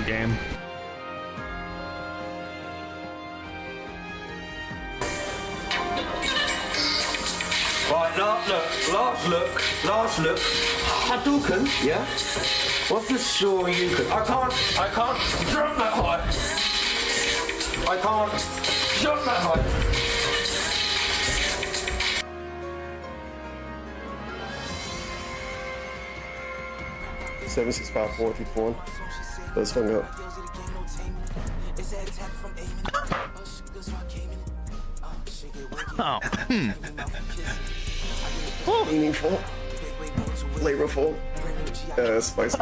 game. Right, last look. Hadouken, yeah? What's the sure you can? I can't jump that high. I can't jump that high. 765 keep going. Let's swing up. Oh. Meaningful. Flavorful. Spicy.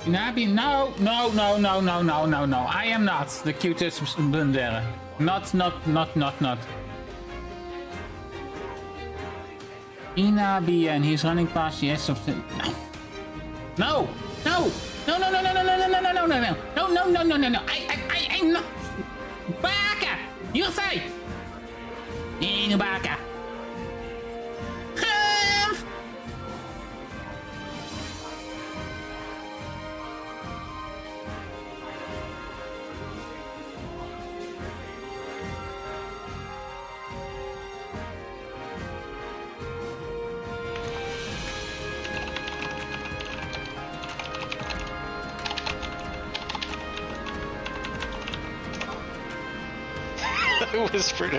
Nabi, no. I am not the cutest blender. Not. Inabi, and he's running past the S of the... No. I'm not... Baka! You say! Baka! I whispered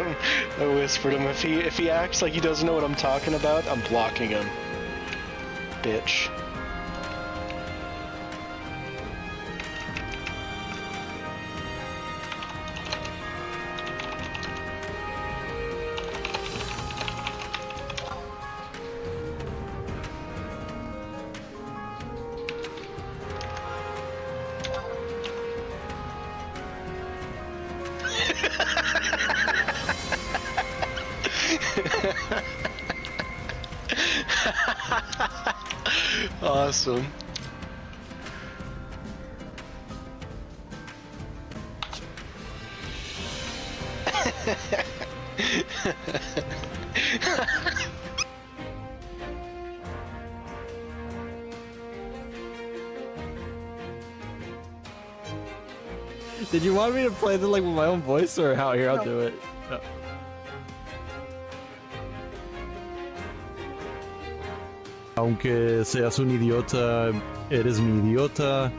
him. If he acts like he doesn't know what I'm talking about, I'm blocking him. Bitch. Awesome. Did you want me to play them like with my own voice or how? Here, I'll do it. No. Aunque seas un idiota, eres mi idiota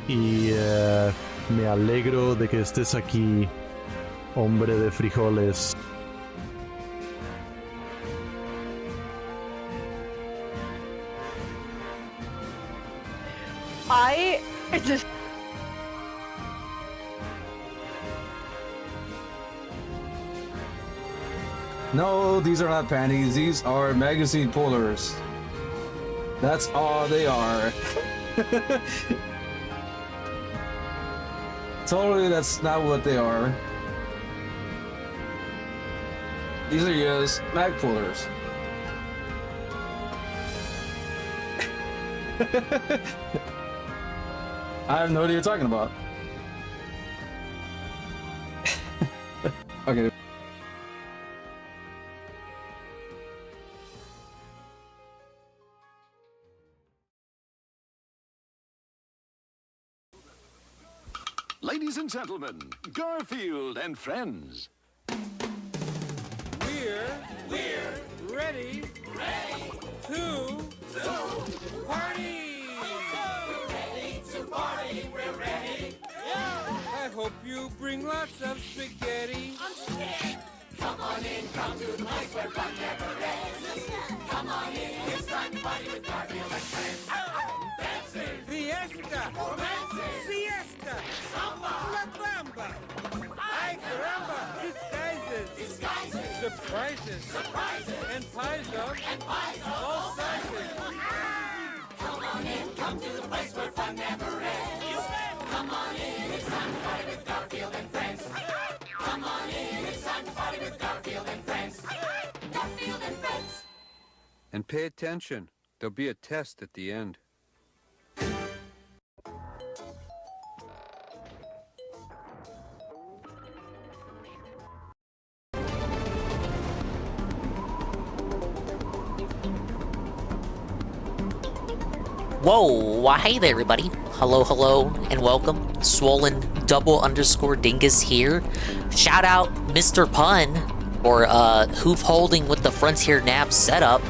y me alegro de que estés aquí, hombre de frijoles. I just... No, these are not panties. These are magazine pullers. That's all they are. Totally, that's not what they are. These are just mag pullers. I have no idea what you're talking about. Okay. Ladies and gentlemen, Garfield and friends. We're ready to party. We're ready. I hope you bring lots of spaghetti. I'm scared. Come on in, come to the place where fun never ends. Come on in, it's time to party with Garfield and friends. Dancing, fiesta, romancing, siesta, samba, la bamba. Ay caramba, disguises, surprises, and pies of all sizes. Come on in, come to the place where fun never ends. Come on in, it's time to party with Garfield and friends. Come on in, it's time to party with Garfield and friends. Garfield and friends. And pay attention. There'll be a test at the end. Whoa, hey there everybody. Hello, and welcome. Swollen __ dingus here. Shout out Mr. Pun for hoof holding with the Frontier Nav setup.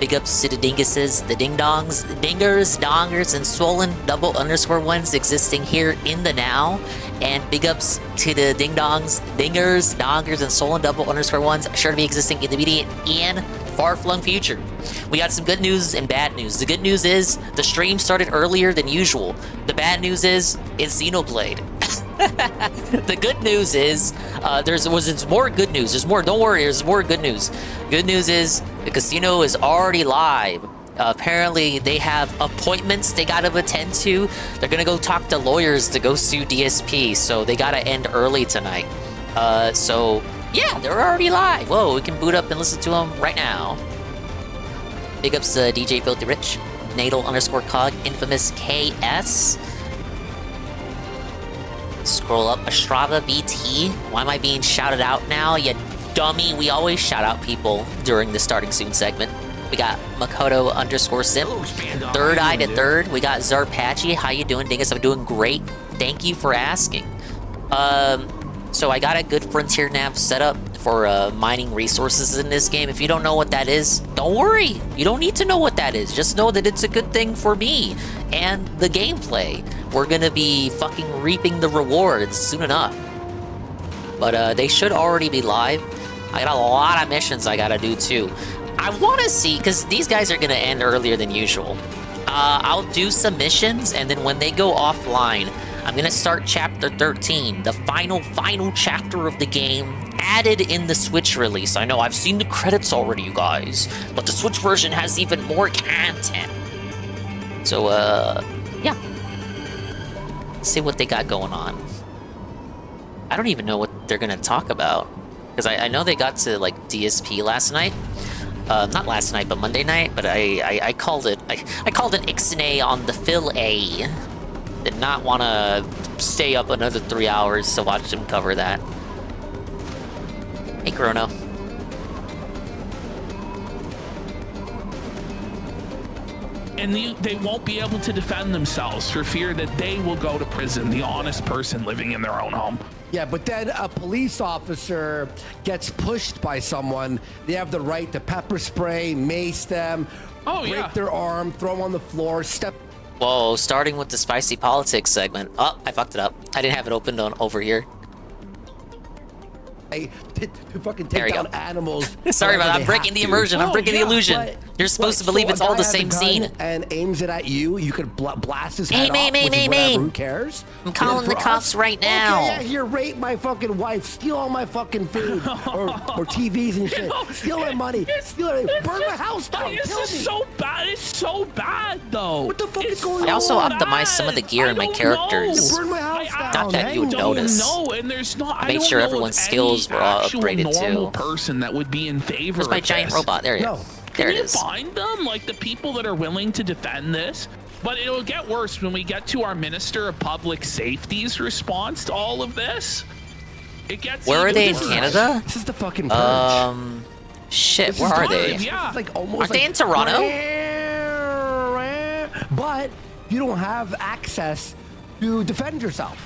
Big ups to the dinguses, the ding-dongs, dingers, dongers, and swollen _1s existing here in the now. And big ups to the ding-dongs, dingers, dongers, and swollen _1s sure to be existing in the immediate and far-flung future. We got some good news and bad news. The good news is the stream started earlier than usual. The bad news is it's Xenoblade. The good news is there's more good news. There's more. Don't worry. There's more good news. Good news is the casino is already live. Apparently, they have appointments they gotta attend to. They're gonna go talk to lawyers to go sue DSP, so they gotta end early tonight. So yeah, they're already live. Whoa, we can boot up and listen to them right now. Big ups to DJ Filthy Rich, Natal _Cog, Infamous KS. Scroll up, Estrada VT. Why am I being shouted out now, you dummy? We always shout out people during the starting soon segment. We got Makoto _Simp, Third Eye to Third. We got Zarpachi. How you doing, Dingus? I'm doing great. Thank you for asking. So I got a good Frontier Nav setup for mining resources in this game. If you don't know what that is, don't worry. You don't need to know what that is. Just know that it's a good thing for me and the gameplay. We're gonna be fucking reaping the rewards soon enough. But they should already be live. I got a lot of missions I gotta do too. I want to see, because these guys are going to end earlier than usual. I'll do some missions, and then when they go offline, I'm going to start Chapter 13, the final chapter of the game, added in the Switch release. I know, I've seen the credits already, you guys, but the Switch version has even more content. So, yeah. Let's see what they got going on. I don't even know what they're going to talk about, because I know they got to, like, DSP last night. Not last night, but Monday night. But I called it. I called it Ixnay on the Phil A. Did not want to stay up another 3 hours to watch them cover that. Hey, Chrono. And they won't be able to defend themselves for fear that they will go to prison, the honest person living in their own home. Yeah, but then a police officer gets pushed by someone. They have the right to pepper spray, mace them, break their arm, throw them on the floor, step. Whoa, starting with the spicy politics segment. Oh, I fucked it up. I didn't have it opened on over here. To fucking take down animals. Sorry about that. I'm breaking the immersion. I'm breaking the illusion. You're supposed to believe it's all the same scene. And aims it at you. You could blast his head off, which is whatever. Who cares? I'm calling the cops right now. Okay, yeah, here, rape my fucking wife, steal all my fucking food, or TVs and shit, steal my money, burn my house down. This is so bad. It's so bad, though. What the fuck is going on? I also optimized some of the gear in my characters. Burn my house down. Not that you would notice. No, and there's not. I made sure everyone's skills were all upgraded normal too. Person that would be in favor. Where's my of giant this? robot? There you go. There it is. Can you find them, like the people that are willing to defend this? But it'll get worse when we get to our Minister of Public Safety's response to all of this. It gets. Where are they in worse. Canada? This is the fucking purge. Shit. Where are they? Yeah. Like almost Aren't they in Toronto? But you don't have access to defend yourself.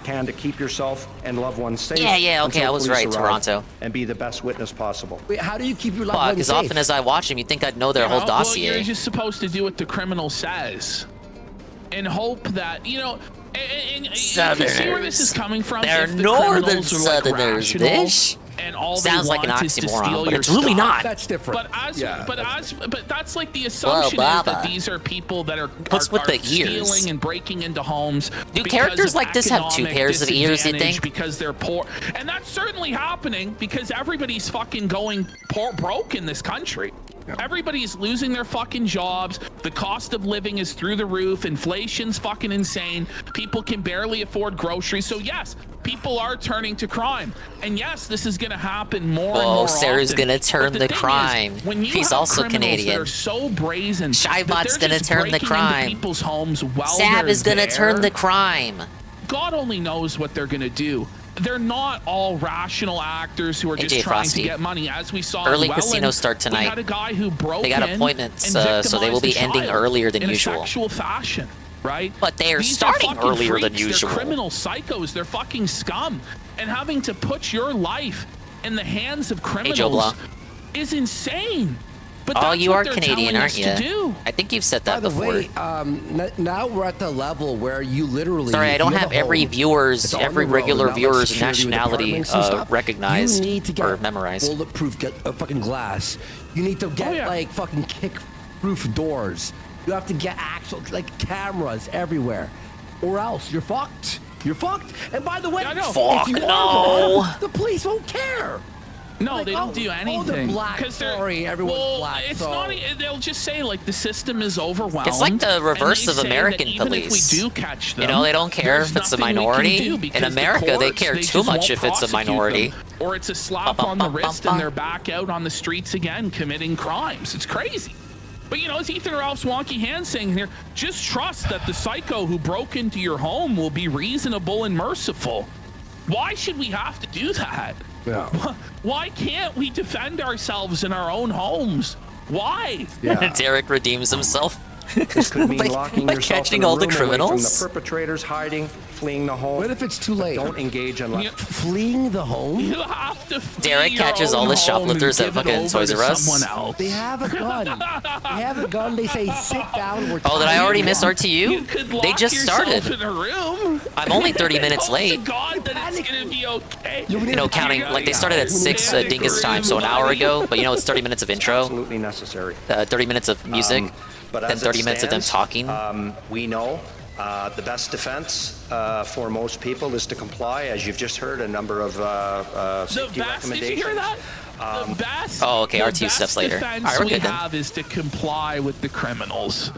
Can to keep yourself and loved ones safe. Yeah, okay, until I was police right, arrive, Toronto. And be the best witness possible. Wait, how do you keep your loved Fuck, ones as safe? often as I watch them, you'd think I'd know their whole dossier. Well, you're just supposed to do what the criminal says, and hope that And you see where this is coming from. They're If the northern criminals are, like, southerners, rational, bitch. And all Sounds they like an want is to oxymoron, steal but your it's really stuff. not. That's different. But that's like the assumption is that these are people that are stealing and breaking into homes. Do characters like this have 2 pairs of ears, you think? Because they're poor, and that's certainly happening because everybody's fucking going broke in this country. Everybody's losing their fucking jobs. The cost of living is through the roof. Inflation's fucking insane. People can barely afford groceries. So yes, people are turning to crime. And yes, this is going to happen more and more Sarah's often. gonna turn the crime. He's also Canadian. They're so brazen. Shybot's gonna turn the crime. People's homes while Sab they're is gonna there. turn the crime. God only knows what they're gonna do. they're not all rational actors who are just AJ trying Frosty. to get money. As we saw Early in casinos start tonight. we had a guy who broke They got in appointments, and so they will be victimized a ending child earlier than in usual. a sexual fashion, right? But they are These starting fucking earlier than freaks, usual. They're criminal psychos. They're fucking scum. And having to put your life in the hands of criminals is insane. But Oh, that's you what are they're Canadian, telling aren't us you? to do. I think you've said that By the before. way, now we're at the level where you literally. Sorry, I if don't you have a every home, viewers, it's on every the road, regular not like viewer's security with nationality apartments and stuff. recognized You need to get or memorized. bulletproof fucking glass. You need to get like fucking kick-proof doors. You have to get actual like cameras everywhere, or else you're fucked. You're fucked. And by the way, Fuck, if you no. are, the police won't care. No, Like, they don't do anything. they're black. they're Sorry, everyone's well, black. It's so. not. They'll just say like the system is overwhelmed. It's like the and reverse they of say that American even police. If we do catch them, You know, they don't care there's if it's a nothing we can minority. do In because the America, they courts, care too just much won't if it's a prosecute minority. them. Or it's a slap on the wrist and they're back out on the streets again committing crimes. It's crazy. But you know, it's Ethan Ralph's wonky hand saying here, just trust that the psycho who broke into your home will be reasonable and merciful. Why should we have to do that? Yeah. Why can't we defend ourselves in our own homes? Why? Derek redeems himself. This could mean By- locking by yourself catching in a all the room away criminals? from the perpetrators, hiding, fleeing the home. What if it's too late? Don't engage unless. Fleeing the home? You have to flee Derek your catches all own the home and shoplifters at give it fucking over Toys to R Us. someone else. They have a gun. They have a gun. They say, sit down. We're Oh, did I already miss You RTU? could They lock just yourself started. in a room. I'm only 30 minutes Hope to late. God that it's gonna be okay. You know, counting, like they started at 6 dingus time, so an hour ago, but you know, it's 30 minutes of intro, Absolutely necessary. 30 minutes of music, But then as it 30 minutes of them stands, talking. We know the best defense for most people is to comply, as you've just heard a number of The safety best, did you recommendations. hear that? The best. Oh, okay, the RTU best steps later. defense Alright, we're we good then. have is to comply with the criminals.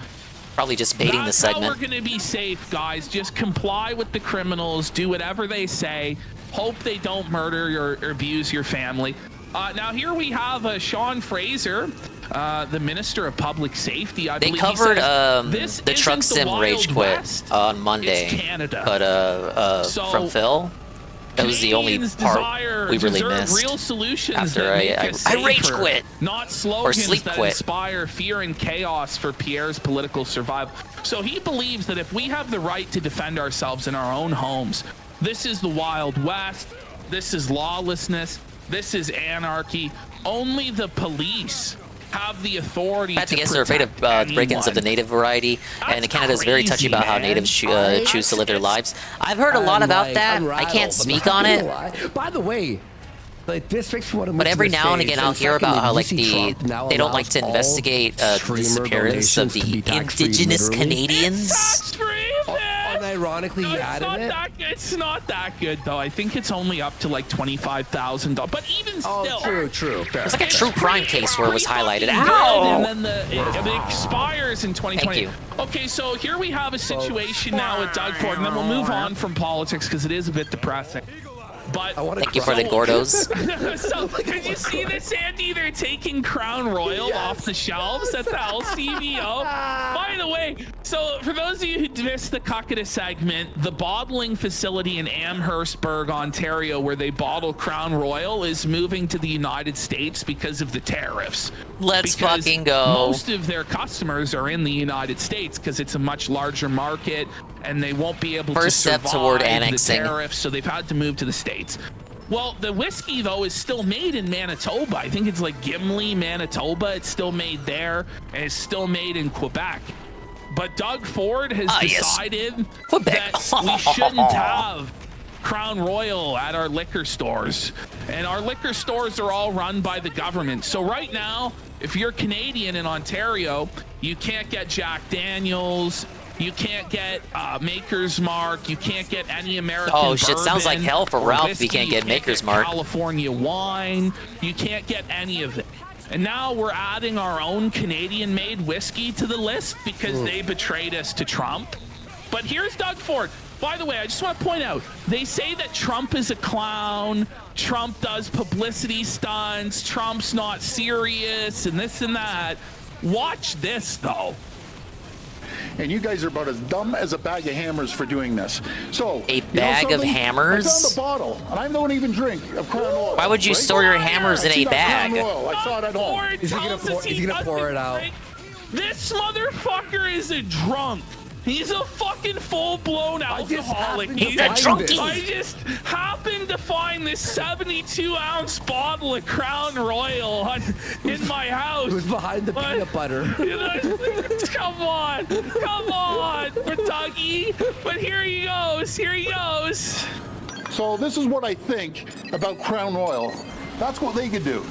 Probably just baiting the That's how segment. we're gonna be safe, guys. Just comply with the criminals. Do whatever they say. Hope they don't murder or abuse your family. Now here we have Sean Fraser, the Minister of Public Safety. I They believe covered this the truck isn't sim the rage Wild quit West. on Monday, It's Canada. but So, from Phil, that was the only Canadians part we really deserve missed. real solutions after that make I us rage safer, quit not slogans sleep that quit. inspire fear and chaos for Pierre's political survival. So he believes that if we have the right to defend ourselves in our own homes, this is the Wild West, this is lawlessness, this is anarchy. Only the police have the authority I to guess they're afraid of break-ins of the native variety, and Canada is very touchy about how natives choose to live their lives. I've heard a lot about that. I can't speak on it. By the way, the districts want to. But every now and again, I'll hear about how like they don't like to investigate the disappearance of the indigenous Canadians. Unironically, you added it. It's not that good though. I think it's only up to like $25,000. But even still, true. Fair. It's like a true crime case where it was highlighted. And Ow! then it expires in 2020. Thank you. Okay, so here we have a situation now with Doug Ford, and then we'll move on from politics because it is a bit depressing. But Thank you for the Gordos. So, did you see this, Andy? They're taking Crown Royal off the shelves at the LCBO. By the way, so for those of you who missed the Cuckada segment, the bottling facility in Amherstburg, Ontario, where they bottle Crown Royal, is moving to the United States because of the tariffs. Let's Because fucking go. Most of their customers are in the United States because it's a much larger market, and they won't be able First to step survive toward the annexing. tariffs, so they've had to move to the States. Well, the whiskey, though, is still made in Manitoba. I think it's like Gimli, Manitoba. It's still made there, and it's still made in Quebec. But Doug Ford has decided that we shouldn't have Crown Royal at our liquor stores. And our liquor stores are all run by the government. So right now, if you're Canadian in Ontario, you can't get Jack Daniels, you can't get Maker's Mark, you can't get any American Oh shit, sounds like bourbon hell for or Ralph if whiskey, he can't get Maker's get Mark. California wine, you can't get any of it. And now we're adding our own Canadian-made whiskey to the list because they betrayed us to Trump. But here's Doug Ford. By the way, I just want to point out, they say that Trump is a clown, Trump does publicity stunts, Trump's not serious, and this and that. Watch this, though. and you guys are about as dumb as a bag of hammers for doing this. So a bag of hammers? I found a bottle, and I don't even drink of Crown Oil. Why would you store your hammers in a bag? I saw it at home. Is he gonna pour it out? This motherfucker is a drunk. He's a fucking full-blown alcoholic. He's a drunkie. I just happened to find this 72-ounce bottle of Crown Royal in my house. It was behind the peanut butter. Come on, Kentucky. But here he goes. So this is what I think about Crown Royal. That's what they could do.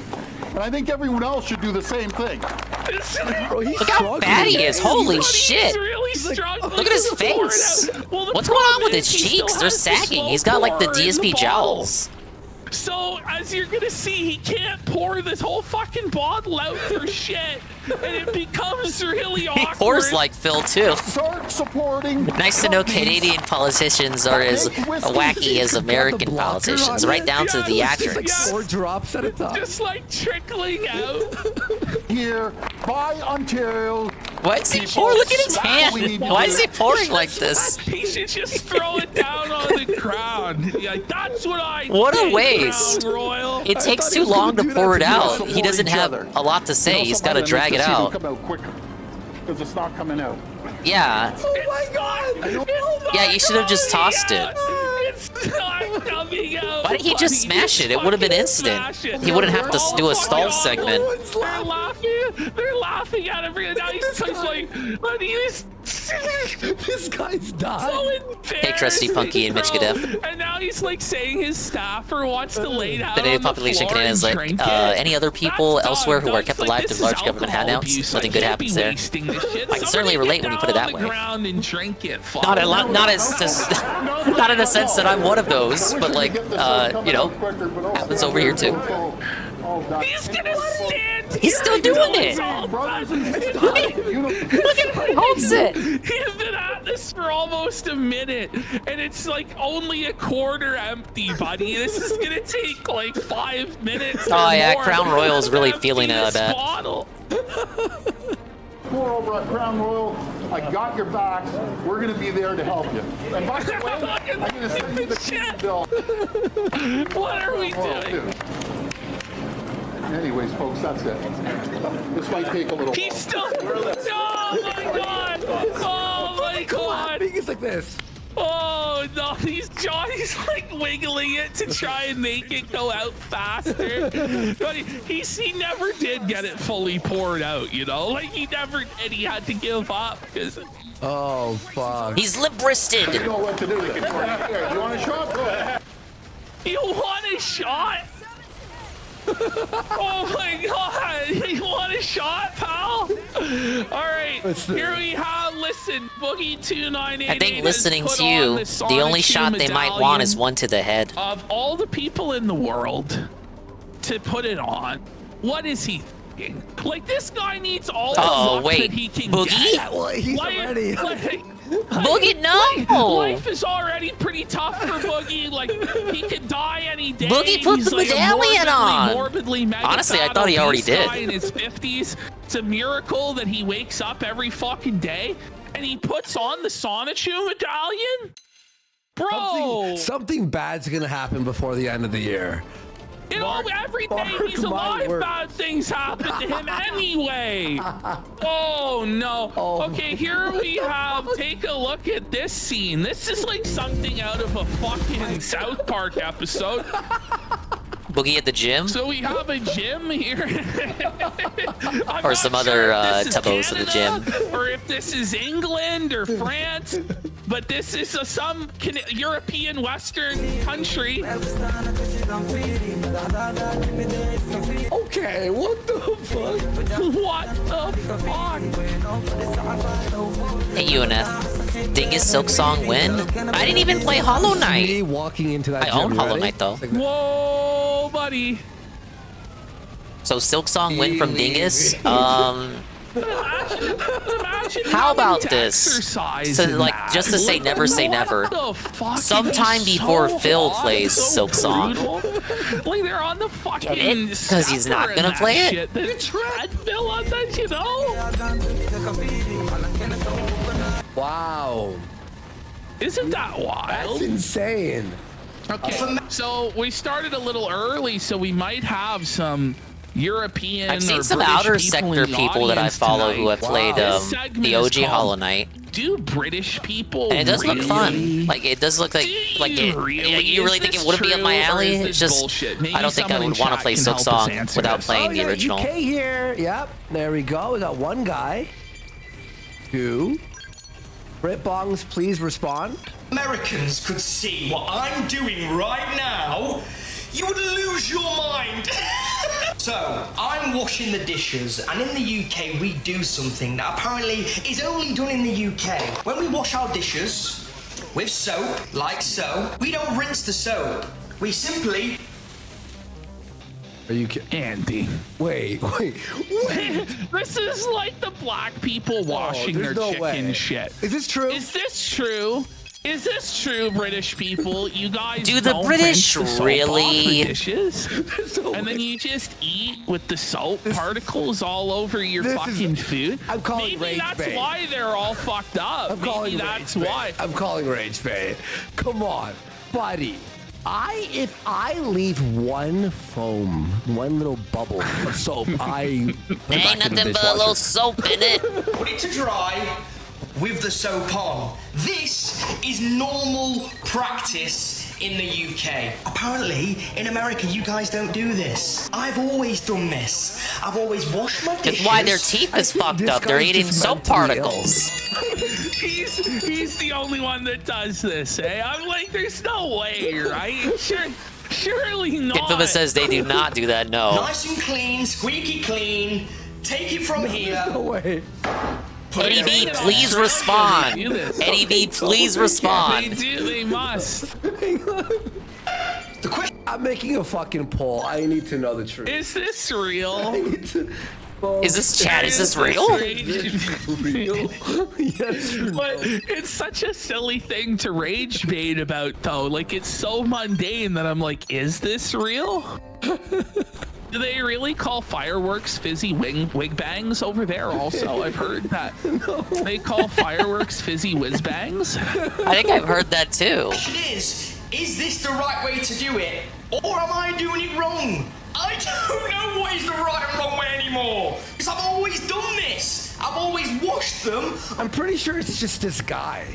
And I think everyone else should do the same thing. Look how bad he is. Holy shit. He's really struggling. Look at his face. What's going on with his cheeks? They're sagging. He's got like the DSP jowls. So, as you're gonna see, he can't pour this whole fucking bottle out for shit, and it becomes really awkward. He pours like Phil, too. Start supporting. Nice to know Canadian politicians are as wacky as American politicians, right down to the theatrics. 4 drops at a time. Just like trickling out. Here, by Ontario. Why is he pouring? Look at his hand. Why is he pouring like this? He should just throw it down on the ground. Like, that's what I What a think, waste. Crown Royal. It takes too long to pour it out. He doesn't have a lot to say. He's got to drag it out. Come out quicker because it's not coming out. Yeah. Oh my god! Yeah, you should have just tossed it. It's not coming out. Why didn't he just smash it? It would have been instant. He wouldn't have to do a stall segment. They're laughing at him. Now he's like, this guy's dying. Hey, Trusty Punky and Mitch Gadeff. And now he's like saying his staffer wants to lay down. The native population Canada is like, any other people elsewhere who are kept alive through large government handouts? Nothing good happens there. I can certainly relate when you put it that way. Not in the sense that I'm one of those, but like, you know, happens over here too. He's gonna stand. He's still doing it. Look at how he holds it. He's been at this for almost a minute, and it's like only a quarter empty, buddy. This is gonna take like 5 minutes. Oh yeah, Crown Royal's really feeling it, I bet. Pour over at Crown Royal. I got your back. We're going to be there to help you. And by the way, I'm going to send you the clean bill. What are we doing? Anyways, folks, that's it. This might take a little. He's still. Oh my god! Oh my god! It's like this. Oh no, Johnny's like wiggling it to try and make it go out faster. But he never did get it fully poured out, you know? Like he never did. He had to give up because. Oh fuck. He's lip-wristed. You know what to do. You want a shot? Go ahead. You want a shot? Oh my god! You want a shot, pal? Alright, here we have, listen, Boogie2988. I think listening to you, the only shot they might want is one to the head. Of all the people in the world to put it on, what is he thinking? Like, this guy needs all the luck that he can Boogie? get. Well, he's already. Boogie, no! Life is already pretty tough for Boogie. Like, he could die any day. Boogie put the medallion on! Morbidly Honestly, I thought he already did. In his 50s. It's a miracle that he wakes up every fucking day and he puts on the Sonichu medallion? Bro! Something bad's gonna happen before the end of the year. You know, every day he's alive, bad things happen to him anyway. Oh no. Okay, here we have, take a look at this scene. This is like something out of a fucking South Park episode. Boogie at the gym? So we have a gym here. Or some other tubos at the gym. Or if this is England or France. But this is some European Western country. Okay, what the fuck? What the fuck? Hey, UNF. Dingus Silk Song win? I didn't even play Hollow Knight. Me walking into that I own Hollow Knight though. Whoa, buddy. So Silk Song win from Dingus. How about this? So like, just to say never say never. Sometime before Phil plays Silk Song. Like they're on the fucking. Get it? Because he's not gonna play it. You tried Phil on that, you know? Wow. Isn't that wild? That's insane. Okay, so we started a little early, so we might have some European. I've seen or some British outer people sector in the people that I audience follow tonight. who have played This segment the is OG called Hollow Knight. Do British people And it does look really? fun. Like it does look like you really think it wouldn't be up my alley? It's just bullshit? I don't think I would want to play Silk Song without playing the original. UK here. Yep. There we go. We got one guy. Two. Brit Bongs, please respond. Americans could see what I'm doing right now, you would lose your mind. So, I'm washing the dishes, and in the UK we do something that apparently is only done in the UK. When we wash our dishes with soap, like so, we don't rinse the soap. We simply... Are you kidding? Andy. Wait. This is like the black people washing their chicken shit. Is this true? Is this true? Is this true, British people? You guys Do the don't British rinse the soap really? off the dishes, and then you just eat with the soap particles all over your fucking food? I'm calling Maybe rage that's bait. why they're all fucked up. Maybe that's why. I'm calling rage bait. Come on, buddy. If I leave one foam, one little bubble of soap, I Ain't nothing but a little soap in it. Put it to dry with the soap on. This is normal practice in the UK. Apparently, in America, you guys don't do this. I've always done this. I've always washed my dishes. That's why their teeth is fucked up. They're eating soap particles. He's the only one that does this, eh? I'm like, there's no way, right? Surely not. Infamous says they do not do that, no. Nice and clean, squeaky clean. Take it from here. No way. Eddie B, please respond. Eddie B, please respond. They do. They must. I'm making a fucking poll. I need to know the truth. Is this real? Is this chat? Is this real? Real? Yes. But it's such a silly thing to rage bait about, though. Like, it's so mundane that I'm like, is this real? Do they really call fireworks fizzy wig bangs over there also? I've heard that. They call fireworks fizzy whiz bangs? I think I've heard that too. The question is this the right way to do it? Or am I doing it wrong? I don't know what is the right and wrong way anymore. Because I've always done this. I've always washed them. I'm pretty sure it's just this guy.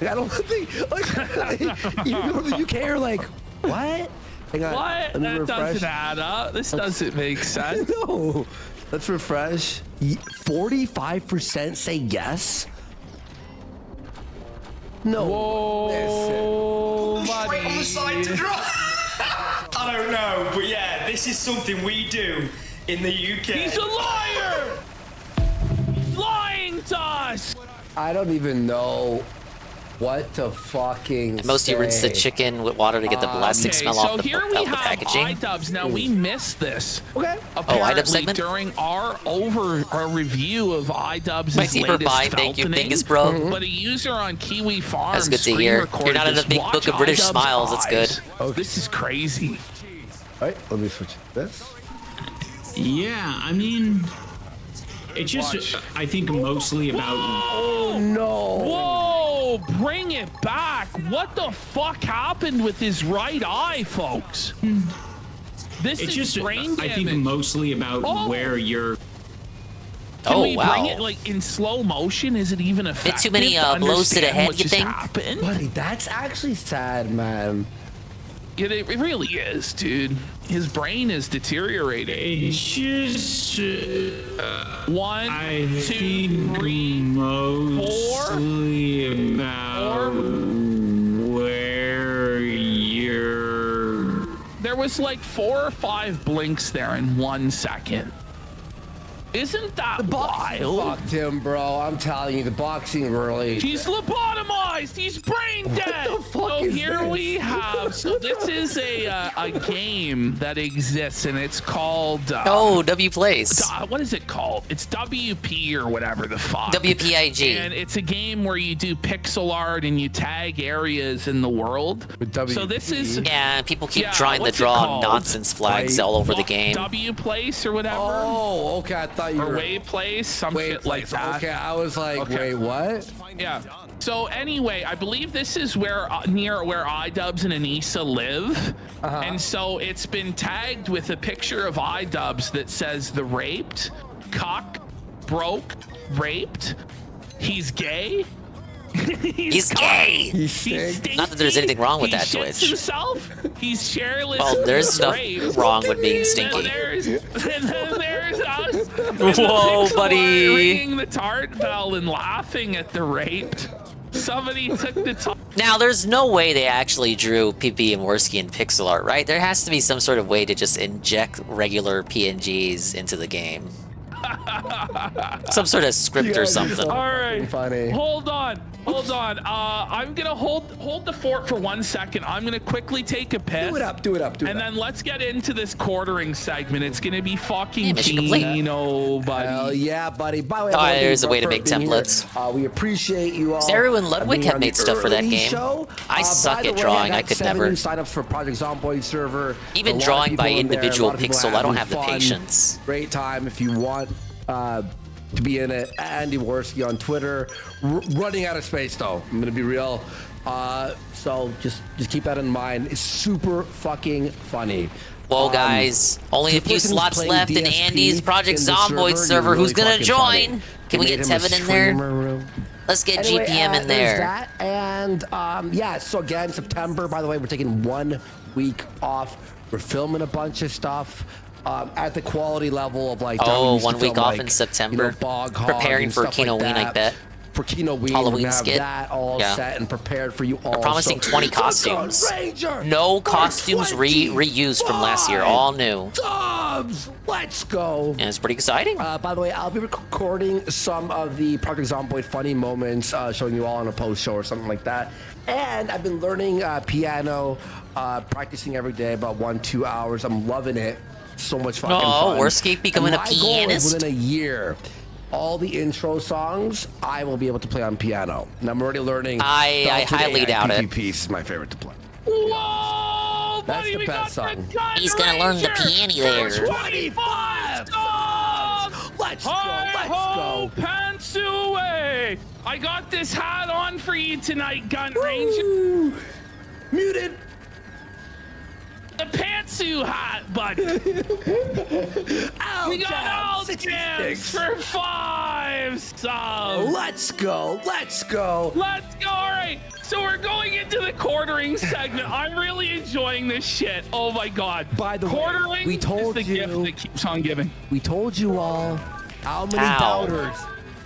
I don't think, you go to the UK are like, what? What? That doesn't add up. This doesn't make sense. No. Let's refresh. 45% say yes. No. Whoa, Straight on the side to dry. I don't know, but yeah, this is something we do in the UK. He's a liar! He's lying to us! I don't even know what to fucking Mostly rinse the chicken with water to get the plastic smell off the packaging. iDubbbz. Now we missed this. Okay. Apparently, iDubbbz segment? during our review of iDubbbz's My deeper latest buy, thank you, feltoning, Dingus bro. But a user on Kiwi Farms That's good to hear. You're not in a big book of British smiles. That's good. Oh, this is crazy. All right, let me switch this. Yeah, I mean, it's just, I think, mostly about... Oh, no. Whoa, bring it back. What the fuck happened with his right eye, folks? This it's is just, brain damage. I think, mostly about where you're... Can we bring it like in slow motion? Is it even effective? Bit too many blows to the head, you think? Buddy, that's actually sad, man. Yeah, it really is, dude. His brain is deteriorating. It's just... One, I two, think three, mostly about where you're... There was like 4 or 5 blinks there in 1 second. Isn't that wild? Fucked him, bro. I'm telling you, the boxing really... He's lobotomized. He's brain dead. What the fuck so is here this? we have So this is a game that exists, and it's called W Plays. What is it called? It's WP or whatever the fuck. WPIG. And it's a game where you do pixel art and you tag areas in the world. So this is people keep trying to draw nonsense flags all over the game. W Place or whatever. Oh, okay. I thought you were Way Place, some shit like that. Okay, I was like, wait, what? Yeah. So anyway, I believe this is where near where iDubbbz and Anissa live, and so it's been tagged with a picture of iDubbbz that says "the raped, cock, broke, raped. He's gay." He's gay. Not that there's anything wrong with that, Twitch. Himself. He's chairless. Well, there's stuff raped. wrong with being stinky. And then there's us. Whoa, buddy. Ringing the tart bell and laughing at the raped. Somebody took the top. Now, there's no way they actually drew PP and Worski in pixel art, right? There has to be some sort of way to just inject regular PNGs into the game. Some sort of script or something. All right. Funny. Hold on. I'm gonna hold the fort for 1 second. I'm gonna quickly take a piss. Do it up. And then let's get into this quartering segment. It's gonna be fucking Mission complete. Kino, buddy. Hell yeah, buddy. By the way, there's a way to make templates. We appreciate you all. Saru and Ludwig have made stuff for that game. Show. I suck at drawing. I could never. Signups for Project Zomboid server. Even drawing by individual pixel, I don't have the patience. Great time if you want to be in it. Andy Worski on Twitter. Running out of space though. I'm gonna be real. So just keep that in mind. It's super fucking funny. Well, guys, only a few slots left in Andy's Project Zomboid server. Who's gonna join? Can we get Tevin in there? Let's get GPM in there. That. And so again, September, by the way, we're taking 1 week off. We're filming a bunch of stuff. At the quality level of like 1 week off in September. Preparing for Kinoween, I bet. For Kinoween, Halloween we have skit. that all set and prepared for you all. We're promising 20 costumes. No costumes reused from last year, all new. Dubs, let's go. And it's pretty exciting. By the way, I'll be recording some of the Project Zomboid funny moments, showing you all on a post show or something like that. And I've been learning piano, practicing every day, about 1-2 hours. I'm loving it. So much fucking fun. Worski becoming a pianist. My goal is within a year, all the intro songs I will be able to play on piano. And I'm already learning. I highly doubt it. PPP is my favorite to play. Whoa, That's buddy, the best song. He's gonna learn the piano there. 25 songs. Let's go. Pants away. I got this hat on for you tonight, Gun Ranger. Muted. The pantsuit hat, buddy. We got all jams for 5 subs. Let's go. All right. So we're going into the quartering segment. I'm really enjoying this shit. Oh my god. By the quartering way, we told is the gift that keeps on giving. We told you all how many doubters.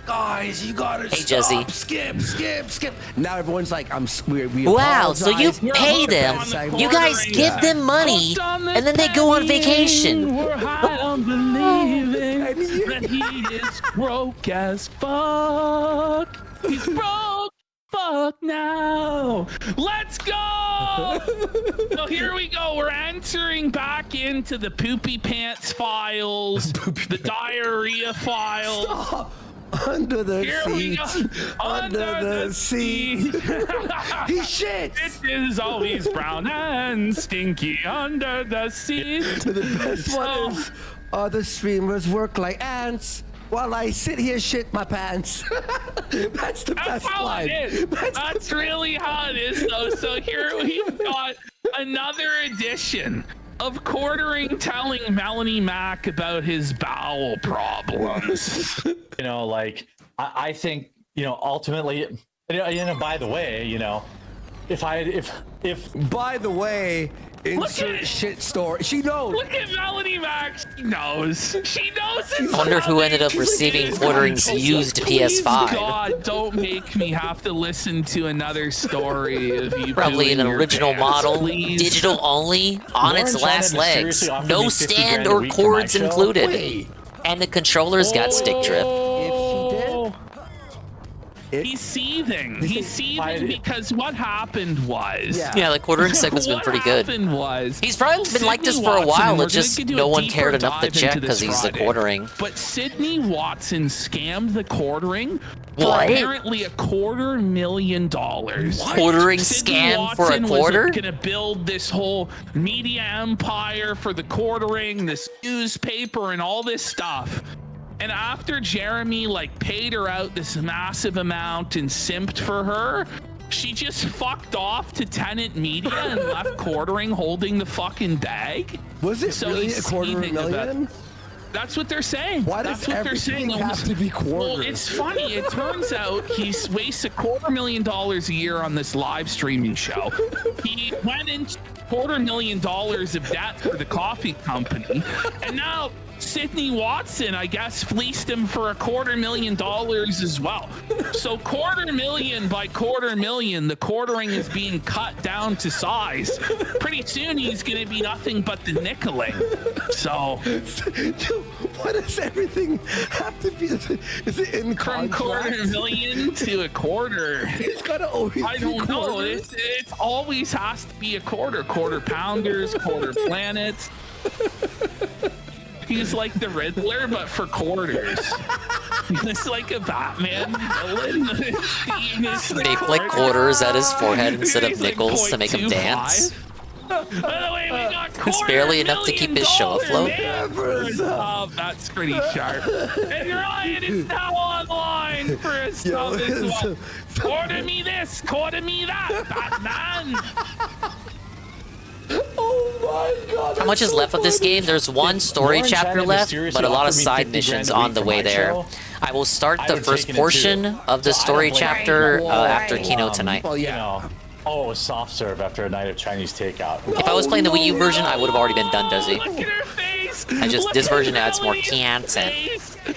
Guys, you gotta stop. Skip. Now everyone's like, we wow, so you pay them, you guys give them money, and then they go on vacation. I'm believing that he is broke as fuck. He's broke. Fuck now. Let's go. So here we go. We're entering back into the poopy pants files, the diarrhea files. Stop. Under the seat. Under the seat. He shits. It is always brown and stinky under the seat. The best one is, the streamers work like ants while I sit here shit my pants. That's the best line. That's really how it is, though. So here we've got another edition of quartering telling Melanie Mac about his bowel problems. You know, like I think, you know, ultimately, by the way, you know, if by the way, insert shit story. She knows. Look at Melanie Mac. She knows. I wonder who ended up receiving quartering's used PS5. God, don't make me have to listen to another story of you. Probably an original model, digital only, on its last legs, no stand or cords included, and the controller's got stick drift. He's seething. He's seething because what happened was... Yeah, the quartering segment's been pretty good. What happened was... He's probably been like this for a while, it's just no one cared enough to check because he's the quartering. But Sydney Watson scammed the quartering for What? apparently $250,000. Quartering Sydney scam Watson for a quarter? was gonna build this whole media empire for the quartering, this newspaper and all this stuff. And after Jeremy like paid her out this massive amount and simped for her, she just fucked off to Tenant Media and left quartering holding the fucking bag. Was it really he's $250,000? That's what they're saying. Why That's does what they're saying. everything have to be quartered? Well, it's funny. It turns out he's wasted $250,000 a year on this live streaming show. He went into $250,000 of debt for the coffee company, and now Sydney Watson, I guess, fleeced him for $250,000 as well. So $250,000 by $250,000, the quartering is being cut down to size. Pretty soon he's going to be nothing but the nickeling. So why does everything have to be? Is it in from contract? $250,000 to a quarter? It's gotta always. I don't know. It always has to be a quarter. Quarter pounders, quarter planets. He's like the Riddler, but for quarters. He's like a Batman villain. They like quarters at his forehead instead of nickels to make him dance. By the way, we got It's barely enough to keep his show afloat. Oh, that's pretty sharp. And Ryan is now online for a sub as well. Quarter me this, quarter me that, Batman. Oh my god. How much is left of this game? There's one story chapter left, but a lot of side missions on the way there. I will start the first portion of the story chapter after Kino tonight. Well, yeah. Oh, soft serve after a night of Chinese takeout. If I was playing the Wii U version, I would have already been done, Desi. This version adds more content.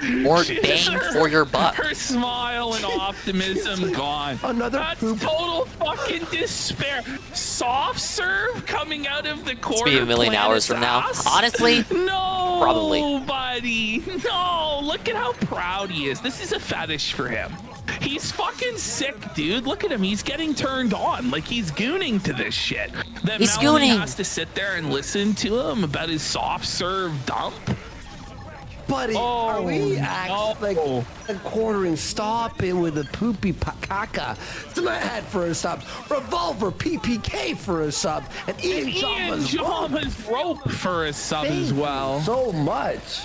More bang for your buck. Her smile and optimism gone. That's total fucking despair. Soft serve coming out of the quarter. It's be a million hours from now. Ass? Honestly, no, probably. Buddy. No, look at how proud he is. This is a fetish for him. He's fucking sick, dude. Look at him. He's getting turned on. Like, he's gooning to this shit. That He's Melanie gooning. has to sit there and listen to him about his soft serve dump. Buddy, are we like quartering? Stop it with a poopy caca. Smash for a sub. Revolver PPK for a sub. And Ian Jama's rope for a sub as well. So much.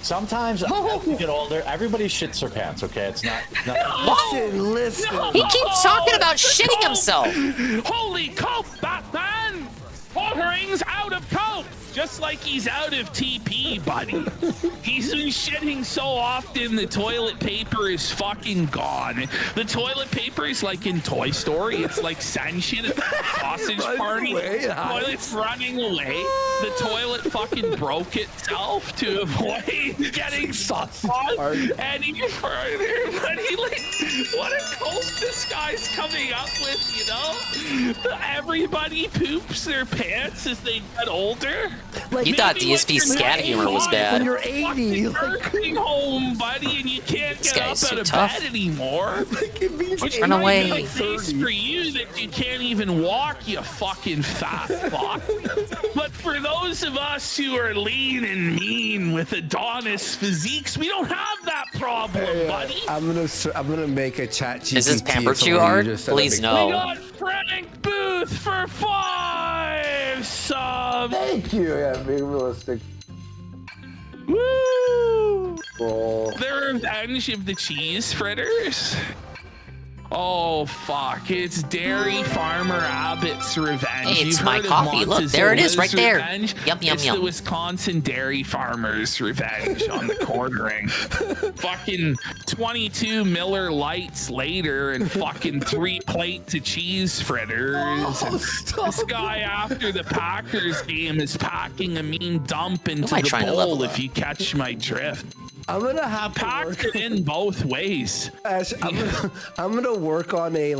Sometimes as you get older, everybody shits their pants, okay? It's not... Listen. He keeps talking about shitting himself. Holy coke, Batman! Quartering's out of coke! Just like he's out of TP, buddy. He's been shitting so often, the toilet paper is fucking gone. The toilet paper is like in Toy Story. It's like sentient at the sausage party. The toilet's running away. The toilet fucking broke itself to avoid getting sausage any further. Buddy, like, what a cult this guy's coming up with, you know? Everybody poops their pants as they get older. Like, you thought DSP scat humor was bad. When you're 80, nursing home, buddy, and you can't get up out of tough. bed anymore. Which Run away. Nice for you that you can't even walk, you fucking fat fuck. But for those of us who are lean and mean with Adonis physiques, we don't have that problem, buddy. I'm gonna make a chat GPT. Is this pampered you hard? Please no. We got Frank Booth for 5 subs. Thank you. Yeah, being realistic. Woo! Oh. The Revenge of the Cheese Fritters. Oh fuck! It's Dairy Farmer Abbott's Revenge. Hey, it's You've my heard of coffee. Look, there it is, right there. Revenge? Yum, yum, it's yum. the Wisconsin Dairy Farmers Revenge on the quartering. Fucking 22 Miller Lights later, and fucking 3 plates of cheese fritters. This guy after the Packers game is packing a mean dump into I the trying to level bowl. up? If you catch my drift. I'm gonna have to Packed it in both ways. Ash, I'm gonna work on a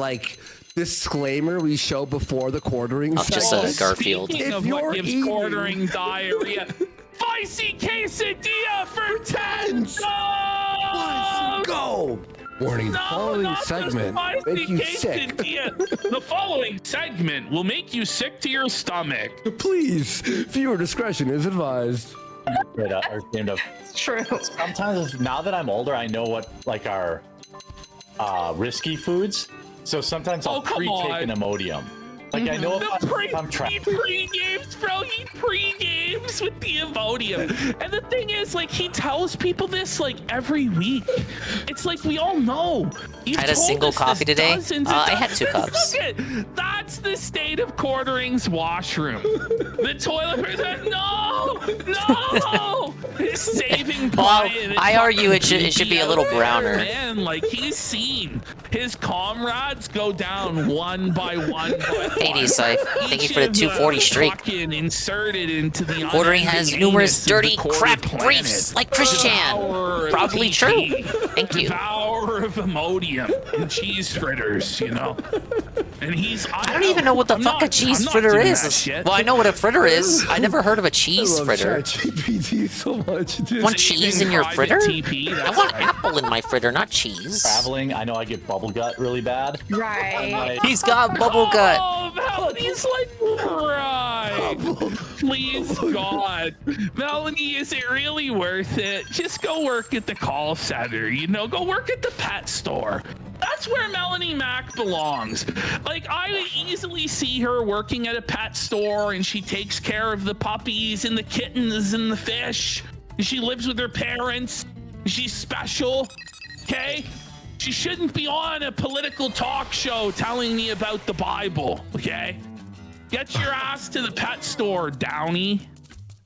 disclaimer we show before the quartering. Oh, just a Garfield. Speaking of what gives quartering diarrhea, spicy quesadilla for 10 subs! Let's go. Warning, the No, following not the segment spicy make you sick. quesadilla. The following segment will make you sick to your stomach. Please, viewer discretion is advised. It's true. Sometimes, now that I'm older, I know what like our risky foods. So sometimes I'll pre-take an Imodium. Like I know if I'm trapped. He pre-games, bro. He pre-games with the Imodium. And the thing is, like, he tells people this like every week. It's like we all know. I had a single coffee today. I had 2 cups. Look at, that's the state of Quartering's washroom. The toilet person, no, his saving point. I argue it should be a little browner. Man, like he's seen his comrades go down one by one. Hey, D-Scythe, thank you for the 240 streak. Fucking inserted into the Quartering has numerous dirty crap briefs like Christian. Probably true. Thank you. Devour of Imodium and cheese fritters, you know. And I don't even know what the fuck a cheese fritter is. Well, I know what a fritter is. I never heard of a cheese fritter. ChatGPT so much, dude. Want cheese in your fritter? I want apple in my fritter, not cheese. Traveling, I know I get bubble gut really bad. Right. He's got bubble gut. Oh, Melanie's like, right. Please, God. Melanie, is it really worth it? Just go work at the call center, you know? Go work at the pet store. That's where Melanie Mac belongs. Like, I would easily see her working at a pet store and she takes care of the puppies and the kittens and the fish. And she lives with her parents. She's special, okay? She shouldn't be on a political talk show telling me about the Bible, okay? Get your ass to the pet store, Downey.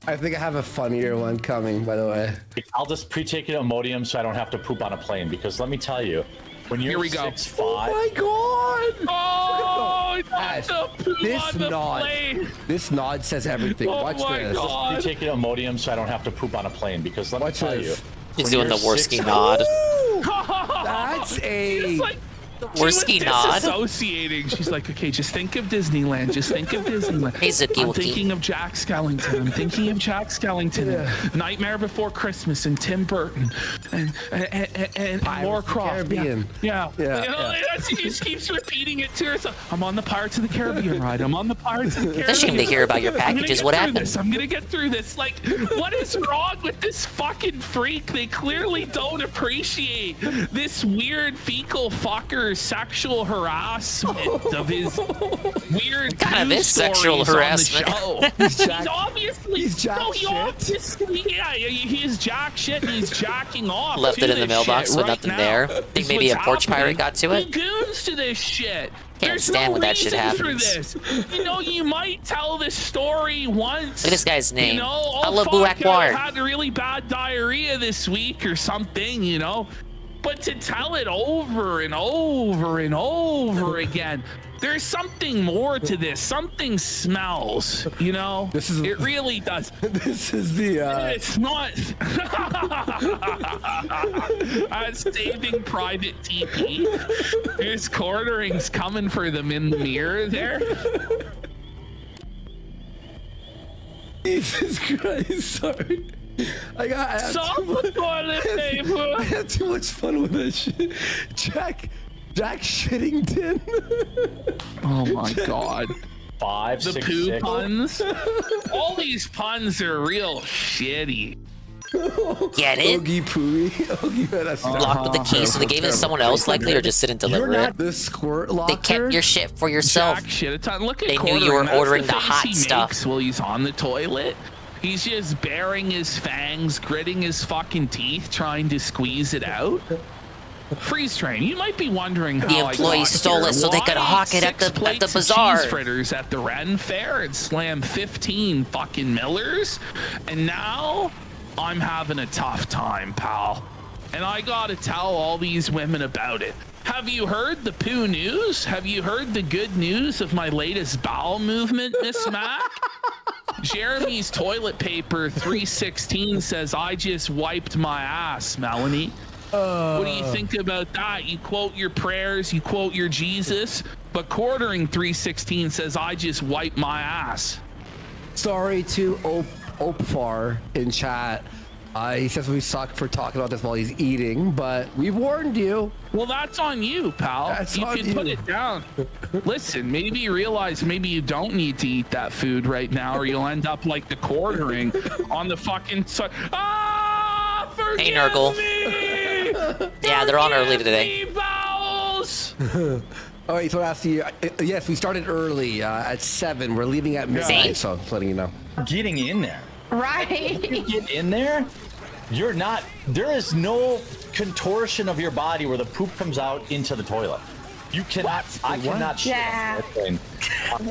I think I have a funnier one coming, by the way. I'll just pre-take an Imodium so I don't have to poop on a plane, because let me tell you, when you're 6'5", oh my god! Oh, this nod says everything. Watch this. I'll just pre-take an Imodium so I don't have to poop on a plane, because let me tell you. He's doing the Worski nod. That's a... Worski nod. Associating. She's like, okay, just think of Disneyland. Just think of Disneyland. Hey, Zuki I'm Wookie. thinking of Jack Skellington. I'm thinking of Jack Skellington. And Nightmare Before Christmas and Tim Burton and Laura Croft. Yeah. You know, she just keeps repeating it to herself. I'm on the Pirates of the Caribbean ride. I'm on the Pirates of the Caribbean. It's a shame to hear about your packages. What happened? I'm gonna get through this. Like, what is wrong with this fucking freak? They clearly don't appreciate this weird fecal fucker sexual harassment of his weird kind of is sexual harassment. He's jack shit and he's jacking off. Left it in the mailbox with nothing there. Think maybe a porch pirate got to it? He goons to this shit. Can't stand when that shit happens. You know, you might tell this story once. Look at this guy's name. You know, I love Blue Aquar. I had really bad diarrhea this week or something, you know. But to tell it over and over and over again, there's something more to this. Something smells, you know? It really does. This is the... It's not... Saving Private TP. There's Quartering's coming for them in the mirror there. Jesus Christ, sorry. I had too much fun with this shit. Jack Shittington. Oh my god. 5, the 6, poo 6. puns. All these puns are real shitty. Get it? Oogie pooey. Locked with the key, so they gave it to someone else likely, or just didn't deliver it. The squirt locker. They kept your shit for yourself. Jack shit a ton. Look at they knew you were ordering the hot stuff. While he's on the toilet. He's just baring his fangs, gritting his fucking teeth, trying to squeeze it out. Freeze train. You might be wondering how the employees stole it so they could hawk it at the bazaar. Cheese fritters at the Ren Fair and slam 15 fucking Millers, and now I'm having a tough time, pal. And I gotta tell all these women about it. Have you heard the poo news? Have you heard the good news of my latest bowel movement, Miss Mac? Jeremy's toilet paper 316 says, I just wiped my ass, Melanie. What do you think about that? You quote your prayers, you quote your Jesus, but Quartering 316 says, I just wiped my ass. Sorry to Opfar in chat. He says we suck for talking about this while he's eating, but we've warned you. Well, that's on you, pal. You can put it down. Listen, maybe you realize maybe you don't need to eat that food right now, or you'll end up like the quartering on the fucking. Forgive Hey, Nurgle. me! Yeah, they're on early today. Bowels! All right, so I asked you. Yes, we started early at 7. We're leaving at midnight, so just letting you know. Getting in there. Right. You get in there, you're not. There is no contortion of your body where the poop comes out into the toilet. You cannot. I cannot shit. Yeah.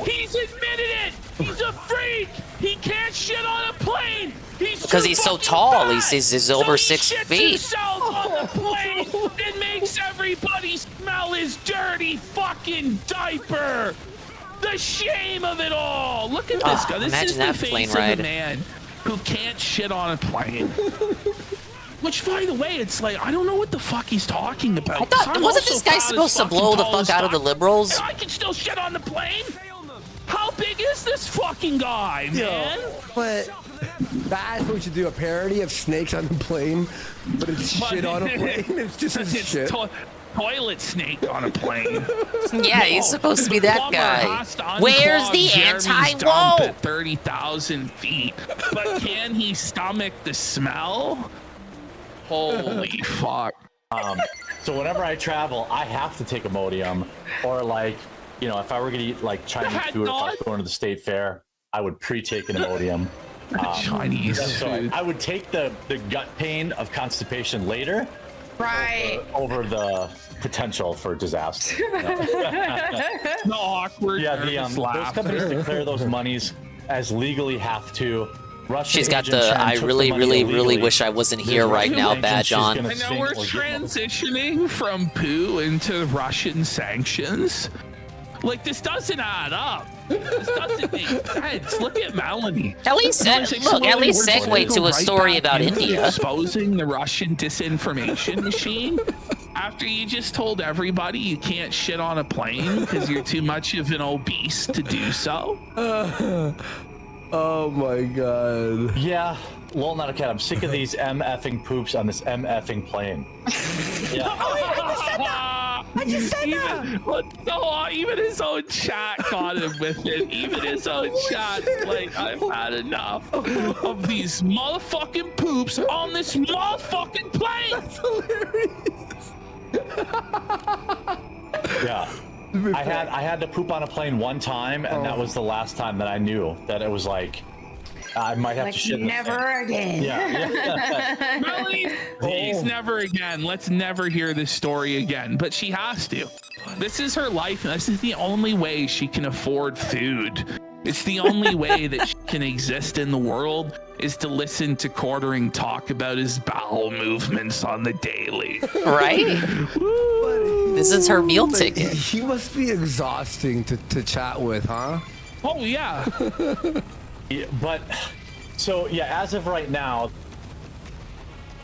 He's admitted it. He's a freak. He can't shit on a plane. Because he's so tall. He's over 6 feet. Himself on the plane. It makes everybody smell his dirty fucking diaper. The shame of it all. Look at this guy. This is the face of a man who can't shit on a plane. Which, by the way, it's like, I don't know what the fuck he's talking about. I thought, wasn't this guy supposed to blow the fuck out of the liberals? I can still shit on the plane? How big is this fucking guy, man? But that's what we should do, a parody of Snakes on the Plane, but it's shit on a plane. It's just a shit. Toilet snake on a plane. Yeah, he's supposed to be that guy. Where's the anti-woke? At 30,000 feet, but can he stomach the smell? Holy fuck. So whenever I travel, I have to take Imodium, or like, you know, if I were gonna eat like Chinese food, if I was going to the state fair, I would pre-take an Imodium. Chinese food. I would take the gut pain of constipation later. Right. Over the potential for disaster. The awkward. Yeah, those companies declare those monies as legally have to. She's got the I really, really wish I wasn't here right now badge on. And now we're transitioning from poo into Russian sanctions. Like, this doesn't add up. This doesn't make sense. Look at Melanie. At least segue to a story about India. Exposing the Russian disinformation machine. After you just told everybody you can't shit on a plane because you're too much of an obese to do so. Oh my god. Yeah, lol, not a cat. I'm sick of these M-effing poops on this M-effing plane. Yeah. I just said that. Even his own chat got him with it. Even his own chat, like, I've had enough of these motherfucking poops on this motherfucking plane. That's hilarious. Yeah. I had to poop on a plane one time, and that was the last time that I knew that it was like I might have to shit. Never again. Yeah. Melanie, please, never again. Let's never hear this story again. But she has to. This is her life, and this is the only way she can afford food. It's the only way that she can exist in the world is to listen to Quartering talk about his bowel movements on the daily. Right? This is her meal ticket. He must be exhausting to chat with, huh? Oh, yeah. Yeah, but so yeah, as of right now.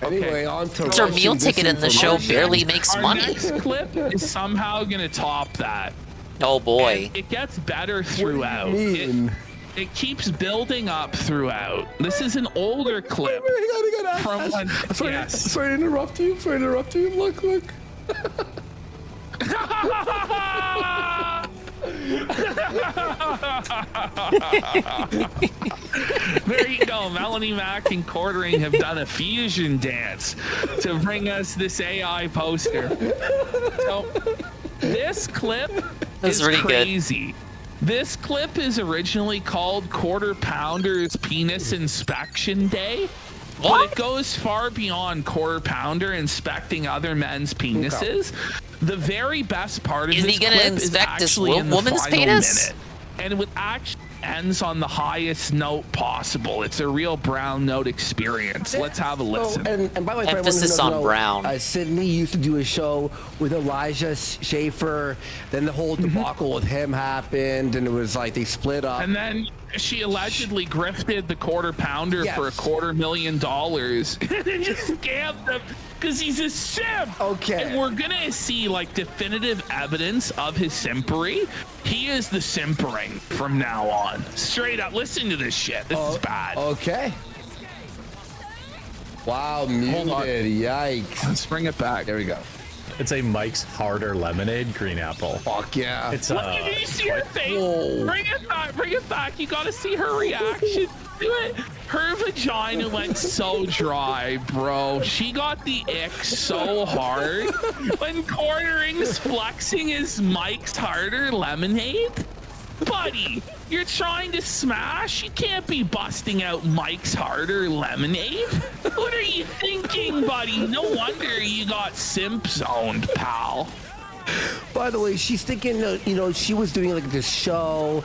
Anyway, on to it's her meal ticket, and the show barely makes money. Our next clip is somehow gonna top that. Oh boy! And it gets better throughout. It keeps building up throughout. This is an older clip. From when, Sorry to interrupt you. Look. There you go. Melanie Mac and Quartering have done a fusion dance to bring us this AI poster. So this clip is really crazy. Good. This clip is originally called Quarter Pounder's Penis Inspection Day. But it goes far beyond Quarter Pounder inspecting other men's penises. The very best part of this clip is actually in the final minute. And with action ends on the highest note possible. It's a real brown note experience. Let's have a listen. And by the way, emphasis on brown. Sydney used to do a show with Elijah Schaefer. Then the whole debacle with him happened, and it was like they split up. And then she allegedly grifted the Quarter Pounder for $250,000 and then just scammed him because he's a simp. Okay. And we're gonna see like definitive evidence of his simpery. He is the simpering from now on. Straight up. Listen to this shit. This is bad. Okay. Wow, muted. Yikes. Let's bring it back. There we go. It's a Mike's Harder Lemonade green apple. Fuck yeah. It's Did you see her face? Bring it back. Bring it back. You got to see her reaction to it. Her vagina went so dry, bro. She got the ick so hard when Cornering's flexing his Mike's Harder Lemonade. Buddy, you're trying to smash? You can't be busting out Mike's Harder Lemonade. What are you thinking, buddy? No wonder you got simp zoned, pal. By the way, she's thinking, you know, she was doing like this show,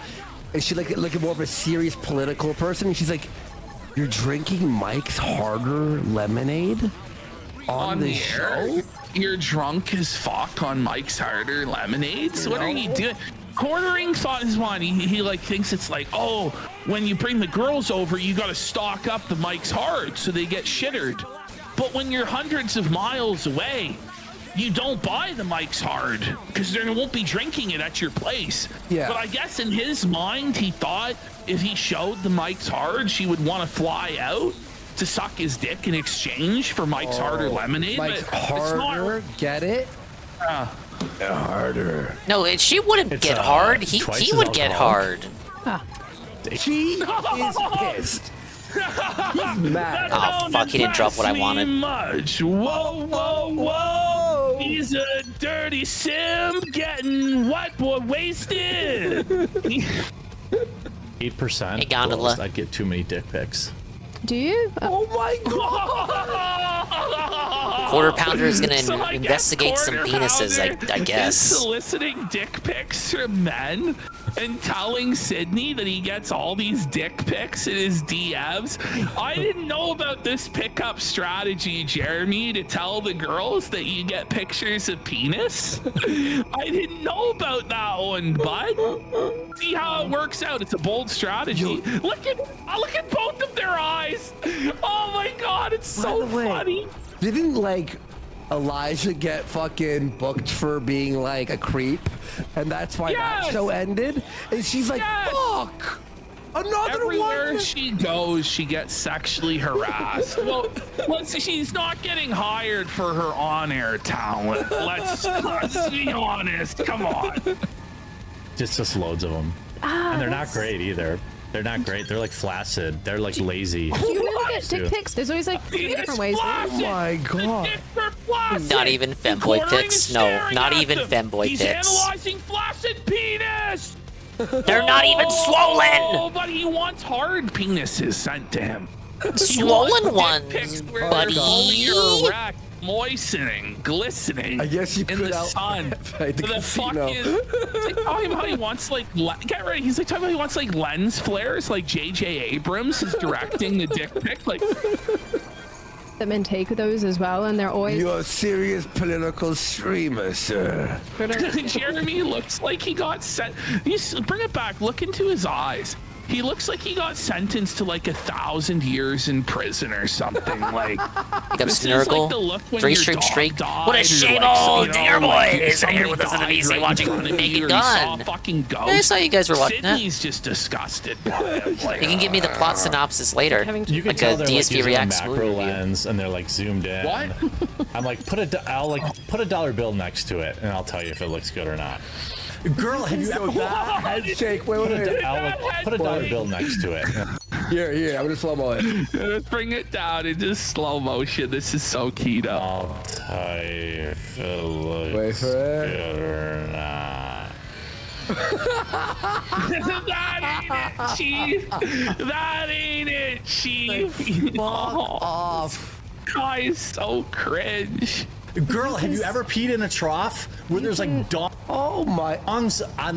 and she like more of a serious political person. And she's like, "You're drinking Mike's Harder Lemonade on the show? You're drunk as fuck on Mike's Harder Lemonade. So what are you doing?" Cornering thought in his mind, he like thinks it's like, oh, when you bring the girls over, you got to stock up the Mike's Hard so they get shittered. But when you're hundreds of miles away, you don't buy the Mike's Hard because they won't be drinking it at your place. Yeah. But I guess in his mind, he thought if he showed the Mike's Hard, she would want to fly out to suck his dick in exchange for Mike's Harder Lemonade. Mike's but Harder, get it? Harder. No, she wouldn't get hard. He would get hard. She is pissed. He's mad. Oh, fuck, he didn't drop what I wanted. Much. Whoa, whoa, whoa. He's a dirty simp getting what boy wasted. 8%. Hey, Gondola. I get too many dick pics. Do you? Oh my god! Quarter Pounder is gonna investigate some penises, I guess. Soliciting dick pics from men and telling Sydney that he gets all these dick pics in his DMs. I didn't know about this pickup strategy, Jeremy, to tell the girls that you get pictures of penis. I didn't know about that one, bud. See how it works out. It's a bold strategy. Look at both of their eyes. Oh my god, it's so funny. Didn't like Elijah get fucking booked for being like a creep, and that's why that show ended? And she's like, fuck, another Everywhere one. she goes, she gets sexually harassed. Well, she's not getting hired for her on-air talent. Let's be honest. Come on. Just loads of them, and they're not great either. They're not great. They're like flaccid. They're like lazy. Do you look at dick pics? There's always like 3 different ways. Oh my god. Not even femboy pics. No, not even femboy He's pics. analyzing flaccid penis. They're not even swollen. Oh, but he wants hard penises sent to him. Swollen ones, buddy. Erect, moistening, glistening. I guess you in put the out sun. at the casino. He's like talking about how he wants like get ready. He's like talking about he wants like lens flares, like J.J. Abrams is directing the dick pic. Like them and take those as well, and they're always. You're a serious political streamer, sir. Jeremy looks like he got sent. Bring it back. Look into his eyes. He looks like he got sentenced to like 1,000 years in prison or something. Like, this is like the look when 3-stream streak. What a shame, old dear boy is here with us in the VC watching Naked Gun. I saw you guys were watching that. Sydney's just disgusted by it. Like, You can give me the plot synopsis later. You can like tell a they're DSP like Reacts using a movie macro review. lens, and they're like zoomed in. What? I'm like, I'll put a dollar bill next to it, and I'll tell you if it looks good or not. Girl, have you ever that handshake? Wait. Put a dollar bill next to it. Here, I'm gonna slow-mo it. Let's bring it down in just slow motion. This is so keto. I'll tell you if it looks Wait for it. good or not. That ain't it, Chief. That ain't it, Chief. Fuck off. Guy is so cringe. Girl, have you ever peed in a trough where there's like dogs on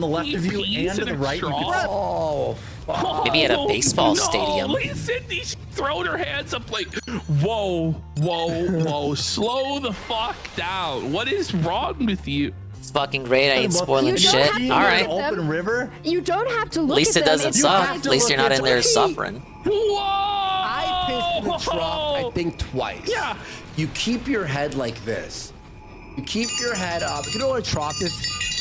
the left of you and to the right? Oh, Maybe at a baseball stadium. Sydney's throwing her hands up like, whoa, slow the fuck down. What is wrong with you? It's fucking great. I ain't spoiling shit. All right. Open river. You don't have to look At least at it them. doesn't You suck. have At to least look you're not at in there them. suffering. I pissed in the trough, I think twice. Yeah. You keep your head like this. You keep your head up. You know what a trough is?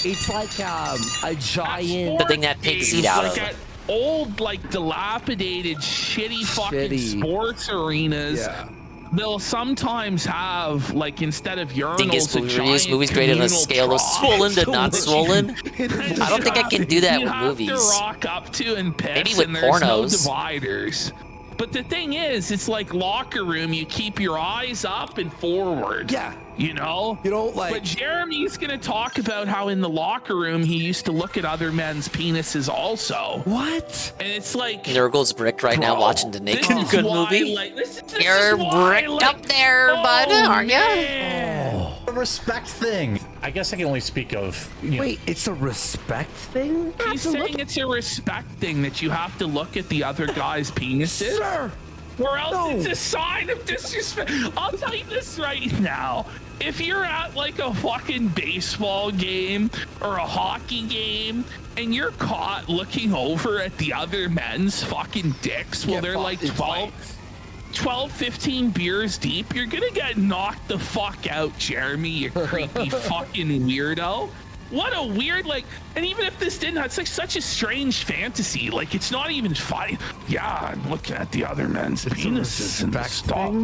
It's like a giant. The thing that pigs eat out of. Like old, like dilapidated, shitty fucking sports arenas. Yeah. they'll sometimes have, like, instead of urinals, Dingus movie reviews, movies graded on a scale of swollen to not swollen. I don't think I can do that with movies. You have to rock up to and piss, maybe with and there's no pornos. dividers. But the thing is, it's like locker room. You keep your eyes up and forward. Yeah. You know? You don't like... But Jeremy's going to talk about how in the locker room, he used to look at other men's penises also. What? And it's like... Nurgle's bricked right now watching the Naked Good movie. Like, this You're bricked up there, bud, aren't you? The respect thing. I guess I can only speak of... Wait, it's a respect thing? He's saying it's a respect thing that you have to look at the other guy's penises. Sir! Or else it's a sign of disrespect. I'll tell you this right now. If you're at like a fucking baseball game or a hockey game and you're caught looking over at the other men's fucking dicks while they're like 12, 15 beers deep, you're gonna get knocked the fuck out, Jeremy, you creepy fucking weirdo. What a weird, like, and even if this didn't, it's like such a strange fantasy. Like, it's not even funny. Yeah, I'm looking at the other men's penises and stop.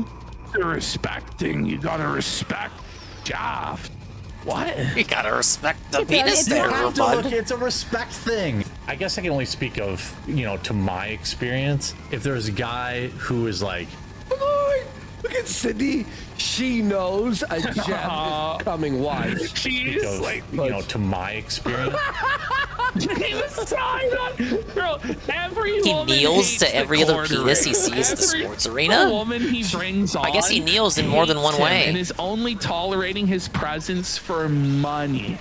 The respecting. You gotta respect Jaff. What? You gotta respect the penis there, bud. It's a respect thing. I guess I can only speak of, you know, to my experience. If there's a guy who is like, look at Cindy. She knows a gem is coming. Why? She's like, you know, to my experience. Bro, every He woman kneels hates to every the other penis he sees at the sports every arena. woman he brings on, I guess he kneels in more than one hates him way. and is only tolerating his presence for money.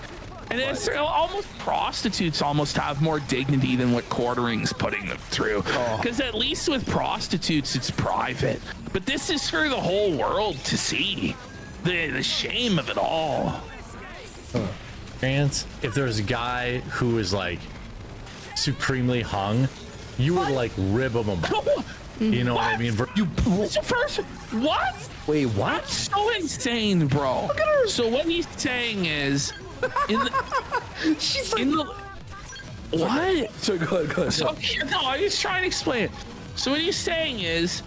And it's almost, prostitutes almost have more dignity than what quartering's putting them through. Because at least with prostitutes, it's private. But this is for the whole world to see. The shame of it all. If there's a guy who is like supremely hung, you would like rib him apart. You know what I mean? What? Wait, what? That's so insane, bro. Look at her. So what he's saying is, she's like, what? So go ahead. So, no, I was trying to explain it. So what he's saying is,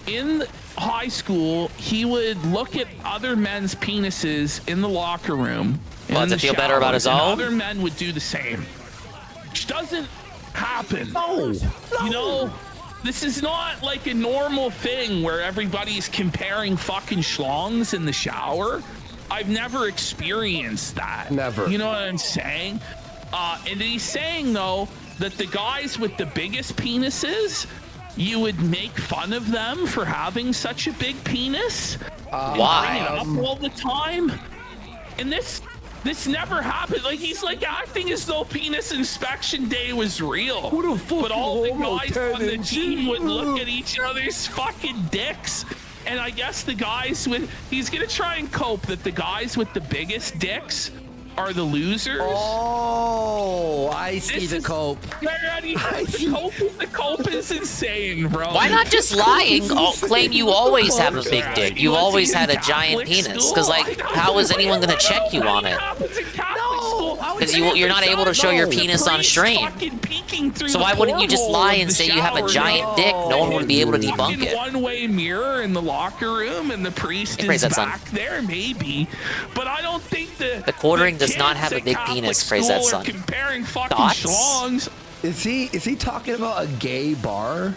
in high school, he would look at other men's penises in the locker room. To feel better about his own? Other men would do the same. Which doesn't happen. No. You know, this is not like a normal thing where everybody's comparing fucking schlongs in the shower. I've never experienced that. Never. You know what I'm saying? And he's saying, though, that the guys with the biggest penises, you would make fun of them for having such a big penis. Why? Bring it up all the time. And this never happened. Like, he's like acting as though penis inspection day was real. But all the guys on the team would look at each other's fucking dicks. And I guess the guys he's gonna try and cope that the guys with the biggest dicks are the losers. Oh, I see the cope. The cope is insane, bro. Why not just lying? Claim you always have a big dick. You've always had a giant penis. Because, like, how is anyone going to check you on it? Because you're not able to show your penis on stream. So why wouldn't you just lie and say you have a giant dick? No one would be able to debunk it. One-way mirror in the locker room, and the priest is back there, maybe. But I don't think the quartering does not have a big penis. Praise that son. Comparing fucking Thoughts? schlongs. Is he talking about a gay bar?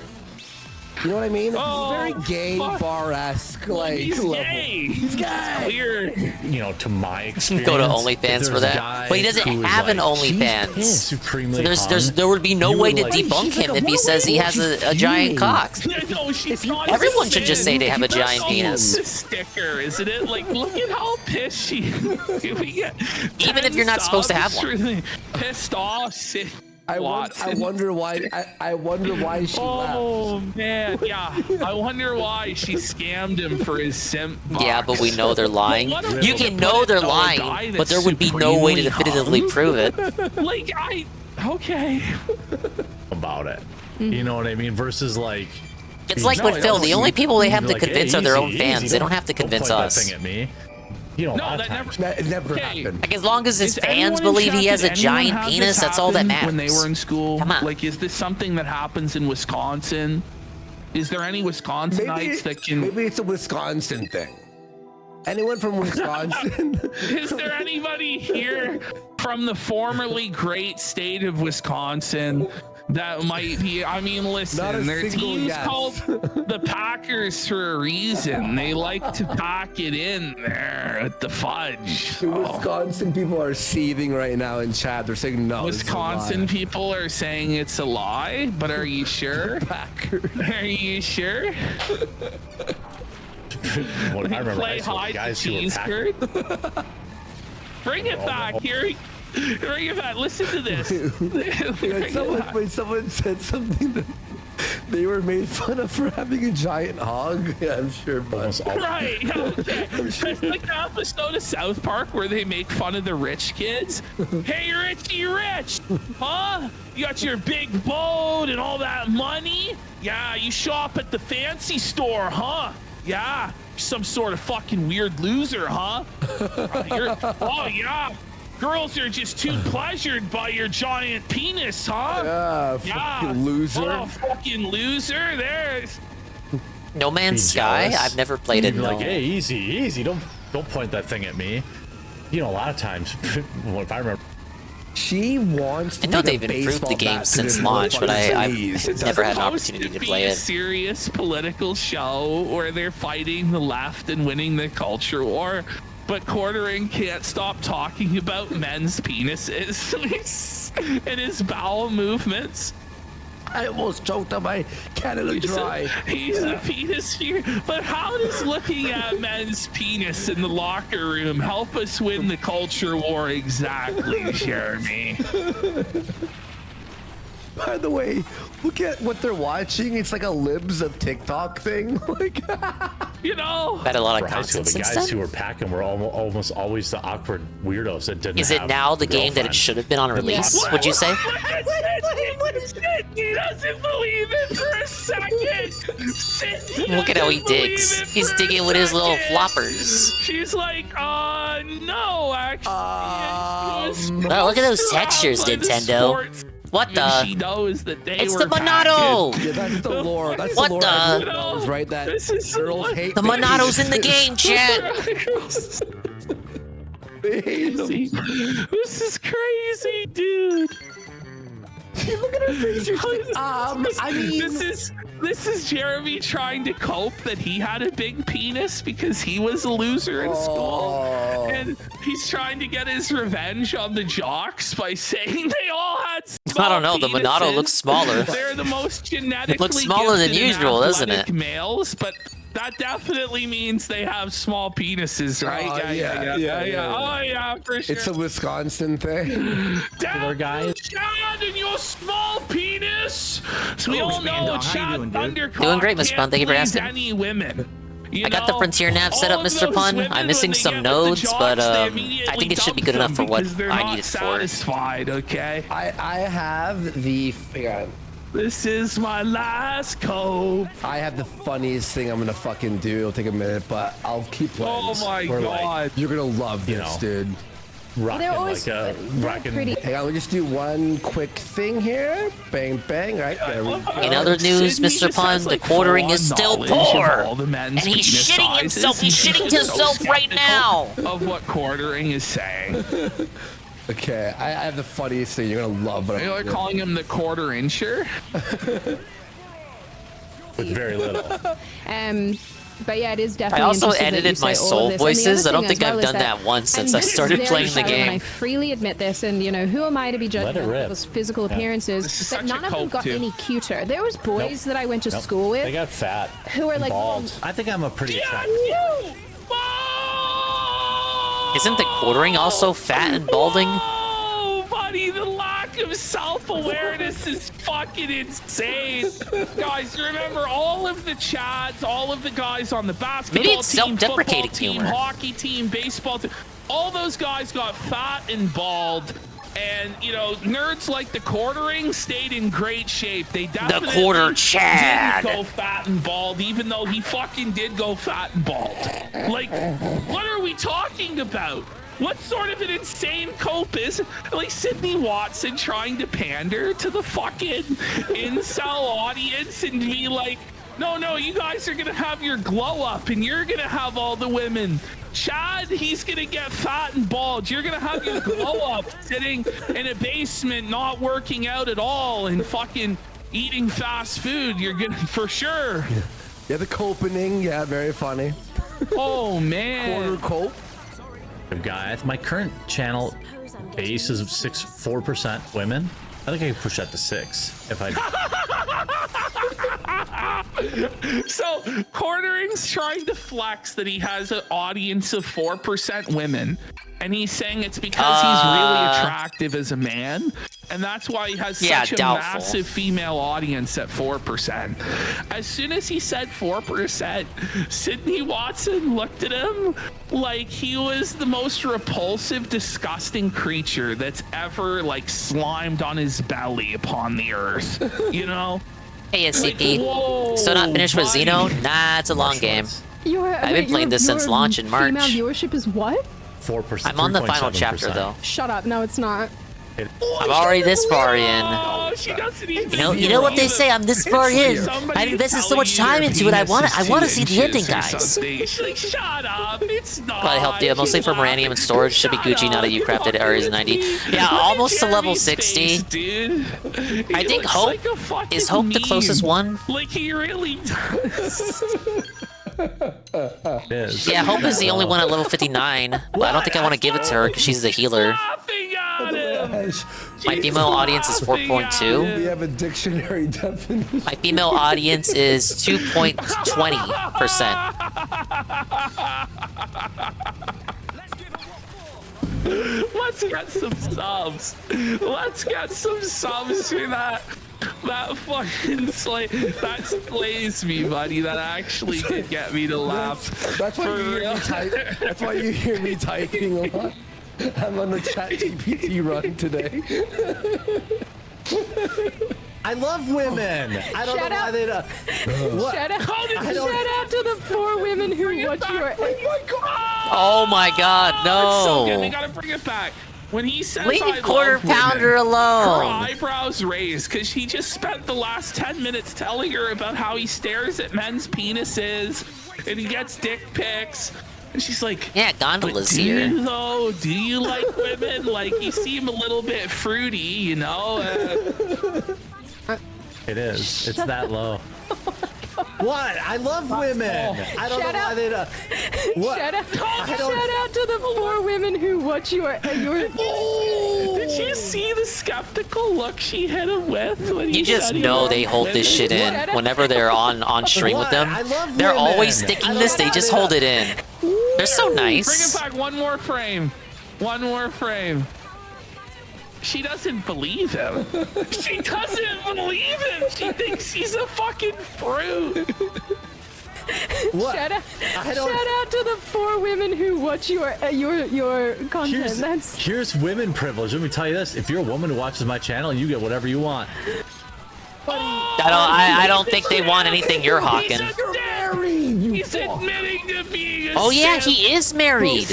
You know what I mean? Oh, very gay bar-esque, like, he's level. gay. He's gay. Weird. You know, to my experience, go to OnlyFans for that. But he doesn't have an OnlyFans. So there would be no way to debunk him if he says he has a giant cock. No, she's not. Everyone should just say they have a giant penis. Sticker, isn't it? Like, look at how pissed she. Even if you're not supposed to have one. Pissed off. I wonder why. I wonder why she left. Oh man, yeah. I wonder why she scammed him for his simp box. Yeah, but we know they're lying. You can know they're lying, but there would be no way to definitively prove it. Like, okay. About it. You know what I mean? Versus like. It's like with Phil. The only people they have to convince are their own fans. They don't have to Don't convince point us. That thing at me. You know, No, that never happened. Like, as long as his fans believe he has a giant penis, that's all that matters. When they were in school, Come on. like, is this something that happens in Wisconsin? Is there any Wisconsinites that can? Maybe it's a Wisconsin thing. Anyone from Wisconsin? Is there anybody here from the formerly great state of Wisconsin that might be? I mean, listen, their team's called the Packers for a reason. They like to pack it in there at the fudge. The Wisconsin people are seething right now in chat. They're saying no. Wisconsin people are saying it's a lie, but are you sure? Packers. Are you sure? Well, I remember Play hide the cheese curd. Bring it back here. Bring it back. Listen to this. Someone said something that they were made fun of for having a giant hog. Yeah, I'm sure. Right. Okay. It's like the episode of South Park where they make fun of the rich kids. Hey, Richie Rich, huh? You got your big boat and all that money? Yeah, you shop at the fancy store, huh? Yeah, some sort of fucking weird loser, huh? Oh, yeah. Girls are just too pleasured by your giant penis, huh? Yeah, fucking loser. Oh, fucking loser. There's No Man's Sky? I've never played it. You're like, hey, easy. Don't point that thing at me. You know, a lot of times, if I remember. She wants to I know they've improved the game since launch, but I've never had an opportunity to play it. It's a serious political show where they're fighting the left and winning the culture war, but Quartering can't stop talking about men's penises and his bowel movements. I almost choked on my Canada Dry. He's a penis here. But how does looking at men's penis in the locker room help us win the culture war exactly, Jeremy? By the way, look at what they're watching. It's like a libs of TikTok thing. Like, you know, had a lot of the guys who were packing were almost always the awkward weirdos that didn't. Is it now the game that it should have been on release? Yeah. Would you say? He doesn't believe it for a second. Look at how he digs. He's digging with his little floppers. She's like, no, actually. Oh, look at those textures, Nintendo. What the? She knows that they it's were the Monado! Yeah, that's the lore. That's what the lore. Right? That girls hate the Monado's in the game, chat. They hate them. This is crazy, dude. Look at her face. I mean, this is Jeremy trying to cope that he had a big penis because he was a loser in school, and he's trying to get his revenge on the jocks by saying they all had small I don't know. The penises. Monado looks smaller. They're the most genetically it looks smaller than gifted usual, doesn't it? Males, but that definitely means they have small penises, right? Yeah. Oh yeah, for sure. It's a Wisconsin thing. Damn, guys. Chad and your small penis. So we all know Chad Thundercock doing great, Mr. Pun. Thank you for asking. Any women. I got the Frontier nav set up, Mr. Pun. I'm missing some nodes, but I think it should be good enough for what I need it for. Satisfied, okay? I have the. This is my last code. I have the funniest thing I'm gonna fucking do. It'll take a minute, but I'll keep playing. Oh my god! You're gonna love this, dude. They're always pretty. Hang on, we'll just do one quick thing here. Bang, bang. Right there we go. In other news, Mr. Pun, the quartering is still poor, and he's shitting himself. He's shitting himself right now. Of what quartering is saying. Okay, I have the funniest thing you're gonna love. But You're calling him the quarter incher. With very little. But yeah, it is definitely. I also interesting edited my soul voices. I don't think I've done that once since I started playing the game. And I freely admit this, and you know, who am I to be judging people's physical appearances? But none of them got any cuter. There was boys that I went to school with. They got fat. Who were like bald. I think I'm a pretty attractive. Isn't the quartering also fat and balding? Oh, buddy, the lack of self-awareness is fucking insane. Guys, remember all of the chads, all of the guys on the basketball team, football team, hockey team, baseball team, all those guys got fat and bald. And, you know, nerds like the quartering stayed in great shape. They definitely the quarter Chad didn't go fat and bald, even though he fucking did go fat and bald. Like, what are we talking about? What sort of an insane cope is like Sydney Watson trying to pander to the fucking incel audience and be like, No, you guys are gonna have your glow up and you're gonna have all the women. Chad, he's gonna get fat and bald. You're gonna have your glow up sitting in a basement, not working out at all and fucking eating fast food. You're gonna, for sure. Yeah, the copening. Yeah, very funny. Oh, man. Quarter cope. Guys, my current channel base is 4% women. I think I can push that to 6 if I. So Cornering's trying to flex that he has an audience of 4% women, and he's saying it's because he's really attractive as a man, and that's why he has such a massive female audience at 4%. As soon as he said 4%, Sydney Watson looked at him like he was the most repulsive, disgusting creature that's ever like slimed on his belly upon the earth, you know? Hey, SCP. Still not finished with Xeno? Nah, it's a long game. I've been playing this since launch in March. Female viewership is what? 4%. I'm on the final chapter though. Shut up. No, it's not. I'm already this far in. Oh, she doesn't even You know what they say? I'm this far in. I invested so much time into it. I want to see the ending, guys. She's like, shut up. It's not. Probably helped you. Mostly for Moranium and storage. Should be Gucci now that you crafted Ares 90. Yeah, almost to level 60. Dude. I think Hope is Hope the closest one. Like he really does. Yeah, Hope is the only one at level 59. But I don't think I want to give it to her because she's the healer. My female audience is 4.2. We have a dictionary definition. My female audience is 2.20%. Let's get some subs. Let's get some subs for that. That fucking that slays me, buddy. That actually did get me to laugh. That's why you hear me typing a lot. I'm on the ChatGPT run today. I love women. I don't know why they don't. Shout out to the 4 women who watch your. Oh my God, no! It's so good. We gotta bring it back. When he says leave Quarter Pounder alone. Her eyebrows raised because he just spent the last 10 minutes telling her about how he stares at men's penises and he gets dick pics. And she's like, yeah, Gondola's here. Do you like women? Like, you seem a little bit fruity, you know? It is. It's that low. What? I love women. I don't know why they don't. What? Shout out to the 4 women who watch your. Did you see the skeptical look she hit him with? When You just know they hold this shit in whenever they're on stream with them. They're always sticking this. They just hold it in. They're so nice. Bring it back. One more frame. One more frame. She doesn't believe him. She doesn't believe him. She thinks he's a fucking fruit. What? Shout out to the 4 women who watch your content. Here's women privilege. Let me tell you this: if you're a woman who watches my channel, you get whatever you want. I don't think they want anything you're hawking. He's admitting to being a Oh yeah, simp. he is married.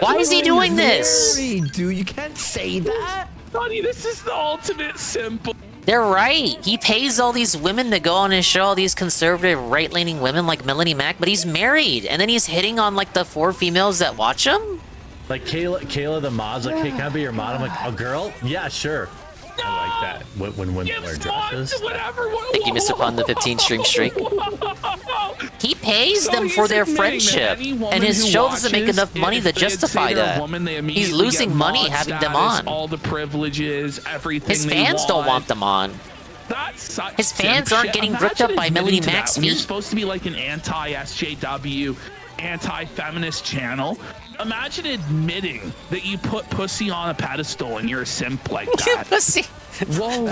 Why is he doing this? Married, dude, you can't say that. Buddy, this is the ultimate simp. They're right. He pays all these women to go on his show, all these conservative, right-leaning women like Melanie Mack, but he's married, and then he's hitting on like the 4 females that watch him. Like Kayla the mod's like, hey, can I be your mod? I'm like, a girl? Yeah, sure. I like that when women wear dresses. Thank you, Mr. Pun, the 15 streak. He pays them for their friendship, and his show doesn't make enough money to justify that. He's losing money having them on. All the privileges, everything. His fans don't want them on. His fans aren't getting ripped up by Melanie Mack's You're feet. supposed to be like an anti-SJW, anti-feminist channel. Imagine admitting that you put pussy on a pedestal and you're a simp like that. Pussy. Whoa,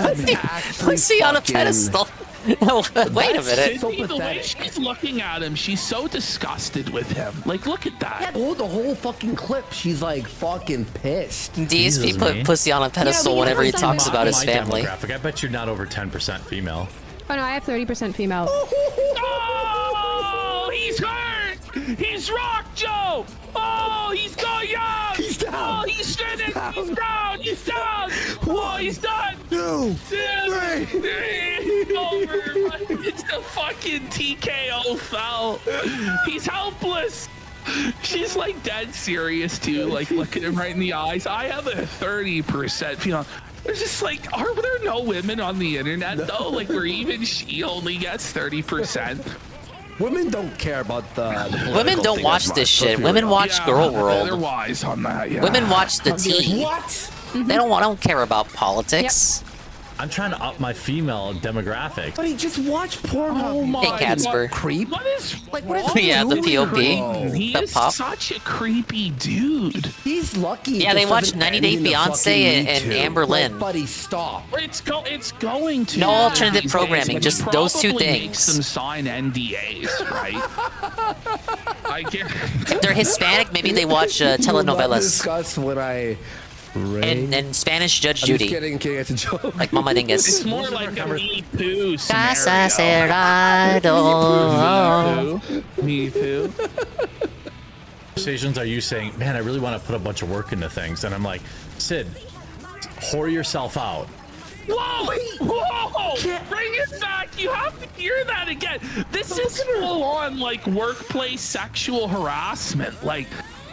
pussy on a pedestal. Wait a minute. Sydney, the way she's looking at him, she's so disgusted with him. Like, look at that. Yeah, the whole fucking clip, she's like fucking pissed. DSP put pussy on a pedestal whenever he talks about his family. Demographic, I bet you're not over 10% female. Oh no, I have 30% female. Oh, he's hurt. He's rocked, Joe. Oh, he's going young. He's down. Oh, he's finished. He's down. He's down. Oh, he's done. 2, 3. Oh over. It's the fucking TKO fell. He's helpless. She's like dead serious too, like looking him right in the eyes. I have a 30% feeling. There's just like, are there no women on the internet though? Like where even she only gets 30%. Women don't care about the Women don't watch this shit. Women watch Girl World. They're wise on that. Yeah. Women watch the tea. What? They don't care about politics. I'm trying to up my female demographic. Buddy, just watch Pornhub. Oh my Hey, Catsper. Creep. What is Yeah, the POV. He The is pop. such a creepy dude. He's lucky. Yeah, they watched 90 Day Fiancé and Amber Lynn. Buddy, stop. It's going to No alternative these programming, days, just but those two probably things. Makes them sign NDAs, right? I get. If they're Hispanic, maybe they watch telenovelas. Discuss when I. And Spanish Judge I'm Judy. just kidding, it's a joke. Like Mama Dingus. It's more like a Me Too Casa scenario. Me Too. Conversations are you saying, man, I really want to put a bunch of work into things, and I'm like, Sid, whore yourself out. Whoa! Whoa! Bring it back! You have to hear that again. This is full on like workplace sexual harassment. Like.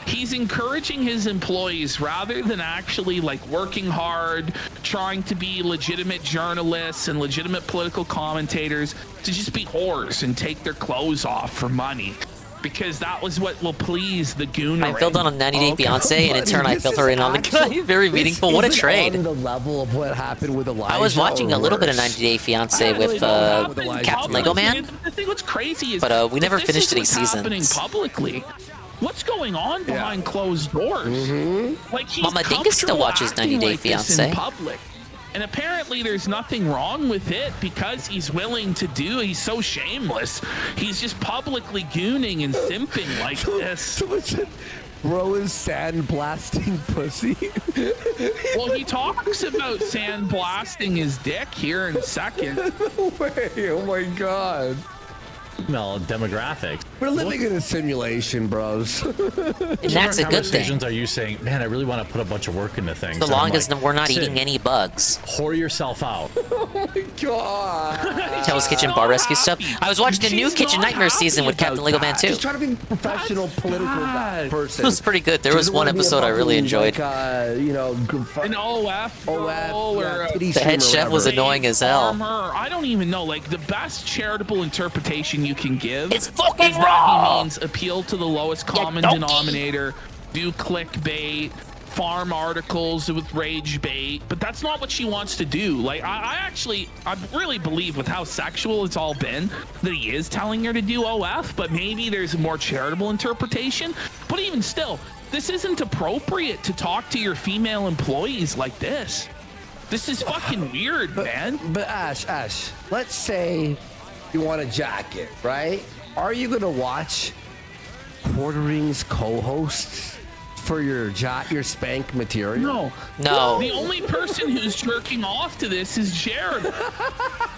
He's encouraging his employees rather than actually like working hard, trying to be legitimate journalists and legitimate political commentators to just be whores and take their clothes off for money. Because that was what will please the gooner. I filled on a 90 Day Fiancé, and in turn I filled her in on the guy. Very meaningful. What a trade. On the level of what happened with Elijah. I was watching a little bit of 90 Day Fiancé with Captain Lego Man. I think what's crazy is but we never finished any happening seasons. Publicly. What's going on behind closed doors? Like he's Mama Dingus still watches 90 Day like this in Fiancé. public. And apparently there's nothing wrong with it because he's willing to do. He's so shameless. He's just publicly gooning and simping like this. Bro is sandblasting pussy. Well, he talks about sandblasting his dick here in a second. Wait, oh my god. Female demographics. We're living in a simulation, bros. And that's a good thing. Conversations are you saying, man, I really want to put a bunch of work into things. So And I'm long as like, we're not Sid, eating any bugs. Whore yourself out. Oh my god. Hell's Kitchen Bar Rescue stuff. I was watching a new Kitchen Nightmare season with Captain Lego Man 2. Just try to be a professional political person. It was pretty good. There was one episode I really enjoyed. Like, you know, an OF, or The head chef was annoying as hell. I don't even know. Like the best charitable interpretation you can give. It's fucking is that raw. He means appeal to the lowest common denominator, do clickbait, farm articles with rage bait, but that's not what she wants to do. Like I really believe with how sexual it's all been that he is telling her to do OF, but maybe there's a more charitable interpretation. But even still, this isn't appropriate to talk to your female employees like this. This is fucking weird, man. But Ash, let's say you want a jacket, right? Are you gonna watch Quartering's co-hosts for your spank material? No. The only person who's jerking off to this is Jared.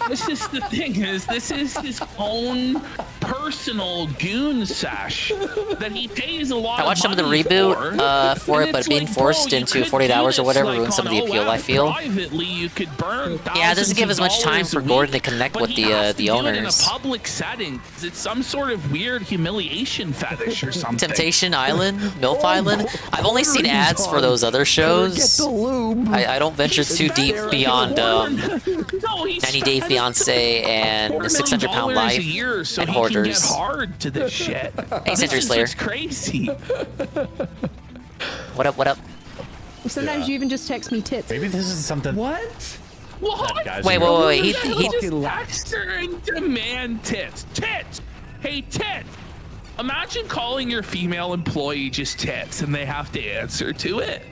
This is the thing, this is his own personal goon sesh that he pays a lot I watched some of the money reboot for it, but being forced into 48 hours or whatever ruined some of the appeal, I feel. Privately, you could burn Yeah, it doesn't give as much time for Gordon to connect with the owners. In a public setting, it's some sort of weird humiliation fetish or something. Temptation Island, MILF Island. I've only seen ads for those other shows. I don't venture too deep beyond 90 Day Fiancé and the 600 Pound Life a year so and he Hoarders. Can get hard to this shit. Hey, Century Slayer. It's crazy. What up? What up? Sometimes you even just text me tits. Maybe this is something. What? What? Wait. He text her and demand tits. Tits. Hey, tits. Imagine calling your female employee just tits and they have to answer to it.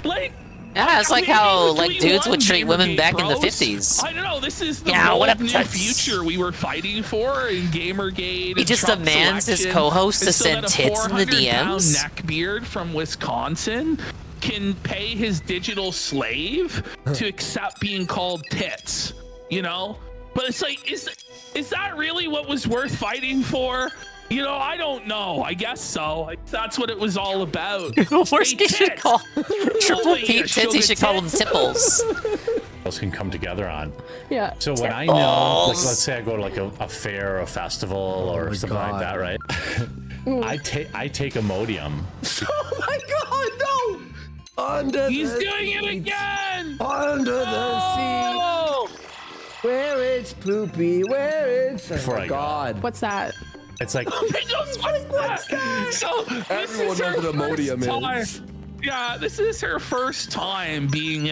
Like. Yeah, it's like how like dudes would treat women back in the bros. 50s. I don't know. This is the what up, new tits? future we were fighting for in Gamergate. He just Trump demands his selection. co-host to So send that a tits in the 400-pound DMs. neckbeard from Wisconsin can pay his digital slave to accept being called tits. You know, but it's like, is that really what was worth fighting for? You know, I don't know. I guess so. That's what it was all about. Worst he should call Triple P tits. He should call them tipples. can come together on. Yeah. So when I know, like, let's say I go to like a fair or a festival or something like that, right? I take Imodium. Oh my God, no! He's doing it again! Under the sea. Where it's poopy, where it's... Before oh my God. What's that? It's like... What's that? So everyone knows what Imodium is. Yeah, this is her first time being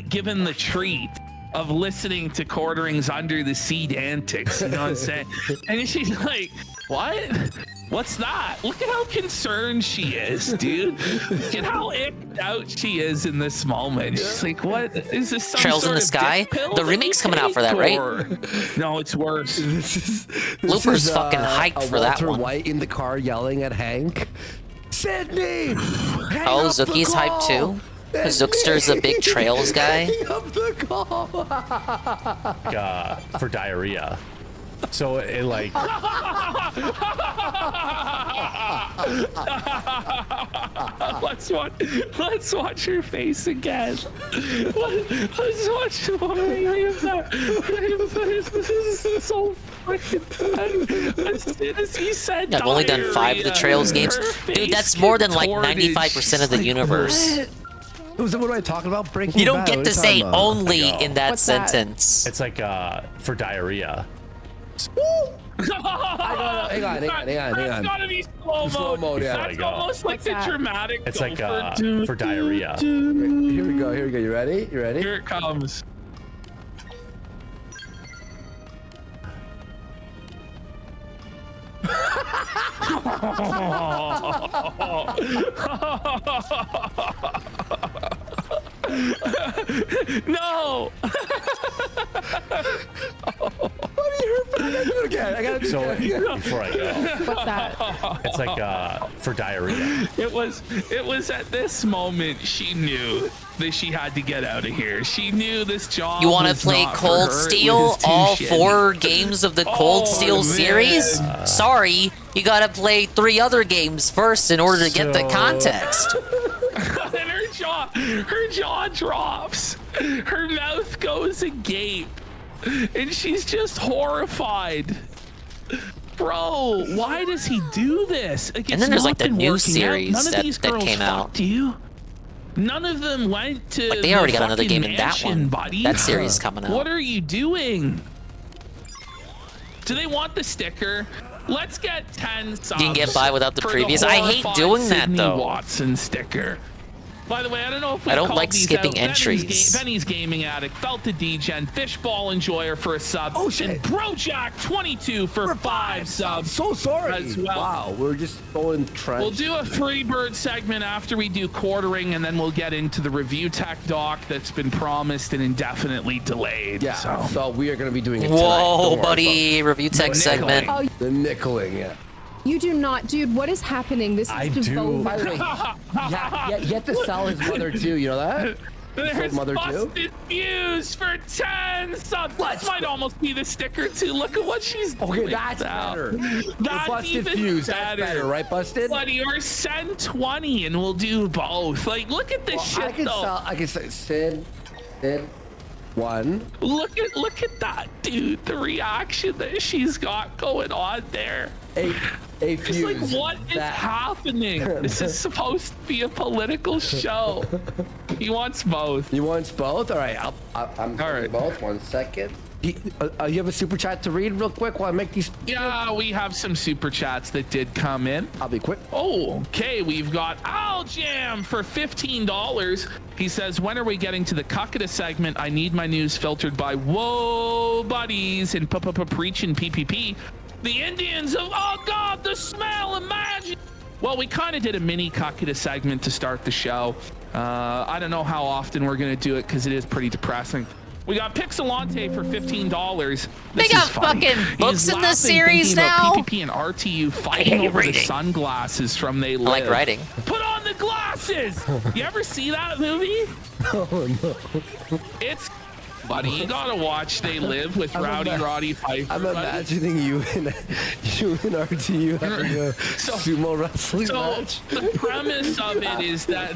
given the treat of listening to Quartering's Under the Sea antics. You know what I'm saying? And she's like, what? What's that? Look at how concerned she is, dude. Look at how icked out she is in this moment. She's like, what? Is this some Trails in sort the of Sky? dick pill The that remake's you coming out for that, take, right? or- No, it's worse. Looper's fucking hyped for that Walter one. White in the car yelling at Hank. Sydney! Oh, Zookie's hyped too? Zookster's a big Trails guy. For diarrhea. So it like... Let's watch her face again. Let's watch the one. This is so freaking bad. As soon as he said I've only done 5 of the Trails games. Dude, that's more than like 95% of the universe. What am I talking about? Breaking You don't Bad. get What to are you say talking about? only in that What's that? sentence. It's like for diarrhea. Hang on. That's gotta be slow Slow mode, yeah. That's almost like the dramatic. It's like gopher. for diarrhea. Here we go. You ready? Here it comes. No! I got it. So before I go, What's that? it's like for diarrhea. It was at this moment she knew that she had to get out of here. She knew this job. You want to was play not for Cold her. It Steel? was too All shitty. 4 games of the Cold Steel man. series? Sorry, you gotta play 3 other games first in order to get the So- context. And her jaw drops. Her mouth goes agape. And she's just horrified. Bro, why does he do this? Like, And then there's like the been new working out. series None of that these that girls came out. fucked you. None of them went to Like they already the got another fucking game in that mansion, one. buddy. That series coming out. What are you doing? Do they want the sticker? Let's get 10 subs. You can get by without the for previous. I hate horrified doing that, Sydney though. Watson sticker. By the way, I don't know if we I don't called like these skipping out. entries. Benny's Gaming Addict, Felt the Degen, Fishball Enjoyer for a sub, and Brojack22 for 5 subs. So sorry. As well. Wow, we're just going trench. We'll do a Freebird segment after we do quartering, and then we'll get into the review tech doc that's been promised and indefinitely delayed. Yeah, so we are going to be doing it Whoa, tonight. Don't worry, buddy, folks. review tech segment. Oh, The nickeling, yeah. you do not, dude. What is happening? This is I do. devolving. By the way, yeah, you have to sell his mother too. You know that? There's mother too. busted views for 10 subs. That might almost be the sticker too. Look at what she's doing. Okay, that's now. better. That's Busted even views, better. that's better, right, Busted? Buddy, or send 20 and we'll do both. Like, look at this shit though. I can say Sid, 1. Look at that, dude. The reaction that she's got going on there. It's like, what is happening? This is supposed to be a political show. He wants both. He wants both? All right, I'm doing both. 1 second. You have a super chat to read real quick while I make these? Yeah, we have some super chats that did come in. I'll be quick. Oh, okay. We've got Al Jam for $15. He says, when are we getting to the Cuckada segment? I need my news filtered by Whoa Buddies and Preachin' PPP. The Indians of, oh God, the smell, imagine. Well, we kind of did a mini Cuckada segment to start the show. I don't know how often we're going to do it because it is pretty depressing. We got Pixelante for $15. They got fucking books in this series now. PPP and RTU fighting over the sunglasses from They Live. I like writing. Put on the glasses. You ever see that movie? Oh no. It's buddy, you gotta watch They Live with Roddy Piper. I'm imagining you and RTU having a sumo wrestling match. The premise of it is that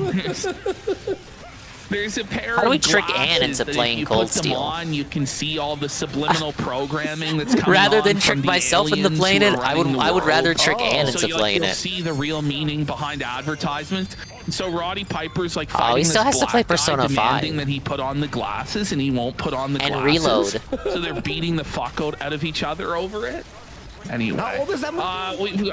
There's a pair How do we of trick Ann glasses into that playing if you Cold put them Steel? on, you can see all the subliminal programming that's coming Rather on than from trick the myself into aliens playing who it, are I would running the rather world. trick Ann into playing you'll it. see the real meaning behind advertisements. So Roddy Piper's like fighting he still this has to play black guy, Persona 5. demanding that he put on the glasses, and he won't put on the And glasses. reload. So they're beating the fuck out of each other over it. Anyway, How old is that movie?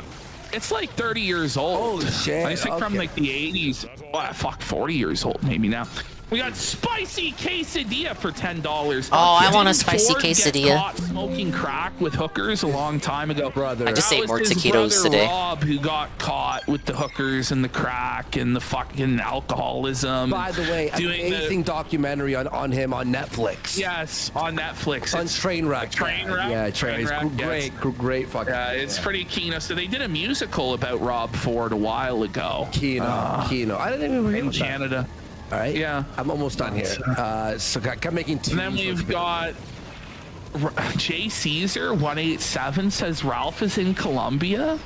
it's like 30 years old. Oh shit! I think from like the 80s. Oh, fuck, 40 years old maybe now. We got spicy quesadilla for $10. Oh, I want a Didn't spicy Ford get quesadilla. caught smoking crack with hookers a long time ago. Brother, I just That ate was more his taquitos brother, today. Rob, who got caught with the hookers and the crack and the fucking alcoholism. By the way, doing amazing documentary on him on Netflix. Yes, on Netflix. On It's Trainwreck. Trainwreck. Yeah, Trainwreck. Great fucking. Yeah, it's pretty Kino. So they did a musical about Rob Ford a while ago. Kino. I didn't even read in Canada. All right. Yeah. I'm almost done here. So I'm making two. And then we've got Jay Caesar 187 says Ralph is in Colombia.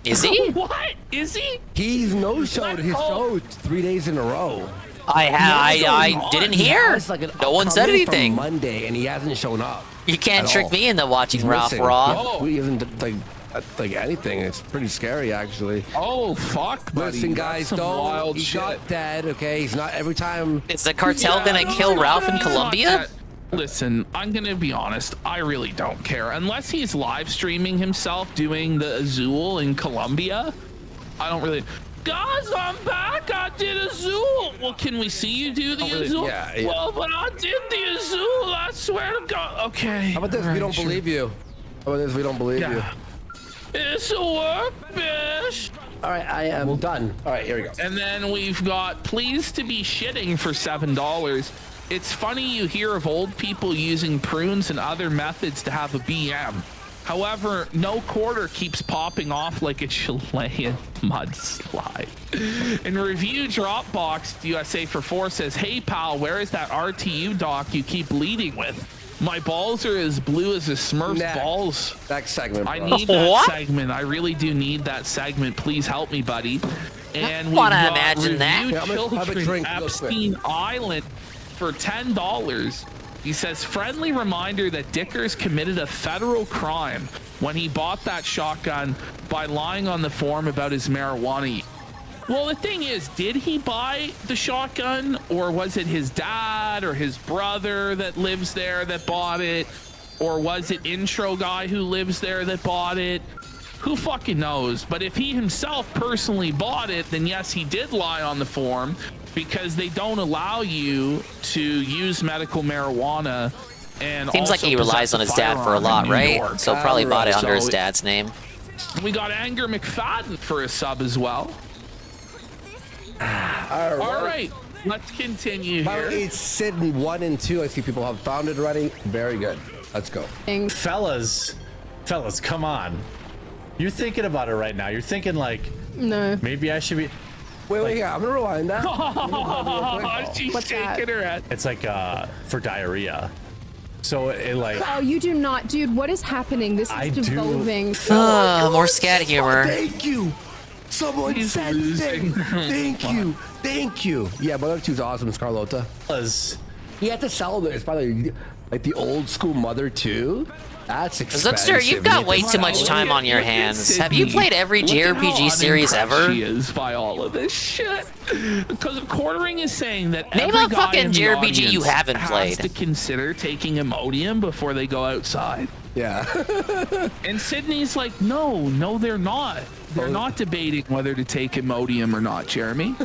Is he? What? Is he? He's no-showed his show 3 days in a row. I didn't hear. No one said anything. Monday, and he hasn't shown up. You can't at trick all. me into watching He's Ralph missing. Raw. He isn't like anything. It's pretty scary, actually. Oh fuck, buddy. Listen, That's guys, some don't. wild He's shit. not dead. Okay, he's not every time. Is the cartel gonna kill Ralph in Colombia? Listen, I'm gonna be honest. I really don't care unless he's live streaming himself doing the Azul in Colombia. I don't really. Guys, I'm back. I did Azul. Well, can we see you do the Azul? Yeah. Well, but I did the Azul. I swear to God. Okay. How about this? We don't believe you. How about this? We don't believe you. It's a work, bitch. All right, I am done. All right, here we go. And then we've got Pleased to Be Shitting for $7. It's funny you hear of old people using prunes and other methods to have a BM. However, no quarter keeps popping off like a Chilean mudslide. In review, Dropbox USA for 4 says, "Hey pal, where is that RTU doc you keep leading with? My balls are as blue as a Smurf's balls." Next segment. I bro. need that segment. I really do need that segment. Please help me, buddy. And we wanna imagine that. Yeah, I'm gonna have a Children drink real quick. Epstein Island for $10. He says, friendly reminder that Dickers committed a federal crime when he bought that shotgun by lying on the form about his marijuana use. Well, the thing is, did he buy the shotgun, or was it his dad or his brother that lives there that bought it? Or was it Intro Guy who lives there that bought it? Who fucking knows? But if he himself personally bought it, then yes, he did lie on the form, because they don't allow you to use medical marijuana. And Seems like also he relies possess on his a dad for a firearm lot, in New right? York. So probably bought it under So his dad's name. We got Anger McFadden for a sub as well. All right, let's continue By the way, here. it's sitting 1 and 2. I see people have found it already. Very good. Let's go. Fellas, come on. You're thinking about it right now. You're thinking like, no, maybe I should be. Wait, yeah, I'm gonna rewind that. She's What's that? shaking her head. It's like for diarrhea. So it like. Oh, you do not, dude. What is happening? This is I do. devolving. More scat humor. Thank you. Someone said thank you. Thank you. Yeah, but that two's awesome, it's Carlota. He had to sell this. It's probably like the old school mother too. That's expensive. Zookster, you've got way too much time on your hands. Have you played every JRPG series ever? She is by all of this shit. Because quartering is saying that Name every a guy fucking in the JRPG you audience haven't has played. to consider taking Imodium before they go outside. Yeah. And Sydney's like, no, they're not. They're not debating whether to take Imodium or not, Jeremy.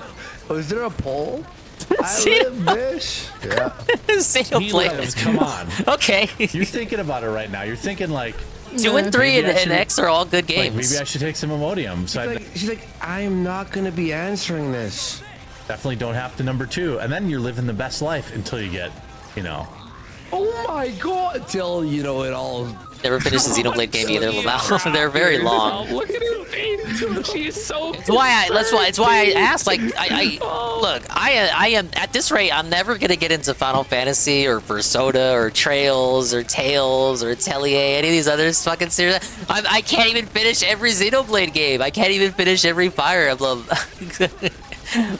Oh, is there a poll? I live, bitch. Yeah. Xenoblade. Come on. Okay. You're thinking about it right now. You're thinking like 2 and 3 maybe I and should- X are all good like, games. maybe I should take some Imodium. So She's like, I'm not gonna be answering this. definitely don't have to number 2, and then you're living the best life until you get, Oh my god! Till you know it all. Never finished a Xenoblade game either, Lamau. They're very long. Look at her face. She's so. It's why I asked. Like, look, I am at this rate. I'm never gonna get into Final Fantasy or Persona or Trails or Tales or Atelier, any of these other fucking series. I can't even finish every Xenoblade game. I can't even finish every Fire Emblem.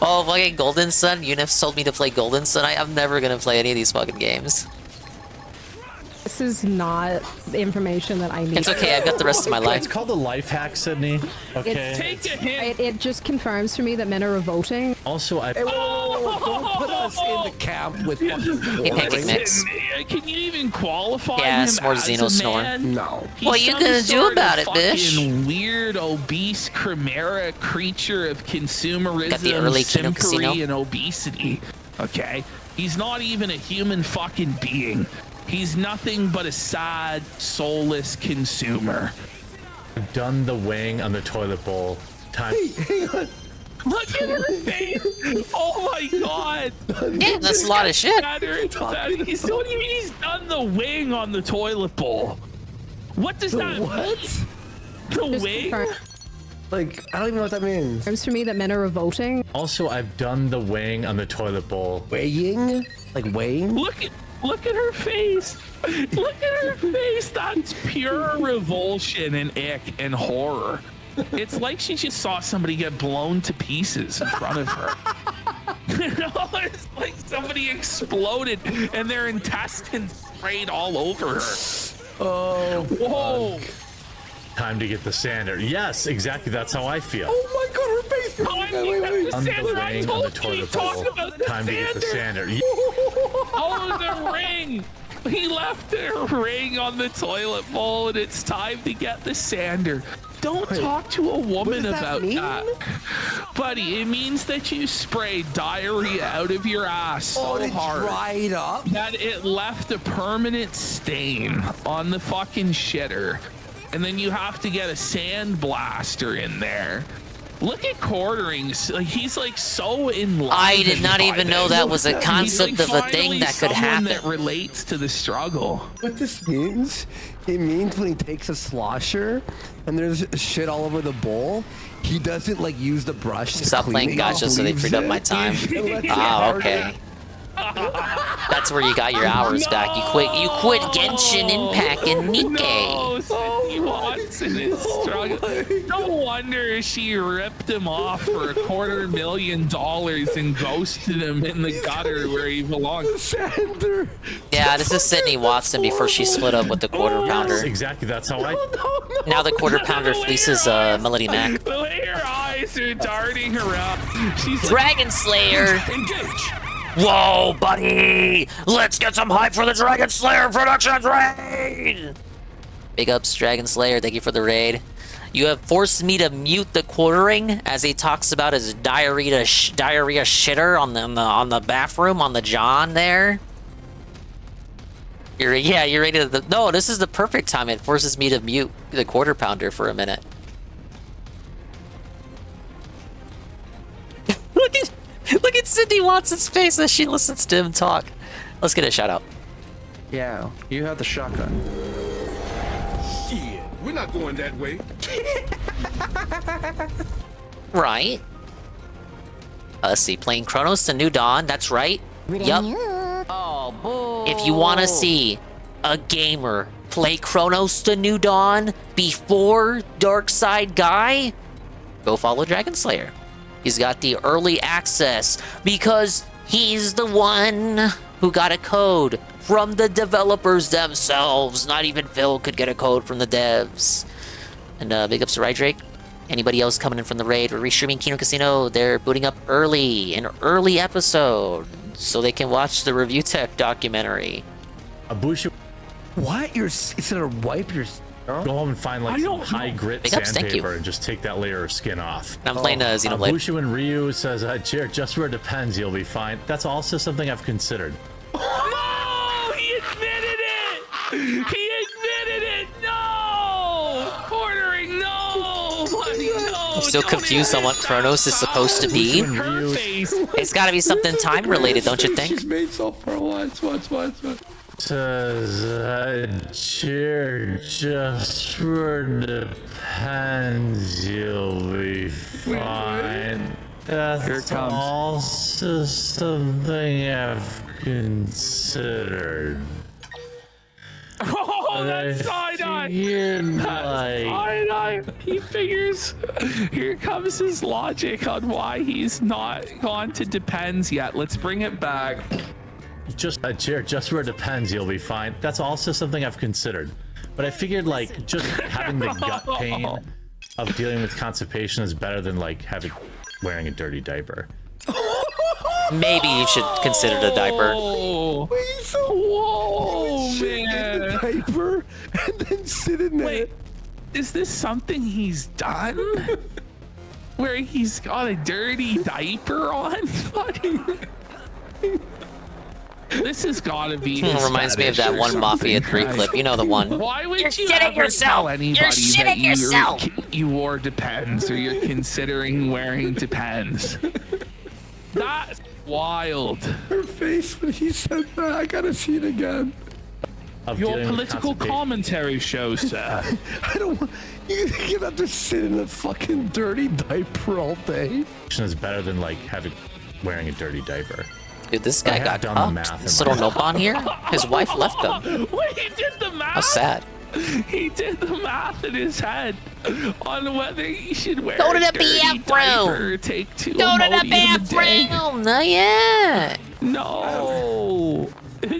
Oh, fucking Golden Sun. Unif's told me to play Golden Sun. I'm never gonna play any of these fucking games. This is not the information that I need. It's okay, I've got the rest of my life. It's called a life hack, Sydney. Okay. Take a hint. It just confirms for me that men are revolting. Also, I. Hey, whoa, don't put us in the camp with fucking Pancake mix. Can you even qualify Yeah, him some more as Xeno a snore. man? No. What you gonna do about it, bish? Fucking weird, obese chimera creature of consumerism, Got the early Kino Casino. simpery, and obesity. Okay, he's not even a human fucking being. He's nothing but a sad, soulless consumer. I've done the wing on the toilet bowl. Time. Hey, hang on. Look at her face! Oh my god! Yeah, that's a lot of shit. He's done the wing on the toilet bowl. What does that what? The Just wing? confirm- Like, I don't even know what that means. Confirms for me that men are revolting. Also, I've done the wing on the toilet bowl. Weighing? Like weighing? Look at her face. Look at her face. That's pure revulsion and ick and horror. It's like she just saw somebody get blown to pieces in front of her. You know, it's like somebody exploded and their intestines sprayed all over her. Oh, whoa. Time to get the sander. Yes, exactly. That's how I feel. Oh my god, her face! Wait. On the wing on the toilet bowl. Time to get the sander. Oh, the ring! He left a ring on the toilet bowl, and it's time to get the sander. Don't talk to a woman about that. Buddy, it means that you sprayed diarrhea out of your ass so hard dried up? that it left a permanent stain on the fucking shitter. And then you have to get a sand blaster in there. Look at Quartering. He's like so in love. I did not even know that was a concept of a thing that could happen. That relates to the struggle. What this means? It means when he takes a slosher and there's shit all over the bowl, he doesn't like use the brush to Stop playing gotcha so they freed up my time. Ah, okay. That's where you got your hours back. You quit Genshin Impact and Nikkei. He wants in his struggle. No wonder she ripped him off for $250,000 and ghosted him in the gutter where he belongs. Yeah, this is Sydney Watson before she split up with the quarter pounder. Yes, exactly. That's how I. Now the quarter pounder fleeces Melody Mac. The way her eyes are darting around. She's Dragon Slayer. Engage. Whoa, buddy! Let's get some hype for the Dragon Slayer Productions raid! Big ups, Dragon Slayer. Thank you for the raid. You have forced me to mute the Quartering as he talks about his diarrhea shitter on the bathroom on the John there. You're ready to. No, this is the perfect time. It forces me to mute the quarter pounder for a minute. Look at Sydney Watson's face as she listens to him talk. Let's get a shout out. Yeah, you have the shotgun. Shit, we're not going that way. Right. Let's see, playing Chronos to New Dawn. That's right. Yup. If you want to see a gamer play Chronos to New Dawn before Dark Side Guy, go follow Dragon Slayer. He's got the early access because he's the one who got a code from the developers themselves. Not even Phil could get a code from the devs. And big ups to Rydrake. Anybody else coming in from the raid? We're restreaming Kino Casino. They're booting up an early episode, so they can watch the Review Tech documentary. Abusha. What? You're gonna wipe your. Go home and find like some high grit sandpaper and just take that layer of skin off. I'm playing Xenoblade. Bushu and Ryu says, Jared, just where it depends, you'll be fine. That's also something I've considered. Oh, he admitted it! He admitted it! No! Quartering, no! Buddy, no! I'm still confused on what Chronos is supposed to be. It's gotta be something time related, don't you think? She's made so far. Watch. Says, cheer just where depends, you'll be fine. That's also something I've considered. Oh, that's side-eye. He figures. Here comes his logic on why he's not gone to Depends yet. Let's bring it back. Just where it depends, you'll be fine. That's also something I've considered. But I figured like just having the gut pain of dealing with constipation is better than like wearing a dirty diaper. Maybe you should consider the diaper. Whoa, man. The diaper and then sit in there. Wait, is this something he's done? Where he's got a dirty diaper on? This has got to be. Reminds me of that one Mafia 3 clip. You know the one. Why would you ever tell anybody that you wore Depends or you're considering wearing Depends? That's wild. Her face when he said that. I gotta see it again. Your political commentary show, sir. I don't want. You're gonna have to sit in a fucking dirty diaper all day. Is better than like wearing a dirty diaper. Dude, this guy got cuffed. This little nope on here. His wife left him. Wait, he did the math. How sad. He did the math in his head on whether he should wear Go to a the dirty bathroom. diaper or take two Go to the Imodium a day. bathroom. No, yeah. No.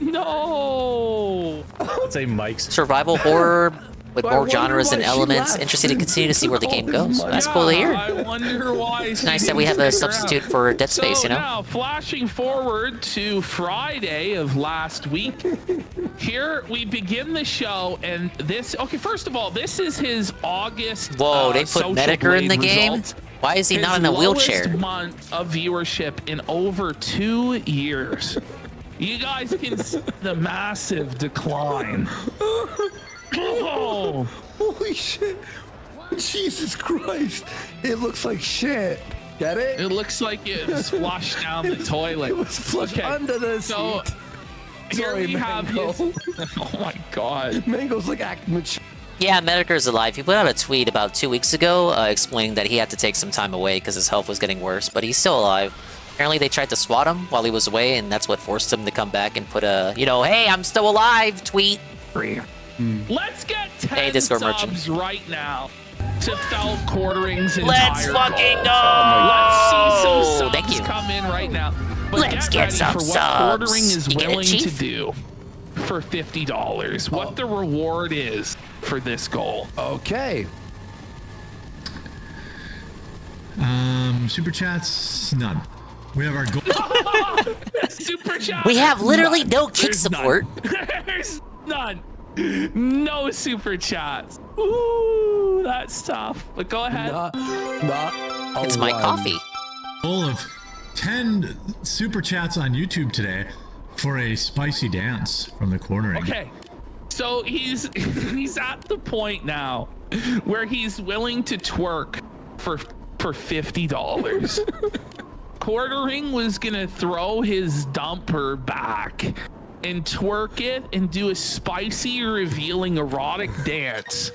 No. Let's say Mike's survival horror with more genres and elements. Interested to continue to see where the game goes. That's cool to hear. I wonder why. It's nice that we have a substitute for Dead Space, you know? Now, flashing forward to Friday of last week, here we begin the show, and this. Okay, first of all, this is his August. Whoa, they put Medicare in the game? Results. Why is he not in a wheelchair? His lowest month of viewership in over 2 years. You guys can see the massive decline. Oh, holy shit. Jesus Christ. It looks like shit. Get it? It looks like it's flushed down the toilet. It was flushed under the seat. Here we have his, oh my god. Mango's like acting mature. Yeah, Medicare's alive. He put out a tweet about 2 weeks ago explaining that he had to take some time away because his health was getting worse, but he's still alive. Apparently they tried to swat him while he was away, and that's what forced him to come back and put a, hey, I'm still alive tweet. Let's get 10 subs right now to Felt Quartering's entire Let's fucking go! Let's see some subs come in right now. But Let's get some for what subs. Quartering is You get it, willing to Chief? do for $50. What the reward is for this goal. Okay. Super chats, none. We have our goal. Super chat. We have literally no kick support. There's none. No super chats. Ooh, that's tough. But go ahead. It's my coffee. Goal of 10 super chats on YouTube today for a spicy dance from the Quartering. Okay, so he's at the point now where he's willing to twerk for $50. Quartering was gonna throw his dumper back and twerk it and do a spicy, revealing erotic dance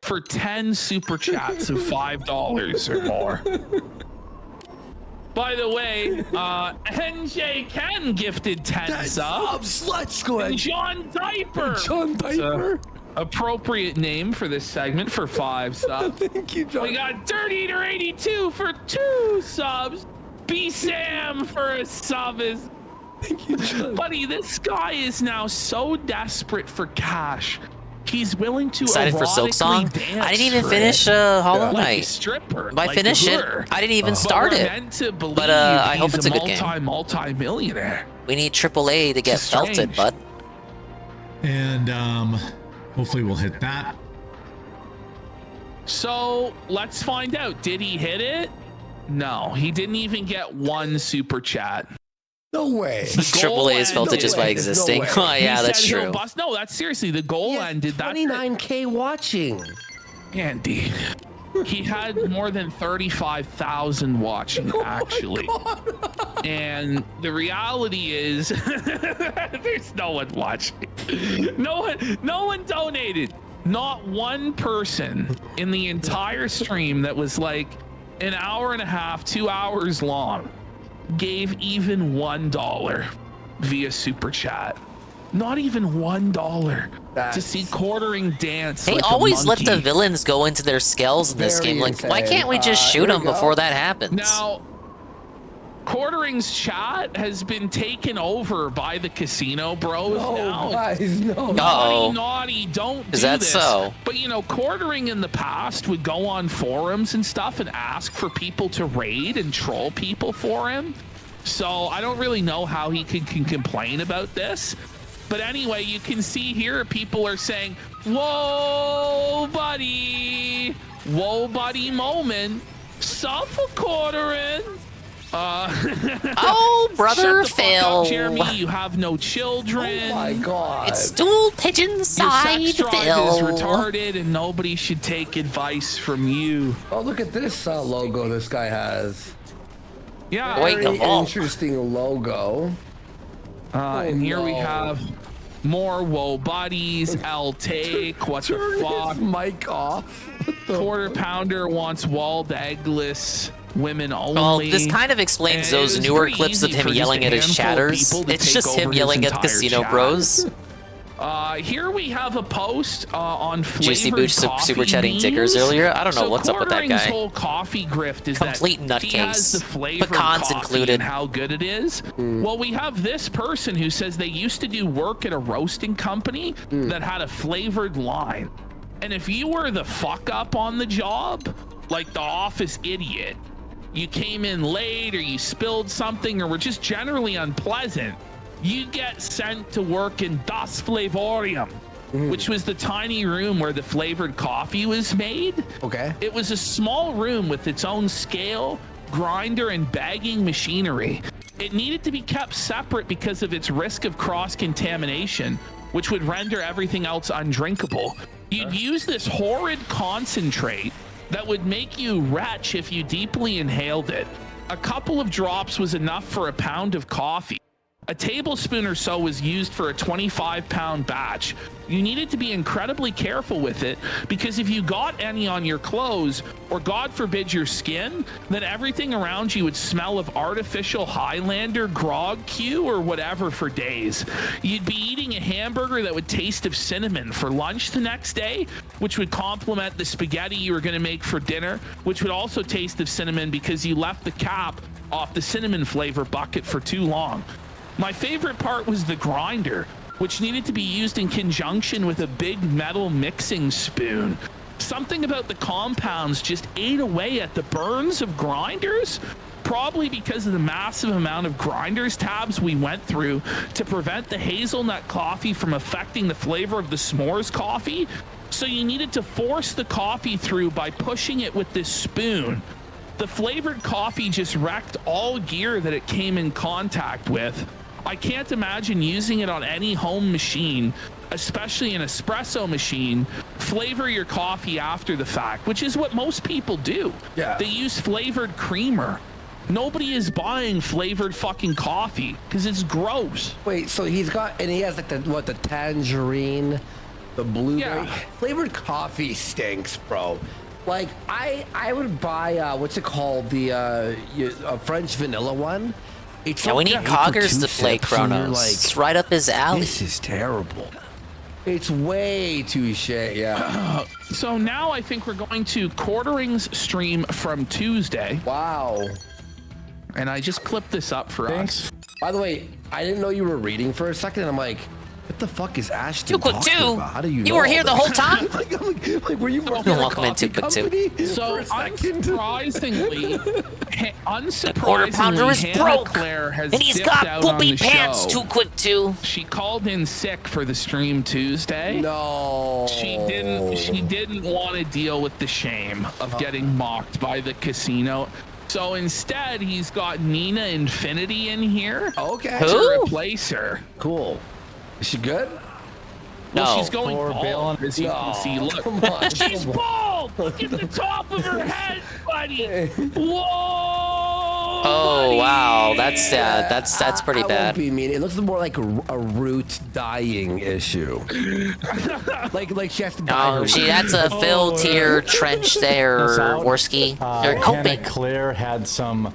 for 10 super chats of $5 or more. By the way, NJ Ken gifted 10 subs. Let's go ahead. And John Diaper. John Diaper. Appropriate name for this segment for 5 subs. Thank you, John. We got Dirty Eater 82 for 2 subs. B Sam for a sub is. Thank you, John. Buddy, this guy is now so desperate for cash. He's willing to Excited for Silk Song? I didn't even finish Hollow like Knight. a stripper. If I finish it, I didn't even start but we're it. meant to believe But I hope he's it's a good game. Multi-millionaire. We need AAA to get Strange. felted, bud. And hopefully we'll hit that. So let's find out. Did he hit it? No, he didn't even get 1 super chat. No way. AAA is felted just by existing. Oh, yeah, He that's said he'll true. bust- No, that's seriously the goal ended. That 29K watching. Andy. He had more than 35,000 watching, actually. And the reality is, there's no one watching. No one donated. Not one person in the entire stream that was like an hour and a half, 2 hours long, gave even $1 via super chat. Not even $1 to see quartering dance. They like always a let monkey. the villains go into their skulls in this Very game. Like, why insane. can't we just shoot here we them go. before that happens? Now, Quartering's chat has been taken over by the casino bros now. Guys, no. Naughty, don't do Is that this. so? But you know, Quartering in the past would go on forums and stuff and ask for people to raid and troll people for him. So I don't really know how he can complain about this. But anyway, you can see here people are saying, "Whoa, buddy! Whoa, buddy moment! Suffer Quartering!" Oh, brother, Shut the fuck Phil. up, Jeremy. You have no children. Oh my god. It's stool pigeon Your side, sex drive Phil. is retarded, and nobody should take advice from you. Oh, look at this logo this guy has. Yeah, Wake Very them up. interesting logo. And here we no. have more Whoa Buddies, L Take, what the fuck? Mic off. Quarter Pounder wants walled eggless women only. Well, this kind of explains And those it was newer pretty clips of easy him for yelling just at a his handful of chatters. people to It's take just him over yelling his at entire Casino chat. Bros. Here we have a post on flavored Juicy Booch super chatting memes. tickers earlier. I don't know So what's up with that Quartering's guy. whole coffee grift is Complete that he has the nutcase. flavored Pecans coffee included. and how good it is. Well, we have this person who says they used to do work at a roasting company that had a flavored line. And if you were the fuck up on the job, like the office idiot, you came in late or you spilled something or were just generally unpleasant, you get sent to work in Das Flavorium, which was the tiny room where the flavored coffee was made. Okay. It was a small room with its own scale, grinder, and bagging machinery. It needed to be kept separate because of its risk of cross-contamination, which would render everything else undrinkable. You'd use this horrid concentrate that would make you retch if you deeply inhaled it. A couple of drops was enough for a pound of coffee. A tablespoon or so was used for a 25-pound batch. You needed to be incredibly careful with it because if you got any on your clothes or God forbid your skin, then everything around you would smell of artificial Highlander grog Q or whatever for days. You'd be eating a hamburger that would taste of cinnamon for lunch the next day, which would complement the spaghetti you were going to make for dinner, which would also taste of cinnamon because you left the cap off the cinnamon flavor bucket for too long. My favorite part was the grinder, which needed to be used in conjunction with a big metal mixing spoon. Something about the compounds just ate away at the burns of grinders, probably because of the massive amount of grinders tabs we went through to prevent the hazelnut coffee from affecting the flavor of the s'mores coffee. So you needed to force the coffee through by pushing it with this spoon. The flavored coffee just wrecked all gear that it came in contact with. I can't imagine using it on any home machine, especially an espresso machine. Flavor your coffee after the fact, which is what most people do. Yeah. They use flavored creamer. Nobody is buying flavored fucking coffee because it's gross. Wait, so he has like the tangerine, the blueberry. Yeah. Flavored coffee stinks, bro. Like I would buy what's it called, the French vanilla one. It's Yeah, we need Coggers to play Chronos. Like, It's right up his alley. This is terrible. It's way too shit, yeah. So now I think we're going to Quartering's stream from Tuesday. Wow. And I just clipped this up for us. By the way, I didn't know you were reading for a second. And I'm like, what the fuck is Ashton Too quick talking too. about? How do you know were all here the this? whole time. like, were you working at a Welcome into coffee Quick Two. company? So unsurprisingly, Quarter pounder is Hannah broke, Claire has and he's dipped got out on poopy the pants. show. Too quick too. She called in sick for the stream Tuesday. No. She didn't want to deal with the shame of getting mocked by the casino. So instead, he's got Nina Infinity in here to replace her. Cool. Is she good? Well, No. she's going bald, as you can see. Look, come on, she's come on. bald. Look at the top of her head, buddy. Whoa. Oh buddy. wow, that's pretty I bad. won't be mean. It looks more like a root dying issue. like she has to dye Oh, her see, root. that's a fill tier trench there, Worski. They're Hannah coping. Claire had some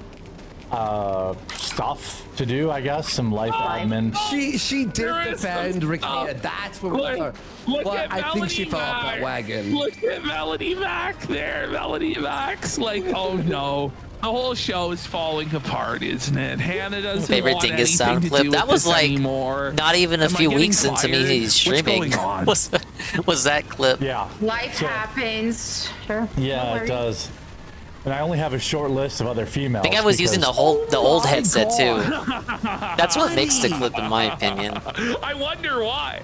stuff to do, I guess. Some life admin. She did defend Rickia. That's what we're Look but at I think she Melody fell off that Mac. wagon. Look at Melody Mac there. Melody Mac's like, oh no. The whole show is falling apart, isn't it? Hannah doesn't Favorite want Dingus anything sound to clip. do That with was this like anymore. not even a Am I few getting weeks into me fired? streaming. What's going on? was that clip? Yeah. Life happens. Sure. Yeah, it does. And I only have a short list of other females. I think I was using the old headset too. God. That's what makes the clip, in my opinion. I wonder why.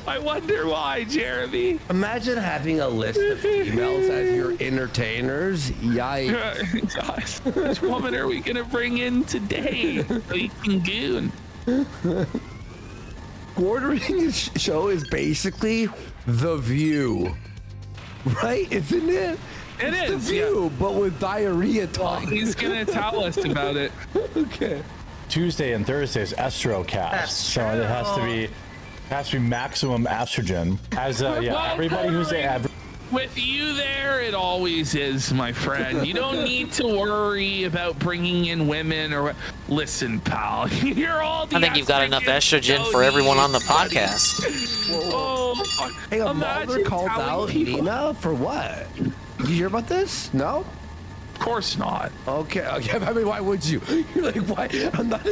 I wonder why, Jeremy. Imagine having a list of females as your entertainers. Yikes. Guys, which woman are we gonna bring in today? Leaking goon. Ordering a show is basically The View, right? Isn't it? It It's is, The View, but with diarrhea talk. He's gonna tell us about it. Okay. Tuesday and Thursday is estrocast, That's so it has to be maximum estrogen. As everybody who's with you there, it always is, my friend. You don't need to worry about bringing in women or. Listen, pal, you're all the. I think you've got enough estrogen for everyone on the podcast. Oh, Hey, a imagine mother called telling out people- Nina for what? Did you hear about this? No? Of course not. Okay. I mean, why would you? You're like, why? I'm not.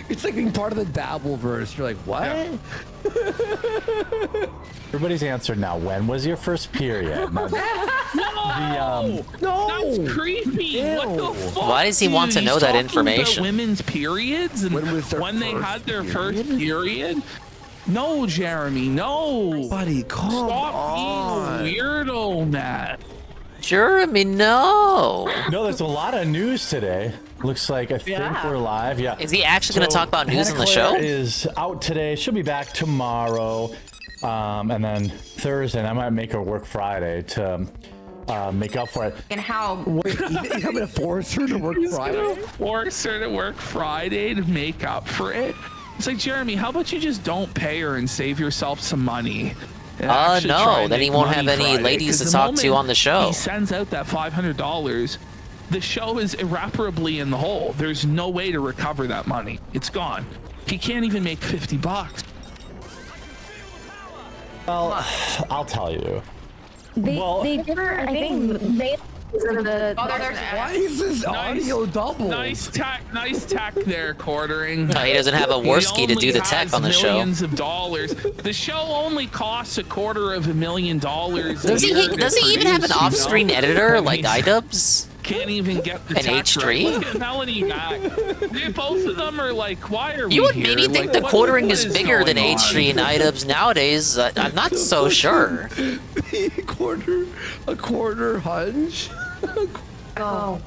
It's like being part of the Dabbleverse. You're like, what? Everybody's answered now. When was your first period? Now, No, that's creepy. What the fuck? Why does he want to He's know that talking information? about women's periods and when they had their first period? No, Jeremy, no. Buddy, come Stop on. being weirdo, man. Jeremy, no. No, there's a lot of news today. Looks like I think we're live. Yeah. Is he actually going to talk about news Hannah on the Claire show? Is out today. She'll be back tomorrow, and then Thursday. And I might make her work Friday to make up for it. And how? Wait, you're gonna force her to work Friday? Gonna force her to work Friday to make up for it. It's like, Jeremy, how about you just don't pay her and save yourself some money? No, then he won't have any ladies to talk to on the show. He sends out that $500. The show is irreparably in the hole. There's no way to recover that money. It's gone. He can't even make $50. Well, I'll tell you. They differ. I think they. Why is this audio double? Nice tech there, Quartering. No, he doesn't have a Warski to do the tech on the show. Millions of dollars. The show only costs $250,000. Does he even have an off-screen editor like iDubbbz? Can't even get the An tech H3? right. Look at Melanie Mac. Both of them are like, why are we You would here? maybe think the What Quartering is bigger than going on? H3 and iDubbbz nowadays. I'm not so sure. A quarter hunch. Oh.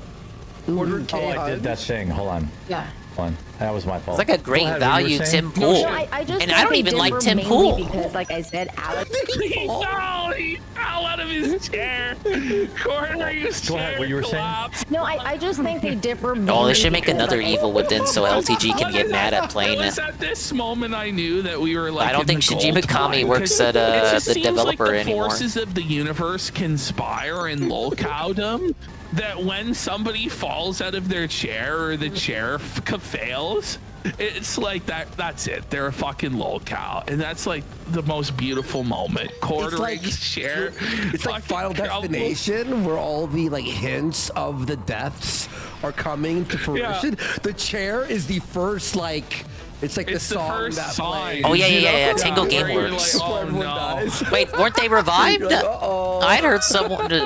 Quarter Oh, I did that thing. Hold on. Yeah. Hold on. That was my fault. It's like a great Go ahead, what you were value saying? Tim Pool. I just And I don't even like Tim Pool. Because, like I said, Alex. He fell out of his chair. Quartering's Go ahead, chair what you were saying? collapsed. No, I just think they differ. Oh, they should mainly make another because, Evil Within so LTG can get mad at playing It was it. at this moment I knew that we were like. I don't think in the Shinji gold Mikami mine, works 'cause at it just the seems developer like the anymore. forces of the universe conspire in lolcowdom. That when somebody falls out of their chair or the chair fails, it's like that's it. They're a fucking lolcow, and that's like the most beautiful moment. Quartering's chair. It's like Final Destination, where all the like hints of the deaths are coming to fruition. The chair is the first like. It's like It's the the song first that song. plays. Oh yeah, you know? Tango where you're Gameworks. like, oh, no. Wait, weren't they revived? You're like, uh-oh. I'd heard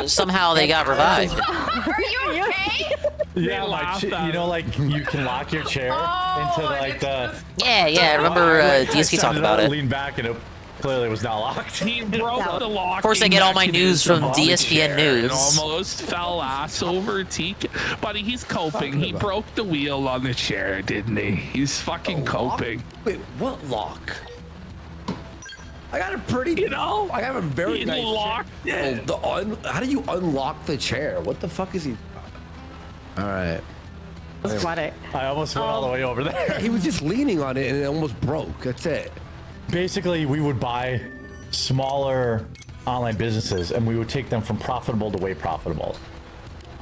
somehow they got revived. Are you okay? Yeah, laughed at you know, like you can lock your chair into like the. Yeah, I remember DSP talked about it. Lean back and it clearly was not locked. He broke the lock. Of course, I get all my news from DSPN News. It almost fell ass over TK. Buddy, he's coping. He broke the wheel on the chair, didn't he? He's fucking coping. Wait, what lock? I got a pretty. I have a very he nice. locked chair. it. How do you unlock the chair? What the fuck is he? All right. I almost went all the way over there. He was just leaning on it and it almost broke. That's it. Basically, we would buy smaller online businesses and we would take them from profitable to way profitable.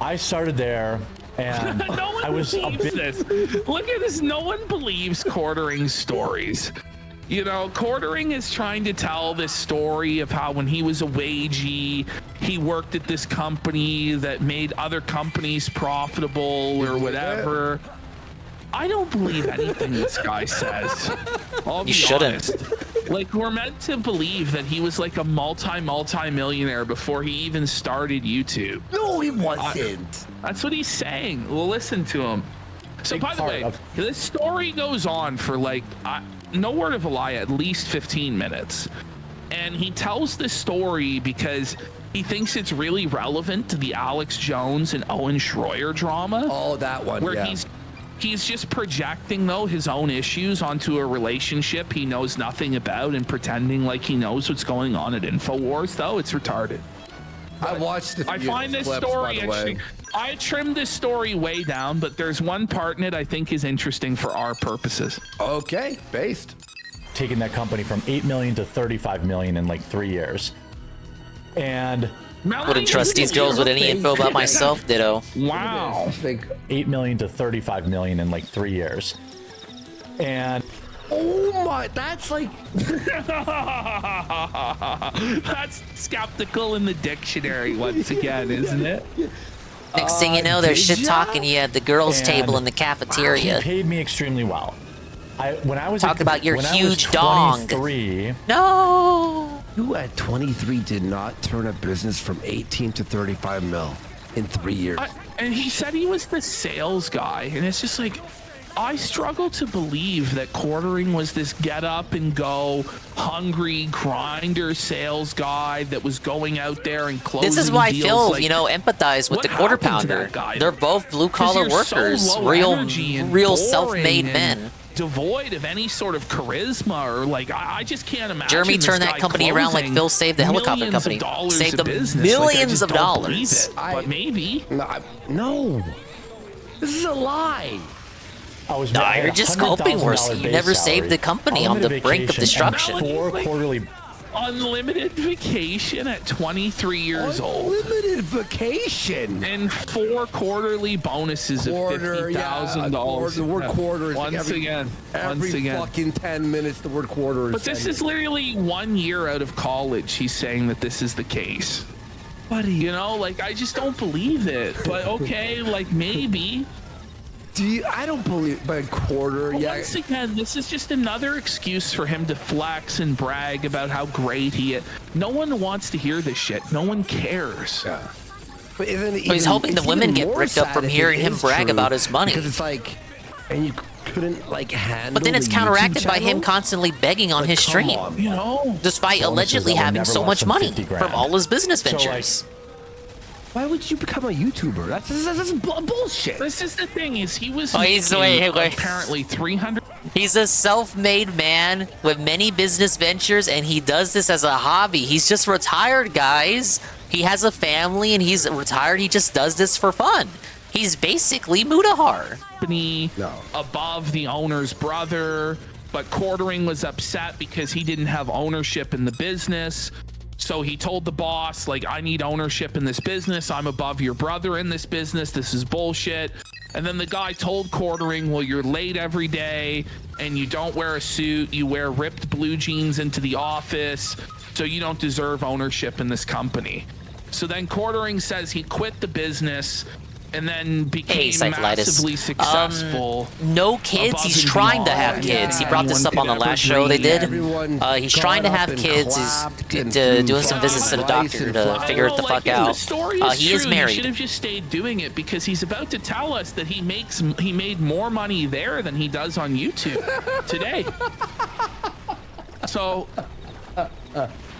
I started there And No one I was a believes bit. this. Look at this. No one believes Quartering's stories. You know, Quartering is trying to tell this story of how when he was a wagey, he worked at this company that made other companies profitable or whatever. I don't believe anything this guy says. I'll be honest. Like, we're meant to believe that he was like a multi-millionaire before he even started YouTube. No, he wasn't. That's what he's saying. Well, listen to him. So, by the way, this story goes on for like, no word of a lie, at least 15 minutes. And he tells this story because he thinks it's really relevant to the Alex Jones and Owen Schroyer drama. Oh, that one, where yeah. He's just projecting, though, his own issues onto a relationship he knows nothing about and pretending like he knows what's going on at InfoWars, though. It's retarded. I watched the I find this clips, story by the way. actually. I trimmed this story way down, but there's one part in it I think is interesting for our purposes. Okay, based. Taking that company from 8 million to 35 million in like 3 years. And wouldn't trust these girls with any info about myself, ditto. Wow. Like 8 million to 35 million in like 3 years. And oh my, that's like that's skeptical in the dictionary once again, isn't it? Next thing you know, they're shit talking you at the girls' And table in the cafeteria. He paid me extremely well. When I was Talk about your when huge I was dong. 23, No. You at 23 did not turn a business from 18 to 35 mil in 3 years. And he said he was the sales guy, and it's just like, I struggle to believe that Quartering was this get up and go hungry grinder sales guy that was going out there and closing This is why deals. Phil, like, empathize with what the quarter happened to pounder. that guy? They're both blue collar 'Cause you're workers, so low energy and real boring self-made and men. Devoid of any sort of charisma or like, I just can't imagine. Jeremy this turned guy that company around like closing Phil saved the helicopter millions of company. dollars Saved of them business. Like, I millions just of don't believe dollars. it, but maybe. No, this is a lie. No, you're just coping worse. You never saved the company on the brink of destruction. 4 quarterly. Unlimited vacation at 23 years old. Unlimited vacation. And 4 quarterly bonuses of $50,000. The word quarter is once again. Every fucking 10 minutes, the word quarter is. But this is literally 1 year out of college. He's saying that this is the case. Buddy. You know, like, I just don't believe it. But okay, like, maybe. I don't believe by a quarter. Yeah. Once again, this is just another excuse for him to flex and brag about how great he is. No one wants to hear this shit. No one cares. Yeah. But isn't it He's hoping the women get bricked up from hearing him brag about his money. Because it's like, and you couldn't like handle. But then it's the counteracted YouTube by him channel? constantly begging on his stream, You know, despite allegedly having so much money from all his business ventures. Why would you become a YouTuber? That's bullshit. This is the thing: is he was wait. apparently 300. He's a self-made man with many business ventures, and he does this as a hobby. He's just retired, guys. He has a family, and he's retired. He just does this for fun. He's basically Mudahar. Above the owner's brother, but Quartering was upset because he didn't have ownership in the business. So he told the boss, like, I need ownership in this business. I'm above your brother in this business. This is bullshit. And then the guy told Quartering, well, you're late every day and you don't wear a suit. You wear ripped blue jeans into the office. So you don't deserve ownership in this company. So then Quartering says he quit the business and then became massively successful. No kids. He's trying to have kids. He brought this up on the last show they did. He's trying to have kids. He's doing some visits to the doctor to figure it the fuck out. He is married. He should have just stayed doing it because he's about to tell us that he made more money there than he does on YouTube today. So.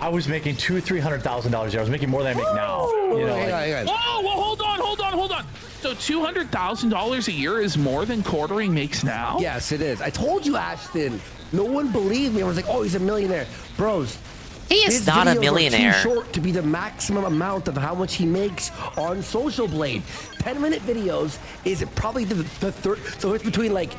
I was making $200,000-$300,000 a year. I was making more than I make now. You know, Whoa, hold on. So $200,000 a year is more than Quartering makes now? Yes, it is. I told you, Ashton. No one believed me. I was like, oh, he's a millionaire. Bros. He is not a millionaire. Too short to be the maximum amount of how much he makes on Social Blade. 10-minute videos is probably the third. So it's between like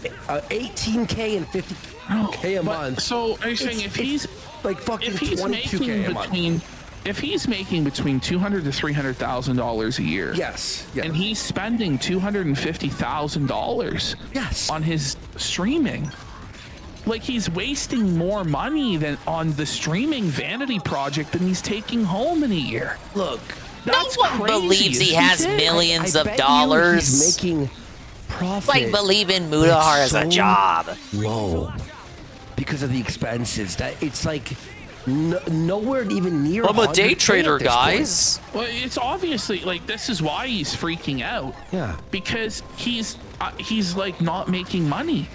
18K and 50K a month. So are you saying if he's like fucking if he's 22K making a month. between if he's making between $200,000 to $300,000 a year, yes, and he's spending $250,000, on his streaming, like he's wasting more money than on the streaming vanity project than he's taking home in a year. Look, that's no one crazy. believes he has millions of dollars. He's making profit. Like believing Mudahar has a job. Low because of the expenses. That it's like nowhere even near. I'm a day 100K trader, at this guys. Well, it's obviously like this is why he's freaking out. Yeah, because he's like not making money.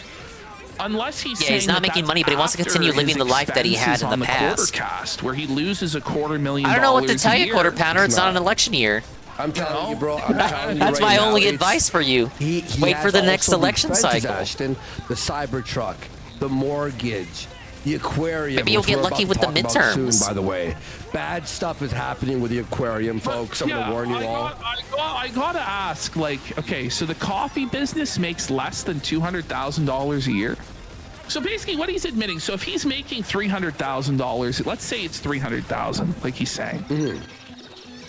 Unless he's yeah, saying he's not making money, but he wants to continue living the life that he had in the past. Cast, where he loses $250,000. I don't know what to tell you, Quarter Pounder. It's not an election year. I'm telling you, bro. I'm telling you That's right my now, only advice for you. He Wait has for the next also election expenses, cycle. Ashton, the Cybertruck, the mortgage, the aquarium. Maybe you'll which get we're lucky about with to the talk about midterms. Soon, by the way, bad stuff is happening with the aquarium, folks. I'm gonna warn you all. I gotta ask, like, okay, so the coffee business makes less than $200,000 a year. So basically, what he's admitting, so if he's making $300,000, let's say it's $300,000, like he's saying,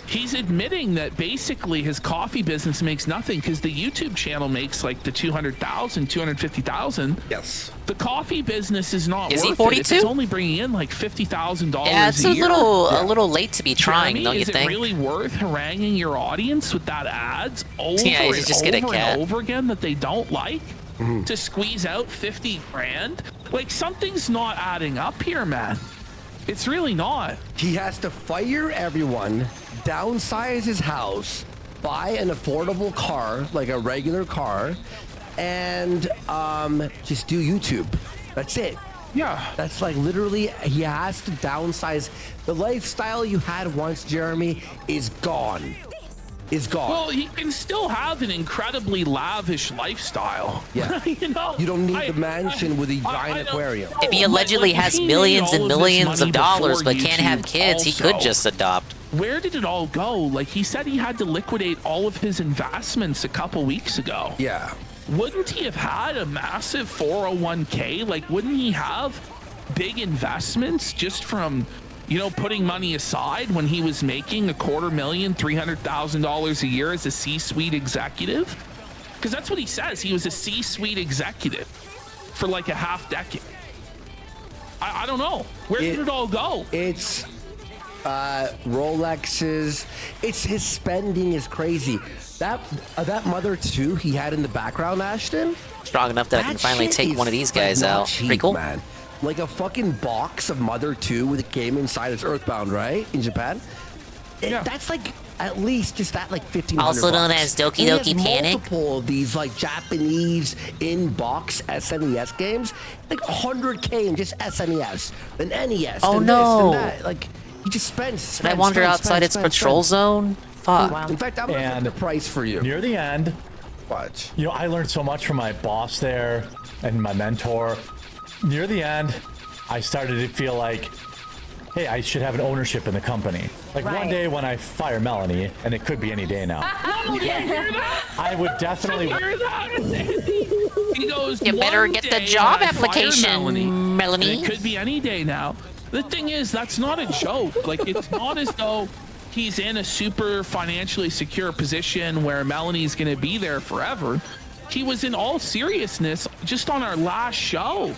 he's admitting that basically his coffee business makes nothing because the YouTube channel makes like the $200,000, $250,000. Yes. The coffee business is not. Is he worth 42? it. It's only bringing in like $50,000. Yeah, it's a year. little late to be trying, Jeremy, don't you is think? it really worth haranguing your audience with that ads over Yeah, you and just get a over cat. and over again that they don't like? To squeeze out 50 grand? Like something's not adding up here, man. It's really not. He has to fire everyone, downsize his house, buy an affordable car, like a regular car, and just do YouTube. That's it. Yeah. That's like literally, he has to downsize. The lifestyle you had once, Jeremy, is gone. Is gone. Well, he can still have an incredibly lavish lifestyle. Yeah. You know? You don't need the mansion with a giant aquarium. If he allegedly if has he made millions all and of this millions money of dollars before but can't have YouTube kids, he also, could just adopt. Where did it all go? Like he said he had to liquidate all of his investments a couple weeks ago. Yeah. Wouldn't he have had a massive 401k? Like, wouldn't he have big investments just from, you know, putting money aside when he was making $250,000, $300,000 a year as a C-suite executive? Because that's what he says. He was a C-suite executive for like a half decade. I don't know. Where did it all go? It's Rolexes. It's his spending is crazy. That Mother 2 he had in the background, Ashton. Strong enough that I can finally shit take is, one of these like, guys not out. cheap, Pretty cool. man. Like a fucking box of Mother 2 with a game inside. It's Earthbound, right? In Japan. That's like at least just that like $1,500. Also known as Doki And he Doki has Panic. multiple of these like Japanese in-box SNES games, like 100K in just SNES, then NES. Oh, then no. This, then that. Like he just spends. Did I wander outside its patrol zone? Fuck. In fact, I'm gonna set the price for you. Near the end, watch. You know, I learned so much from my boss there and my mentor. Near the end, I started to feel like, hey, I should have an ownership in the company. Like one day when I fire Melanie, and it could be any day now, I would definitely. He goes, You better "One get the day job when I fire application, Melanie." And it could be any day now. The thing is, that's not a joke. Like, it's not as though he's in a super financially secure position where Melanie's going to be there forever. He was in all seriousness just on our last show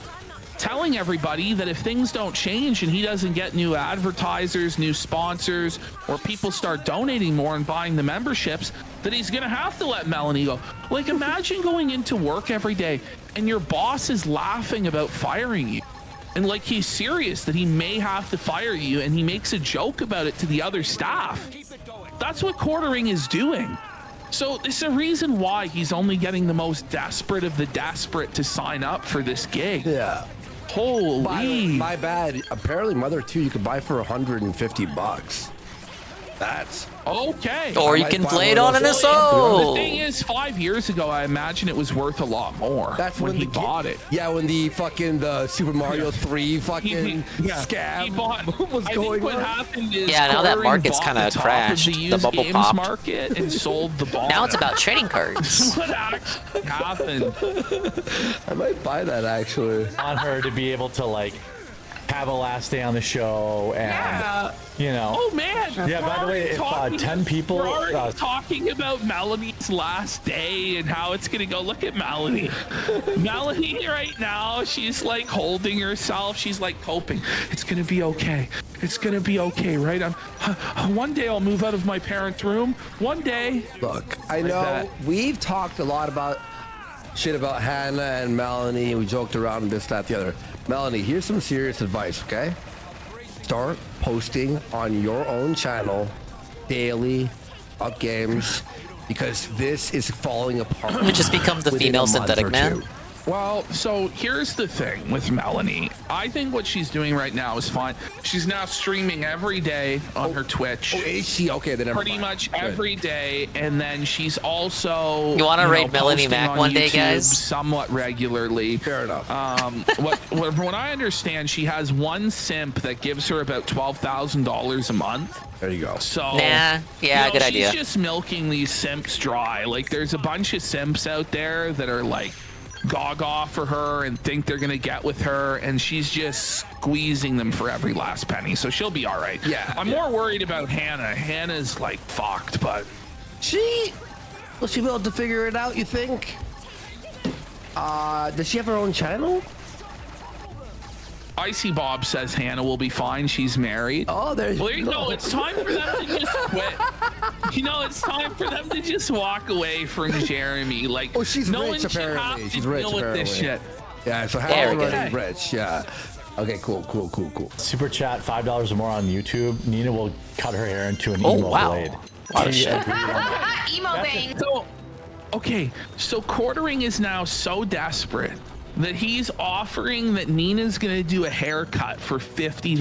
telling everybody that if things don't change and he doesn't get new advertisers, new sponsors, or people start donating more and buying the memberships, that he's gonna have to let Melanie go. Like, imagine going into work every day and your boss is laughing about firing you. And like, he's serious that he may have to fire you, and he makes a joke about it to the other staff. That's what Quartering is doing. So there's a reason why he's only getting the most desperate of the desperate to sign up for this gig. Yeah. Holy. My bad. Apparently, Mother 2 you could buy for $150. That's okay. Or you can play it on an SO. The thing is, 5 years ago, I imagine it was worth a lot more. That's when he bought it. Yeah, when the Super Mario 3 fucking scam He bought, was I going think what on. happened is Yeah, now that Quartering market's bought kind of the top crashed. the The used bubble games popped. market and sold the ball. Now it's about trading cards. What actually happened? I might buy that actually. On her to be able to like have a last day on the show, and you know. Oh man! Yeah. By the way, if 10 people we're already talking about Melanie's last day and how it's gonna go. Look at Melanie. Melanie right now, she's like holding herself. She's like coping. It's gonna be okay. It's gonna be okay, right? One day I'll move out of my parents' room. One day. Look, I know we've talked a lot about shit about Hannah and Melanie. We joked around and this, that, the other. Melanie, here's some serious advice, okay? Start posting on your own channel daily, up games, because this is falling apart. We just become the female synthetic man. Well, so here's the thing with Melanie. I think what she's doing right now is fine. She's now streaming every day on her Twitch. Oh, is she? Okay, then pretty much every day, and then she's also you want to raid Melanie Mac one day, YouTube guys? Somewhat regularly. Fair enough. What I understand, she has one simp that gives her about $12,000 a month. There you go. Nah, So yeah, you know, good idea. She's just milking these simps dry. Like, there's a bunch of simps out there that are like gaga for her and think they're gonna get with her, and she's just squeezing them for every last penny. So she'll be all right. Yeah. I'm more worried about Hannah. Hannah's like fucked, but will she be able to figure it out, you think? Does she have her own channel? Icy Bob says Hannah will be fine. She's married. Oh, there you go. No, it's time for them to just quit. You know, it's time for them to just walk away from Jeremy. Like, she's no rich, one should apparently. have She's to rich, deal with apparently. this shit. Yeah, so There we Hannah's go. already rich. Yeah. Okay, cool. Super chat, $5 or more on YouTube. Nina will cut her hair into an Oh, emo wow. blade. Lot of shit. Emo vein. So, okay, so Quartering is now so desperate that he's offering that Nina's gonna do a haircut for $50.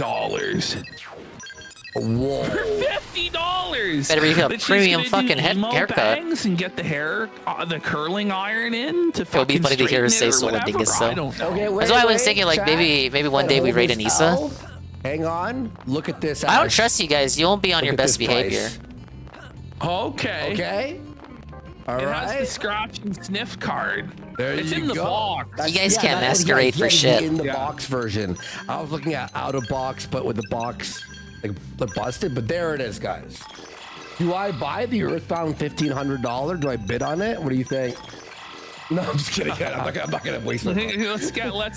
Whoa. For $50. Better be a That she's premium gonna fucking do emo haircut. bangs and get the hair, the curling iron in to It would be fucking funny to hear her say straighten it or Solar whatever. Dingus, I though. don't know. Okay, That's why I was thinking, like, chat. maybe one day we Hold raid this Anissa. L. Hang on. Look at this. I don't Ash. trust you guys. You won't be on Look your at best this behavior. price. Okay. Okay. All It right. has the scratch and sniff card. There It's you in the go. box. You guys can't that's- masquerade for yeah, shit. In the box version. I was looking at out of box, but with the box like busted. But there it is, guys. Do I buy the Earthbound $1,500? Do I bid on it? What do you think? No, I'm just kidding. I'm not gonna waste my money. let's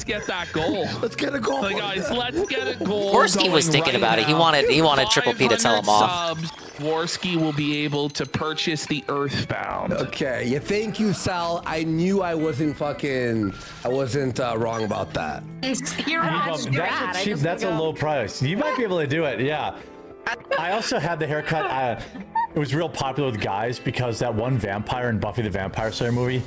get that goal. Let's get a goal. So guys, let's get a goal. Worski was going thinking right about it. He now. wanted Triple P to tell him off. 500 subs, Worski will be able to purchase the Earthbound. Okay, yeah, thank you, Sal. I knew I wasn't wrong about that. You're right. That's a low price. You might be able to do it. Yeah. I also had the haircut. It was real popular with guys because that one vampire in Buffy the Vampire Slayer movie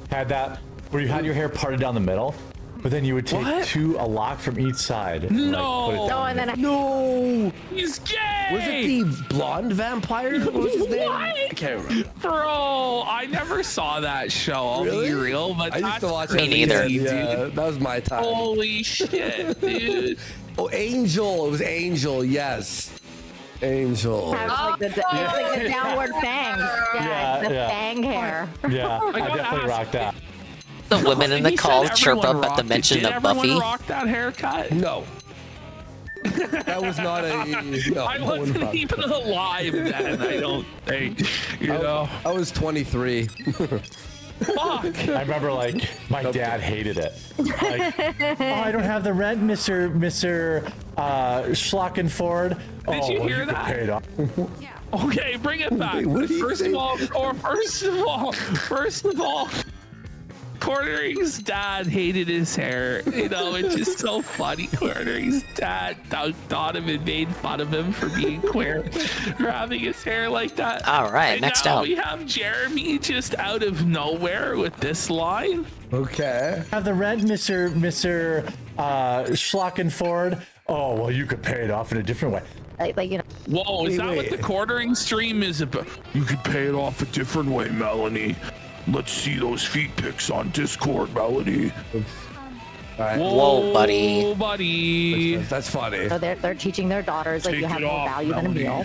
had that where you had your hair parted down the middle, but then you would take a lock from each side. And, No. He's gay. Was it the blonde vampire? What was his name? I can't remember. Bro, I never saw that show. I'll be real, but I used to watch Me it. neither. Yeah, that was my time. Holy shit, dude. Oh, Angel. It was Angel. Yes. Angel. Like the downward fangs. Yeah, the fang hair. Yeah, I definitely rocked that. The women in the He said call chirp everyone up at the rocked it. mention Did of Buffy. everyone rock that haircut? No. That was not a. No, I wasn't even alive then. I don't think. You know. I was 23. Fuck. I remember, like, my dad hated it. Like, oh, I don't have the rent, Mr. Schlockenford. Did you hear that? Pay it off. Okay, bring it back. First of all, Quartering's dad hated his hair. You know, it's just so funny. Quartering's dad thought him and made fun of him for being queer, for having his hair like that. All right, and next now up. we have Jeremy just out of nowhere with this line. Okay. Have the rent, Mr. Schlockenford. Oh, well, you could pay it off in a different way. Like, you know. Whoa, is that what the Quartering stream is about? You could pay it off a different way, Melanie. Let's see those feet pics on Discord, Melanie. Right. Whoa, buddy. Whoa, buddy. That's funny. So they're teaching their daughters like Take you have it more off, value than a meal,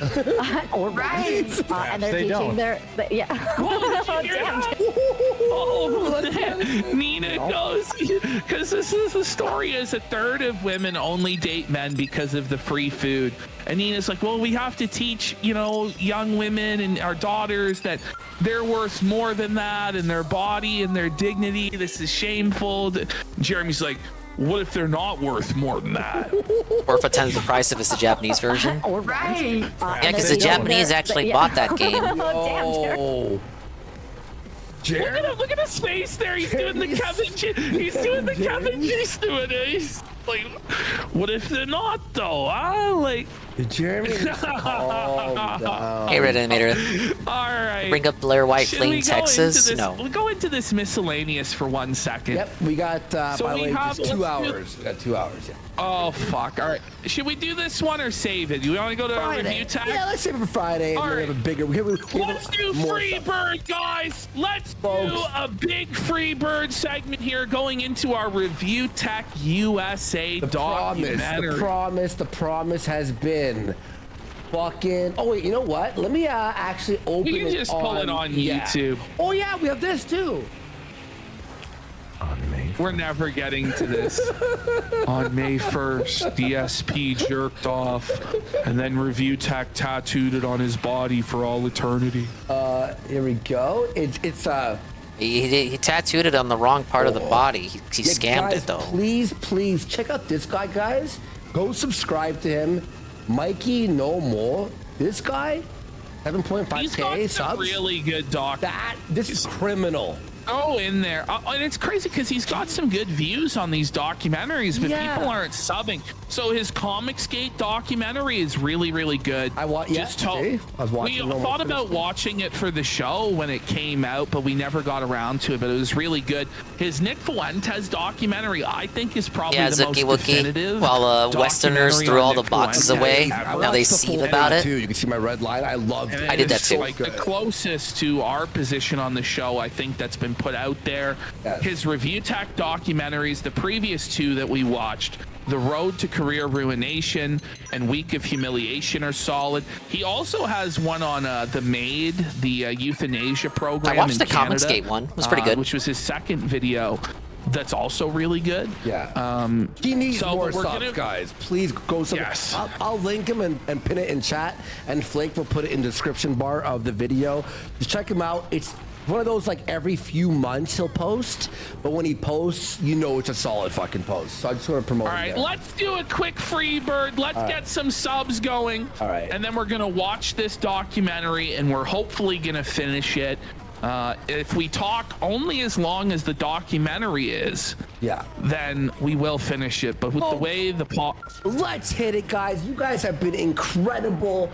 or right? And they're they teaching don't. their yeah. Whoa, did you hear that? Nina goes, because this is the story, is a third of women only date men because of the free food. And Nina's like, well, we have to teach, young women and our daughters that they're worth more than that, and their body and their dignity. This is shameful. Jeremy's like, what if they're not worth more than that? Or if a tenth of the price if it's the Japanese version. Right. Yeah, because the Japanese actually bought that game. Oh, Look at his face there. He's doing the Kevin G. He's doing the Kevin G. He's like, what if they're not though? Like, Jeremy, calm down. Hey, Red Animator. All right. Bring up Blair White Should Flame, we go Texas. into this- No. We'll go into this miscellaneous for 1 second. Yep, we got, So by the we way, have- just 2 let's do- hours. We got 2 hours, yeah. Oh, fuck. All right. Should we do this one or save it? Do we want to go to our review tag? Yeah, let's save it for Friday. All and then right. we have a bigger. Let's do Freebird, guys. Let's do a big Freebird segment here going into our Review Tech USA documentary. The promise has been fucking. Oh, wait, you know what? Let me actually open it. We can just pull it on YouTube. Oh, yeah, we have this too. We're never getting to this. On May 1st, DSP jerked off, and then Review Tech tattooed it on his body for all eternity. Here we go. It's He tattooed it on the wrong part of the body. He yeah, scammed guys, it though. Please check out this guy, guys. Go subscribe to him, Mikey No More. This guy, 7.5K He's got some subs. really good doc. This is criminal. Oh, in there. And it's crazy because he's got some good views on these documentaries, but people aren't subbing. So his Comicsgate documentary is really, really good. I was watching. We thought about watching it for the show when it came out, but we never got around to it. But it was really good. His Nick Fuentes documentary, I think, is probably the most definitive. While Westerners threw all the boxes away, ever. now they seethe about it. You can see my red line. I loved it. I did that too. Like the closest to our position on the show, I think that's been put out there. His Review Tech documentaries, the previous two that we watched, The Road to Career Ruination and Week of Humiliation, are solid. He also has one on The Maid, the euthanasia program. I watched in the Canada, Comicsgate one. It was pretty good. Which was his second video. That's also really good. Yeah. He needs more subs, guys. Please go sub. Yes. I'll link him and pin it in chat, and Flake will put it in the description bar of the video. Just check him out. It's one of those, like, every few months he'll post, but when he posts, you know it's a solid fucking post. So I just want to promote it. All right, let's do a quick Freebird. Let's get some subs going. All right. And then we're going to watch this documentary, and we're hopefully going to finish it. If we talk only as long as the documentary is, then we will finish it. But with the way let's hit it, guys. You guys have been incredible.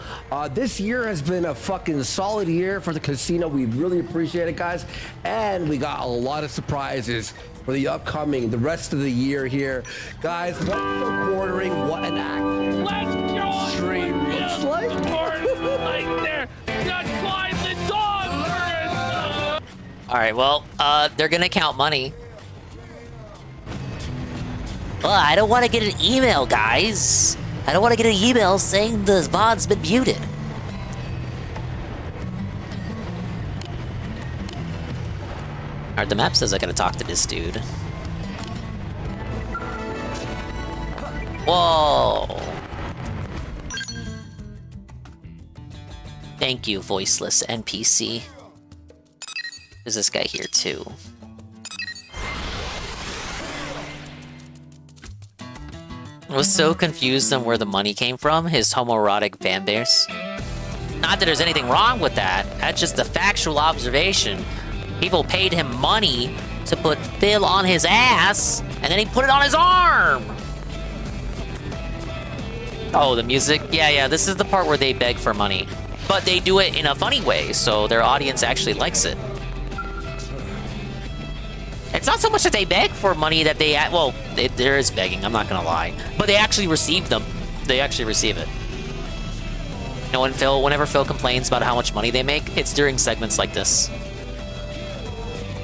This year has been a fucking solid year for the casino. We really appreciate it, guys. And we got a lot of surprises for the rest of the year here. Guys, what the quartering, what an act. Let's go. Stream looks like. Right there. Just climb the dog. All right, well, they're gonna count money. Well, I don't want to get an email, guys. I don't want to get an email saying the VOD's been muted. All right, the map says I gotta talk to this dude. Whoa. Thank you, voiceless NPC. There's this guy here too. I was so confused on where the money came from, his homoerotic fan base. Not that there's anything wrong with that, that's just a factual observation. People paid him money to put Phil on his ass, and then he put it on his arm! Oh, the music? Yeah, this is the part where they beg for money. But they do it in a funny way, so their audience actually likes it. It's not so much that they beg for money that they... Well, there is begging, I'm not gonna lie. But they actually receive them. They actually receive it. You know, whenever Phil complains about how much money they make, it's during segments like this.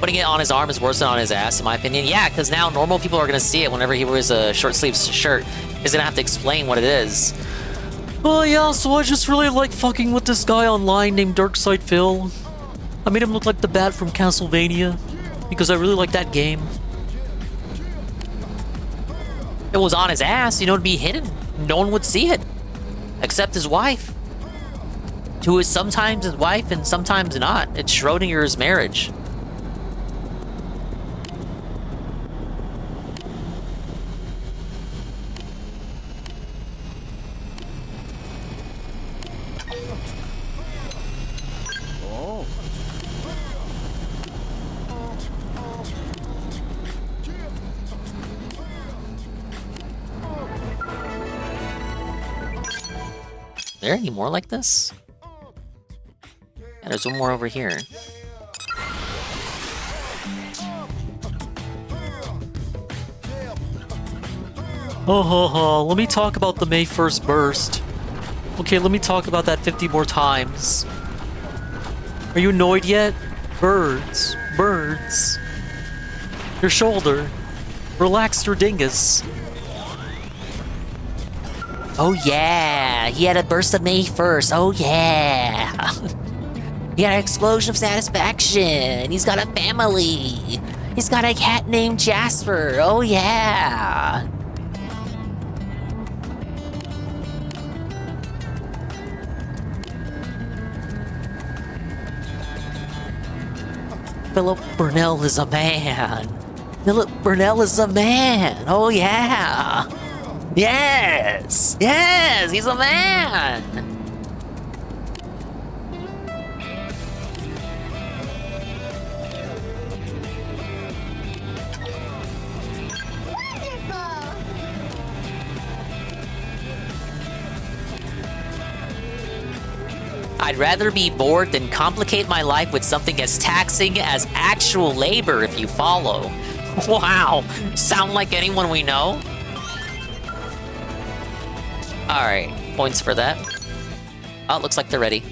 Putting it on his arm is worse than on his ass, in my opinion. Yeah, because now normal people are gonna see it whenever he wears a short-sleeved shirt. He's gonna have to explain what it is. Oh yeah, so I just really like fucking with this guy online named Darkside Phil. I made him look like the bat from Castlevania. because I really like that game. It was on his ass, you know, it'd be hidden. No one would see it. Except his wife. Who is sometimes his wife and sometimes not. It's Schrodinger's marriage. Are there any more like this? Yeah, there's one more over here. Let me talk about the May 1st burst. Okay, let me talk about that 50 more times. Are you annoyed yet? Birds. Birds. Your shoulder. Relax your dingus. Oh yeah, he had a burst of May 1st. Oh yeah. He had an explosion of satisfaction. He's got a family. He's got a cat named Jasper. Oh yeah. Philip Burnell is a man. Philip Burnell is a man. Oh yeah. Yes! Yes! He's a man! I'd rather be bored than complicate my life with something as taxing as actual labor, if you follow. Wow! Sound like anyone we know? Alright, points for that. Oh, it looks like they're ready.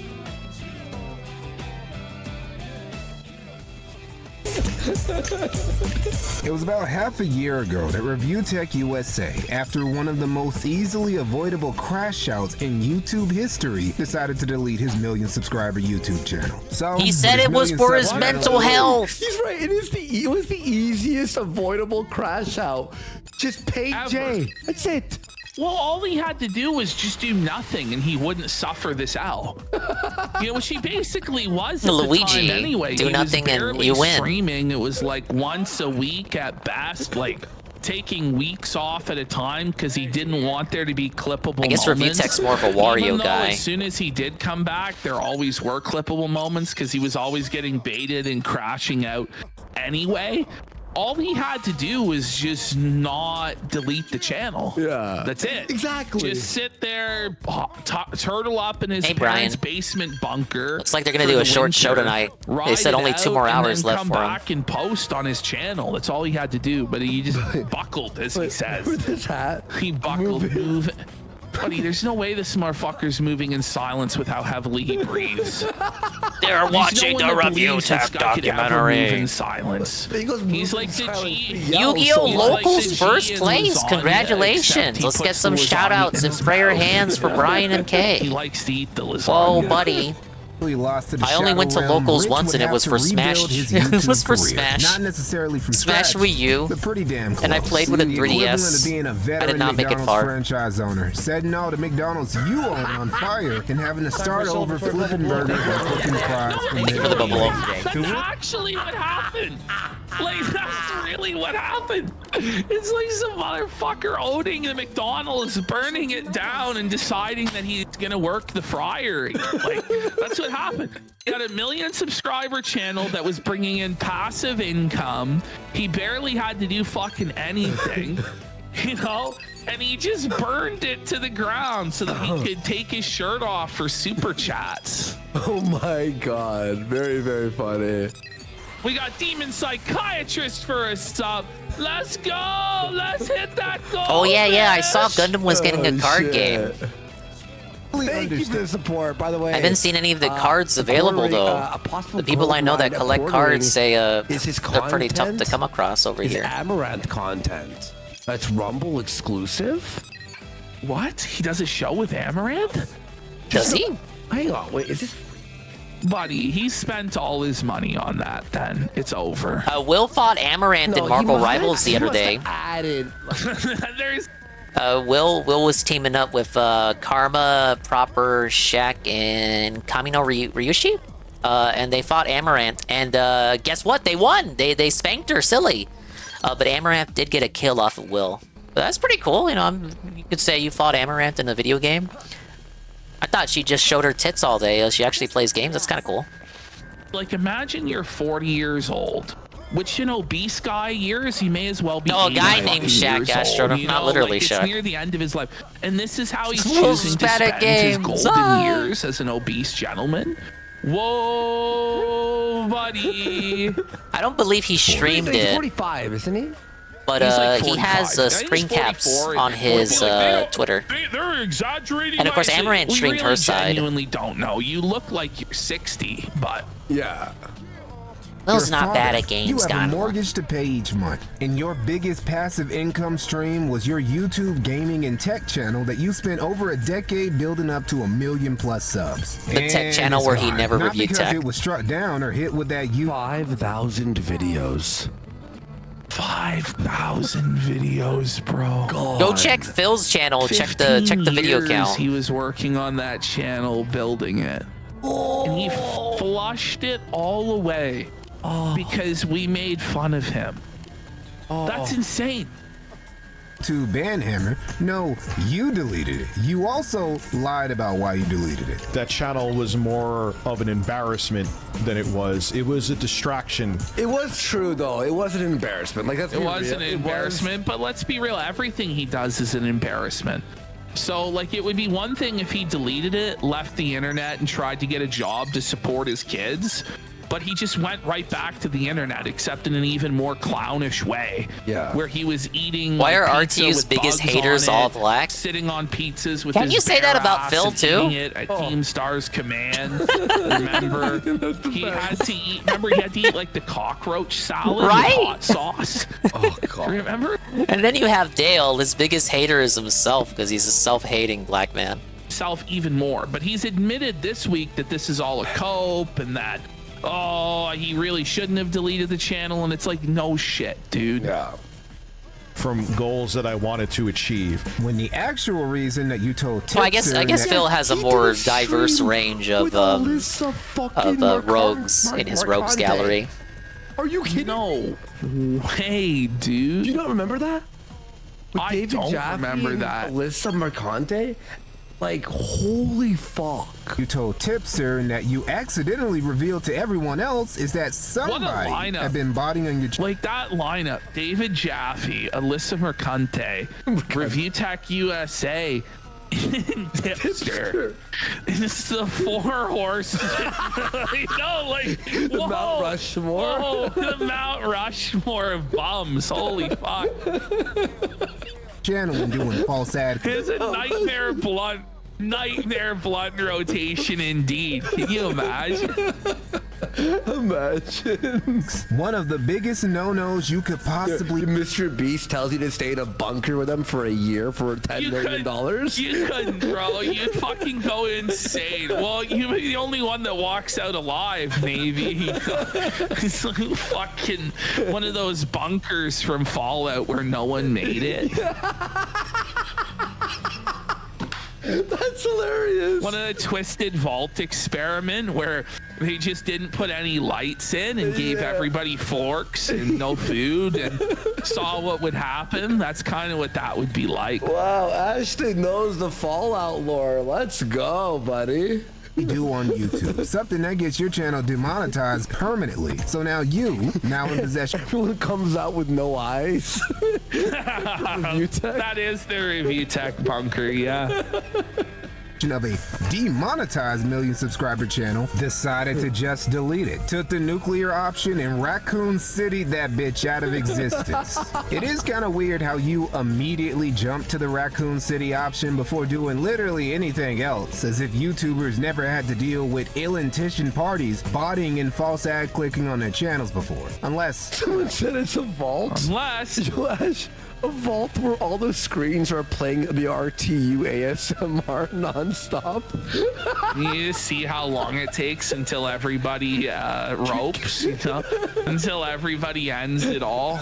It was about half a year ago that Review Tech USA, after one of the most easily avoidable crash outs in YouTube history, decided to delete his million-subscriber YouTube channel. So he said it was for his mental health. He's right. It was the easiest avoidable crash out. Just pay Jay. That's it. Well, all he had to do was just do nothing, and he wouldn't suffer this L. You know, which he basically was at Luigi, the time anyway. do nothing and you win. Streaming. It was like once a week at best, like taking weeks off at a time because he didn't want there to be clippable I guess moments. ReviewTech's more of a Wario Even though guy. As soon as he did come back, there always were clippable moments because he was always getting baited and crashing out anyway. All he had to do was just not delete the channel. Yeah. That's it. Exactly. Just sit there, turtle up in his parents' basement bunker. Looks like they're going to do a short show tonight. They said only 2 more hours left for him. Come back and post on his channel. That's all he had to do. But he just buckled, as he says. With his hat. He buckled, move. Buddy, there's no way this motherfucker's moving in silence with how heavily he breathes. They're watching the Review Tech documentary. Move in silence. He's like the G. Yu-Gi-Oh! Locals first place. Congratulations. Let's get some shout outs and prayer hands for Brian and Kay. He likes to eat the lasagna. Whoa, buddy. I only went to locals once and it was for Smash. It was for Smash. Not necessarily from Smash Wii U. But pretty damn close. And I played with a 3DS. I did not make it far. Franchise owner setting all the McDonald's you own on fire and having to start over flipping burgers and cooking fries. Thank you for the bubble. That's actually what happened. Like, that's really what happened. It's like some motherfucker owning the McDonald's, burning it down and deciding that he's gonna work the fryer. Like, that's what happened. He had a 1 million subscriber channel that was bringing in passive income. He barely had to do fucking anything, you know? And he just burned it to the ground so that he could take his shirt off for super chats. Oh my god. Very, very funny. We got Demon Psychiatrist for a sub. Let's go. Let's hit that goal. Oh, yeah. I saw Gundam was getting a card game. Thank you for the support, by the way. I haven't seen any of the cards available, though. The people I know that collect cards say they're pretty tough to come across over here. Amaranth content. That's Rumble exclusive? What? He does a show with Amaranth? Does he? Hang on, wait, is this... Buddy, he spent all his money on that. Then it's over. Will fought Amaranth in Marvel Rivals the other day. There's. Will was teaming up with Karma, Proper, Shaq, and Kamino Ryushi, and they fought Amaranth. And guess what? They won. They spanked her silly. But Amaranth did get a kill off of Will. But that's pretty cool. You know, you could say you fought Amaranth in a video game. I thought she just showed her tits all day. She actually plays games. That's kind of cool. Like, imagine you're 40 years old. Which, in obese guy years, he may as well be. No, a guy named Shaq Astro, not literally Shaq. It's near the end of his life. And this is how he's choosing to spend his golden years as an obese gentleman. Whoa, buddy. I don't believe he streamed He's it. 45, isn't he? But like he has screen caps on his Twitter. They're exaggerating. And of course, Amaranth streamed her side. I genuinely don't know. You look like you're 60, but yeah. Will's not bad at games. You have a mortgage to pay each month, and your biggest passive income stream was your YouTube gaming and tech channel that you spent over a decade building up to 1 million+ subs. The tech channel where he never not reviewed because tech. It was struck down or hit with that 5,000 videos. 5,000 videos, bro. God. Go check Phil's channel. Check the video count. He was working on that channel, building it, and he flushed it all away because we made fun of him. That's insane. To Banhammer, no, you deleted it. You also lied about why you deleted it. That channel was more of an embarrassment than it was a distraction. It was true though. It was an embarrassment. Like it was an embarrassment, but let's be real. Everything he does is an embarrassment. So, like, it would be one thing if he deleted it, left the internet, and tried to get a job to support his kids. But he just went right back to the internet, except in an even more clownish way. Yeah. Where he was eating. Why like, are pizza RTU's with biggest bugs haters on all it, black? Sitting on pizzas with Can his you say bare that about ass Phil, and too? eating it at Keemstar's command. Remember? He had to eat. Remember, he had to eat like the cockroach salad with hot sauce. Oh God. Remember? And then you have Dale. His biggest hater is himself because he's a self-hating black man. Self even more, but he's admitted this week that this is all a cope and that he really shouldn't have deleted the channel, and it's like, no shit, dude. Yeah. From goals that I wanted to achieve. When the actual reason that you told Tipster, well, I guess Phil has a more diverse range of rogues in his rogues gallery. Are you kidding? No way, dude. Do you not remember that? With I David don't Jaffe remember and that. Alyssa Mercante? Like, holy fuck. You told Tipster, and that you accidentally revealed to everyone else is that somebody had been botting on your channel. Like that lineup: David Jaffe, Alyssa Mercante, Review Tech USA, Tipster. It's the 4 horses. You know, like the Mount Rushmore. Whoa, the Mount Rushmore of bums. Holy fuck. Channel and doing false ad. It's a nightmare blunt rotation indeed. Can you imagine? Imagine. One of the biggest no-nos you could possibly. Mr. Beast tells you to stay in a bunker with him for a year for $10 million. You couldn't, bro. You'd fucking go insane. Well, you're the only one that walks out alive, maybe. It's like fucking one of those bunkers from Fallout where no one made it. That's hilarious. One of the Twisted Vault experiment where they just didn't put any lights in and gave everybody forks and no food and saw what would happen. That's kind of what that would be like. Wow, Ashton knows the Fallout lore. Let's go, buddy. Do on YouTube, something that gets your channel demonetized permanently. So now in possession. Everyone comes out with no eyes. That is the Review Tech bunker, yeah. Of a demonetized million subscriber channel, decided to just delete it. Took the nuclear option and Raccoon City that bitch out of existence. It is kind of weird how you immediately jump to the Raccoon City option before doing literally anything else, as if YouTubers never had to deal with ill-intentioned parties botting and false ad clicking on their channels before. Unless someone said it's a vault. Unless a vault where all the screens are playing the RTU ASMR nonstop. You need to see how long it takes until everybody ropes, you know? Until everybody ends it all.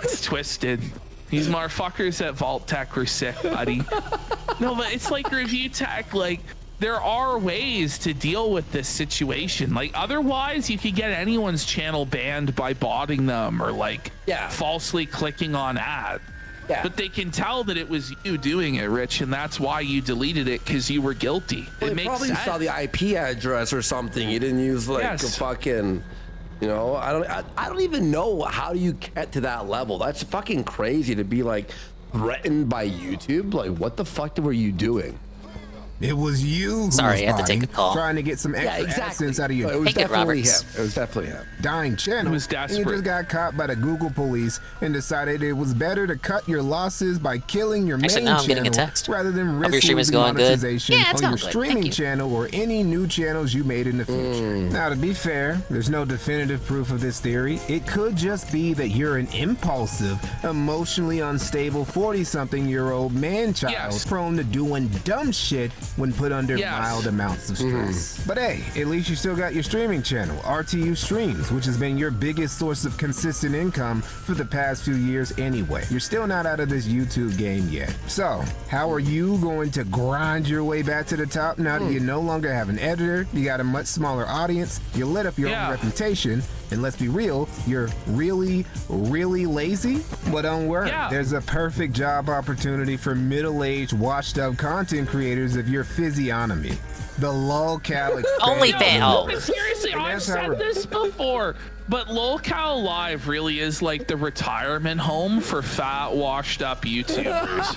It's twisted. These motherfuckers at Vault Tech were sick, buddy. No, but it's like Review Tech, like, there are ways to deal with this situation. Like, otherwise, you could get anyone's channel banned by botting them or, like, falsely clicking on ads. Yeah. But they can tell that it was you doing it, Rich, and that's why you deleted it, because you were guilty. Well, it makes probably sense. saw the IP address or something. You didn't use like a fucking, you know. I don't even know how you get to that level. That's fucking crazy to be like threatened by YouTube. Like, what the fuck were you doing? It was you who Sorry, was I had to take a call. trying to get some extra AdSense out of your It was definitely him. It was definitely him. dying channel. It was desperate. And you just got caught by the Google police and decided it was better to cut your losses by killing your Actually, main now I'm getting a channel text. rather than Hope your risking stream is going good. monetization Yeah, it's on your going good. streaming Thank you. channel or any new channels you made in the future. Now, to be fair, there's no definitive proof of this theory. It could just be that you're an impulsive, emotionally unstable 40-something-year-old man-child prone to doing dumb shit when put under mild amounts of stress. But hey, at least you still got your streaming channel, RTU Streams, which has been your biggest source of consistent income for the past few years anyway. You're still not out of this YouTube game yet. So, how are you going to grind your way back to the top now that you no longer have an editor, you got a much smaller audience, you lit up your own reputation, and let's be real, you're really, really lazy? Well, don't worry. There's a perfect job opportunity for middle-aged, washed-up content creators of your physiognomy. The lolcow OnlyFans. Seriously, I've said this before, but lolcow Live really is like the retirement home for fat, washed-up YouTubers.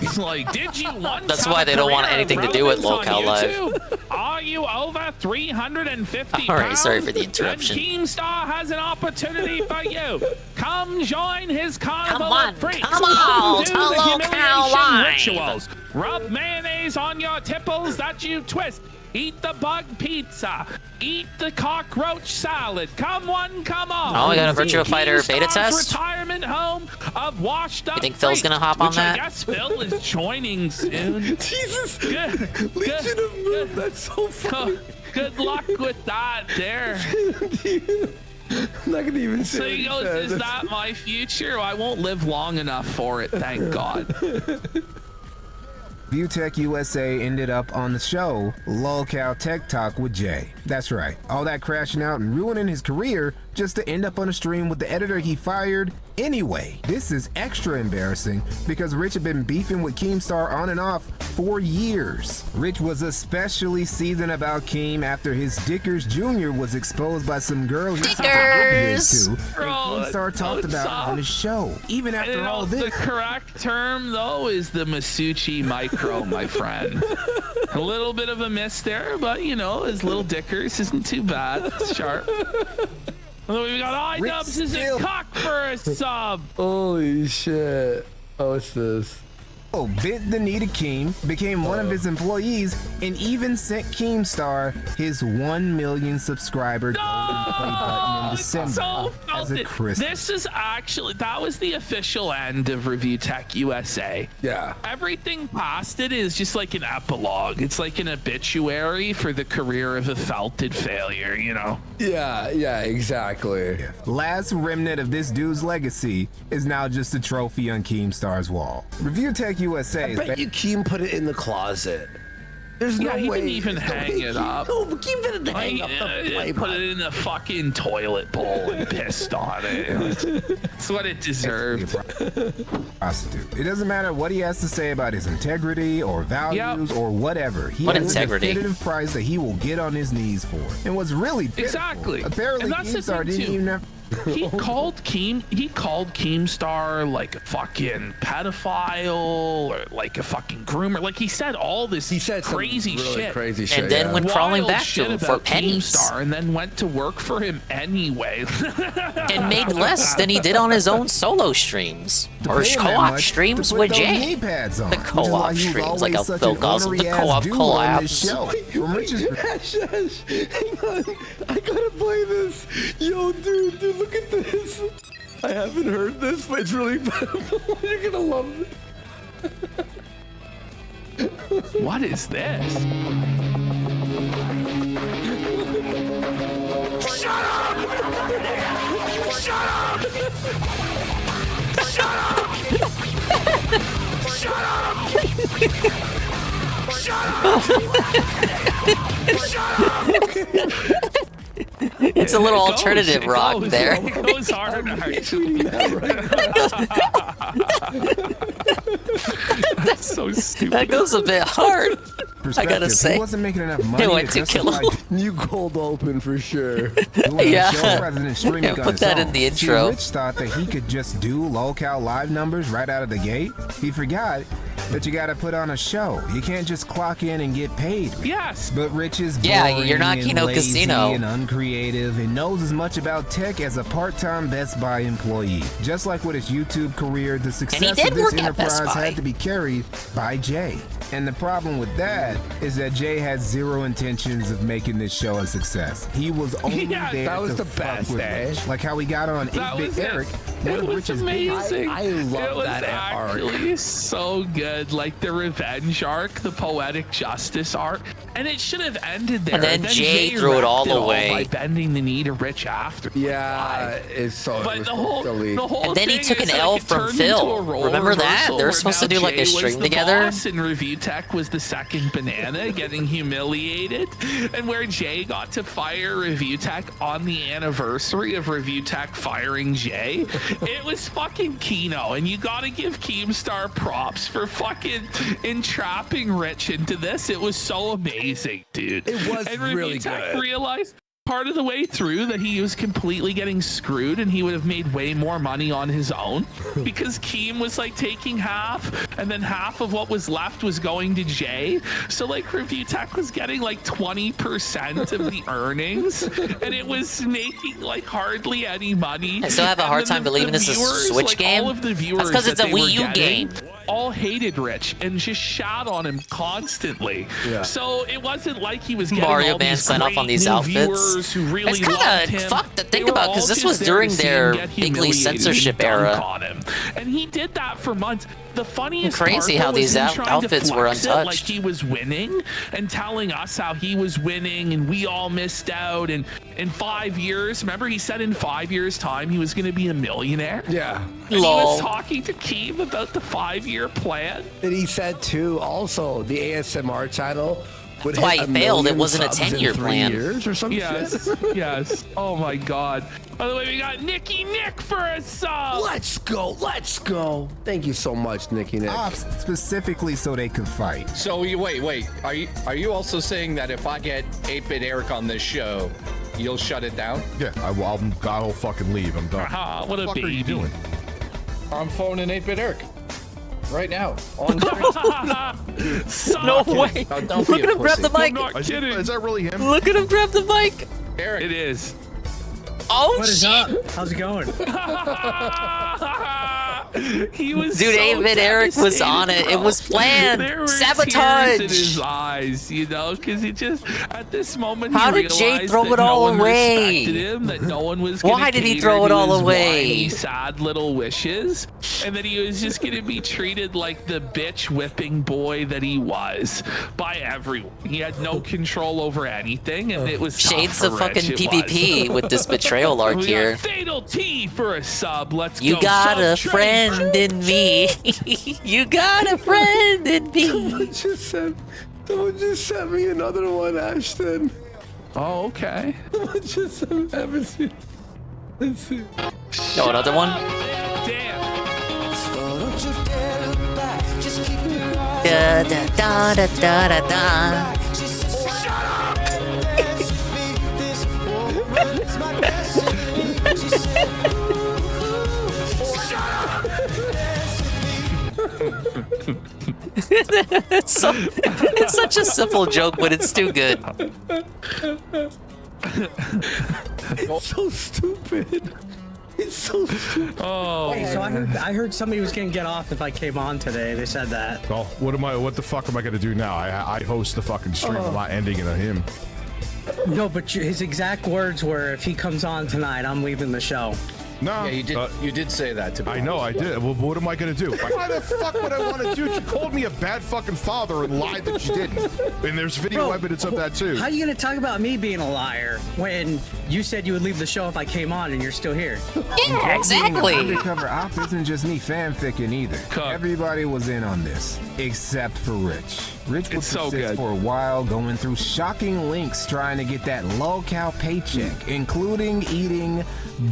It's like, did you once That's have why a they don't want career anything of to do with relevance on lolcow Live. YouTube? Are you over 350 All right, pounds? sorry for the interruption. Then Keemstar has an opportunity for you. Come join his carnival Come on, of freaks. come on, Do to the lolcow humiliation Live. rituals. Rub mayonnaise on your tipples that you twist. Eat the bug pizza. Eat the cockroach salad. Come on, come on. Oh, we got a Virtua Fighter beta Keemstar's test? retirement home of washed up. You think Phil's gonna hop on which that? I guess Phil is joining soon. Jesus. Good. Legion of Moon. That's so funny. Good luck with that there. I'm not gonna even say So he goes, is that my future? I won't live long enough for it, thank God. ViewTech USA ended up on the show Lolcow Tech Talk with Jay. That's right, all that crashing out and ruining his career just to end up on a stream with the editor he fired anyway. This is extra embarrassing because Rich had been beefing with Keemstar on and off for years. Rich was especially seething about Keem after his Dickers Jr. was exposed by some girl he Dickers! to, and Keemstar talked about it on his show. Even after all this. The correct term, though, is the Masucci Micro, my friend. A little bit of a miss there, but, you know, his little Dickers isn't too bad. It's sharp. And then we've got iDubbbz is a cock for a sub. Holy shit. Oh, what's this? Oh, bit the knee to Keem, became one of his employees, and even sent Keemstar his 1 million subscriber golden play button in December as a Christmas. This is actually, that was the official end of Review Tech USA. Yeah. Everything past it is just like an epilogue. It's like an obituary for the career of a felted failure, you know? Yeah, exactly. Last remnant of this dude's legacy is now just a trophy on Keemstar's wall. Review Tech USA. I bet you Keem put it in the closet. There's no he way. didn't even hang it up. No, but Keem didn't hang up the play put it in the fucking toilet bowl and pissed on it. It's what it deserved. Prostitute. It doesn't matter what he has to say about his integrity or values or whatever. He has a definitive price that he will get on his knees for. And what's really pitiful, apparently Keemstar didn't even have. He called Keemstar like a fucking pedophile or like a fucking groomer. Like he said all this crazy shit. And then went crawling back to him for pennies. Keemstar and then went to work for him anyway. And made less than he did on his own solo streams. Or co-op streams with Jay. The co-op streams, like how Phil calls them, the co-op collabs. Hang on, I gotta play this. Yo, dude, look at this. I haven't heard this, but it's really you're gonna love it. What is this? Shut up! Shut up! Shut up! Shut up! Shut up! It's a little alternative rock there. It goes hard. That's so stupid. That goes a bit hard. I gotta say. He wasn't making enough money. It went to kill him. New cold open for sure. Yeah. Put that in the intro. See, Rich thought that he could just do locale live numbers right out of the gate. He forgot that you gotta put on a show. You can't just clock in and get paid. Yes. But Rich is boring you're not Kino lazy Casino. and uncreative and knows as much about tech as a part-time Best Buy employee. Just like with his YouTube career, the success of this enterprise had to be carried by Jay. And the problem with that is that Jay had zero intentions of making this show a success. He was only there that was to the fuck best, with Rich. Like how he got on 8-Bit Eric. It was amazing. I love that arc. Actually so good. Like the revenge arc, the poetic justice arc, and it should have ended there. And then Jay threw it all away by bending the knee to Rich after. Yeah, it's so. But the whole and then he thing took is an like L it from turned Phil. into a role Remember that? reversal They were where supposed to now do like Jay a string was the together. boss and Review Tech was the second banana getting humiliated, and where Jay got to fire Review Tech on the anniversary of Review Tech firing Jay. It was fucking Kino, and you gotta give Keemstar props for fucking entrapping Rich into this. It was so amazing, dude. It was and really Review Tech good. realized part of the way through that he was completely getting screwed and he would have made way more money on his own because Keem was like taking half and then half of what was left was going to Jay. So like Review Tech was getting like 20% of the earnings and it was making like hardly any money. I still have a hard time believing this is a Switch game. All of the viewers That's because it's a that they Wii were U getting game. all hated Rich and just shat on him constantly. Yeah. So it wasn't like he was getting Mario all Man these sign off great on these new outfits. viewers who really It's loved kind him. of fucked to They think were about all because this just was there during to see their him get bigly humiliated and censorship dunk era. on him. And he did that for months. The funniest Crazy part how was these him trying to outfits were flex it untouched. like he was winning and telling us how he was winning and we all missed out. And in 5 years, remember he said in 5 years time he was going to be a millionaire. Yeah. And he was talking to Keem about the 5-year plan. And he said too, also the ASMR channel would That's why hit he failed. It 1 million wasn't a subs in 10-year 3 plan. years or some Yes, shit. yes. Oh my God. By the way, we got Nicky Nick for a sub. Let's go, let's go. Thank you so much, Nicky Nick. Ops specifically so they could fight. So you wait. Are you also saying that if I get 8-Bit Eric on this show, you'll shut it down? Yeah, I'll fucking leave. I'm done. Aha, what a What the fuck are you baby. doing? I'm phoning 8-Bit Eric right now. On No way. No, don't Look be at a him grab pussy. the mic. I'm not kidding. Is that really him? Look at him grab the mic. Eric. It is. Oh, What is shit. up? How's it going? He was Dude, so 8-Bit Eric was devastated, on it. It bro. was planned. There were Sabotage. tears in his eyes, you know, because he just at this moment How he did Jay realized throw that it all no one away? respected him, that no one was. Why gonna did he cater throw it to all his away? whiny, sad little wishes, and that he was just going to be treated like the bitch whipping boy that he was by everyone. He had no control over anything, and it was tough Shades for of fucking Rich, it PvP was. with this betrayal arc We here. got Fatal T for a sub. Let's You go. got a Sub friend trade. in me. You got a friend in me. Someone just sent me another one, Ashton. Oh, okay. Someone just sent me, I haven't seen. Let's see. Oh, another one? Damn. Da da da da da da da. It's such a simple joke, but it's too good. It's so stupid. It's so stupid. Oh. Hey, so I heard somebody was gonna get off if I came on today. They said that. Well, what the fuck am I gonna do now? I host the fucking stream. I'm not ending it on him. No, but his exact words were, "If he comes on tonight, I'm leaving the show." No. Yeah, you did say that to me. I know, I did. Well, what am I going to do? Why the fuck would I want to do it? She called me a bad fucking father and lied that she didn't. And there's video evidence of that too. How are you going to talk about me being a liar when you said you would leave the show if I came on and you're still here? Yeah, exactly. Undercover op isn't just me fanficking either. Everybody was in on this, except for Rich. Rich was so good for a while, going through shocking links trying to get that low-cal paycheck, including eating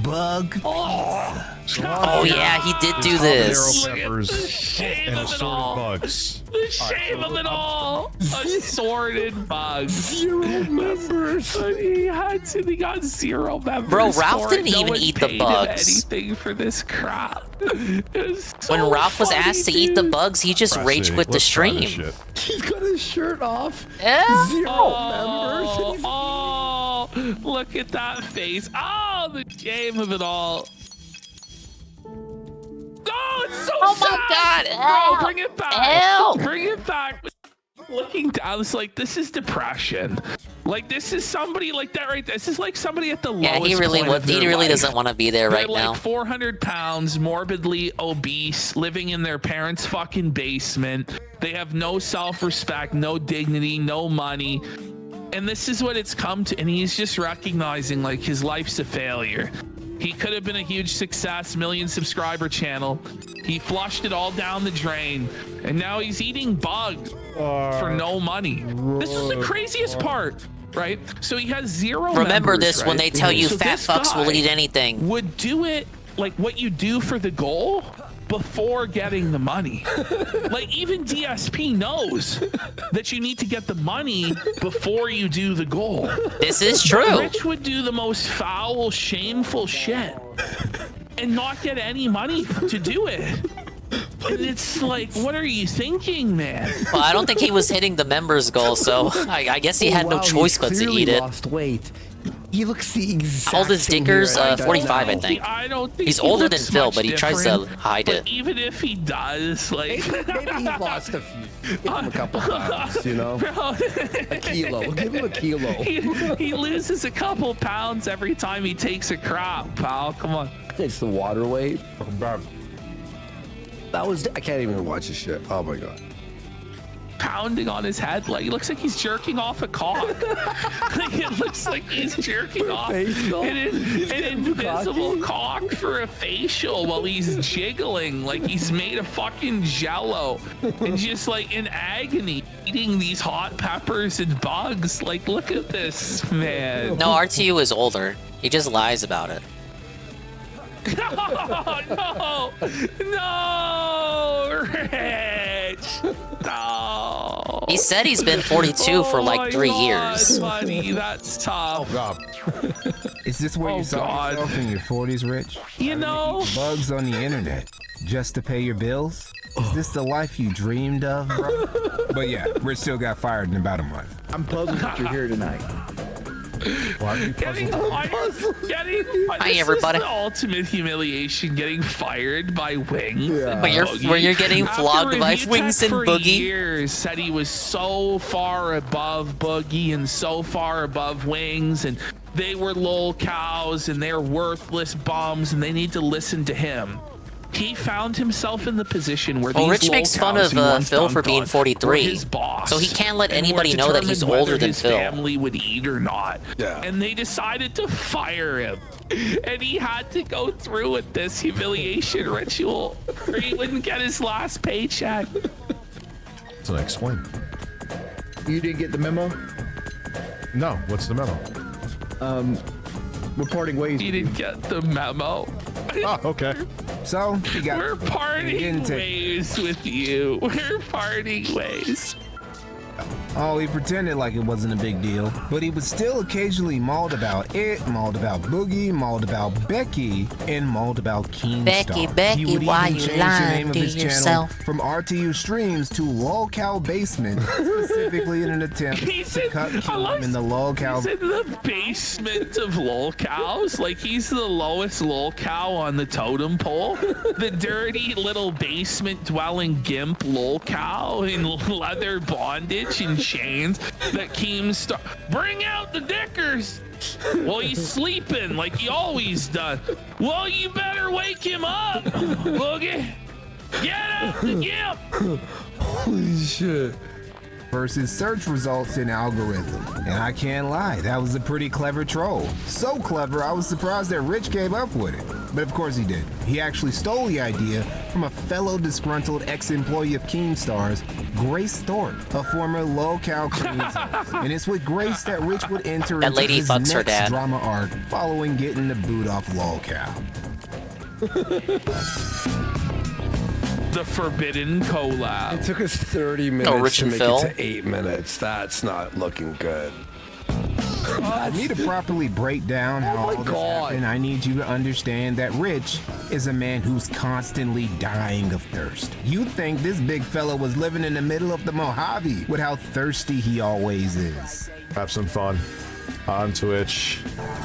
bug pizza. Oh yeah, he did do this. And assorted bugs. The shame of it all. Assorted bugs. 0 members. He got 0 members. Bro, Ralph didn't no even one eat the paid him bugs. anything for this crap. So when Ralph was funny, asked to eat the bugs, he just rage quit the stream. He's got his shirt off. Yeah. 0 members. Oh, look at that face. Oh, the shame of it all. Oh, it's so sad. My God. Bro, bring it back. Ew. Bring it back. Looking down, it's like, this is depression. Like, this is somebody like that right there. This is like somebody at the lowest he really point of their life. doesn't want to be there right They're now. like 400 pounds, morbidly obese, living in their parents' fucking basement. They have no self-respect, no dignity, no money. And this is what it's come to. And he's just recognizing like his life's a failure. He could have been a huge success, million subscriber channel. He flushed it all down the drain. And now he's eating bugs for no money. This is the craziest part, right? So he has 0 Remember members, this when right? they tell you So fat this fucks will guy eat anything. Would do it like what you do for the goal before getting the money. Like even DSP knows that you need to get the money before you do the goal. This is true. Rich would do the most foul, shameful shit and not get any money to do it. And it's like, what are you thinking, man? Well, I don't think he was hitting the members goal, so I guess he had no choice but to eat it. Lost weight. He looks the exact How old is same Dickers? here. 45, I think. I don't think he's he older than looks Phil, much but he tries to different. hide But it. even if he does, like maybe he lost a few. Give him a couple pounds, you know? A kilo. Give him a kilo. He loses a couple pounds every time he takes a crap, pal. Come on. It's the water weight. That was. I can't even watch this shit. Oh my god. Pounding on his head, like it looks like he's jerking off a cock. Like, it looks like he's jerking off an invisible cock for a facial while he's jiggling like he's made of fucking jello and just like in agony eating these hot peppers and bugs. Like, look at this, man. No, RTU is older. He just lies about it. No, Rich. No. He said he's been 42 for like 3 years. Buddy, that's tough. Oh God. Is this where you saw yourself in your 40s, Rich? You know, bugs on the internet just to pay your bills? Is this the life you dreamed of, bro? But yeah, Rich still got fired in about a month. I'm puzzled that you're here tonight. Getting Hi, everybody. This is the ultimate humiliation, getting fired by Wings. Yeah. But when you're getting flogged by Wings and for Boogie. Years said he was so far above Boogie and so far above Wings, and they were lol cows and they're worthless bums, and they need to listen to him. He found himself in the position where these Rich makes fun of Phil for being 43, his boss, so he can't let and anybody were know that he's determined older whether than his Phil. family would eat or not. Yeah. And they decided to fire him, and he had to go through with this humiliation ritual, or he wouldn't get his last paycheck. So explain. You didn't get the memo? No. What's the memo? We're parting ways. He didn't get the memo. Oh, okay. So he got. We're parting ways with you. We're parting ways. Oh, he pretended like it wasn't a big deal, but he was still occasionally mauled about it, mauled about Boogie, mauled about Becky, and mauled about Keemstar. Becky, he would why even you change the lying name of to his yourself? channel from RTU Streams to LolCow Basement, specifically in an attempt to cut Keem in the LolCow. He's in the basement of LolCows. Like he's the lowest LolCow on the totem pole. The dirty little basement dwelling gimp LolCow in leather bondage and chains that Keemstar. Bring out the Dickers. Well, he's sleeping like he always does. Well, you better wake him up, Boogie. Get out the gimp. Holy shit. Versus search results in algorithm. And I can't lie, that was a pretty clever troll. So clever, I was surprised that Rich came up with it. But of course he did. He actually stole the idea from a fellow disgruntled ex-employee of Keemstar's, Grace Thorpe, a former locale queen's. And it's with Grace that Rich would enter That into lady his fucks her next dad. drama arc following getting the boot off locale. The forbidden collab. It took us 30 minutes Rich to and make Phil. it to 8 minutes. That's not looking good. I need to properly break down how all this happened. I need you to understand that Rich is a man who's constantly dying of thirst. You'd think this big fella was living in the middle of the Mojave with how thirsty he always is. Have some fun on Twitch.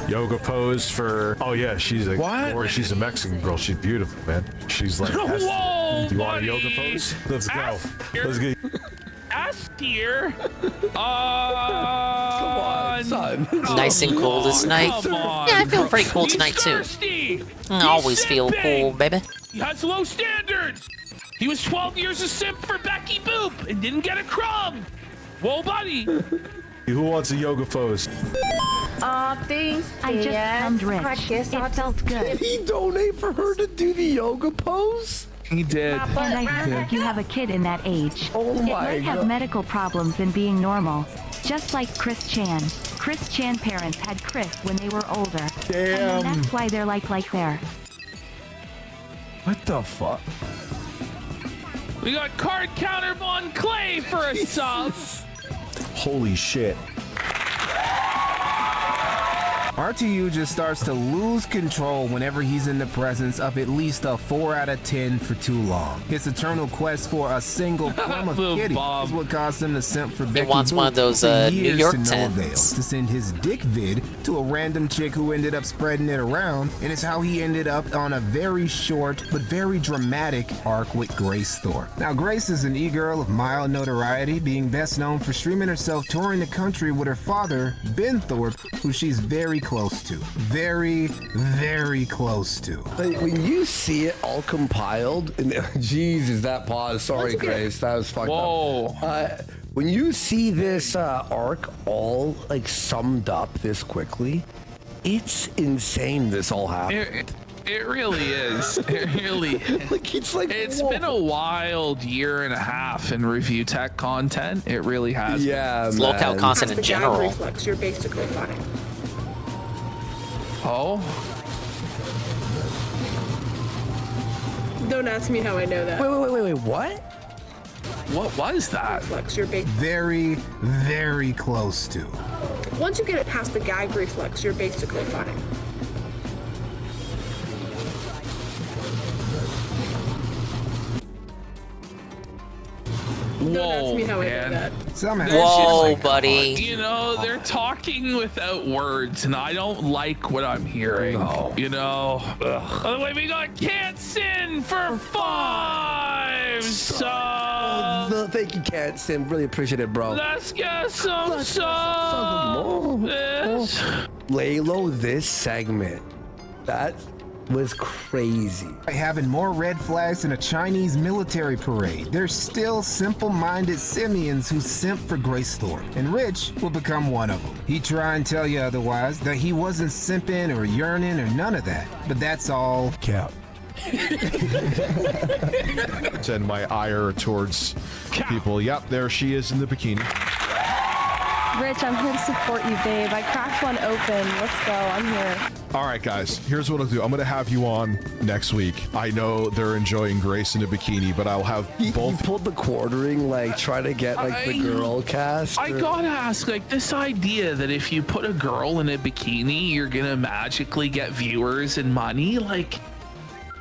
Yoga pose for. Oh yeah, she's a. What? Or she's a Mexican girl. She's beautiful, man. She's like. Whoa, do you want a buddy. yoga pose? Let's go. Ask Let's get. S tier. Come on, son. Nice and cool this night. Come on. Yeah, I feel pretty cool He's tonight too. thirsty. I always feel simping. cool, baby. He has low standards. He was 12 years a simp for Becky Boop and didn't get a crumb. Whoa, buddy. Who wants a yoga pose? Thanks. I just found Rich. It felt good. Did he donate for her to do the yoga pose? He did. And I heard you have a kid in that age. Oh It my might have God. medical problems and being normal. Just like Chris Chan. Chris Chan parents had Chris when they were older. Damn. And that's why they're like there. What the fuck? We got card counter on Clay for a sub. Holy shit. RTU just starts to lose control whenever he's in the presence of at least a 4 out of 10 for too long. His eternal quest for a single crumb of Little kitty Bob. is what caused him to simp for Becky wants one of Boop those, for New years York to no avail. tents. To send his dick vid to a random chick who ended up spreading it around, and it's how he ended up on a very short but very dramatic arc with Grace Thorpe. Now, Grace is an e-girl of mild notoriety, being best known for streaming herself touring the country with her father, Ben Thorpe, who she's very close to. Very, very close to. Like, when you see it all compiled, and Jesus, that pause. Sorry, Grace, that was fucked up. When you see this arc all like summed up this quickly, it's insane. This all happened. It really is. It really like it's been a wild year and a half in review tech content. It really has. Yeah, It's locale content in general. Reflex, you're basically fine. Oh. Don't ask me how I know that. Wait, what? What was that? Reflex, you're Very, very close to. Once you get it past the gag reflex, you're basically fine. Don't ask me how I know that. Whoa, buddy. You know, they're talking without words, and I don't like what I'm hearing. You know? By the way, we got Can't Sin for 5 subs. Thank you, Can't Sim. Really appreciate it, bro. Let's get some subs. Laylo, this segment, that was crazy. Having more red flags than a Chinese military parade, there's still simple-minded simians who simp for Grace Thorpe, and Rich will become one of them. He try and tell you otherwise, that he wasn't simping or yearning or none of that, but that's all cap. Send my ire towards people. Yep, there she is in the bikini. Rich, I'm here to support you, babe. I cracked one open. Let's go. I'm here. All right, guys, here's what I'll do. I'm going to have you on next week. I know they're enjoying Grace in a bikini, but I'll have both. You pulled the quartering, like, try to get, like, the girl cast. I gotta ask, like, this idea that if you put a girl in a bikini, you're gonna magically get viewers and money, like,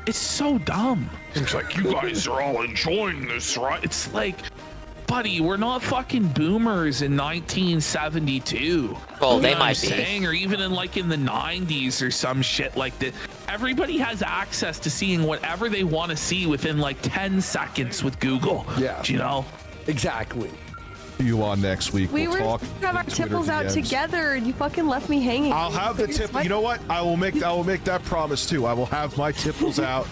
it's so dumb. It's like, you guys are all enjoying this, right? It's like, buddy, we're not fucking boomers in 1972. Well, You they know what might I'm be. saying? Or even in like in the 90s or some shit like that. Everybody has access to seeing whatever they want to see within like 10 seconds with Google. Yeah. Do you know? Exactly. you on next week. We we'll were talk supposed to have our Twitter tipples out DMs. together, and you fucking left me hanging. I'll have the tip. You know what? I will make that promise too. I will have my tipples out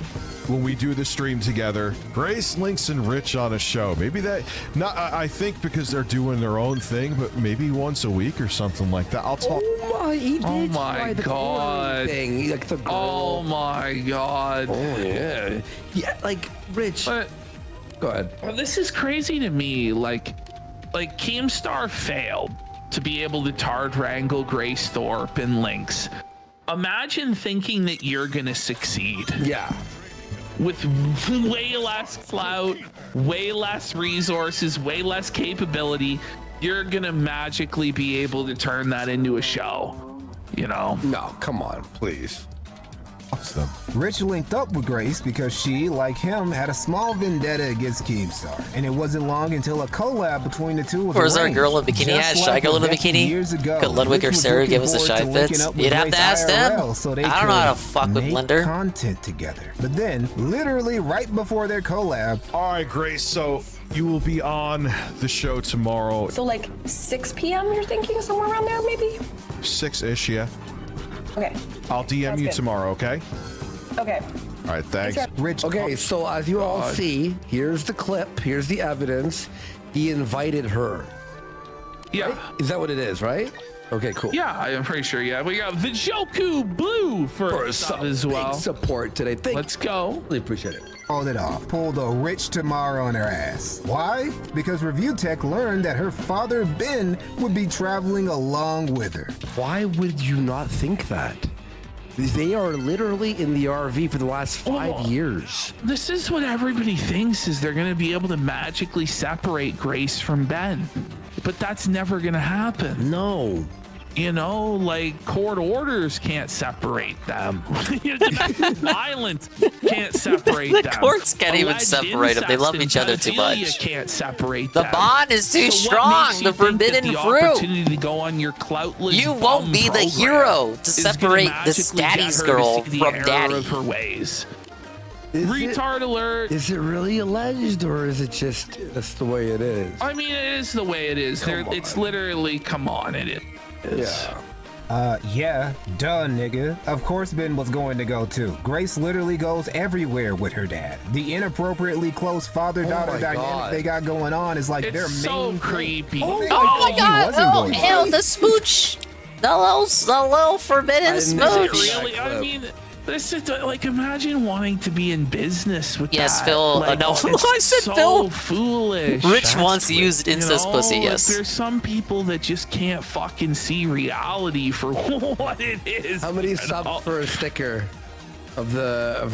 when we do the stream together. Grace, Lynx, and Rich on a show. Maybe that. Not. I think because they're doing their own thing, but maybe once a week or something like that. I'll talk. Oh my god. Thing. Like the girl. Oh my god. Oh yeah. Yeah, like Rich. Go ahead. Well, this is crazy to me. Like Keemstar failed to be able to Tard wrangle Grace Thorpe and Lynx. Imagine thinking that you're gonna succeed. Yeah. With way less clout, way less resources, way less capability, you're gonna magically be able to turn that into a show. You know? No, come on, please. Awesome. Rich linked up with Grace because she, like him, had a small vendetta against Keemstar, and it wasn't long until a collab between the two was Where's our arranged. girl in bikini at? Just Shy like girl in a Vector bikini? years ago, Could Ludwig Rich or was Sarah looking give us a forward shy to linking fits? up with You'd have Grace to ask them. IRL so they I don't know how to could fuck with make Blender. content together. But then, literally right before their collab, All right, Grace. So you will be on the show tomorrow. So like 6 p.m. You're thinking somewhere around there, maybe? 6-ish, yeah. Okay. I'll DM Sounds you good. tomorrow. Okay. Okay. All right. Thanks. Rich. Okay, so as you all see, here's the clip. Here's the evidence. He invited her. Yeah. Right? Is that what it is, right? Okay, cool. Yeah, I'm pretty sure. Yeah, we got Vijoku Blue for sub as well. Big support today. Let's go. Really appreciate it. Called it off. Pulled a Rich tomorrow on her ass. Why? Because Review Tech learned that her father, Ben, would be traveling along with her. Why would you not think that? They are literally in the RV for the last 5 years. This is what everybody thinks is they're going to be able to magically separate Grace from Ben. But that's never going to happen. No. You know, like court orders can't separate them. Violence can't separate them. The courts can't even Alleged separate them. They love incest each other and too pedophilia much. Can't separate The them. bond is too So what strong. makes you The think that forbidden the fruit. opportunity to go on your cloutless You won't bum be the program hero to is gonna separate this magically get daddy's her to girl see the from error daddy. of her ways. Retard alert. Is it really alleged or is it just that's the way it is? I mean, it is the way it is. It's literally, come on, it is. Yeah. Yeah, duh, nigga. Of course Ben was going to go too. Grace literally goes everywhere with her dad. The inappropriately close father-daughter my dynamic God. they got going on is like their It's so main creepy. thing. Oh my He god! wasn't Oh, going to. ew, the smooch! The little forbidden Is it smooch! really? I mean, this is like, imagine wanting to be in business with Yes, that. Phil. Like, No, it's I said so Phil. foolish. Rich wants to use You Insta's know, pussy, like, yes. there's some people that just can't fucking see reality for what it is. How many subs for a sticker of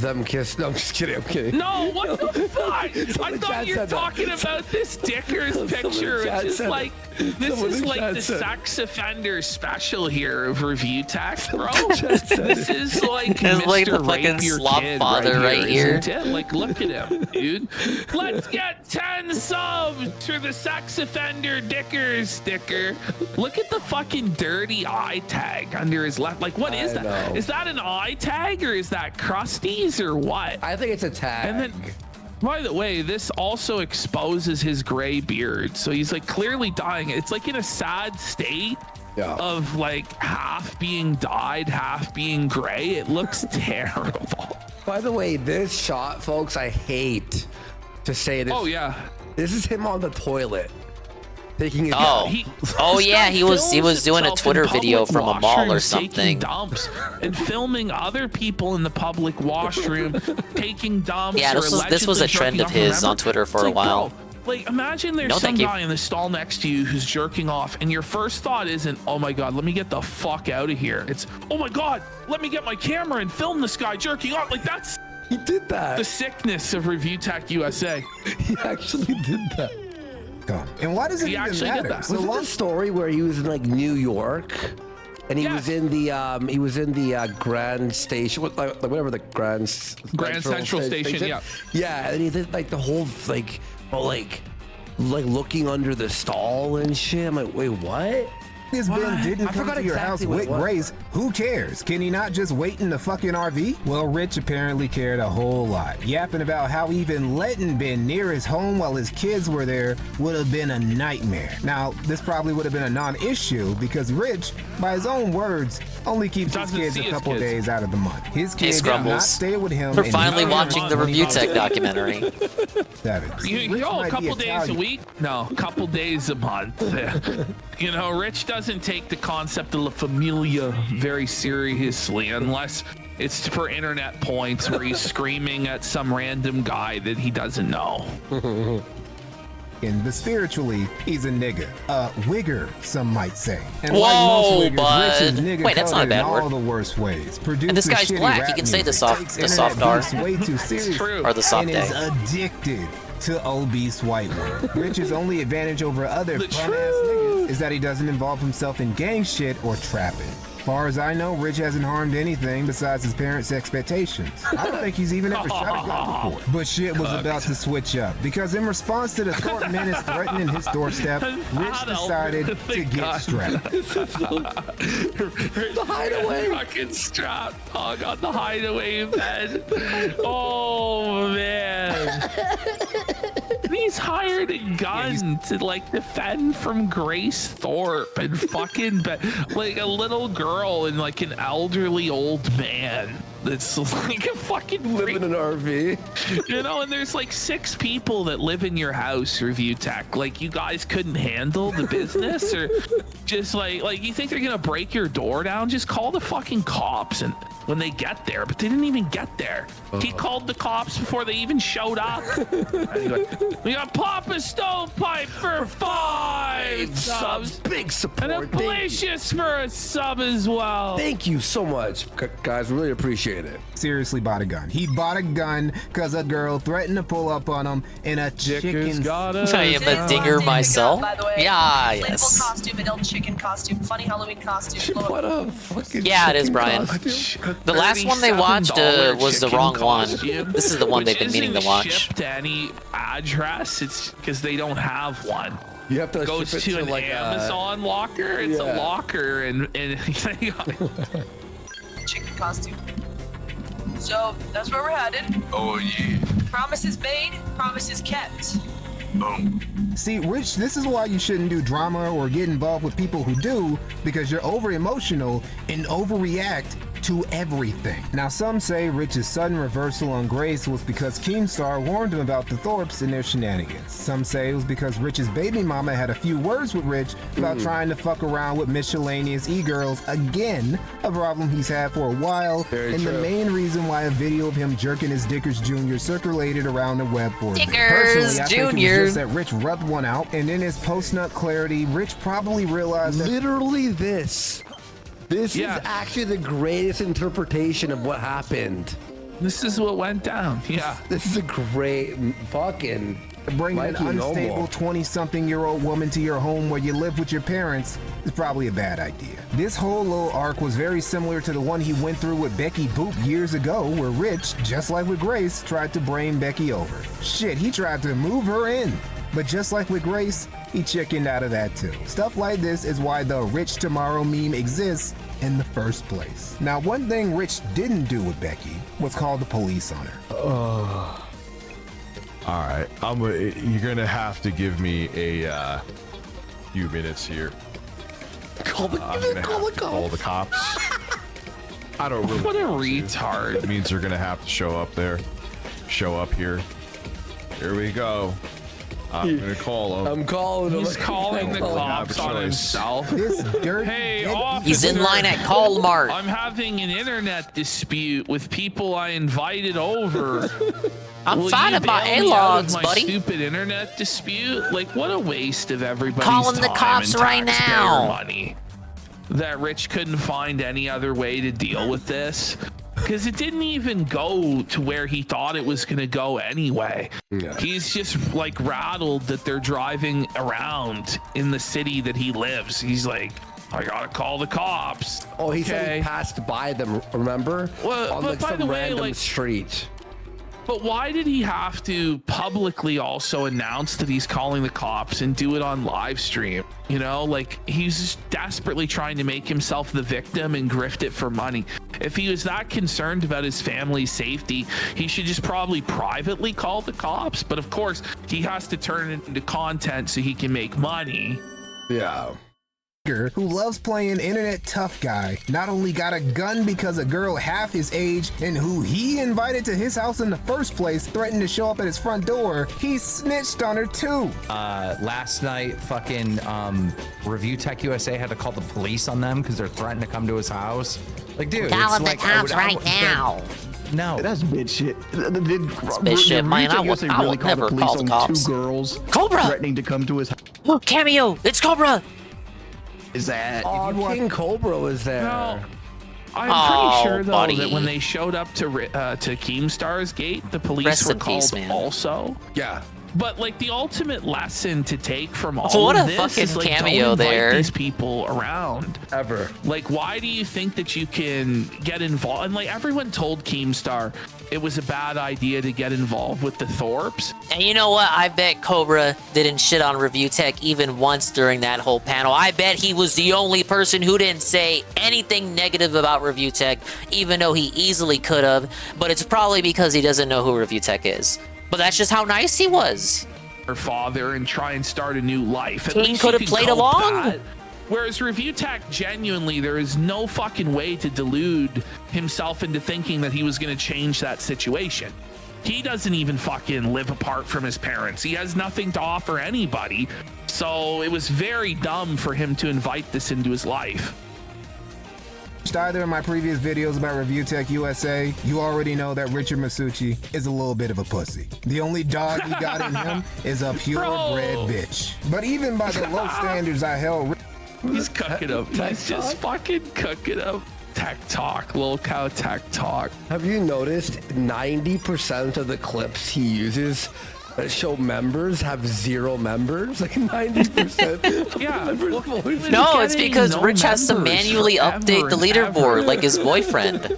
them kiss? No, I'm just kidding. I'm kidding. No, what the fuck? I thought you were talking about this Dicker's picture, which is like, this is like the sex offender special here of Review Tech, bro. This is like It's like the Mr. fucking Rape Your slop Kid father right here. isn't it? Like, look at him, dude. Let's get 10 subs for the sex offender Dickers sticker. Look at the fucking dirty eye tag under his left. Like, what is that? know. Is that an eye tag or is that crusties or what? I think it's a tag. And then, by the way, this also exposes his gray beard. So he's like clearly dying. It's like in a sad state of like half being dyed, half being gray. It looks terrible. By the way, this shot, folks, I hate to say this. Oh, yeah. This is him on the toilet. Taking his He was doing a Twitter video from a mall or something. Taking dumps and filming other people in the public washroom taking dumps. Yeah, this was a trend of his on Twitter for a while. Bro, like, imagine there's No, some thank you. guy in the stall next to you who's jerking off, and your first thought isn't, "Oh my god, let me get the fuck out of here." It's, "Oh my god, let me get my camera and film this guy jerking off." Like, that's he did that. The sickness of Review Tech USA. He actually did that. And why does it He even actually did matter? that. Was it the story where he was in like New York, and he was in the Grand Station, whatever the Grand Central Station, yeah. Yeah, and he did like the whole like looking under the stall and shit. I'm like, wait, what? This Ben didn't come to your house with Grace. Who cares? Can he not just wait in the fucking RV? Well, Rich apparently cared a whole lot, yapping about how even letting Ben near his home while his kids were there would have been a nightmare. Now, this probably would have been a non-issue because Rich, by his own words, only keeps his kids a couple days out of the month. His kids do not stay with him. We're finally watching the Review Tech documentary. A couple days a week? No, a couple days a month. You know, Rich doesn't take the concept of La Familia very seriously unless it's for internet points where he's screaming at some random guy that he doesn't know. But spiritually, he's a nigga. Wigger, some might say. And whoa, like most wiggers, bud. Rich is nigga Wait, that's not a bad in word. all the worst ways. And this guy's black. He can say the soft R. Way too serious Or the soft and A. is addicted to obese white women. Rich's only advantage over other fun-ass niggas is that he doesn't involve himself in gang shit or trapping. Far as I know, Rich hasn't harmed anything besides his parents' expectations. I don't think he's even ever shot a gun before. But shit was about to switch up because in response to the Thorpe menace threatening his doorstep, Rich decided to get strapped. The hideaway. Fucking strapped, dog, on the hideaway bed. Oh man. He's hired a gun to like defend from Grace Thorpe and fucking like a little girl and like an elderly old man that's like a fucking live in an RV. You know, and there's like 6 people that live in your house, Review Tech. Like you guys couldn't handle the business or just like you think they're gonna break your door down? Just call the fucking cops and when they get there, but they didn't even get there. He called the cops before they even showed up. We got Papa Stovepipe for 5 subs. Big support. And a Delicious for a sub as well. Thank you so much, guys. Really appreciate it. Seriously bought a gun. He bought a gun because a girl threatened to pull up on him in a chicken. I am a dinger myself. Yeah, yes. Costume, adult chicken costume, funny Halloween costume. What a fucking yeah, it is, Brian. The last one they watched was the wrong one. This is the one they've been meaning to watch. Shipped to any address. It's because they don't have one. You have to goes ship it to an like Amazon locker. It's a locker and chicken costume. So that's where we're headed. Oh yeah. Promises made, promises kept. See, Rich, this is why you shouldn't do drama or get involved with people who do, because you're over emotional and overreact to everything. Now, some say Rich's sudden reversal on Grace was because Keemstar warned him about the Thorpes and their shenanigans. Some say it was because Rich's baby mama had a few words with Rich about trying to fuck around with miscellaneous e-girls, again, a problem he's had for a while, and the main reason why a video of him jerking his Dickers Jr. circulated around the web for a bit. Personally, I think it was just that Rich rubbed one out, and in his post-nut clarity, Rich probably realized that literally this is actually the greatest interpretation of what happened. This is what went down. Yeah. This is a great fucking bringing an unstable 20-something-year-old woman to your home where you live with your parents is probably a bad idea. This whole little arc was very similar to the one he went through with Becky Boop years ago, where Rich, just like with Grace, tried to brain Becky over. Shit, he tried to move her in. But just like with Grace, he chickened out of that too. Stuff like this is why the Rich Tomorrow meme exists in the first place. Now, one thing Rich didn't do with Becky was call the police on her. All right, you're gonna have to give me a few minutes here. Call the cops. I don't really. What a retard! It means they're gonna have to show up here. Here we go. I'm gonna call him. I'm calling him. He's calling the cops on himself. Hey, he's in line at Walmart. I'm having an internet dispute with people I invited over. I'm fine about A-logs, buddy. Stupid internet dispute. Like, what a waste of everybody's calling the time cops and right now. Money. That Rich couldn't find any other way to deal with this. Because it didn't even go to where he thought it was going to go anyway. Yeah. He's just like rattled that they're driving around in the city that he lives. He's like, I gotta call the cops. Oh, he said he passed by them, remember? Well, on like some random street. But why did he have to publicly also announce that he's calling the cops and do it on live stream? You know, like he's just desperately trying to make himself the victim and grift it for money. If he was that concerned about his family's safety, he should just probably privately call the cops. But of course, he has to turn it into content so he can make money. Yeah. Who loves playing internet tough guy not only got a gun because a girl half his age and who he invited to his house in the first place threatened to show up at his front door, he snitched on her too. Last night fucking Review Tech USA had to call the police on them because they're threatening to come to his house. Like, dude, Calling it's the like cops right now. No, that's bitch shit. That's bitch shit, man. I would never call the cops. 2 girls Cobra threatening to come to his house. Cameo, it's Cobra. Is that? Oh, King Cobra was there. No. I'm pretty sure though that when they showed up to Keemstar's gate, the police were called also. Yeah. But like the ultimate lesson to take from all what of a this fucking is like, cameo don't invite there. these people around ever. Like, why do you think that you can get involved? And like everyone told Keemstar it was a bad idea to get involved with the Thorpes. And you know what? I bet Cobra didn't shit on Review Tech even once during that whole panel. I bet he was the only person who didn't say anything negative about Review Tech, even though he easily could have. But it's probably because he doesn't know who Review Tech is. But that's just how nice he was. Her father and try and start a new life. At King least could you have could played cope along. that. Whereas Review Tech, genuinely, there is no fucking way to delude himself into thinking that he was going to change that situation. He doesn't even fucking live apart from his parents. He has nothing to offer anybody. So it was very dumb for him to invite this into his life. Either in my previous videos about Review Tech USA, you already know that Richard Masucci is a little bit of a pussy. The only dog he got in him is a purebred bitch. But even by the low standards I held, he's cooking up. He's just fucking cooking up. Tech talk, lil cow tech talk. Have you noticed 90% of the clips he uses that show members have 0 members? Like 90%. Yeah. No, it's because Rich has to manually update the leaderboard like his boyfriend.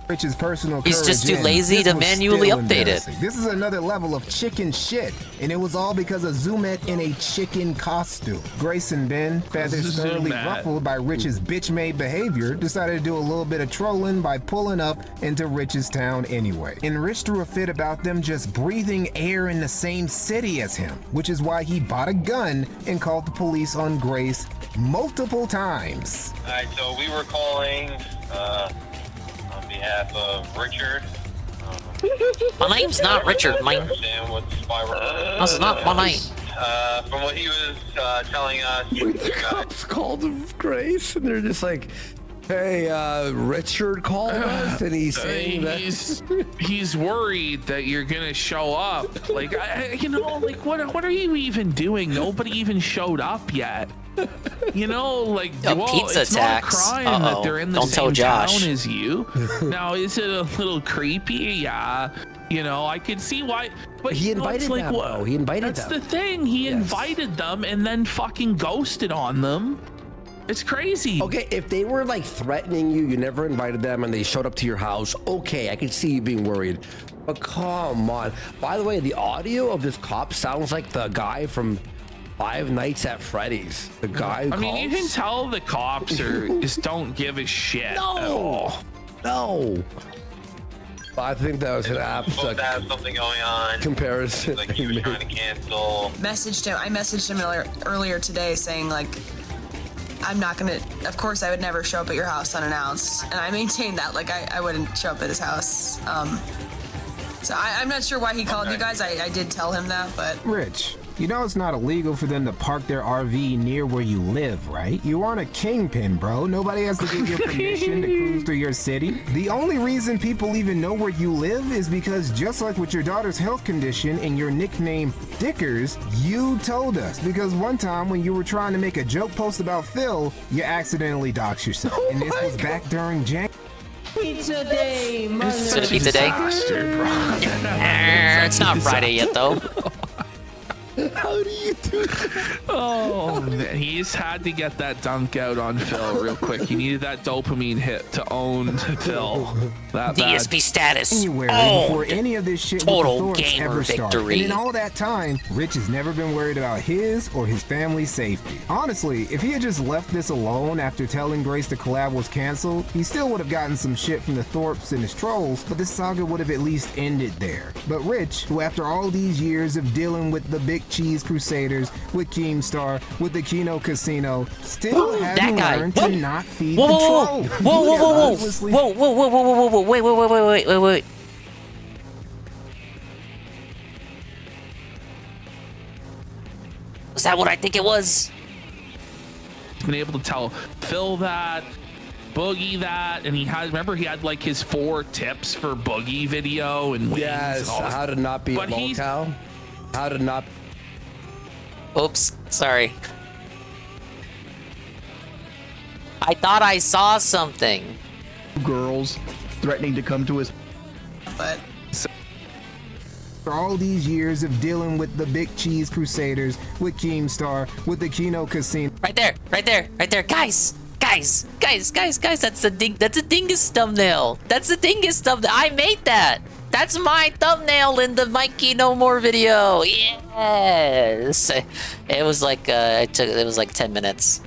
Rich's personal He's just too courage lazy in. to This was manually still update it. embarrassing. This is another level of chicken shit, and it was all because of Zumet in a chicken costume. Grace and Ben, feathers thoroughly ruffled by Rich's bitch-made behavior, decided to do a little bit of trolling by pulling up into Rich's town anyway. And Rich threw a fit about them just breathing air in the same city as him, which is why he bought a gun and called the police on Grace multiple times. Alright, so we were calling on behalf of Richard. My name's not Richard, man. That's not my name. From what he was telling us, The cops called him Grace, and they're just like, hey, Richard called us, and he's saying that he's worried that you're gonna show up. Like, you know, like what are you even doing? Nobody even showed up yet. You know, like, well, pizza it's tax. not a crime that they're in the Don't tell same Josh. town as you. Now, is it a little creepy? Yeah. You know, I could see why. But he you know, invited it's like, them, what? though. He invited That's them. the thing. He invited them and then fucking ghosted on them. It's crazy. Okay, if they were like threatening you, you never invited them, and they showed up to your house, okay, I could see you being worried. But come on. By the way, the audio of this cop sounds like the guy from Five Nights at Freddy's. The guy who I mean, you can tell the cops just don't give a shit at all. No. I think that was an app supposed to have something going on. comparison. Like he was trying to cancel. I messaged him earlier today saying, like, I'm not gonna, of course I would never show up at your house unannounced. And I maintained that, like, I wouldn't show up at his house. So I'm not sure why he called you guys. I did tell him that, but. Rich, you know it's not illegal for them to park their RV near where you live, right? You aren't a kingpin, bro. Nobody has to give you permission to cruise through your city. The only reason people even know where you live is because just like with your daughter's health condition and your nickname Dickers, you told us. Because one time when you were trying to make a joke post about Phil, you accidentally doxed yourself. And this was back during January. Pizza day, Is it a pizza day? Bastard, bro. It's not Friday yet, though. How do you do that? Oh, man. He's had to get that dunk out on Phil real quick. He needed that dopamine hit to own Phil. That DSP bad. status. Anywhere before any of this shit Total with the Thorpes gamer ever started. victory. And in all that time, Rich has never been worried about his or his family's safety. Honestly, if he had just left this alone after telling Grace the collab was canceled, he still would have gotten some shit from the Thorpes and his trolls, but this saga would have at least ended there. But Rich, who after all these years of dealing with the Big Cheese Crusaders, with Keemstar, with the Kino Casino, still hasn't learned to not feed the troll. Whoa. Wait. Was that what I think it was? Been able to tell Phil that, Boogie that, and he had like his 4 tips for Boogie video and wings. Yes, and how to not be a lolcow. How to not. Oops, sorry. I thought I saw something. Girls threatening to come to his. But for all these years of dealing with the Big Cheese Crusaders, with Keemstar, with the Kino Casino. Right there, guys. That's a dingus thumbnail. I made that. That's my thumbnail in the Mikey No More video. Yes. It was like it was like 10 minutes.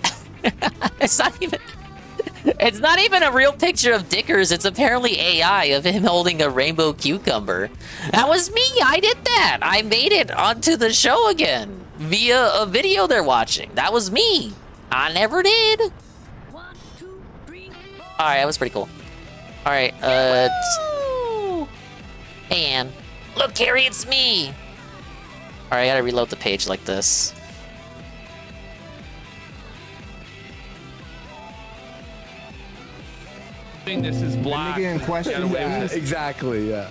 It's not even a real picture of Dickers. It's apparently AI of him holding a rainbow cucumber. That was me. I did that. I made it onto the show again via a video they're watching. That was me. I never did. All right, that was pretty cool. All right, hey, Ann. Look, Carrie, it's me. All right, I gotta reload the page like this. This is black. In question, exactly, yeah.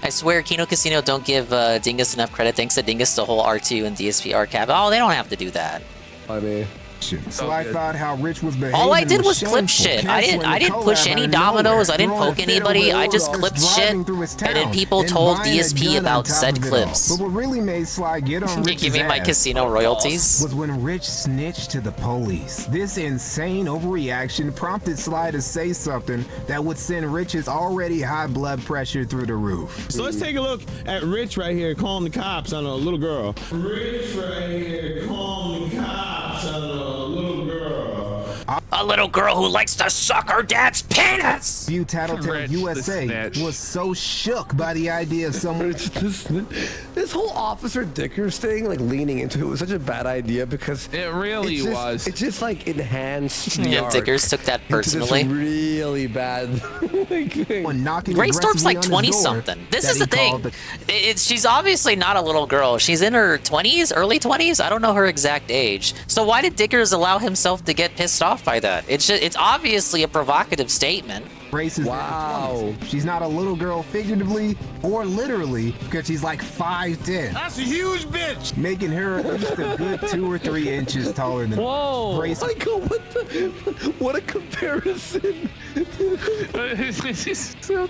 I swear, Kino Casino don't give Dingus enough credit. Thanks to Dingus to whole R2 and DSP archive. Oh, they don't have to do that. Funny. So I thought how Rich was behaving. All I did was clip shit. I didn't push any dominoes. I didn't poke anybody. I just clipped shit, and then people told DSP about said clips. But what really made Sly get on Rich's Give me my casino royalties. Was when Rich snitched to the police. This insane overreaction prompted Sly to say something that would send Rich's already high blood pressure through the roof. So let's take a look at Rich right here calling the cops on a little girl. Rich right here calling the cops on a little girl. A little girl who likes to suck her dad's penis. View Tattletale USA was so shook by the idea of someone. This whole Officer Dickers thing, like leaning into it, was such a bad idea because it really was. It just like enhanced. Yeah, Dickers took that personally. Really bad. Grace Thorpe's like 20 something. This is the thing. She's obviously not a little girl. She's in her 20s, early 20s. I don't know her exact age. So why did Dickers allow himself to get pissed off by that? It's obviously a provocative statement. Grace is wow. She's not a little girl figuratively or literally because she's like 5'10". That's a huge bitch. Making her at least a good 2 or 3 inches taller than Grace. Michael, what a comparison.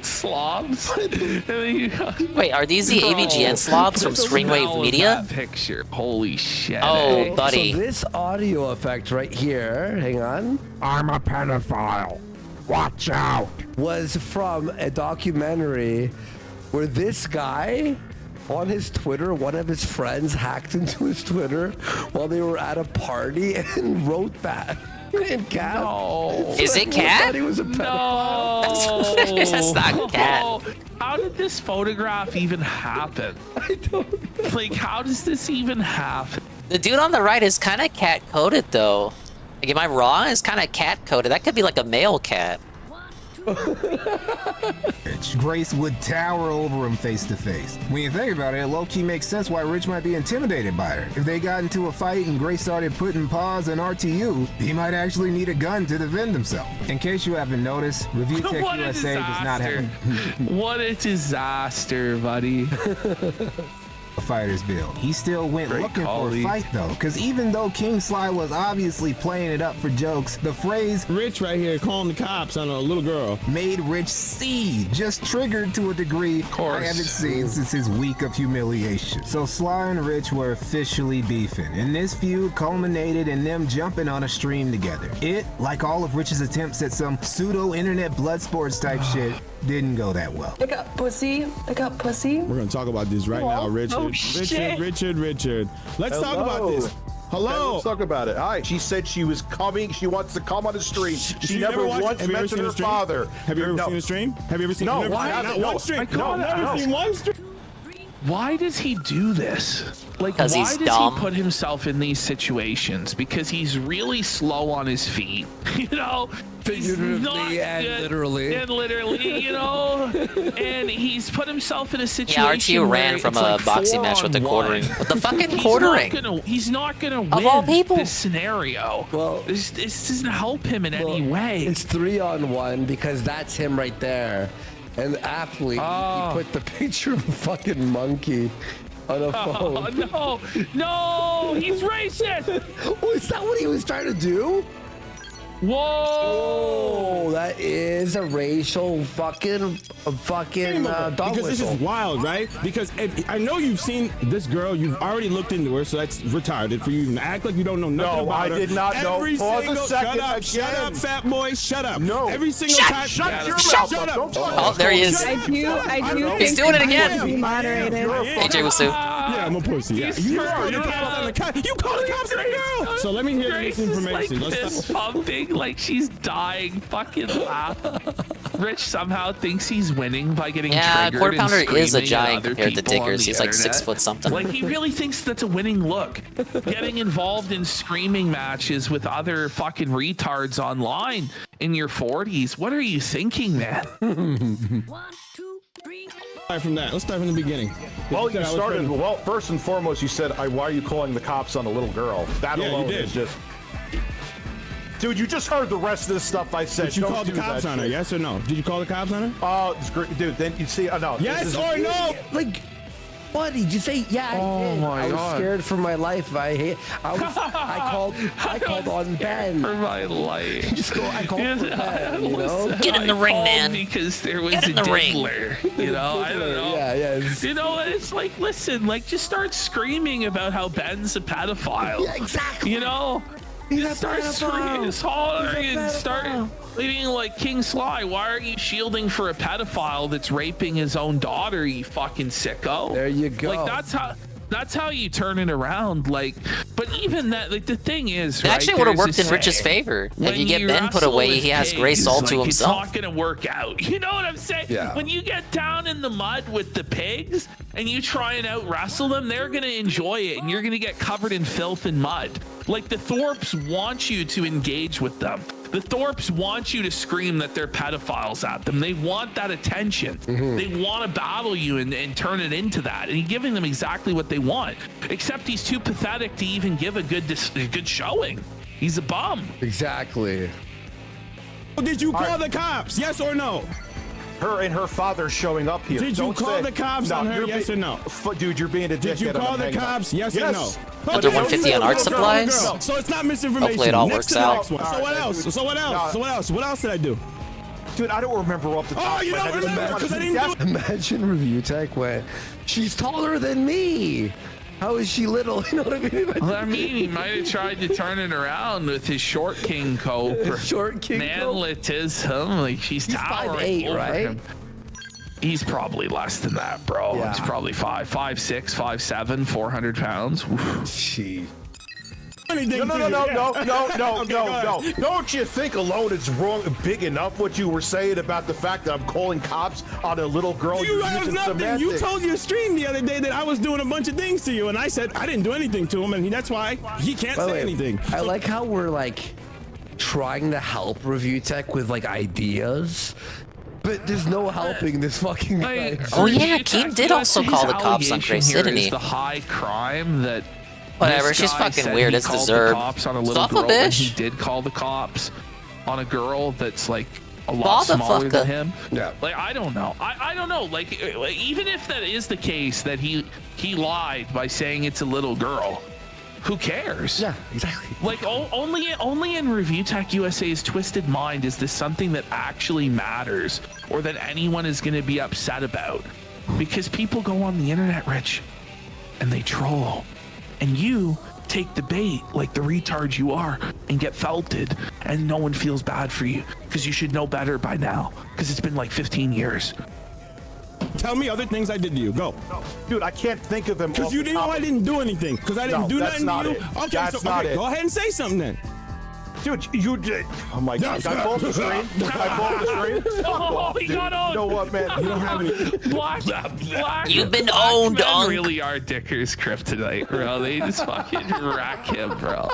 Slobs. Wait, are these the AVGN slobs from Screenwave Media? That picture. Holy shit. Oh, buddy. So this audio effect right here, hang on. I'm a pedophile. Watch out. Was from a documentary where this guy on his Twitter, one of his friends hacked into his Twitter while they were at a party and wrote that. In Cat. No. Is it Cat? He was a pedophile. No. That's not Cat. How did this photograph even happen? I don't know. Like, how does this even happen? The dude on the right is kind of cat-coded, though. Like, am I wrong? It's kind of cat-coded. That could be like a male cat. Grace would tower over him face to face. When you think about it, it low-key makes sense why Rich might be intimidated by her. If they got into a fight and Grace started putting paws on RTU, he might actually need a gun to defend himself. In case you haven't noticed, Review Tech USA does not have... What a disaster, buddy. fighter's build. He still went looking for a fight though, because even though King Sly was obviously playing it up for jokes, the phrase Rich right here calling the cops on a little girl made Rich seed, just triggered to a degree I haven't seen since his week of humiliation. So Sly and Rich were officially beefing, and this feud culminated in them jumping on a stream together. It, like all of Rich's attempts at some pseudo-internet blood sports type shit, didn't go that well. Pick up pussy. Pick up pussy. We're gonna talk about this right now, Richard. Oh, shit. Richard. Let's talk about this. Hello. Let's talk about it. Hi. She said she was coming. She wants to come on the stream. She never once mentioned her father. Have you ever seen the stream? Have you ever seen? No. Not one stream. No, never seen one stream. Why does he do this? Like, why he's does dumb. he put himself in these situations? Because he's really slow on his feet. You know, figuratively and literally. And literally, you know, and he's put himself in a situation. Yeah, RTU ran from a boxing match with the quartering. With the fucking quartering. He's not gonna win of all people. this scenario. Well, this doesn't help him in any way. It's 3-on-1 because that's him right there. And aptly, he put the picture of a fucking monkey on a phone. Oh, no, he's racist. Oh, is that what he was trying to do? Whoa! Oh, that is a racial fucking dog because this whistle. is wild, right? Because if, I know you've seen this girl, you've already looked into her, so that's retarded for you even to act like you don't know nothing about her. No, I did not know. Pause a second. Shut up, fat boy, shut up. No. Every single time. Shut your mouth up. Don't Oh, there he is. I do. He's doing it again. Moderated. AJ Wasu. Yeah, I'm a pussy. Yeah. You call the cops on a girl. So let me hear this information. Like fist pumping, like she's dying, fucking laughing. Rich somehow thinks he's winning by getting triggered. Quarter Pounder and is a screaming at giant other compared to people on Dickers. the He's like 6 internet. foot something. Like he really thinks that's a winning look. Getting involved in screaming matches with other fucking retards online in your 40s. What are you thinking, man? Start from that. Let's start from the beginning. Well, you started. Well, first and foremost, you said, "Why are you calling the cops on a little girl?" That alone is just. Dude, you just heard the rest of the stuff I said. Did you call the cops on her? Yes or no? Did you call the cops on her? Oh, dude. Then you see. No. Yes or no? Like. What did you say? Yeah, I did. My I was God. scared for my life. I called on Ben for my life. I called for Ben. You know? Get in the ring, man. Because there was a diddler. You know, I don't know. Yeah. You know, it's like, listen, like, just start screaming about how Ben's a pedophile. Yeah, exactly. You know, start screaming, hollering, and start leaving like King Sly. Why are you shielding for a pedophile that's raping his own daughter? You fucking sicko. There you go. Like that's how you turn it around. Like, but even that, like, the thing is, It actually would have worked in Rich's favor. If you get Ben put away, he has Grace all to himself. It's not gonna work out. You know what I'm saying? Yeah. When you get down in the mud with the pigs and you try and out wrestle them, they're gonna enjoy it, and you're gonna get covered in filth and mud. Like, the Thorpes want you to engage with them. The Thorpes want you to scream that they're pedophiles at them. They want that attention. They want to battle you and turn it into that. And you're giving them exactly what they want. Except he's too pathetic to even give a good showing. He's a bum. Exactly. Did you call the cops? Yes or no? Her and her father showing up here. Did you call the cops on her? Yes or no? Dude, you're being a dickhead. Did you call the cops? Yes or no? Under 150 on art supplies. So it's not misinformation. Hopefully it all Next works to the out. next one. So what else? So what else? So what else? What else did I do? Dude, I don't remember off the top. Oh, you don't remember because I didn't do it. Imagine Review Tech went, she's taller than me. How is she little? You know what I mean? Well, I mean, he might have tried to turn it around with his short king cope. Short king manletism. Like, she's towering 5'8", over right? him. He's probably less than that, bro. Yeah. He's probably 5'6", 5'7", 400 pounds. Gee. No. Don't you think alone it's wrong, big enough what you were saying about the fact that I'm calling cops on a little girl? You have nothing. You told your stream the other day that I was doing a bunch of things to you, and I said I didn't do anything to him, and that's why he can't say anything. I like how we're like trying to help Review Tech with like ideas. But there's no helping this fucking guy. Oh yeah, Keem did also call the cops on Grace, didn't he? The high crime that. Whatever, this she's guy fucking said weird. he It's called deserved. The cops on a little Stop a girl, and bitch. he did call the cops on a girl that's like a lot smaller than Motherfucker. him. Yeah. Like I don't know. I don't know. Like even if that is the case that he lied by saying it's a little girl, who cares? Yeah, exactly. Like only in Review Tech USA's twisted mind is this something that actually matters or that anyone is going to be upset about, because people go on the internet, Rich, and they troll, and you take the bait like the retard you are and get felted, and no one feels bad for you because you should know better by now, because it's been like 15 years. Tell me other things I did to you. Go. No, dude, I can't think of them. Because you didn't know I didn't do anything. Because I didn't do that's nothing not to you. it. Okay, That's not it. go ahead and say something then. Dude, you did. Oh my God. Can I pull up the stream? Can I pull up the stream? Oh, he got owned. You know what, man? You don't have any. Black. You've been owned, men Unk. really are Dicker's kryptonite, bro. They just fucking rack him, bro.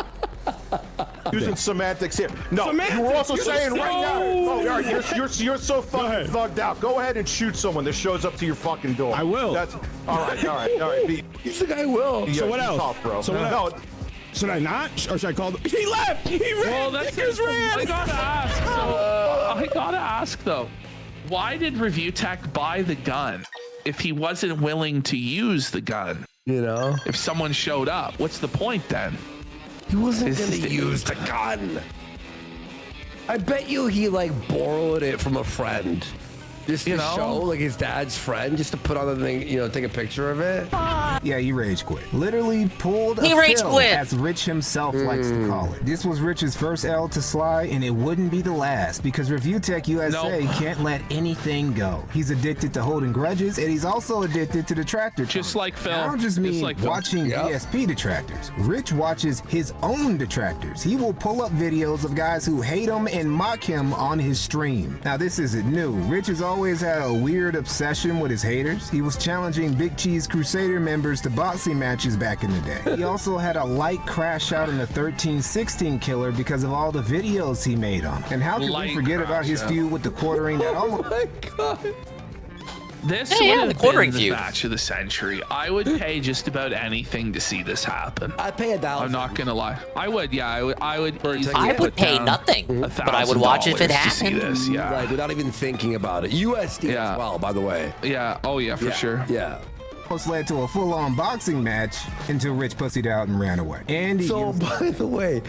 Using semantics here. No, Semantics, you were also you're saying so- right now. Oh, all right, you're so fucking thugged out. Go ahead and shoot someone that shows up to your fucking door. I will. That's all right. He's the guy who will. Yeah, So what he's else? Tough, bro. So what No, else? Should I not? Or should I call the... He left! He ran! Well, that's Dickers ran! I gotta ask though, why did Review Tech buy the gun if he wasn't willing to use the gun? You know? If someone showed up, what's the point then? He wasn't going to use the gun. I bet you he, like, borrowed it from a friend. Just to show, like, his dad's friend, just to put on the thing, you know, take a picture of it. Yeah, he rage quit. Literally pulled He a rage Phil, quit. as Rich himself likes to call it. This was Rich's first L to Sly, and it wouldn't be the last, because Review Tech USA can't let anything go. He's addicted to holding grudges, and he's also addicted to detractor. Just like Phil. I don't just mean like Phil. watching DSP detractors. Rich watches his own detractors. He will pull up videos of guys who hate him and mock him on his stream. Now, this isn't new. Rich has always had a weird obsession with his haters. He was challenging Big Cheese Crusader members to boxing matches back in the day. He also had a light crash out in the 13-16 killer because of all the videos he made on him. And how could we forget about his feud with the quartering that almost... Oh my God. This Yeah, would yeah, have the quartering been the feud. match of the century. I would pay just about anything to see this happen. I'd pay $1,000. I'm not gonna lie. I would, yeah. I would. easily I would put pay down nothing, but I would watch if it $1,000 to see happened. this, yeah. Like, without even thinking about it. USD as well, by the way. Yeah. Oh yeah, for sure. Yeah. almost led to a full-on boxing match until Rich pussied out and ran away. And he So, by the way,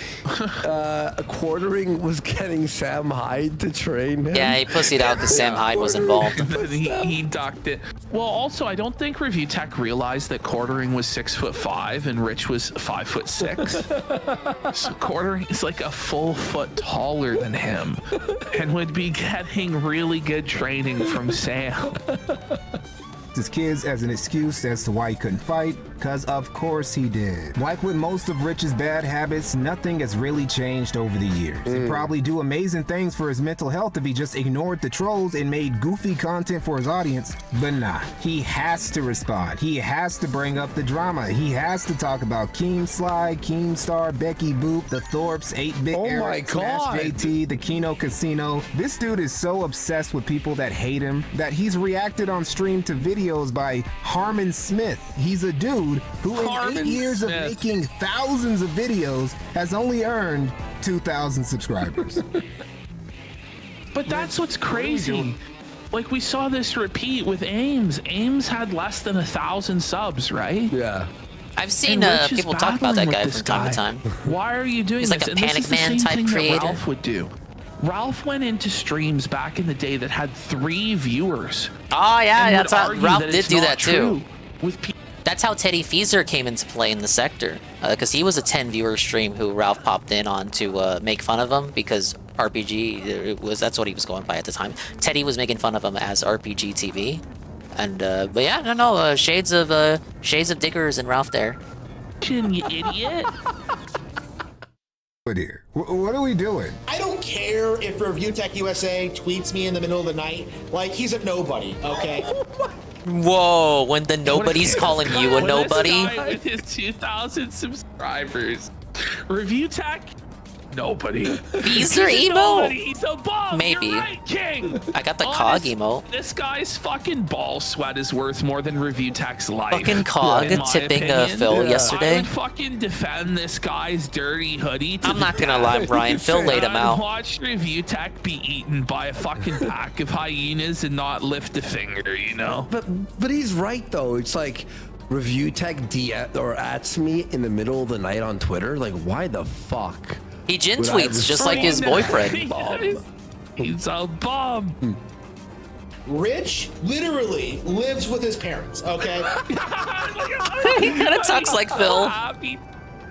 Quartering was getting Sam Hyde to train him. Yeah, he pussied out because Sam Hyde was involved. he ducked it. Well, also, I don't think Review Tech realized that Quartering was 6'5" and Rich was 5'6". So Quartering is like a full foot taller than him and would be getting really good training from Sam. his kids as an excuse as to why he couldn't fight, because of course he did. Like with most of Rich's bad habits, nothing has really changed over the years. He'd probably do amazing things for his mental health if he just ignored the trolls and made goofy content for his audience, but nah, he has to respond. He has to bring up the drama. He has to talk about Keemsly, Keemstar, Becky Boop, the Thorpes, 8-Bit Eric, Smash JT, the Kino Casino. This dude is so obsessed with people that hate him that he's reacted on stream to videos by Harmon Smith. He's a dude who in 8 years of making thousands of videos has only earned 2,000 subscribers. But that's what's crazy. Like we saw this repeat with Ames. Ames had less than 1,000 subs, right? Yeah. I've seen And Rich is people talk about that battling guy with from this time to guy. time. Why are you doing He's this? like a And this Panic is the Man same type thing creator. that Ralph would do. Ralph went into streams back in the day that had 3 viewers. Oh yeah, and that's would how argue Ralph that did it's do not that true. too. That's how Teddy Feezer came into play in the sector, because he was a 10 viewer stream who Ralph popped in on to make fun of him because RPG that's what he was going by at the time. Teddy was making fun of him as RPG TV, and but yeah, no, shades of Diggers and Ralph there. You idiot. Here. What are we doing? I don't care if Review Tech USA tweets me in the middle of the night. Like, he's a nobody, okay? Whoa, when the nobody's calling you a nobody. This guy with his 2,000 subscribers. Review Tech Nobody. These are emo? He's a bum. Maybe. You're right, King. I got the cog emo. This guy's fucking ball sweat is worth more than Review Tech's life. Fucking cog tipping Phil yesterday. I would fucking defend this guy's dirty hoodie. I'm not gonna lie, Brian. Phil laid him out. Watch Review Tech be eaten by a fucking pack of hyenas and not lift a finger, you know? But he's right though. It's like Review Tech @s me in the middle of the night on Twitter. Like, why the fuck? He gin tweets just like his boyfriend. He's a bum. Rich literally lives with his parents, okay? He kind of talks like Phil.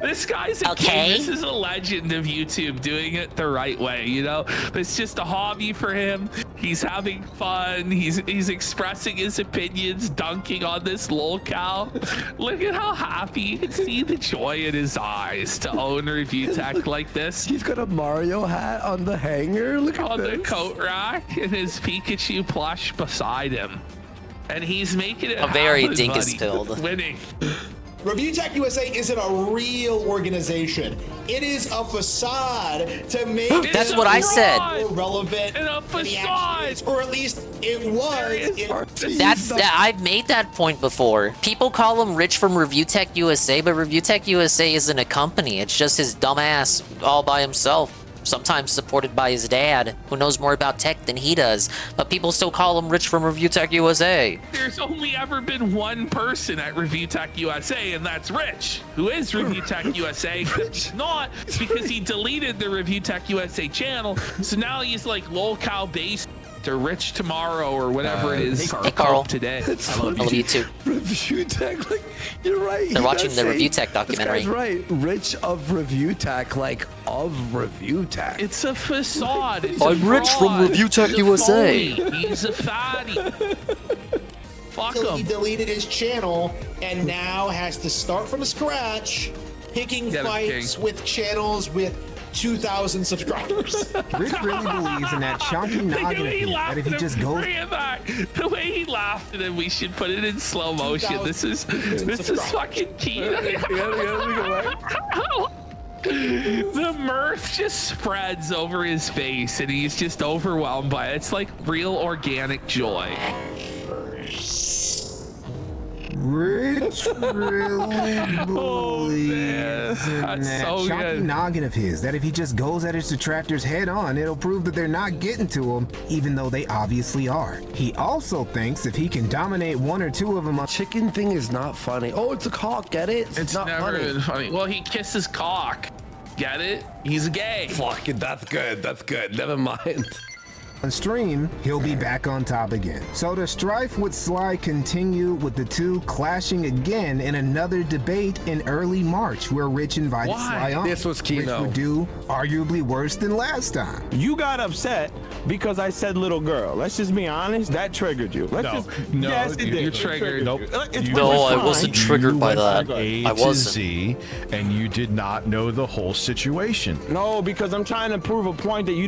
This guy's a king. This is a legend of YouTube doing it the right way, you know? It's just a hobby for him. He's having fun. He's expressing his opinions, dunking on this lolcow. Look at how happy. You can see the joy in his eyes to own Review Tech like this. He's got a Mario hat on the hanger. Look at on this. The coat rack and his Pikachu plush beside him. And he's making it a very happen, dingus-filled. Winning. Review Tech USA isn't a real organization. It is a facade to make That's what I said. Relevant and a facade, or at least it was. I've made that point before. People call him Rich from Review Tech USA, but Review Tech USA isn't a company. It's just his dumbass all by himself. Sometimes supported by his dad, who knows more about tech than he does. But people still call him Rich from Review Tech USA. There's only ever been one person at Review Tech USA, and that's Rich, who is Review Tech USA. Not because he deleted the Review Tech USA channel, so now he's like lolcow based or Rich tomorrow or whatever it is. Hey, Carl. Today. I love you too. Review Tech, like, you're right. They're watching the Review Tech documentary. This guy's right. Rich of Review Tech, like of Review Tech. It's a facade. I'm Rich from Review Tech USA. He's a fatty. Fuck him. He deleted his channel and now has to start from scratch, picking fights with channels with 2,000 subscribers. Rich really believes in that chunky noggin of his, that if he just goes... The way he laughed at him, we should put it in slow motion. This is fucking key. The mirth just spreads over his face and he's just overwhelmed by it. It's like real organic joy. Rich really believes in that chunky noggin of his, that if he just goes at his detractors head on, it'll prove that they're not getting to him, even though they obviously are. He also thinks if he can dominate one or two of them... Chicken thing is not funny. Oh, it's a cock, get it? It's not never been funny. Well, he kisses cock. Get it? He's gay. Fuck it, that's good. That's good. Never mind. On stream, he'll be back on top again. So the strife with Sly continue, with the two clashing again in another debate in early March, where Rich invited Sly on. This was Kino. Which would do arguably worse than last time. You got upset because I said little girl. Let's just be honest. That triggered you. Yes, it did. You're triggered. Nope. I wasn't triggered by that. I wasn't. Z, and you did not know the whole situation. No, because I'm trying to prove a point that you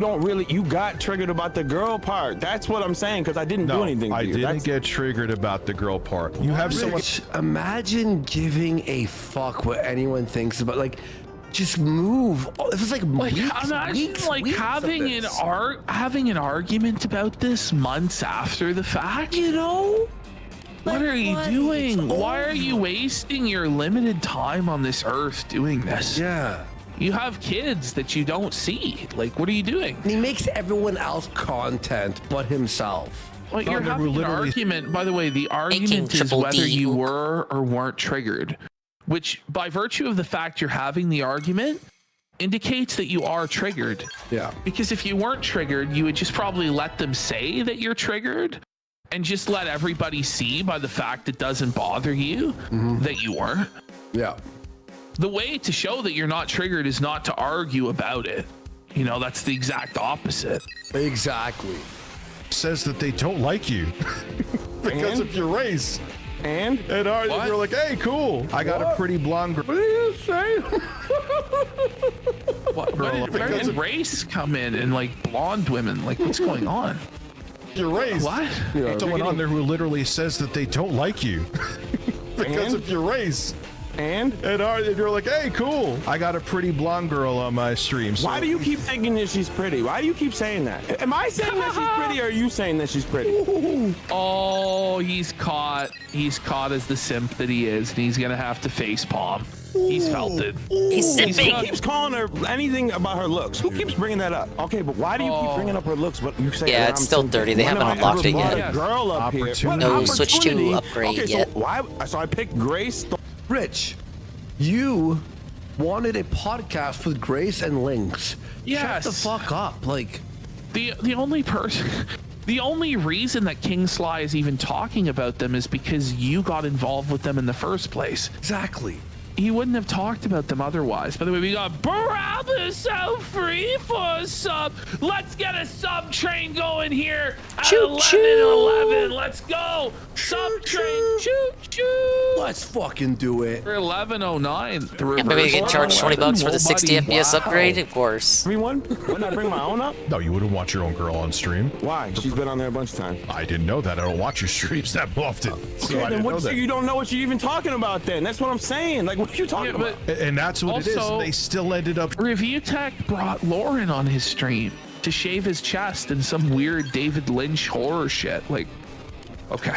got triggered about the girl part. That's what I'm saying, because I didn't do anything to you. I didn't get triggered about the girl part. You have so much. Imagine giving a fuck what anyone thinks about, like, just move. Oh, it was like weeks, having an argument about this months after the fact, you know? What are you doing? Why are you wasting your limited time on this earth doing this? Yeah. You have kids that you don't see. Like, what are you doing? And he makes everyone else content but himself. Well, you're having an argument. By the way, the argument is whether you were or weren't triggered, which by virtue of the fact you're having the argument indicates that you are triggered. Yeah. Because if you weren't triggered, you would just probably let them say that you're triggered and just let everybody see by the fact it doesn't bother you that you weren't. Yeah. The way to show that you're not triggered is not to argue about it. You know, that's the exact opposite. Exactly. Says that they don't like you because of your race. And you're like, hey, cool. I got a pretty blonde girl. What did you say? Where did race come in and like blonde women? Like, what's going on? Your race. What? Someone on there who literally says that they don't like you because of your race. And you're like, hey, cool. I got a pretty blonde girl on my stream. So Why do you keep thinking that she's pretty? Why do you keep saying that? Am I saying that she's pretty, or are you saying that she's pretty? Oh, he's caught. He's caught as the simp that he is, and he's gonna have to face palm. He's felt it. He's simping. Who keeps calling her anything about her looks? Who keeps bringing that up? Okay, but why do you keep bringing up her looks? But you say Yeah, it's still dirty. They haven't unlocked it yet. Girl up here. What No switch to opportunity. upgrade Okay, yet. So why? So I picked Grace. Rich, you wanted a podcast with Grace and Lynx. Yes. Shut the fuck up. Like the only person. The only reason that King Sly is even talking about them is because you got involved with them in the first place. Exactly. He wouldn't have talked about them otherwise. By the way, we got Barabbas out free for a sub. Let's get a sub train going here at 11:11. Let's go. Sub train. Choo choo. Let's fucking do it. For 11:09. Yeah, maybe we get charged $20 for the 60 FPS upgrade, of course. Everyone? Wouldn't I bring my own up? No, you wouldn't want your own girl on stream. Why? She's been on there a bunch of times. I didn't know that. I don't watch your streams that often. Okay, then what? So you don't know what you're even talking about then? That's what I'm saying. Like, what are you talking about? And that's what it is. They still ended up. Review Tech brought Lauren on his stream to shave his chest and some weird David Lynch horror shit. Like, okay.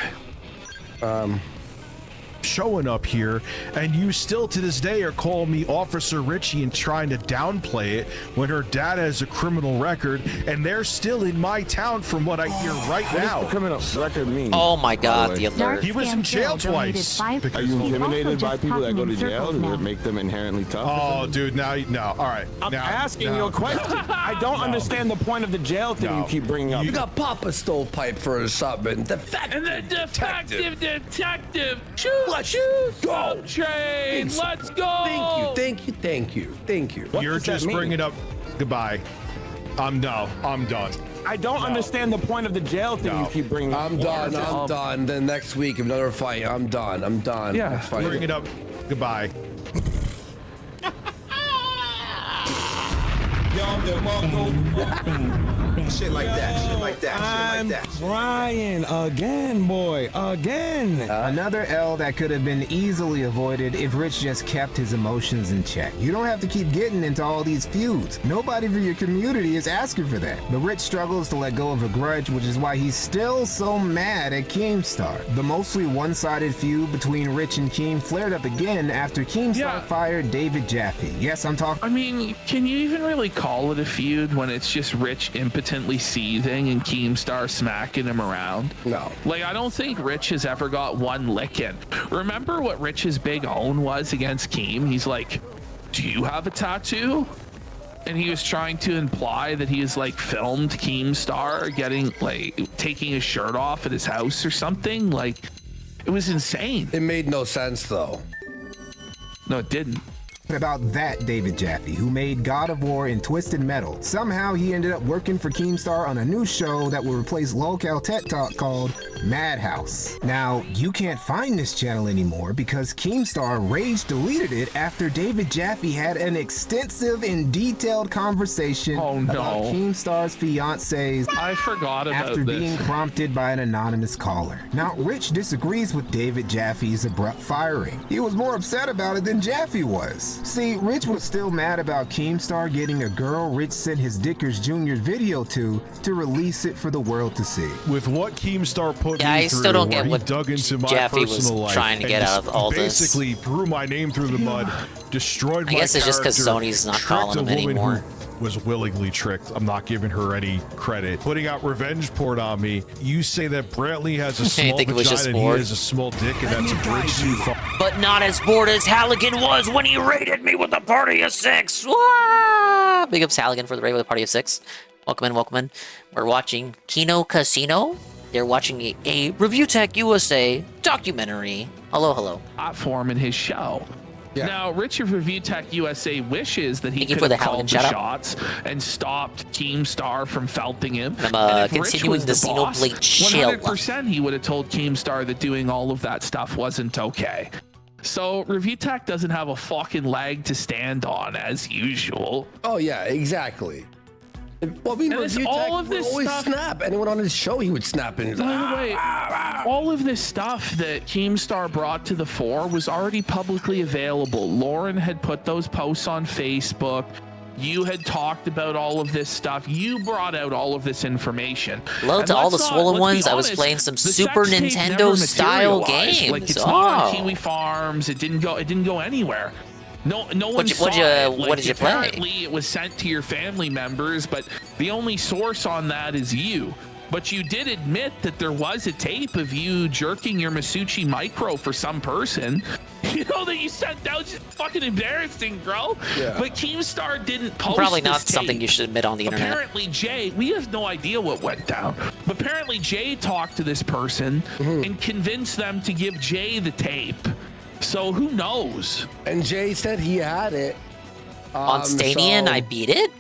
Showing up here, and you still to this day are calling me Officer Richie and trying to downplay it when her dad has a criminal record, and they're still in my town from what I hear right now. What does criminal record mean? Oh my god, the alert. He was in jail twice. Are you intimidated by people that go to jail? Does it make them inherently tough? Oh, dude, no. All right. I'm asking you a question. I don't understand the point of the jail thing you keep bringing up. You got Papa Stovepipe for a sub and And the defective detective. Shoot, Let's go. Train. Let's go. Thank you. You're just bringing up. Goodbye. I'm done. I don't understand the point of the jail thing you keep bringing up. I'm done. Then next week, another fight. I'm done. Yeah. Bring it up. Goodbye. Shit like that. I'm Brian again, boy. Again. Another L that could have been easily avoided if Rich just kept his emotions in check. You don't have to keep getting into all these feuds. Nobody for your community is asking for that. But Rich struggles to let go of a grudge, which is why he's still so mad at Keemstar. The mostly one-sided feud between Rich and Keem flared up again after Keemstar fired David Jaffe. Yes, I'm talking. I mean, can you even really call it a feud when it's just Rich impotently seething and Keemstar smacking him around? No. Like, I don't think Rich has ever got one lick in. Remember what Rich's big own was against Keem? He's like, do you have a tattoo? And he was trying to imply that he has like filmed Keemstar taking his shirt off at his house or something. Like, it was insane. It made no sense though. No, it didn't. About that David Jaffe, who made God of War and Twisted Metal. Somehow he ended up working for Keemstar on a new show that will replace Lolcal Tech Talk called Madhouse. Now, you can't find this channel anymore because Keemstar rage deleted it after David Jaffe had an extensive and detailed conversation about Keemstar's fiancés. I forgot about after this. being prompted by an anonymous caller. Now, Rich disagrees with David Jaffe's abrupt firing. He was more upset about it than Jaffe was. See, Rich was still mad about Keemstar getting a girl Rich sent his Dickers Jr. video to release it for the world to see. With what Keemstar put me I through, still don't where get he what dug into my Jaffe personal was life trying to and get out just of all this. basically threw my name through the mud, destroyed my I guess it's just because character, Sony's not tricked calling a him woman anymore. who was willingly tricked. I'm not giving her any credit. Putting out revenge porn on me. You say that Brantley has a small think it was just vagina and he bored? has a small dick, and that's a bridge too far. But not as bored as Halligan was when he raided me with a party of 6. Wah! Big ups Halligan for the raid with a party of 6. Welcome in. We're watching Kino Casino. They're watching a Review Tech USA documentary. Hello. Platform in his show. Yeah. Now, Richard Review Tech USA wishes that he Thank you could for have the called the Halligan shots and stopped Keemstar from felting him. I'm And if Rich continuing was the boss, Xenoblade chill. 100% he would have told Keemstar that doing all of that stuff wasn't okay. So Review Tech doesn't have a fucking leg to stand on as usual. Oh yeah, exactly. Well, I mean, And it's Review all Tech of would this always stuff- snap. Anyone on his show, he would snap in. He's like, By the way, all of this stuff that Keemstar brought to the fore was already publicly available. Lauren had put those posts on Facebook. You had talked about all of this stuff. You brought out all of this information. Hello And to all the let's swollen let's be ones. I was honest, playing some the Super sex tape Nintendo never style materialized. games. Like, it's not on Oh. Kiwi Farms. It didn't go anywhere. No one What'd you- saw what'd you- it. what did you play? Apparently, it was sent to your family members, but the only source on that is you. But you did admit that there was a tape of you jerking your Masucci Micro for some person. You know, that you sent out. Just fucking embarrassing, bro. Yeah. But Keemstar didn't post Probably this not tape. something you should admit on the internet. Apparently, Jay, we have no idea what went down. But apparently, Jay talked to this person and convinced them to give Jay the tape. So who knows? And Jay said he had it. On Stadia, and I beat it?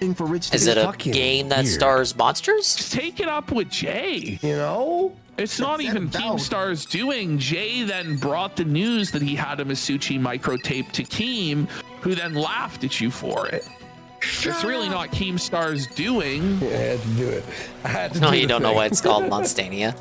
Is it a game that stars monsters? Just take it up with Jay. You know? It's not even Keemstar's doing. Jay then brought the news that he had a Masucci Micro tape to Keem, who then laughed at you for it. It's really not Keemstar's doing. Yeah, I had to do it. I had to No, do you the don't know thing. why it's called Monstania.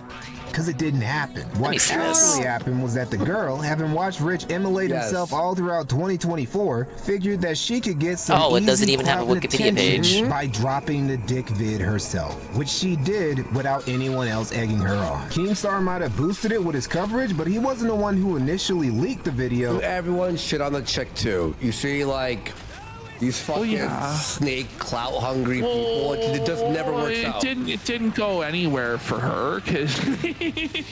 Because it didn't happen. What me see this. actually happened was that the girl, having watched Rich immolate Yes. himself all throughout 2024, figured that she could get some Oh, it doesn't easy even have a clout and Wikipedia attention page. by dropping the dick vid herself, which she did without anyone else egging her on. Keemstar might have boosted it with his coverage, but he wasn't the one who initially leaked the video. Everyone shit on the chick too. You see, like these fucking snake clout hungry people. It just never works out. It didn't go anywhere for her because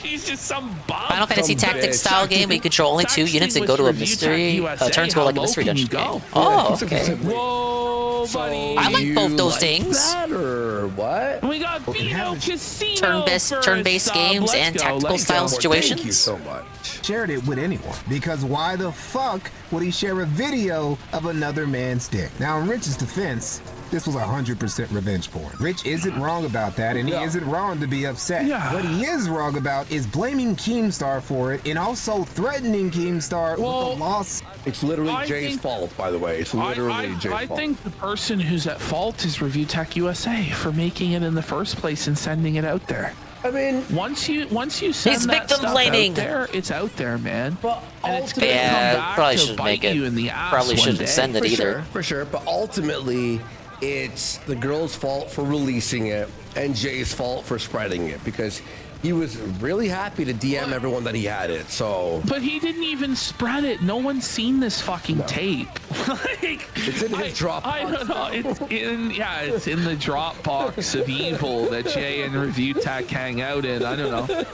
she's just some bum. Final Fantasy Tactics style game where you control only 2 units and go to a mystery. Turns go like a mystery dungeon game. Oh, okay. Whoa, buddy. I like both those things. That or what? We got Vino Casino. Turn-based games and tactical style situations. Thank you so much. Shared it with anyone, because why the fuck would he share a video of another man's dick? Now, in Rich's defense, this was 100% revenge porn. Rich isn't wrong about that, and he isn't wrong to be upset. Yeah. What he is wrong about is blaming Keemstar for it, and also threatening Keemstar with a loss. It's literally I Jay's think- fault, by the way. It's literally Jay's I fault. think the person who's at fault is Review Tech USA for making it in the first place and sending it out there. I mean, once you send He's that victim stuff blaming. out there, it's out there, man. But and it's gonna Yeah, come back probably to shouldn't bite make it. you in the ass Probably one shouldn't day. send it For either. sure, for sure. But ultimately, it's the girl's fault for releasing it and Jay's fault for spreading it because he was really happy to DM everyone that he had it. So, But he didn't even spread it. No one's seen this fucking tape. Like, it's in his Dropbox. I don't know. It's in the Dropbox of evil that Jay and Review Tech hang out in. I don't know.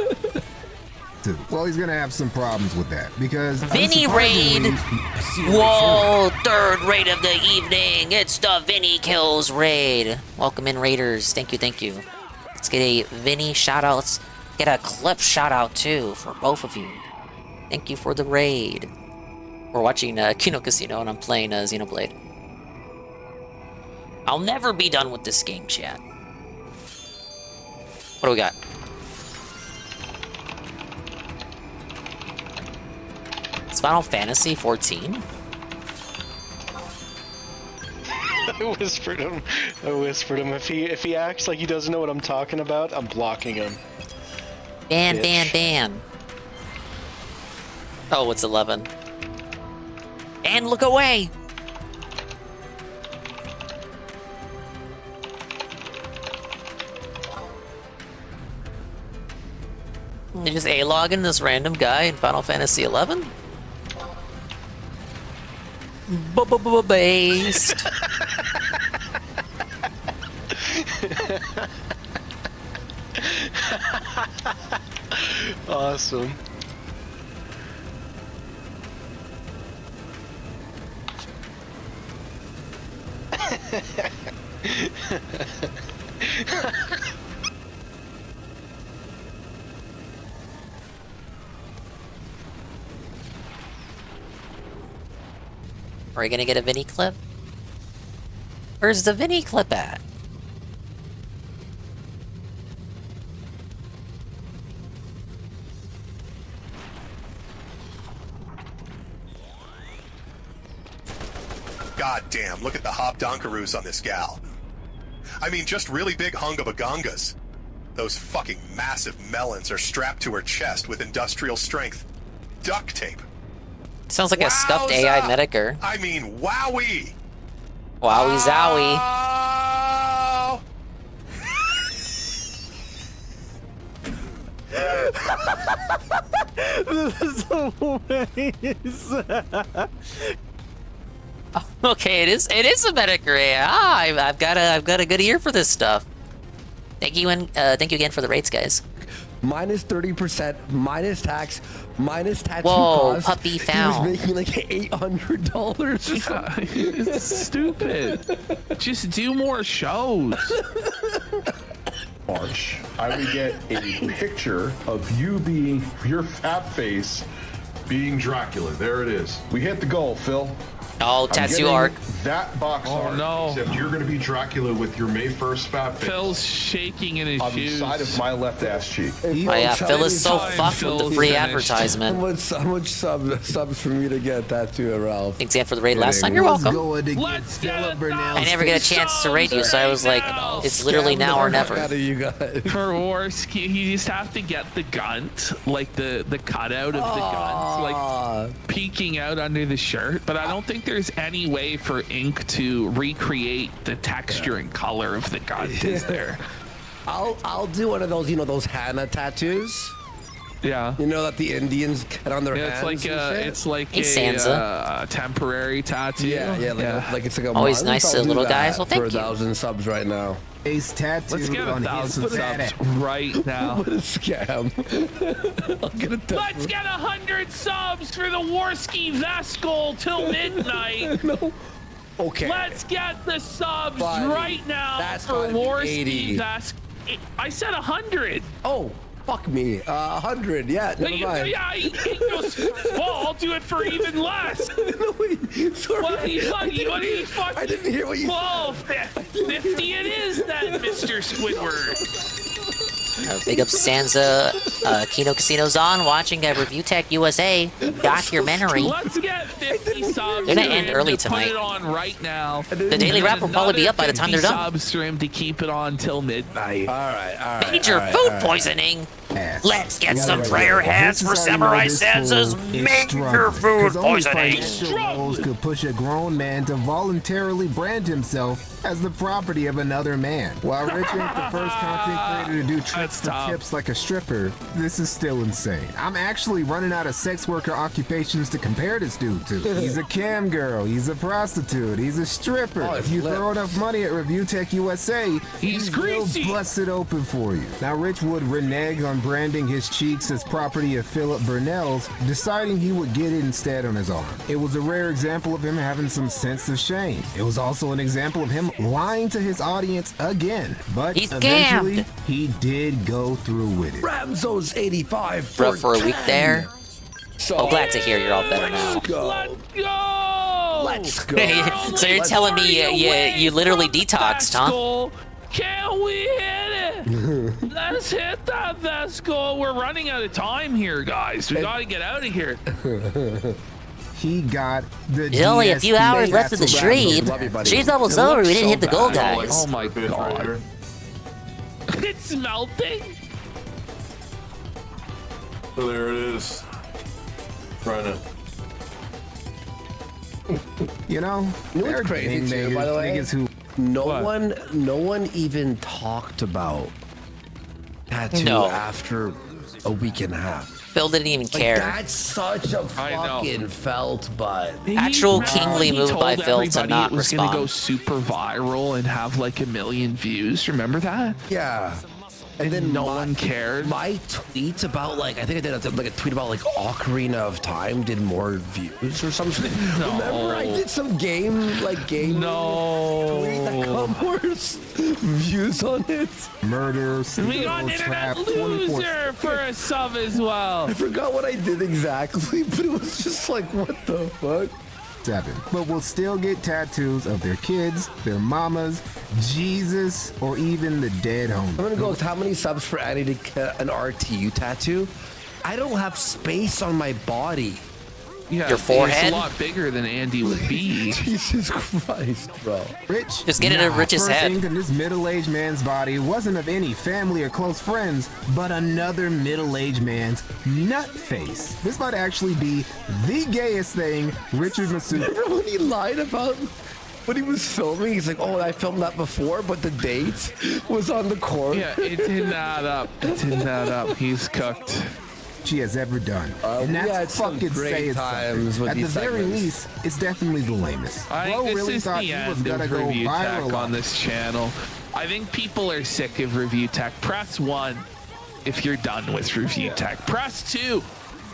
Well, he's gonna have some problems with that because Vinny raid. unsurprisingly- Whoa, third raid of the evening. It's the Vinny Kills raid. Welcome in, Raiders. Thank you, thank you. Let's get a Vinny shout out. Let's get a clip shout out too for both of you. Thank you for the raid. We're watching Kino Casino and I'm playing Xenoblade. I'll never be done with this game, chat. What do we got? It's Final Fantasy 14? I whispered him. If he acts like he doesn't know what I'm talking about, I'm blocking him. Ban, Bitch. ban, ban. Oh, it's 11. And look away! They just A-logging this random guy in Final Fantasy 11? Based. Awesome. Are we gonna get a Vinny clip? Where's the Vinny clip at? God damn, look at the hop donkaroos on this gal. I mean, just really big hungabagongas. Those fucking massive melons are strapped to her chest with industrial strength duct tape. Sounds like a stuffed AI Medicare. I mean, wowie! Wowie zowie. This is amazing. Okay, it is a Medicare AI. I've got a good ear for this stuff. Thank you again for the rates, guys. Minus 30%, minus tax, minus tattoo Whoa, cost. puppy found. He was making like $800. It's stupid. Just do more shows. March, I would get a picture of you being your fat face being Dracula. There it is. We hit the goal, Phil. Oh, tattoo arc. That box art. No. Except you're going to be Dracula with your May 1st fat face. Phil's shaking in his shoes. On the side of my left ass cheek. Oh yeah, Phil is so fucked with the free advertisement. How much subs for me to get that too, Ralph? Thanks again for the raid last time. You're welcome. I I never get a chance to rate you, so I was like, it's literally now or never. For Warski, you just have to get the gunt, like the cutout of the gunt, like peeking out under the shirt. But I don't think there's any way for ink to recreate the texture and color of the gunt, is there? I'll do one of those, those henna tattoos. Yeah. You know that the Indians get on their hands. It's like Sansa. a temporary tattoo. Like it's like a always month. nice to I'll little do guys. that Well, thank for you. 1,000 subs right now. Ace tattoo Let's get on 1,000 his subs right now. What a scam. Let's get 100 subs for the Warski Vest goal till midnight. No. Okay. Let's get the subs Buddy, right now that's for gotta be Warski 80. Vest. I said 100. Oh, fuck me. 100. Yeah, never mind. Well, I'll do it for even less. Sorry. What are you fucking? I didn't hear what you said. 50 it is then, Mr. Squidward. Big up Sansa, Kino Casino's on, watching a Review Tech USA documentary. Let's get 50 subs. They're gonna end early Put tonight. it on right now. The Daily Wrap will probably be up by the time they're done. Subs for him to keep it on till midnight. All right. Major food poisoning. Let's get some prayer hats for Samurai Sansa's major food poisoning. Rules could push a grown man to voluntarily brand himself as the property of another man. While Rich ain't the first content creator to do tricks for tips like a stripper, this is still insane. I'm actually running out of sex worker occupations to compare this dude to. He's a cam girl, he's a prostitute, he's a stripper. If you throw enough money at Review Tech USA, he's greasy. He'll bust it open for you. Now Rich would renege on branding his cheeks as property of Philip Burnell's, deciding he would get it instead on his arm. It was a rare example of him having some sense of shame. It was also an example of him lying to his audience again, but eventually he did go through with it. Ramzo's 85 Rough for a week 10. there. So glad to hear you're all better now. Let's go. So you're telling me you literally detoxed, huh? Can we hit it? Let's hit that vest goal. We're running out of time here, guys. We gotta get out of here. He got the There's only a few hours left of the stream. Stream's almost over. We didn't hit the goal, guys. Oh my god. It's melting. So there it is. Trying to. You know what's crazy too, by the way? No one even talked about tattoo after a week and a half. Phil didn't even care. That's such a fucking felt butt. Actual kingly move by Phil to not it was respond. gonna go super viral and have like 1 million views. Remember that? Yeah. And then no one cared. My tweet about I think I did a tweet about Ocarina of Time did more views or something. No. Remember I did some game tweet that got more views on it. Murder, we got an internet loser for a sub as well. I forgot what I did exactly, but it was just like, what the fuck? But will still get tattoos of their kids, their mamas, Jesus, or even the dead homie. I'm gonna go with how many subs for Annie to get an RTU tattoo. I don't have space on my body Yeah, your forehead. It's a lot bigger than Andy would be. Jesus Christ, bro. Rich? Just get it in Rich's head. First ink in this middle-aged man's body wasn't of any family or close friends, but another middle-aged man's nut face. This might actually be the gayest thing Richard Masuda. Remember when he lied about when he was filming? He's like, oh, I filmed that before, but the date was on the court. Yeah, it didn't add up. It didn't add up. He's cooked. She has ever done. And that's fucking say it's something. At the very least, it's definitely the lamest. I think Bro this really is thought the he was end gonna of go Review Tech viral on this channel. I think people are sick of Review Tech. Press 1 if you're done with Review Tech. Press 2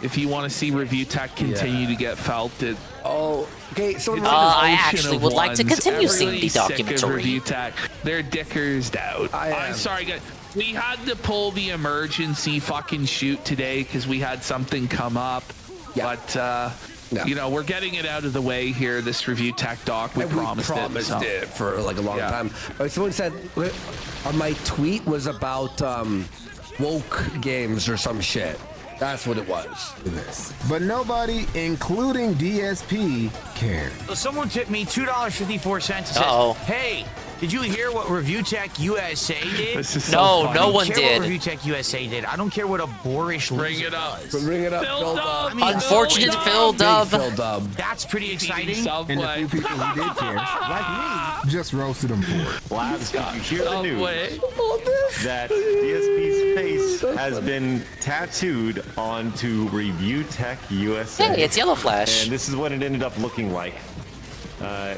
if you want to see Review Tech continue to get felted. Oh, okay. So I actually would like to continue seeing the documentary. Review Tech. They're dickers out. I'm sorry, guys. We had to pull the emergency fucking shoot today because we had something come up. Yeah. But, you know, we're getting it out of the way here, this Review Tech doc. We promised it for like a long time. Someone said my tweet was about woke games or some shit. That's what it was. But nobody, including DSP, cared. So someone tipped me $2.54 and says, hey, did you hear what Review Tech USA did? This is so funny. No one did. What Review Tech USA did. I don't care what a boorish Bring it up. Bring it up, Phil Dub. I mean, Unfortunate Phil Dub. That's pretty exciting. And the few people who did care, like me, just roasted him for it. Last time you hear the news that DSP's face has been tattooed onto Review Tech USA. Hey, it's Yellow Flash. And this is what it ended up looking like.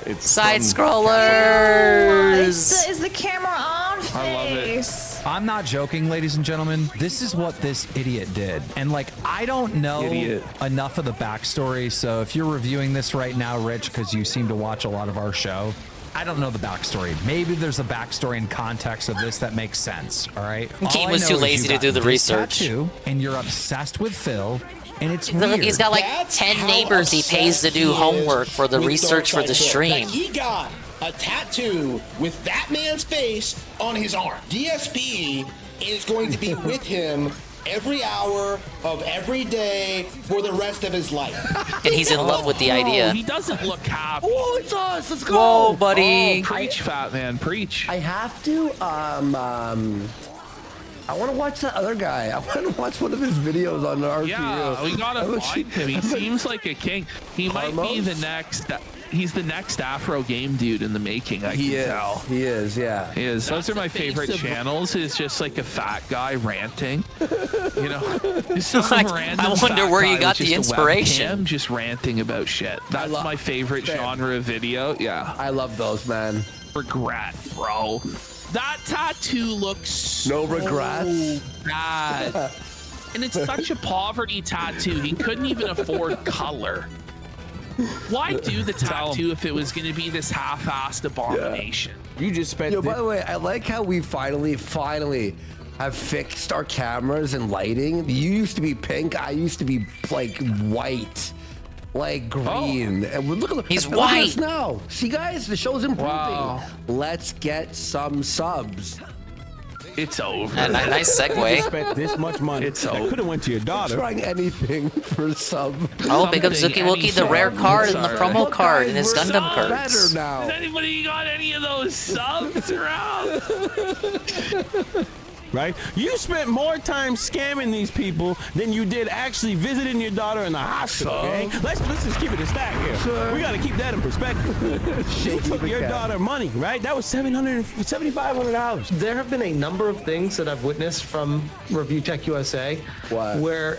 It's side scrollers. Is the camera on face? I love it. I'm not joking, ladies and gentlemen. This is what this idiot did. And like, I don't know enough of the backstory. So if you're reviewing this right now, Rich, because you seem to watch a lot of our show, I don't know the backstory. Maybe there's a backstory and context of this that makes sense. All right. Keem was too lazy to do the research. And you're obsessed with Phil. And it's Look, weird. he's got like 10 neighbors he pays to do homework for the research for the stream. He got a tattoo with that man's face on his arm. DSP is going to be with him every hour of every day for the rest of his life. And he's in love with the idea. He doesn't look happy. Oh, it's us. Let's go. Whoa, buddy. Preach, fat man. Preach. I have to. I want to watch that other guy. I want to watch one of his videos on the RPU. Yeah, we gotta find him. He seems like a king. He might be the next. He's the next Afro game dude in the making. I can tell. He is. Yeah. He is. Those are my favorite channels. Is just like a fat guy ranting. You know, just some random. I wonder where you got the inspiration. Just ranting about shit. That's my favorite genre of video. Yeah. I love those, man. Regret, bro. That tattoo looks so bad. And it's such a poverty tattoo. He couldn't even afford color. Why do the tattoo if it was going to be this half-assed abomination? You just spent. By the way, I like how we finally have fixed our cameras and lighting. You used to be pink. I used to be like white. Like green. And look at He's look white at us now. See, guys, the show's improving. Wow. Let's get some subs. It's over. A nice segue. You spent this much money. It's over. Could have went to your daughter. I'm trying anything for sub. Oh, big up Zuki Wookie, the rare card and the promo card and his Gundam cards. Better now. Has anybody got any of those subs around? Right? You spent more time scamming these people than you did actually visiting your daughter in the hospital, okay? Let's just keep it a stack here. We got to keep that in perspective. She took your daughter money, right? That was $7,500. There have been a number of things that I've witnessed from Review Tech USA where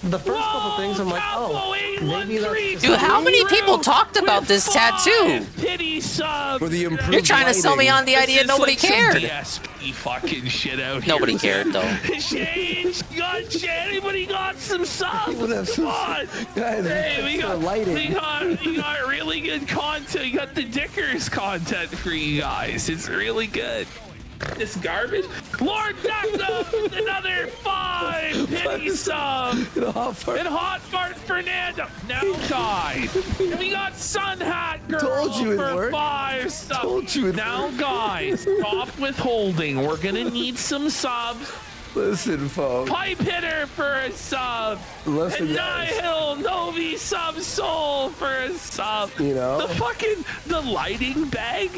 the first couple things I'm like, oh, maybe that's... Dude, how many people talked about this tattoo? Pity sub. For the improved You're trying to sell me on the idea nobody like cared. DSP fucking shit out here. Nobody cared though. Shane, anybody got some subs? Come on. Guys, hey, we got really good content. We got the Dickers content for you guys. It's really good. This garbage. Lord Decto, another 5 pity sub. And Hot Fart Fernando. Now, guys, we got Sun Hat Girl for 5 subs. Now, guys, stop withholding. We're gonna need some subs Listen, folks. Pipe hitter for a sub. Listen, and guys. Nihil Novi Sub Soul for a sub. You know? The lighting bag?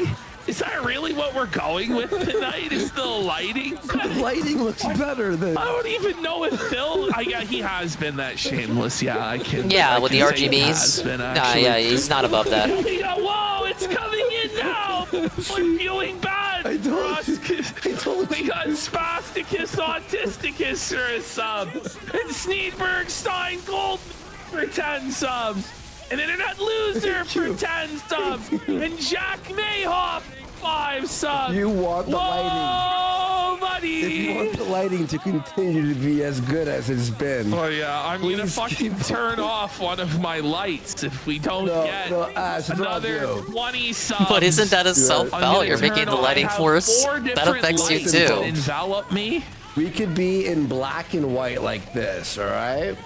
Is that really what we're going with tonight? Is the lighting? The lighting looks better than. I don't even know if Phil. He has been that shameless. Yeah, I can. Yeah, I with can the say he has RGBs. been, Nah, actually. yeah, he's not above that. Whoa, it's coming in now. I'm feeling bad. I told you. We got Spasticus Autisticus for a sub, and Sneedberg Stein Gold for 10 subs, and Internet Loser for 10 subs, and Jack Mayhoff 5 subs. You want the lighting. Whoa, buddy. If you want the lighting to continue to be as good as it's been. Oh yeah, I'm gonna fucking turn off one of my lights if we don't get another 20 subs. But isn't that a self-fel? You're making the lighting force. That affects you too. Envelop me. We could be in black and white like this, all right?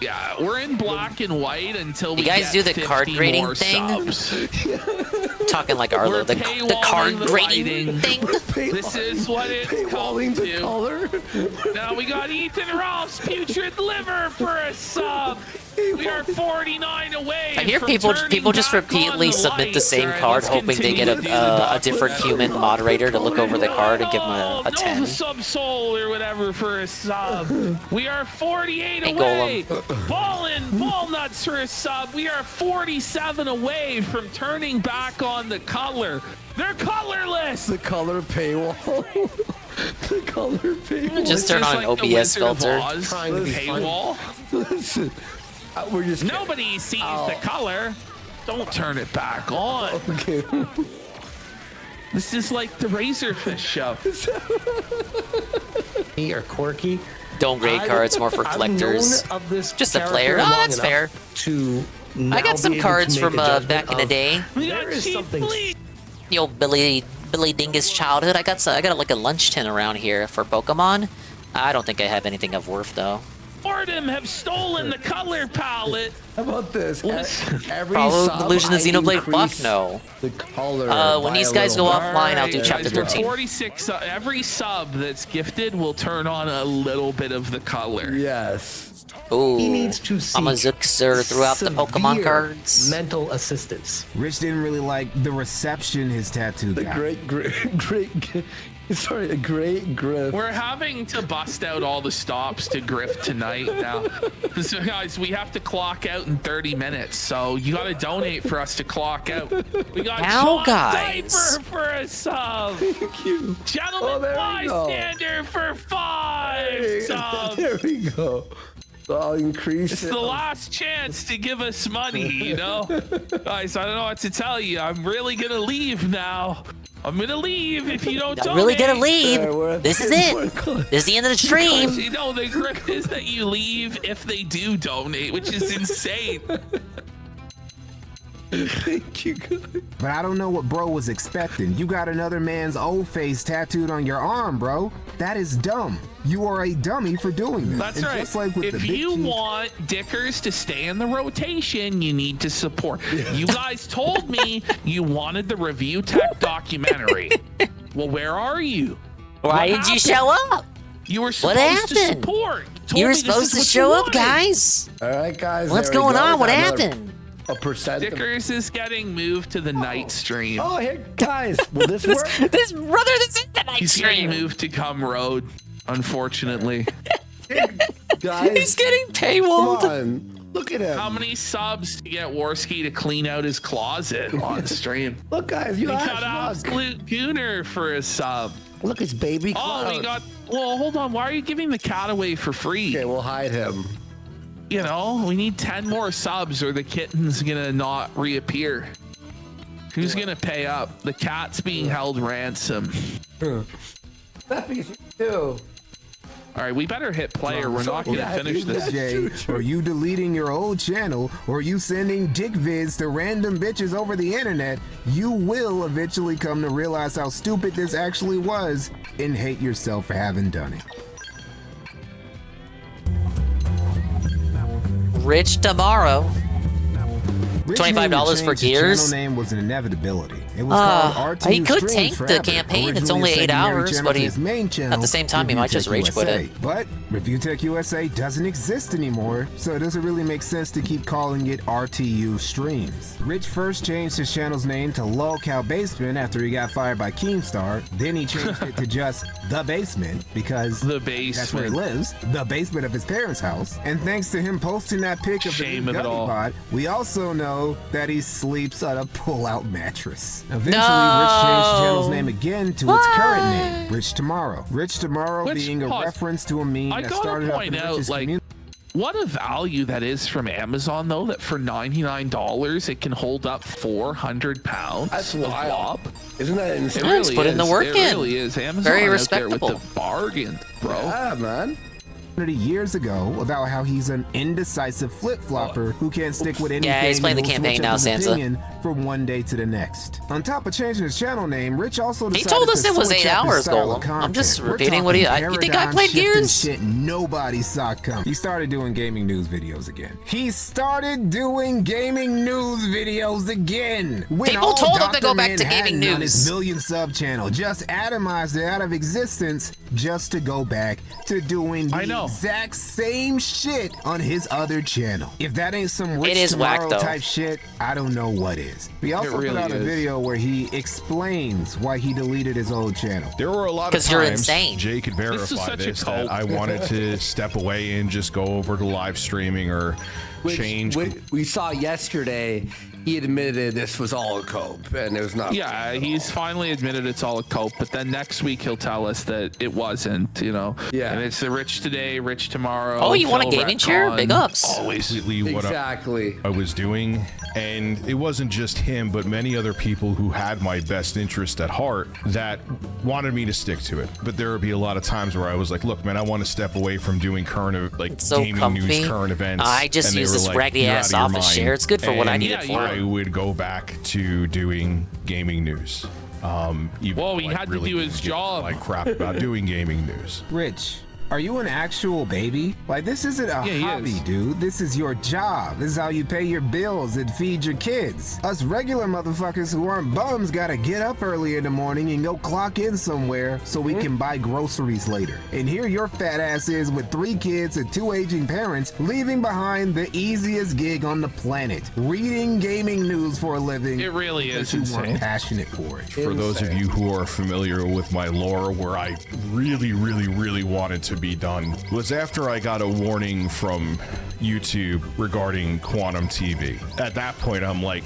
Yeah, we're in black and white until we You guys get do the 50 card grading more thing? subs. Talking like Arlo, the card grading thing. This is what it's called to. Color. Now we got Ethan Ross, Putrid Liver for a sub. We are 49 away. I hear from people turning just back repeatedly on the submit the lights. same All right, card, let's hoping they get continue to do a different human moderator to look over the card and give them a 10. Nova Sub Soul or whatever for a sub. We are 48 Hey, away. Ballin' Walnuts for a sub. We are 47 away from turning back on the color. They're colorless. The color paywall. The color paywall. Just turn on an OBS filter. Trying to be paywall. Listen, we're just Nobody sees the color. Don't turn it back on. Okay. This is like the Razorfish show. Or quirky. Don't grade cards, more for collectors. Just a player. Oh, that's fair. I got some cards from back in the day. There is something. The old Billy Dingus childhood. I got like a lunch tin around here for Pokemon. I don't think I have anything of worth though. Boredom have stolen the color palette. How about this? Every Follow sub, Delusion of I Xenoblade? Fuck increase no. The color. When these guys go offline, I'll do chapter Guys, we're 13. 46. Every sub that's gifted will turn on a little bit of the color. Yes. Ooh, He needs to seek Amazooks throughout the Pokemon severe cards. mental assistance. Rich didn't really like the reception his tattoo got. Sorry, a great grift. We're having to bust out all the stops to grift tonight now. So guys, we have to clock out in 30 minutes, so you got to donate for us to clock out. We got Now, John guys. Diaper for a sub. Thank you. Gentleman Bystander for 5 subs. There we go. I'll increase It's it. the last chance to give us money, you know? Guys, I don't know what to tell you. I'm really going to leave now. I'm going to leave if you don't donate. I'm really gonna leave. This is it. This is the end of the stream. You know, the grift is that you leave if they do donate, which is insane. Thank you, guys. But I don't know what bro was expecting. You got another man's old face tattooed on your arm, bro. That is dumb. You are a dummy for doing this. That's and right. Just like with If the big you cheese- want Dickers to stay in the rotation, you need to support. You guys told me you wanted the Review Tech documentary. Well, where are you? Why did you show up? You were What supposed to happened? support. told You were me this supposed is to what show you up, wanted. guys. All right, guys. What's there we going go. on? What Got another- happened? A percent. Dickers is getting moved to the night stream. Oh, here, guys. Will this work? This brother, this is the night He's stream. getting moved to Cum Road, unfortunately. Guys, He's getting paywalled. come on. Look at him. How many subs to get Warski to clean out his closet on stream? Look, guys. We You got look. Absolute Gooner for a sub. Look, it's baby. Oh, we Cloud. got. Well, hold on. Why are you giving the cat away for free? Okay, we'll hide him. You know, we need 10 more subs or the kitten's gonna not reappear. Who's gonna pay up? The cat's being held ransom. That's too. All right, we better hit play or we're not gonna finish this. Jay, or you deleting your old channel, or you sending dick vids to random bitches over the internet, you will eventually come to realize how stupid this actually was and hate yourself for having done it. Rich tomorrow. Rich $25 naming for change his gears? Channel name was an inevitability. It was called RTU he could Streams tank the forever. campaign. It's Originally only a 8 secondary hours, channel but to his main channel, at the same time, he might just Review rage Tech quit USA. it. But Review Tech USA doesn't exist anymore, so it doesn't really make sense to keep calling it RTU Streams. Rich first changed his channel's name to Lolcow Basement after he got fired by Keemstar. Then he changed it to just The Basement because that's where he lives, the basement of his parents' house. And thanks to him posting that pic of the Gummy Bot, we also know that he sleeps on a pull-out mattress. Eventually, Rich changed the channel's name again to its current name, Rich Tomorrow. Rich Tomorrow being a reference to a meme that started up in the Rich's community. What a value that is from Amazon, though, that for $99 it can hold up 400 pounds. That's wild. Isn't that insane? It really put in the work it in. really is. Amazon Very out respectable. there with the bargain, bro. Yeah, man. Years ago about how he's an indecisive flip-flopper who can't stick with anything. Yeah, he's playing the and will campaign switch now, up his Sansa. opinion from one day to the next. On top of changing his channel name, Rich also He decided told us to it was switch 8 up his hours, style of Golem. I'm just content. We're repeating what he. talking You think I played paradigm-shifting Gears? shit nobody saw coming. He started doing gaming news videos again. When People all told him to Dr. go back to Manhattan gaming on his news. million sub channel just atomized it out of existence just to go back to doing the exact same shit on his other channel. If that ain't some Rich It is whack, Tomorrow though. type shit, I don't know what is. He also really put out a is. video where he explains why he deleted his old channel. There were a lot of 'Cause you're times, insane. Jay could This is verify such a this, that cult. I wanted to step away and just go over to live streaming or change. We saw yesterday, he admitted this was all a cope, and it was not. Yeah, he's finally admitted it's all a cope, but then next week he'll tell us that it wasn't, you know. Yeah. And it's the Rich today, Rich tomorrow. Oh, you want a Phil gaming chair? Retcon. Big ups. Always what Exactly. I was doing, and it wasn't just him, but many other people who had my best interest at heart that wanted me to stick to it. But there would be a lot of times where I was like, "Look, man, I want to step away from doing so gaming comfy. news, current events." I just And they use were this like, raggedy "You're ass out of your office mind." chair. It's good for what I And need it for. I would go back to doing gaming news. Even Well, he like, had to really do his give job. like crap about doing gaming news. Rich, are you an actual baby? Like, this isn't a he hobby, is. dude. This is your job. This is how you pay your bills and feed your kids. Us regular motherfuckers who aren't bums gotta get up early in the morning and go clock in somewhere so we can buy groceries later. And here your fat ass is with 3 kids and 2 aging parents, leaving behind the easiest gig on the planet, reading gaming news for a living. It really is because you weren't insane. passionate for it. For those of you who are familiar with my lore, where I really wanted to be done was after I got a warning from YouTube regarding Quantum TV. At that point, I'm like,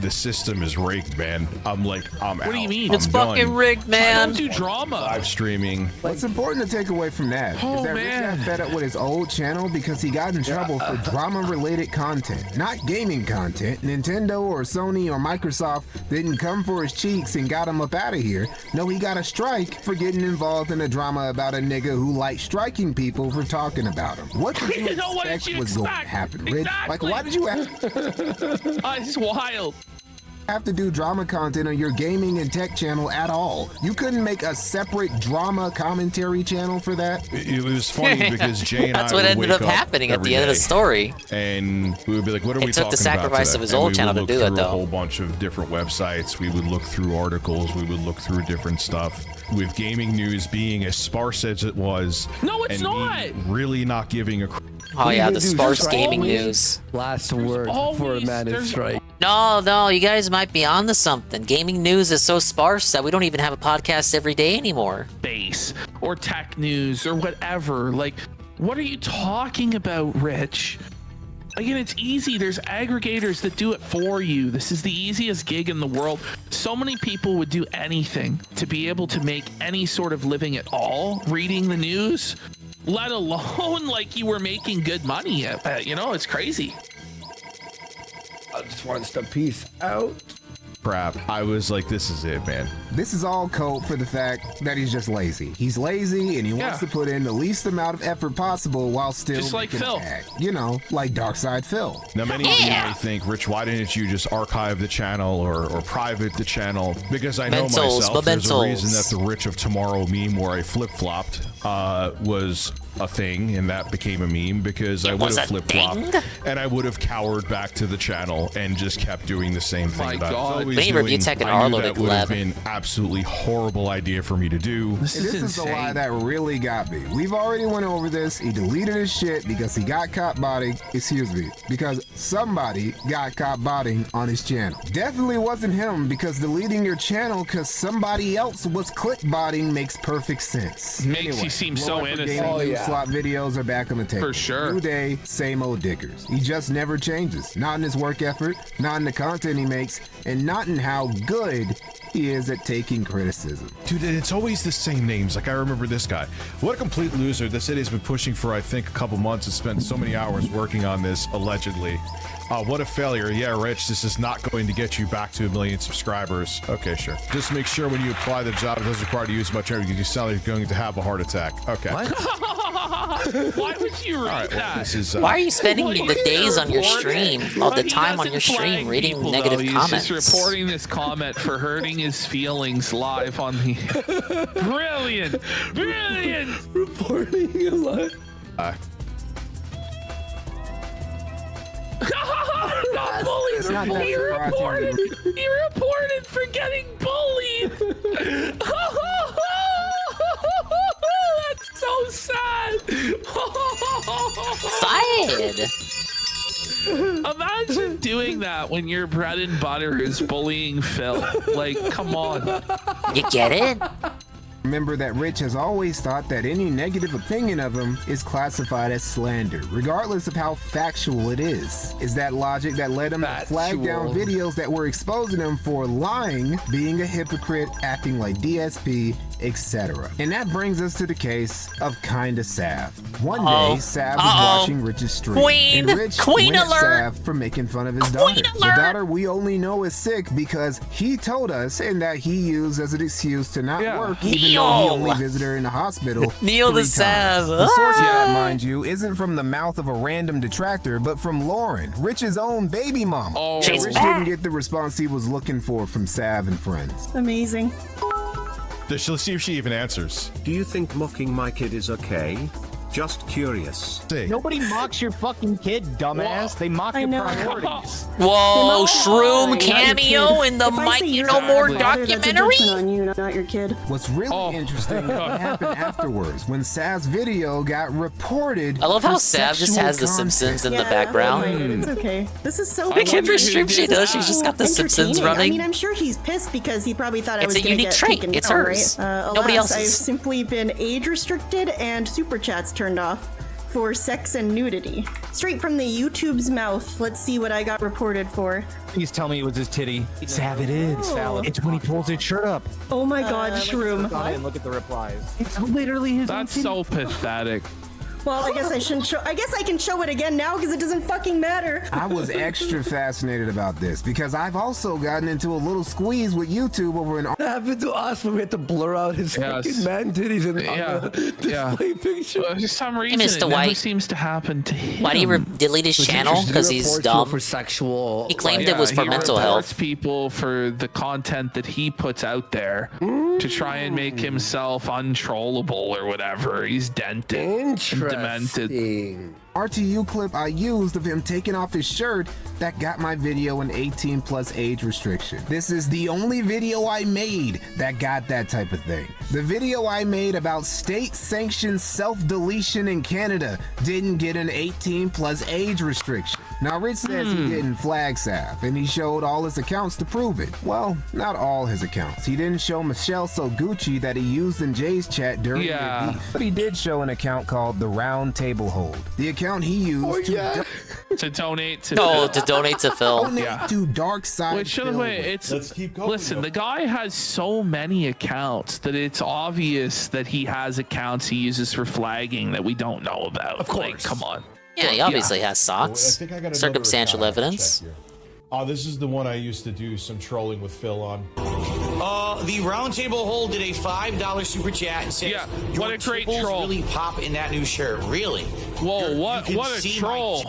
the system is rigged, man. I'm out. What do you mean? I'm It's fucking done. rigged, I man. don't do drama. Live streaming. What's important to take away from that Oh, is that Rich man. got fed up with his old channel because he got in trouble for drama-related content, not gaming content. Nintendo or Sony or Microsoft didn't come for his cheeks and got him up out of here. No, he got a strike for getting involved in a drama about a nigga who liked striking people for talking about him. What did you You know, what did expect you was going to expect? happen, Rich? Like, why did you It's wild. have to do drama content on your gaming and tech channel at all? You couldn't make a separate drama commentary channel for that? It was funny because Jay and That's I what would ended wake up happening at every the end of the day, story. and we would be like, "What are It we took talking the sacrifice about of his today?" old And we channel would to look do it, through though. A whole bunch of different websites. We would look through articles. We would look through different stuff. With gaming news being as sparse as it was, No, it's and not. me really not giving a. Oh yeah, the Dude, sparse there's gaming always- news. Last word before a always- man is there's- strike. No, you guys might be onto something. Gaming news is so sparse that we don't even have a podcast every day anymore. Base or tech news or whatever. Like, what are you talking about, Rich? Again, it's easy. There's aggregators that do it for you. This is the easiest gig in the world. So many people would do anything to be able to make any sort of living at all reading the news, let alone like you were making good money. You know, it's crazy. I just want to peace out. Crap. I was like, "This is it, man." This is all code for the fact that he's just lazy. He's lazy and he wants to put in the least amount of effort possible while still Just like making Phil. a bag. You know, like Darkside Phil. Now, many of you may think, "Rich, why didn't you just archive the channel or private the channel?" Because I know myself, there's a reason that the Rich of Tomorrow meme where I flip-flopped was a thing and that became a meme, because I would have flip-flopped and I would have cowered back to the channel and just kept doing the same thing. We need review tech and Arlo to that would have collab. been absolutely horrible idea for me to do. This is the lie that really got me. We've already went over this. He deleted his shit because he got caught botting. Excuse me, because somebody got caught botting on his channel. Definitely wasn't him, because deleting your channel because somebody else was clickbotting makes perfect sense. Makes you seem so innocent. Slot videos are back on the table. For sure. New day, same old dickers. He just never changes. Not in his work effort, not in the content he makes, and not in how good he is at taking criticism. Dude, it's always the same names. Like, I remember this guy. What a complete loser. This idiot's been pushing for, I think, a couple months and spent so many hours working on this, allegedly. What a failure. Yeah, Rich, this is not going to get you back to 1 million subscribers. Okay, sure. Just make sure when you apply the job, it doesn't require to use much energy. You sound like you're going to have a heart attack. Okay. Why would you read that? This is, Why are you spending the days on your stream, all the time on your stream, reading negative comments? He's just reporting this comment for hurting his feelings live on the... Brilliant! Brilliant! Reporting it live. Got bullied. He reported for getting bullied. That's so sad. Fired. Imagine doing that when your bread and butter is bullying Phil. Like, come on. You get it? Remember that Rich has always thought that any negative opinion of him is classified as slander, regardless of how factual it is. Is that logic that led him to flag down videos that were exposing him for lying, being a hypocrite, acting like DSP, etc. And that brings us to the case of Kinda Sav. One day, Sav was watching Rich's stream, and Rich went at Sav for making fun of his daughter. The daughter we only know is sick because he told us, and that he used as an excuse to not work, even though he only visited her in the hospital Neil 3 the Sav. times. The source of that, mind you, isn't from the mouth of a random detractor, but from Lauren, Rich's own baby mama. Rich didn't get the response he was looking for from Sav and friends. Amazing. Let's see if she even answers. Do you think mocking my kid is okay? Just curious. Nobody mocks your fucking kid, dumbass. They mock your priorities. Whoa, Shroom cameo in the Mike You Know More documentary? On you, not your kid. What's really interesting happened afterwards when Sav's video got reported. I love how for Sav just has The sexual Simpsons in the Yeah, background. oh my God, it's okay. This is so. I can't remember stream she does. She's just got The Simpsons entertaining. running. I mean, I'm sure he's pissed because he probably thought I It's was a going to unique get trait. taken It's down, hers. right? Nobody Alas, else's. I've simply been age restricted and super chats turned off for sex and nudity. Straight from the YouTube's mouth. Let's see what I got reported for. Please tell me it was his titty. Sav, it is. Oh. It's when he pulls his shirt up. Oh my God, Shroom. And look at the replies. It's literally his. That's so pathetic. Well, I guess I shouldn't show. I guess I can show it again now because it doesn't fucking matter. I was extra fascinated about this because I've also gotten into a little squeeze with YouTube over an. That happened to us when we had to blur out his fucking man titties in the display picture. For some reason, Mr. it never White. seems to happen to him. Why do you delete his channel? Because he's dumb. For sexual. He claimed it was for he mental reports health. people for the content that he puts out there to try and make himself untrollable or whatever. He's dented and demented. RTU clip I used of him taking off his shirt that got my video an 18+ age restriction. This is the only video I made that got that type of thing. The video I made about state-sanctioned self-deletion in Canada didn't get an 18+ age restriction. Now Rich says he didn't flag Sav, and he showed all his accounts to prove it. Well, not all his accounts. He didn't show Michelle Soguchi that he used in Jay's chat during their beef, but he did show an account called The Round Table Hold. The account he used to donate to to donate to Phil. to Dark Side. Which, by the way, it's listen. The guy has so many accounts that it's obvious that he has accounts he uses for flagging that we don't know about. Of course, like, come on. Yeah, he obviously has socks. Circumstantial evidence. Oh, this is the one I used to do some trolling with Phil on. The Roundtable Hold did a $5 super chat and said, what a great troll. Really pop in that new shirt. Really? Whoa, what a troll.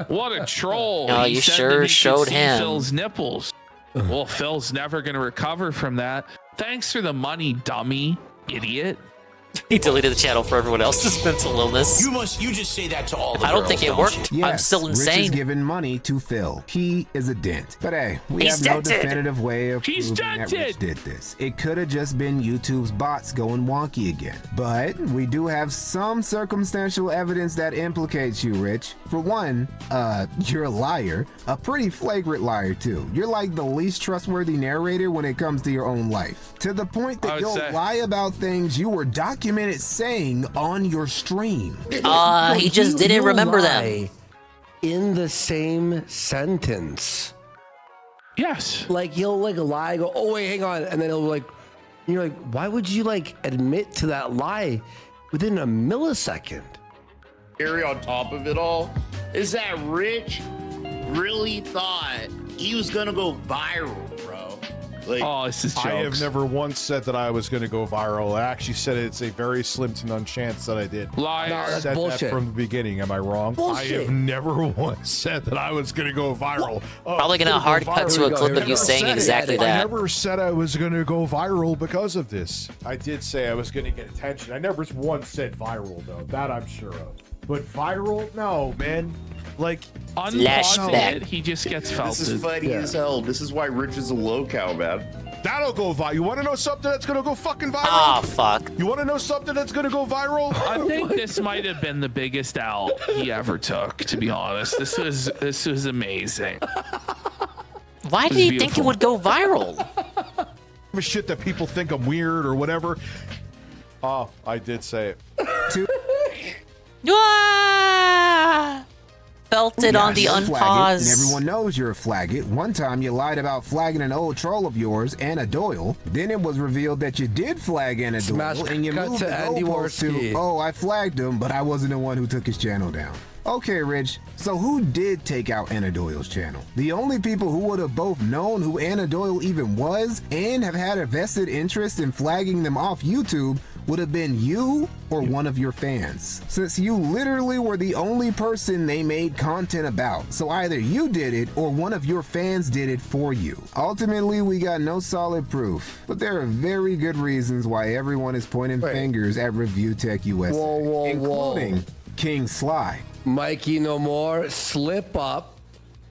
What a troll. No, He you said sure that he could showed see him. Phil's nipples. Well, Phil's never going to recover from that. Thanks for the money, dummy. Idiot. He deleted the channel for everyone else's mental illness. You just say that to all the girls. I don't think it worked. Yes, I'm still Rich is insane. giving money to Phil. He is a dent. But hey, we He's have no dented. definitive way of He's proving that Rich dented. did this. It could have just been YouTube's bots going wonky again. But we do have some circumstantial evidence that implicates you, Rich. For one, you're a liar. A pretty flagrant liar, too. You're like the least trustworthy narrator when it comes to your own life. To the point that you'll lie about things you were documented saying on your stream. He just didn't remember them. In the same sentence. Yes. Like he'll like lie, go, oh wait, hang on, and then he'll like, you're like, why would you like admit to that lie within a millisecond? Cherry on top of it all is that Rich really thought he was gonna go viral, bro. Like, oh, this is jokes. I have never once said that I was going to go viral. I actually said it's a very slim to none chance that I did. Liar. I said bullshit. that from the beginning. Am I wrong? Bullshit. I have never once said that I was going to go viral. Probably gonna hard cut to a clip of you saying exactly I that. never said I was going to go viral because of this. I did say I was going to get attention. I never once said viral, though. That I'm sure of. But viral? No, man. Like, unpauted, he just gets felted. This is funny as hell. This is why Rich is a low-cow, man. That'll go viral. You want to know something that's going to go fucking viral? Oh, fuck. You want to know something that's going to go viral? I think this might have been the biggest L he ever took, to be honest. This was amazing. Why do you think it would go viral? Shit that people think I'm weird or whatever. Oh, I did say it. Ah! Felt it on the unpause. And everyone knows you're a flagget. One time you lied about flagging an old troll of yours, Anna Doyle. Then it was revealed that you did flag Anna Doyle, and you moved the goalpost to, oh, I flagged him, but I wasn't the one who took his channel down. Okay, Rich, so who did take out Anna Doyle's channel? The only people who would have both known who Anna Doyle even was and have had a vested interest in flagging them off YouTube would have been you or one of your fans, since you literally were the only person they made content about. So either you did it or one of your fans did it for you. Ultimately, we got no solid proof, but there are very good reasons why everyone is pointing fingers at Review Tech USA, including King Sly. Mikey No More, slip up.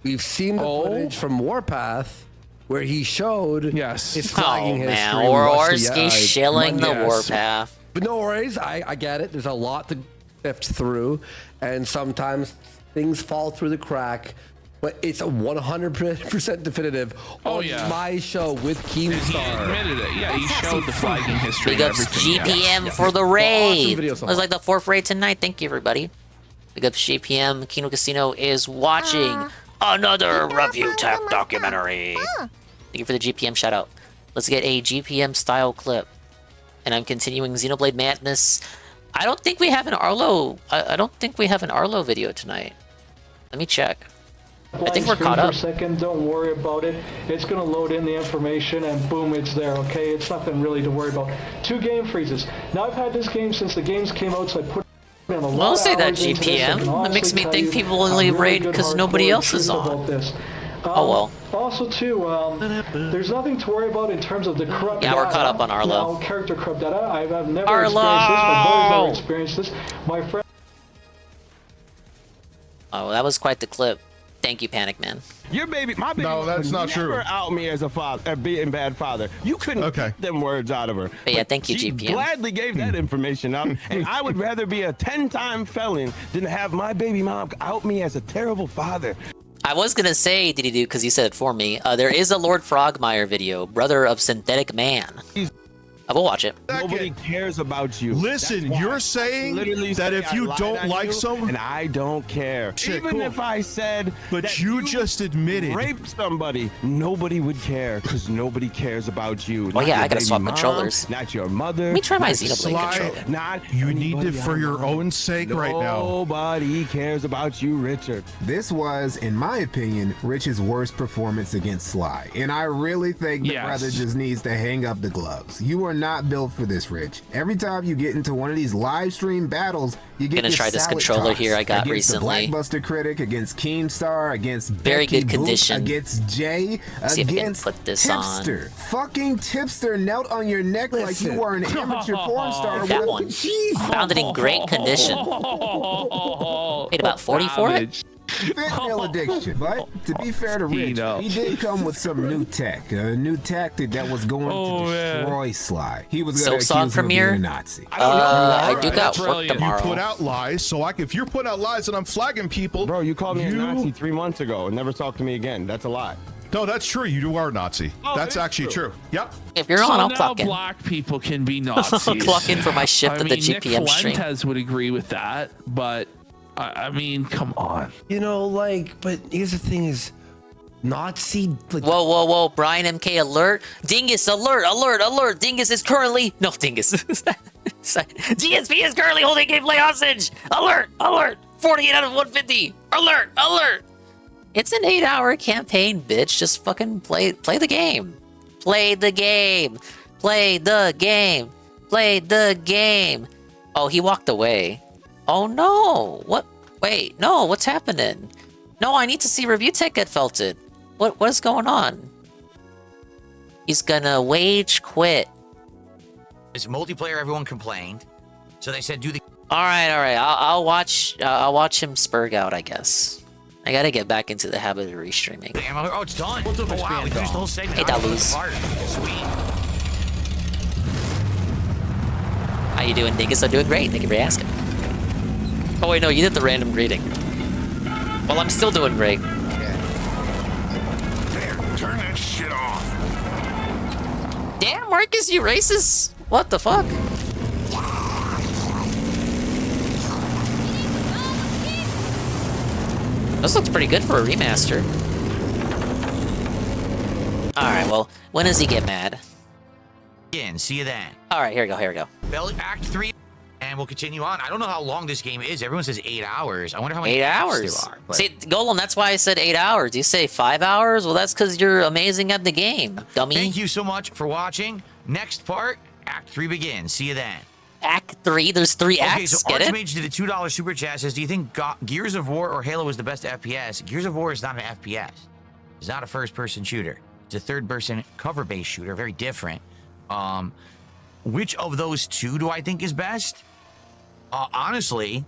We've seen the footage from Warpath where he showed his flagging history. Orski shilling the Warpath. But no worries, I get it. There's a lot to sift through, and sometimes things fall through the crack. But it's a 100% definitive on my show with Keemstar. He admitted it. Yeah, he showed the flagging history. Big ups GPM for the raid. It was like the 4th raid tonight. Thank you, everybody. Big ups GPM. Kino Casino is watching another Review Tech documentary. Thank you for the GPM shout out. Let's get a GPM style clip. And I'm continuing Xenoblade Madness. I don't think we have an Arlo. I don't think we have an Arlo video tonight. Let me check. I think we're caught up. For a second, don't worry about it. It's going to load in the information and boom, it's there, okay? It's nothing really to worry about. 2 game freezes. Now I've had this game since the games came out, so I put in a lot I'll of say that hours into this. I can GPM. That makes honestly me tell think you people I'm only really raid good because nobody hardcore else is truth on. about this. Oh well. Also, too, there's nothing to worry about in terms of the corrupt Yeah, data. we're caught up on Arlo. Now, character corrupt data. I've never Arlo! experienced this. My brother's never experienced this. My friend. Oh, that was quite the clip. Thank you, Panic Man. Your baby, my baby. No, that's not true. Never out me as a father, being bad father. You couldn't get them words out of her. But yeah, thank you, she GPM. gladly gave that information up, and I would rather be a 10-time felon than have my baby mom out me as a terrible father. I was gonna say, Diddy Doo, because you said it for me. There is a Lord Frogmire video, brother of Synthetic Man. I will watch it. Nobody cares about you. Listen, you're saying that if you don't like someone, and I don't care. Even if I said, but you just admitted rape somebody, nobody would care because nobody cares about you. Oh yeah, I gotta baby swap mom, controllers. Not your mother. Let me try my not Xenoblade Sly, controller. Not you need it for your own sake right now. Nobody cares about you, Richard. This was, in my opinion, Rich's worst performance against Sly, and I really think the brother just needs to hang up the gloves. You are not built for this, Rich. Every time you get into one of these live stream battles, you get gonna try this controller here I got recently. Against the Blackbuster Critic, against Keemstar, against very Becky good Boop, condition. against Jay, against Tipster. Fucking Tipster knelt on your neck like you were an amateur porn star. That one. Found it in great condition. Paid about 40 for it. Fentanyl addiction, but to be fair to Rich, he did come with some new tech, a new tactic that was going to destroy Sly. He was going to accuse him of being a Nazi. I do got work tomorrow. You put out lies, so if you're putting out lies and I'm flagging people, bro, you called me a Nazi 3 months ago and never talked to me again. That's a lie. No, that's true. You are a Nazi. That's actually true. Yep. If you're on, I'll now clock in. black people can be Nazis. I'll clock in for my shift at the GPM Nick stream. Fuentes would agree with that, but I mean, come on. You know, like, but here's the thing is, Nazi. Like, whoa. Brian MK alert. Dingus alert. Dingus is currently. No, Dingus. DSP is currently holding gameplay hostage. Alert. 48 out of 150. Alert. It's an 8-hour campaign, bitch. Just fucking play the game. Play the game. Oh, he walked away. Oh no! What? Wait, no, what's happening? No, I need to see Review Tech get felted. What is going on? He's gonna wage quit. It's multiplayer, everyone complained. So they said do the Alright. I'll watch him spurg out, I guess. I gotta get back into the habit of restreaming. Oh, it's done. Oh, wow, we finished the whole segment. Hey, Daluz. Sweet. How you doing, Dingus? I'm doing great. Thank you for asking. Oh wait, no, you did the random greeting. Well, I'm still doing great. There, turn that shit off. Damn, Marcus, you racist! What the fuck? This looks pretty good for a remaster. Alright, well, when does he get mad? Again, see you then. Alright, here we go. Belly Act 3, and we'll continue on. I don't know how long this game is. Everyone says 8 hours. I wonder how many 8 acts hours. there are. But... See, Golem, that's why I said 8 hours. You say 5 hours? Well, that's because you're amazing at the game, dummy. Thank you so much for watching. Next part, Act 3 begins. See you then. Act 3? There's 3 acts? Okay, so Get it? Archmage did a $2 super chat. Says, do you think Gears of War or Halo is the best FPS? Gears of War is not an FPS. It's not a first-person shooter. It's a third-person cover-based shooter. Very different. Which of those two do I think is best? Honestly,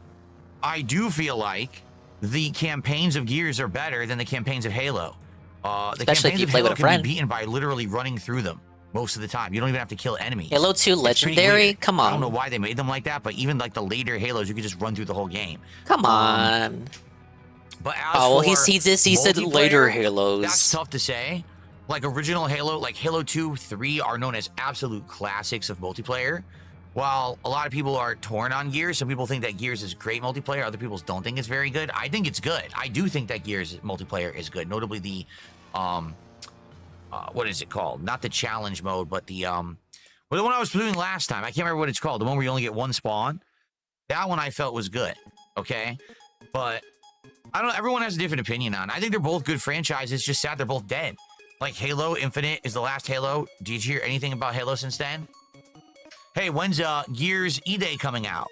I do feel like the campaigns of Gears are better than the campaigns of Halo. The Especially if campaigns you of play Halo with a can friend. be beaten by literally running through them most of the time. You don't even have to kill enemies. Halo 2 It's pretty Legendary? weird. Come on. I don't know why they made them like that, but even like the later Halos, you could just run through the whole game. Come on. But as Oh, well, he for said later multiplayer, Halos. That's tough to say. Like original Halo, like Halo 2, 3 are known as absolute classics of multiplayer. While a lot of people are torn on Gears, some people think that Gears is great multiplayer, other people don't think it's very good. I think it's good. I do think that Gears multiplayer is good, notably the, what is it called? Not the challenge mode, but the one I was doing last time. I can't remember what it's called. The one where you only get one spawn. That one I felt was good, okay? But I don't know. Everyone has a different opinion on it. I think they're both good franchises. Just sad they're both dead. Like Halo Infinite is the last Halo. Did you hear anything about Halo since then? Hey, when's Gears E-Day coming out?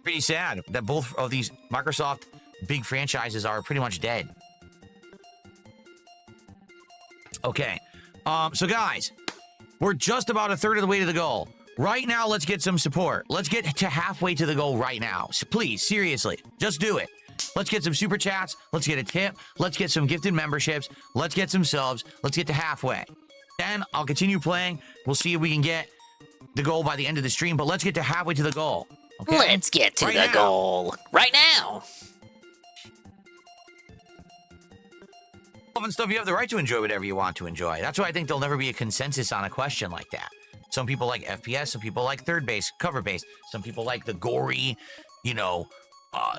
Pretty sad that both of these Microsoft big franchises are pretty much dead. Okay, so guys, we're just about a third of the way to the goal. Right now, let's get some support. Let's get to halfway to the goal right now. So please, seriously, just do it. Let's get some super chats. Let's get a tip. Let's get some gifted memberships. Let's get some subs. Let's get to halfway. Then I'll continue playing. We'll see if we can get the goal by the end of the stream, but let's get to halfway to the goal. Okay? Let's get to the goal right now. And stuff, you have the right to enjoy whatever you want to enjoy. That's why I think there'll never be a consensus on a question like that. Some people like FPS, some people like third base, cover base, some people like the gory, you know,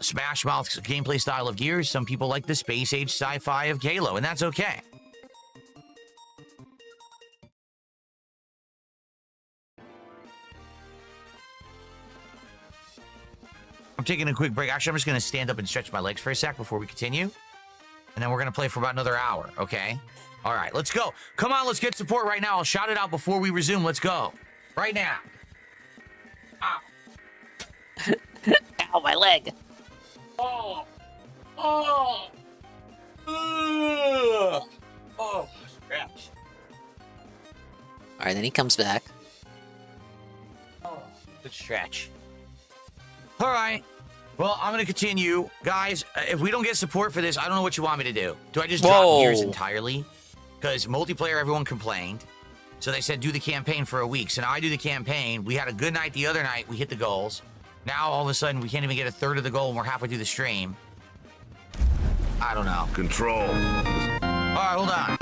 Smash Mouth gameplay style of Gears. Some people like the space age sci-fi of Halo, and that's okay. I'm taking a quick break. Actually, I'm just going to stand up and stretch my legs for a sec before we continue. And then we're going to play for about another hour, okay? All right, let's go. Come on, let's get support right now. I'll shout it out before we resume. Let's go. Right now. Ow, my leg. Oh. Oh. Ugh. Oh, scratch. All right, then he comes back. Oh, good stretch. All right. Well, I'm going to continue. Guys, if we don't get support for this, I don't know what you want me to do. Do I just drop gears entirely? Because multiplayer, everyone complained. So they said do the campaign for a week. So now I do the campaign. We had a good night the other night. We hit the goals. Now, all of a sudden, we can't even get a third of the goal and we're halfway through the stream. I don't know. Control. All right, hold on.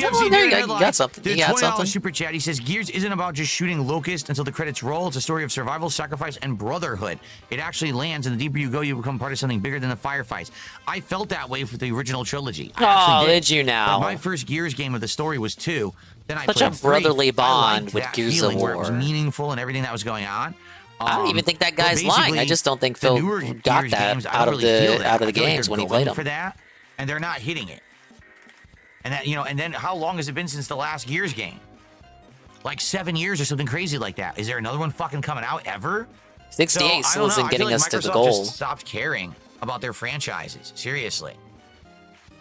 Oh, there you go. You got something. Did You got $20 something. super chat. He says, Gears isn't about just shooting locusts until the credits roll. It's a story of survival, sacrifice, and brotherhood. It actually lands, and the deeper you go, you become part of something bigger than the firefights. I felt that way for the original trilogy. I actually did you now? Like, my first Gears game of the story was 2. Then I Such played a brotherly 3. bond liked with that Gears of feeling where it was War. meaningful and everything that was going on. I don't even think that but guy's lying. I basically, just don't think the Phil newer got Gears that games, I out don't of really feel the that. out of the I feel like games they're when he going played them. for that, and they're not hitting it. And that, and then how long has it been since the last Gears game? Like 7 years or something crazy like that. Is there another one fucking coming out ever? 68 still isn't getting us to the Microsoft goal. just stopped caring about their franchises. Seriously.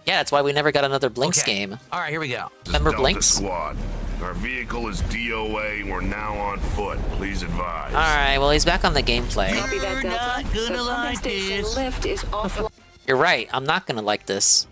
Yeah, that's why we never got another Blinks Okay. game. All right, here we go. Remember Delta Blinks? Squad. Our vehicle is DOA. We're now on foot. Please advise. All right, well, he's back on the gameplay. You're not gonna like this. Lift is offline. You're right. I'm not going to like this.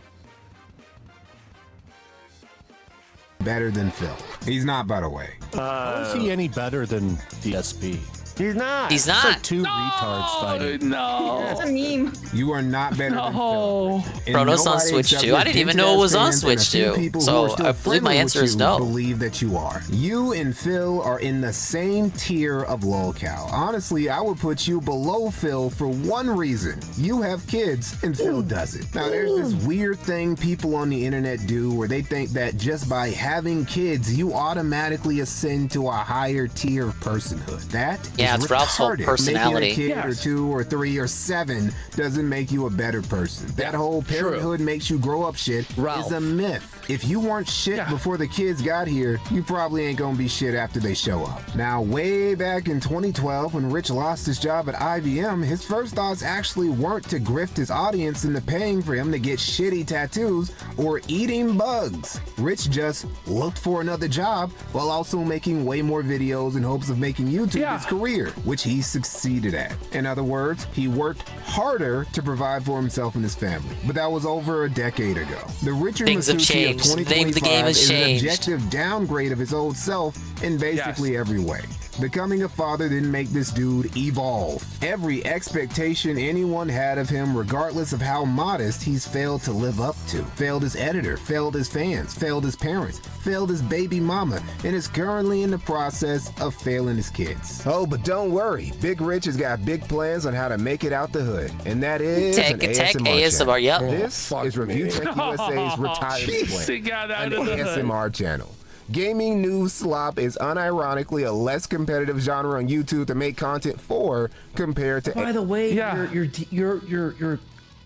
Better than Phil. He's not, by the way. How is he any better than DSP? He's not. He's It's not. like two retards fighting. No. That's a meme. You are not better than No. Phil. And Chronos on nobody Switch except 2. your I didn't even dented know it ass was on fans and a Switch few 2. people So who are still I believe my friendly answer with is you no. Believe that you are. You and Phil are in the same tier of lolcow. Honestly, I would put you below Phil for one reason. You have kids and Phil doesn't. Now, there's this weird thing people on the internet do where they think that just by having kids, you automatically ascend to a higher tier of personhood. That Yeah, is it's Ralph's whole retarded. personality. Making a kid or 2 or 3 or 7 doesn't make you a better person. That whole parenthood makes you grow up shit is a myth. If you weren't shit before the kids got here, you probably ain't gonna be shit after they show up. Now, way back in 2012, when Rich lost his job at IBM, his first thoughts actually weren't to grift his audience into paying for him to get shitty tattoos or eating bugs. Rich just looked for another job while also making way more videos in hopes of making YouTube his career, which he succeeded at. In other words, he worked harder to provide for himself and his family. But that was over a decade ago. The Richard Things have Masucci of changed. The name of the 2025 game has is an changed. objective downgrade of his old self in basically every way. Becoming a father didn't make this dude evolve. Every expectation anyone had of him, regardless of how modest, he's failed to live up to. Failed his editor, failed his fans, failed his parents, failed his baby mama, and is currently in the process of failing his kids. Oh, but don't worry. Big Rich has got big plans on how to make it out the hood. And that is an ASMR, yep. This is Review Tech USA's retirement plan. An ASMR channel. Gaming news slop is unironically a less competitive genre on YouTube to make content for compared to. By the way,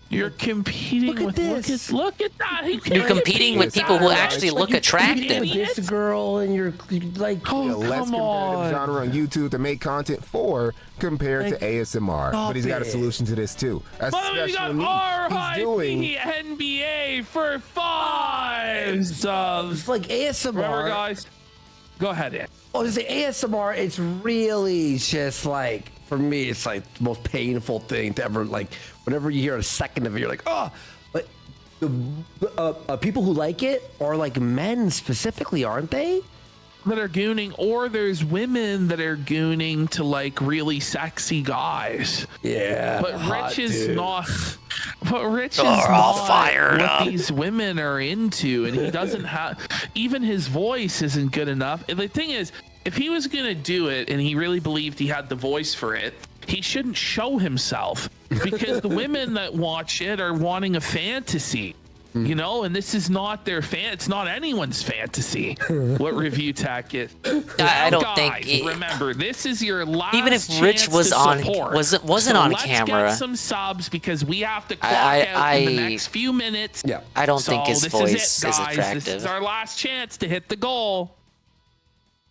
you're competing with look at that. You're competing with people who actually look attractive. This girl and you're like, a less competitive genre on YouTube to make content for compared to ASMR. But he's got a solution to this too. A special need. He's doing NBA for 5 subs. like ASMR. Remember, guys? Go ahead, Ed. Oh, the ASMR, it's really just like, for me, it's like the most painful thing to ever, like, whenever you hear a second of it, you're like, oh, but the people who like it are like men specifically, aren't they? That are gooning, or there's women that are gooning to like really sexy guys. Yeah, but hot Rich is dude. not. But Rich is all not fired what up. these women are into, and he doesn't have. Even his voice isn't good enough. And the thing is, if he was gonna do it, and he really believed he had the voice for it, he shouldn't show himself, because the women that watch it are wanting a fantasy. You know, and this is not it's not anyone's fantasy what review tech is. I don't guys, think remember, this is your last even if Rich was on wasn't on camera. Let's get some subs because we have to clock out in the next few minutes. Yeah. I don't think his voice is attractive. This is our last chance to hit the goal.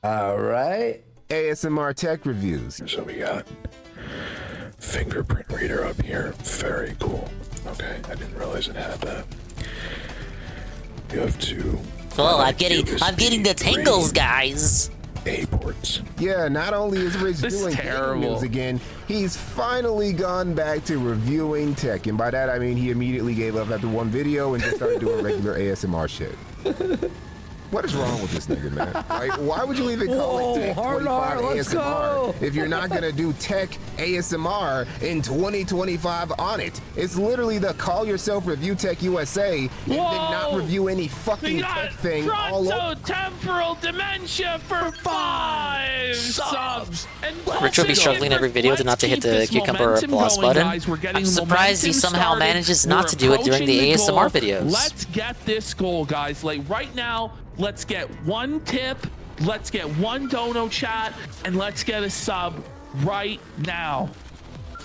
All right. ASMR tech reviews. So we got fingerprint reader up here. Very cool. Okay, I didn't realize it had that. You have two. Well, I'm getting the tingles, guys. A ports. Yeah, not only is Rich doing game news again, he's finally gone back to reviewing tech, and by that I mean he immediately gave up after one video and just started doing regular ASMR shit. What is wrong with this nigga, man? Like, why would you even call it Tech 25 ASMR if you're not gonna do Tech ASMR in 2025 on it? It's literally the call yourself Review Tech USA and then not review any fucking tech thing all over. Frontotemporal dementia for 5 subs. Rich will be struggling every video to not to hit the cucumber plus button. I'm surprised he somehow manages not to do it during the ASMR videos. Let's get this goal, guys. Like right now, let's get 1 tip, let's get 1 dono chat, and let's get a sub right now.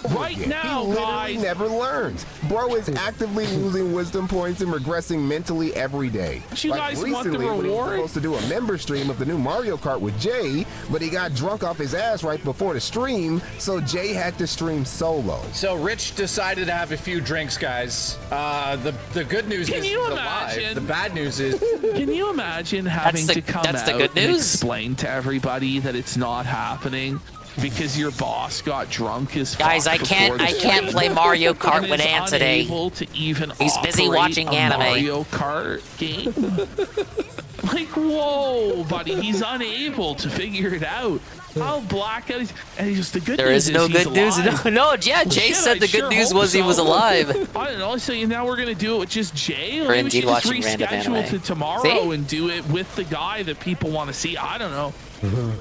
Right now, he guys. Never learns. Bro is actively losing wisdom points and regressing mentally every day. You guys want the recently, when he was reward? supposed to do a member stream of the new Mario Kart with Jay, but he got drunk off his ass right before the stream, so Jay had to stream solo. So Rich decided to have a few drinks, guys. The good news is he's alive. The bad news is... Can you imagine having to come out and explain to everybody that it's not happening? Because your boss got drunk as fuck. Guys, I can't play Mario Kart with Ant today. He's busy watching anime. Mario Kart game. Like, whoa, buddy, he's unable to figure it out. How blackout is, and he's just the good there news is no good news. No, yeah, Jay said the good news was he was alive. I don't know. So now we're gonna do it with just Jay. Or Maybe indeed we should just watching random reschedule anime. to tomorrow and do it with the guy that people want to see. I don't know.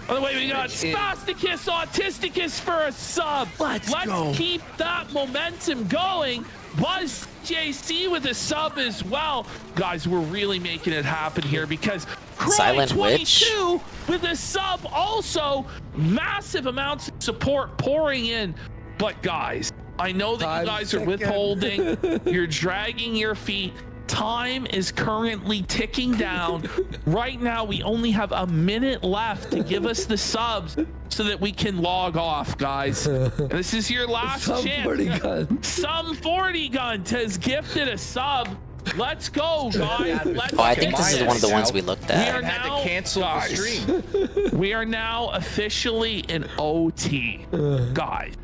By the way, we got Spasticus Autisticus for a sub. Let's keep that momentum going. Buzz JC with a sub as well. Guys, we're really making it happen here because Silent Witch Croy22 with a sub also. Massive amounts of support pouring in. But guys, I know that you guys are withholding. You're dragging your feet. Time is currently ticking down. Right now, we only have a minute left to give us the subs so that we can log off, guys. This is your last chance. Some 40 Gun has gifted a sub. Let's go, guys. I think this is one of the ones we looked at. We are now, cancel the stream. We are now officially in OT. Guys,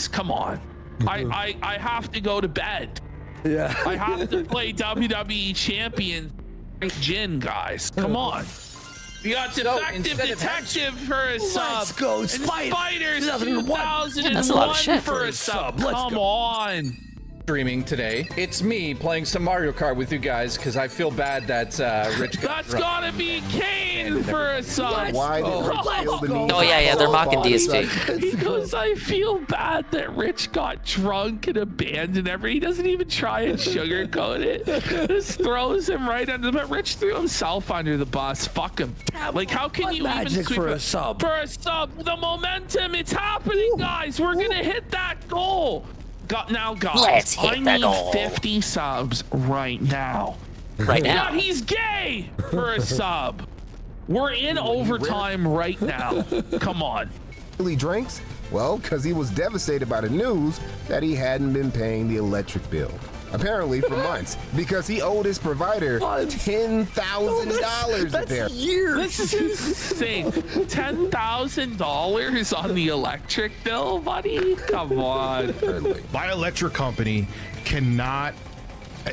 come on. I have to go to bed. Yeah. I have to play WWE Champion Jin, guys. Come on. We got Defective Detective for a sub. Let's go, and Spiders 2001 that's a lot of shit. for a sub. Come on. Streaming today. It's me playing some Mario Kart with you guys because I feel bad that Rich got That's gotta be Kane for a sub. Why did Rich feel the need? Oh yeah, they're mocking DSP. He goes, I feel bad that Rich got drunk and abandoned everything. He doesn't even try and sugarcoat it. Just throws him right under the bus. Rich threw himself under the bus. Fuck him. Like, how can you even sweep for a sub? For a sub. The momentum, it's happening, guys. We're gonna hit that goal. Now, guys, let's hit I the need goal. 50 subs right now. Right now. Yeah, he's gay for a sub. We're in overtime right now. Come on. He drinks? Well, because he was devastated by the news that he hadn't been paying the electric bill. Apparently for months, because he owed his provider $10,000 That's years. This is insane. $10,000 on the electric bill, buddy? Come on. My electric company cannot.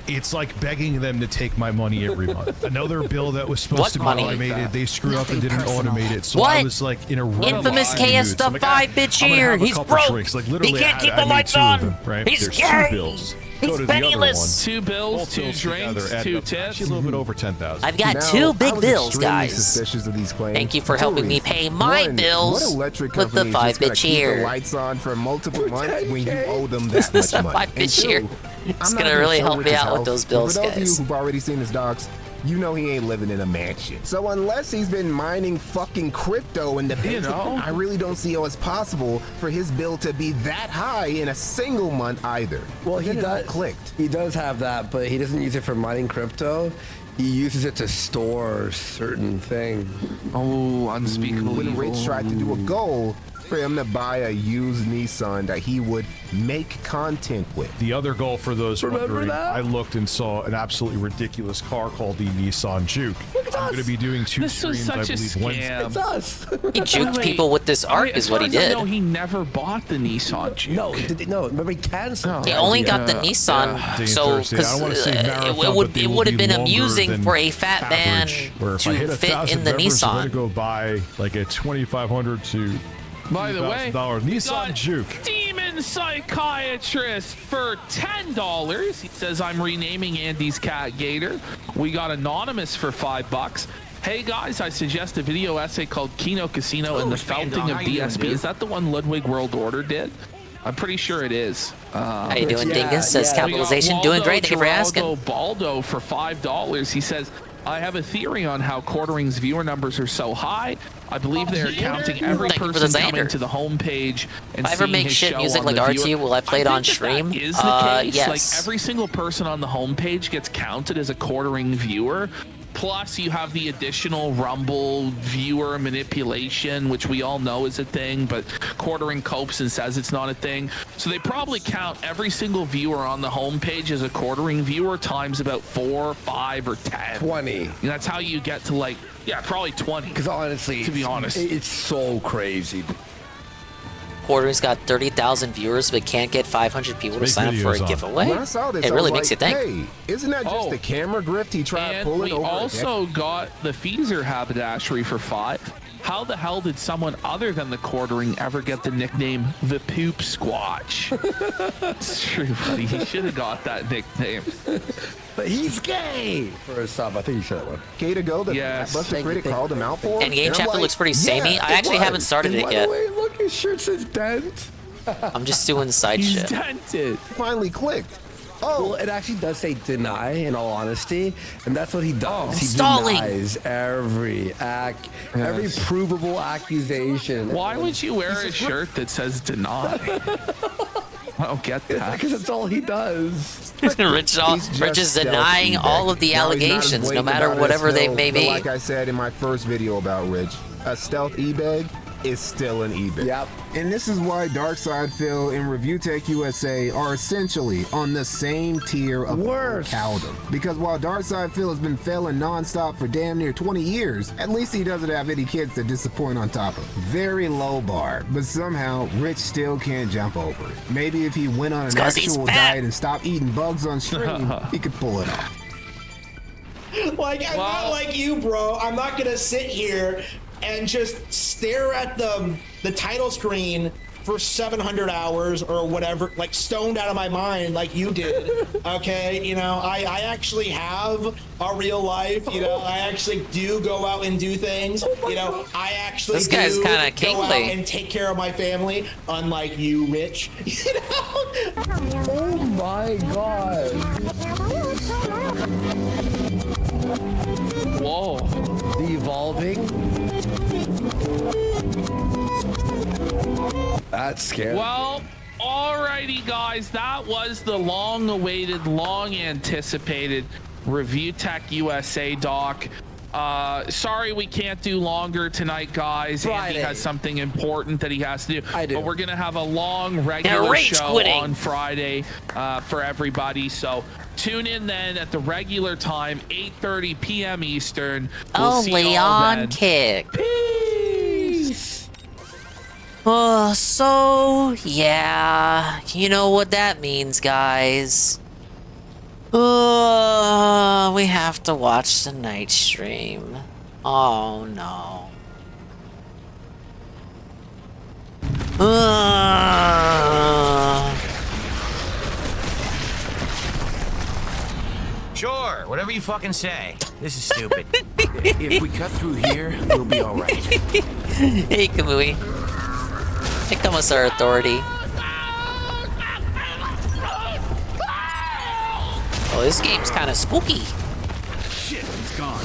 It's like begging them to take my money every month. Another bill that was supposed to be automated, they screwed up and didn't automate it. So I was like in a infamous KS the 5-bit cheer. He's broke. Like, literally, he can't keep I the need lights 2 of on. them, right? He's There's gay. 2 bills. go to the other one. penniless. 2 bills, Both 2 bills drinks, together add 2 up to tips. actually a little bit over 10,000. I've got Now, 2 I big was bills, extremely guys. suspicious of these claims. Thank you for Two helping me reasons. pay my One, bills what electric with the company is just 5-bit gonna keep the cheer. lights on for multiple months when you owe them that This is much a money? 5-bit And cheer. two, It's I'm not gonna even really sure help me Rich's out with house, those but bills, for those of you guys. who've already seen his docs, you know he ain't living in a mansion. So unless he's been mining fucking crypto in the basement, I really don't see how it's possible for his bill to be that high in a single month either. Well, he Then it all does. clicked. He does have that, but he doesn't use it for mining crypto. He uses it to store certain things. Oh, unspeakable When evil. Rich tried to do a goal for him to buy a used Nissan that he would make content with. The other goal for those Remember wondering, that? I looked and saw an absolutely ridiculous car called the Nissan Juke. I'm going to be doing 2 This was streams, I such a believe, Wednesday. scam. It's us. He juked people with this art, is what he did. No, he never bought the Nissan Juke. No, remember he canceled. He only got the Nissan, so Dangerous. I don't wanna say marathon, it but would they it will would have be been longer amusing than for a fat man average, where if I hit to fit 1,000 in the members, I'm going to Nissan. go buy like a $2,500 to By the way, $2,000 we Nissan got Juke. Demon Psychiatrist for $10. He says, I'm renaming Andy's cat Gator. We got Anonymous for $5. Hey guys, I suggest a video essay called Kino Casino and the Felting of DSP. Is that the one Ludwig World Order did? I'm pretty sure it is. How you doing, Dingus? Says capitalization. We got Doing Waldo great. Thank you for asking. Geraldo Baldo for $5. He says, I have a theory on how Quartering's viewer numbers are so high. I believe they are counting every Thank you for person the coming Xander. to the homepage and If I ever seeing make his shit show music on like the RT, viewer. will I play it on think stream? That is the case. Yes. Like every single person on the homepage gets counted as a Quartering viewer. Plus, you have the additional Rumble viewer manipulation, which we all know is a thing, but Quartering copes and says it's not a thing. So they probably count every single viewer on the homepage as a Quartering viewer times about 4, 5, or 10. 20. And that's how you get to like, yeah, probably 20. Because honestly, to be honest, it's so crazy. Quartering's got 30,000 viewers, but can't get 500 people to Make sign up for a videos on. giveaway. When I saw this, It I really was makes you like, think. Hey, isn't that just the camera grift he tried and pulling we over? also got the Feezer haberdashery for 5. How the hell did someone other than the Quartering ever get the nickname the Poop Squatch? It's true, buddy. He should have got that nickname. But he's gay. First off, I think you should have one. Gay to go. The Yes. Buster Critic called him out for. And game I'm chapter like, looks pretty yeah, samey. I it actually was. haven't started And it by yet. the way, Look, his shirt says dent. I'm just doing side He's shit. dented. Finally clicked. Oh, well, it actually does say deny, in all honesty, and that's what he does. He Stalling. denies every every provable accusation. Why would you wear a shirt that says deny? I don't get that. Because that's all he does. He's Rich just is denying stealthy, all of the Now he's not as allegations, no blatant matter about it whatever as they Phil, may but be. Like I said in my first video about Rich, a stealth e-bag is still an e-bag. Yep. And this is why Darkside Phil and Review Tech USA are essentially on the same tier of Cowden. Because while Darkside Phil has been failing nonstop for damn near 20 years, at least he doesn't have any kids to disappoint on top of. Very low bar, but somehow Rich still can't jump over it. Maybe if he went on an 'cause he's actual fat. diet and stopped eating bugs on stream, he could pull it off. Like, I'm not like you, bro. I'm not gonna sit here and just stare at the title screen for 700 hours or whatever, like stoned out of my mind like you did. Okay, you know, I actually have a real life. You know, I actually do go out and do things. You know, I actually This guy's do kinda go out kingly. and take care of my family, unlike you, Rich. You know? Oh my god. Whoa. The evolving. That's scary. Well, alrighty, guys. That was the long-awaited, long-anticipated Review Tech USA doc. Sorry we can't do longer tonight, guys. Friday. Andy has something important that he has to do. I do. But we're gonna have a long regular rage show quitting. on Friday for everybody. So tune in then at the regular time, 8:30 p.m. Eastern. We'll see Only y'all on then. Kick. Peace. Oh, so yeah, you know what that means, guys. We have to watch the night stream. Oh no. Whatever you fucking say. This is stupid. If we cut through here, we'll be all right. Hey, Kamui. Here comes our authority. Oh, this game's kind of spooky. Shit, he's gone.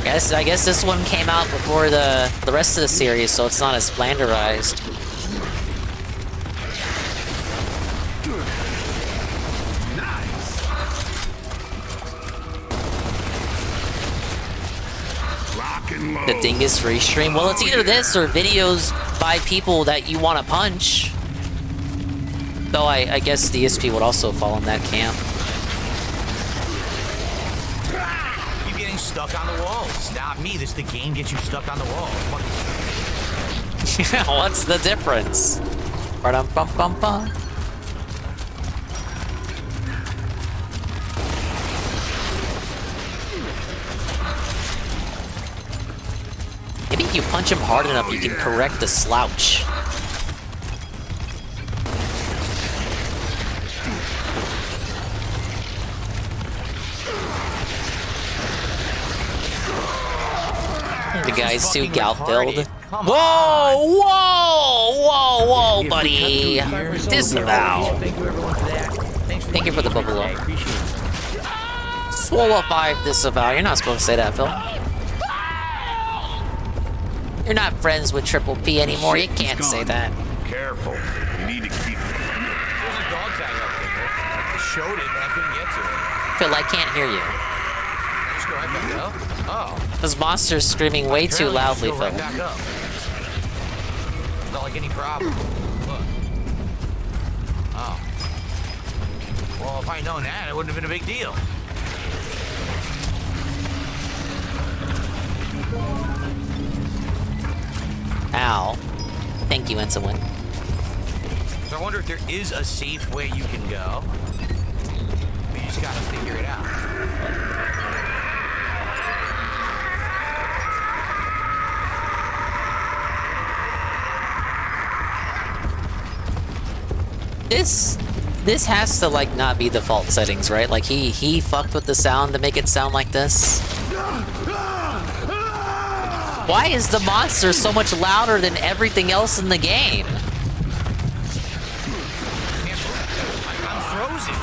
I guess this one came out before the rest of the series, so it's not as flanderized. The Dingus restream. Well, it's either this or videos by people that you want to punch. Though I guess DSP would also fall in that camp. Keep getting stuck on the wall. Stop me. This the game gets you stuck on the wall. What's the difference? Ba-dum-bum-bum-bum. Maybe if you punch him hard enough, you can correct the slouch. The guy's too gout-filled. Whoa, whoa, whoa, buddy. Disavow. Thank you for the bubble up. Swallow 5 disavow. You're not supposed to say that, Phil. You're not friends with Triple P anymore. You can't say that. Careful. You need to keep. There's a dog tag up there. I showed it, but I couldn't get to it. Phil, I can't hear you. Just go right back up. Oh. This monster's screaming way too loudly, Phil. Phil. Right back up. Not like any problem. Look. Oh. Well, if I'd known that, it wouldn't have been a big deal. Ow. Thank you, Ensign. So I wonder if there is a safe way you can go. We just gotta figure it out. This has to like not be default settings, right? Like he fucked with the sound to make it sound like this. Why is the monster so much louder than everything else in the game? I'm frozen.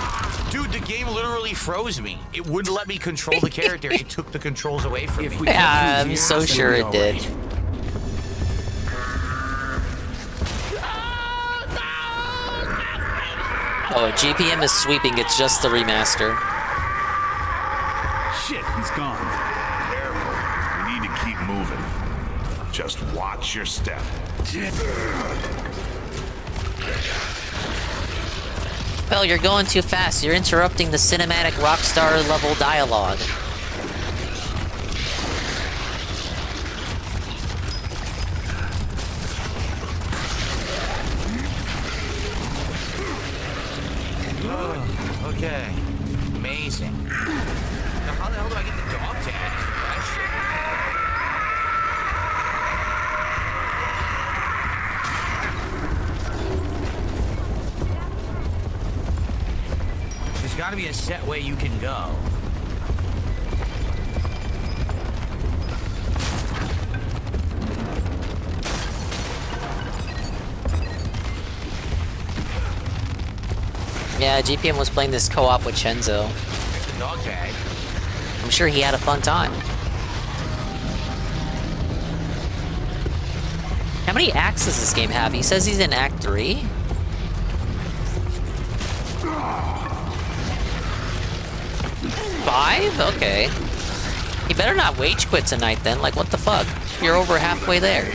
Dude, the game literally froze me. It wouldn't let me control the character. It took the controls away from me. Yeah, I'm so sure it did. Oh, GPM is sweeping. It's just the remaster. Shit, he's gone. Careful. You need to keep moving. Just watch your step. Well, you're going too fast. You're interrupting the cinematic Rockstar level dialogue. Okay. Amazing. Now, how the hell do I get the dog tag? There's got to be a set way you can go. Yeah, GPM was playing this co-op with Chenzo. Dog tag. I'm sure he had a fun time. How many acts does this game have? He says he's in Act 3? Five? Okay. He better not wage quit tonight then. Like, what the fuck? You're over halfway there.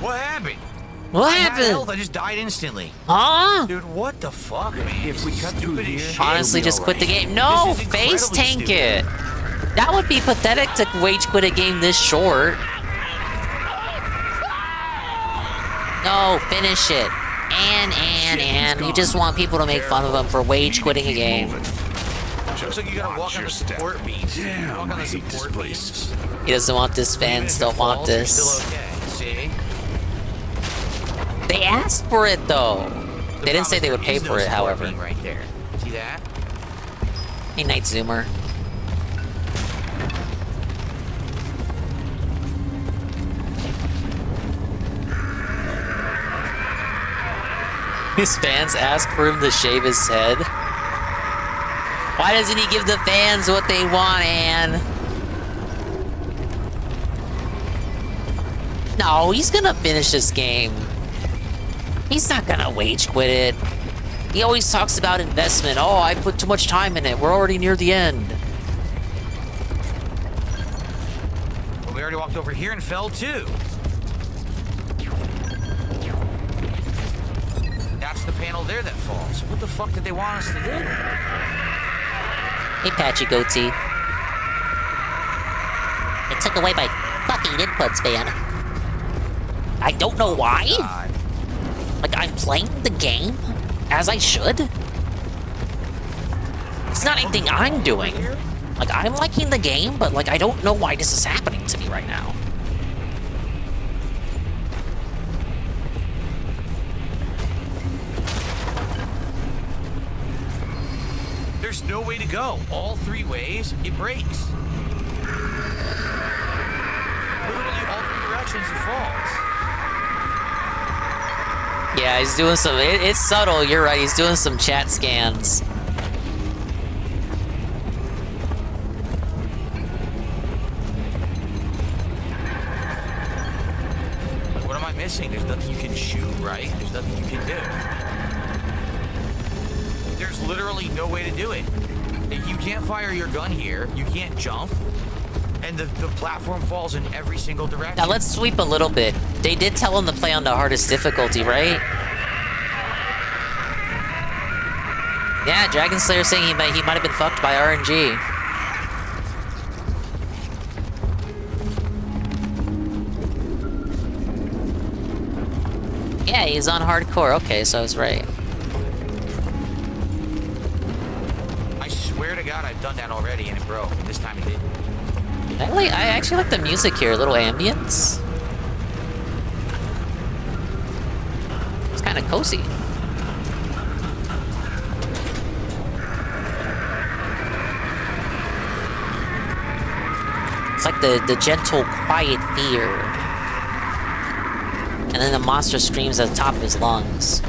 What happened? What I had happened? health, I just died instantly. Huh? Dude, what the fuck, man? If we cut through here, Honestly, just quit the game. No, face tank it. That would be pathetic to wage quit a game this short. No, finish it. And you just want people to make fun of him for wage quitting a game. Looks like you gotta walk on the support beams. Walk on the support beams. He doesn't want this, fans don't want this. Still okay. See? They asked for it though. They didn't say they would pay for it, however. Right there. See that? Hey, Night Zoomer. His fans ask for him to shave his head. Why doesn't he give the fans what they want, Ann? No, he's gonna finish this game. He's not gonna wage quit it. He always talks about investment. Oh, I put too much time in it. We're already near the end. Well, we already walked over here and fell too. That's the panel there that falls. What the fuck did they want us to do? Hey, Patchy Goatee. It took away my fucking input span. I don't know why. Like, I'm playing the game as I should. It's not anything I'm doing. Like, I'm liking the game, but, like, I don't know why this is happening to me right now. There's no way to go. All three ways, it breaks. Literally all three directions, it falls. Yeah, he's doing some... It's subtle, you're right. He's doing some chat scans. What am I missing? There's nothing you can shoot, right? There's nothing you can do. There's literally no way to do it. If you can't fire your gun here, you can't jump, and the platform falls in every single direction. Now let's sweep a little bit. They did tell him to play on the hardest difficulty, right? Yeah, Dragon Slayer saying he might have been fucked by RNG. Yeah, he's on hardcore. Okay, so I was right. I swear to God, I've done that already, and it broke. This time it didn't. I actually like the music here, a little ambience. It's kind of cozy. It's like the gentle, quiet fear. And then the monster screams at the top of his lungs.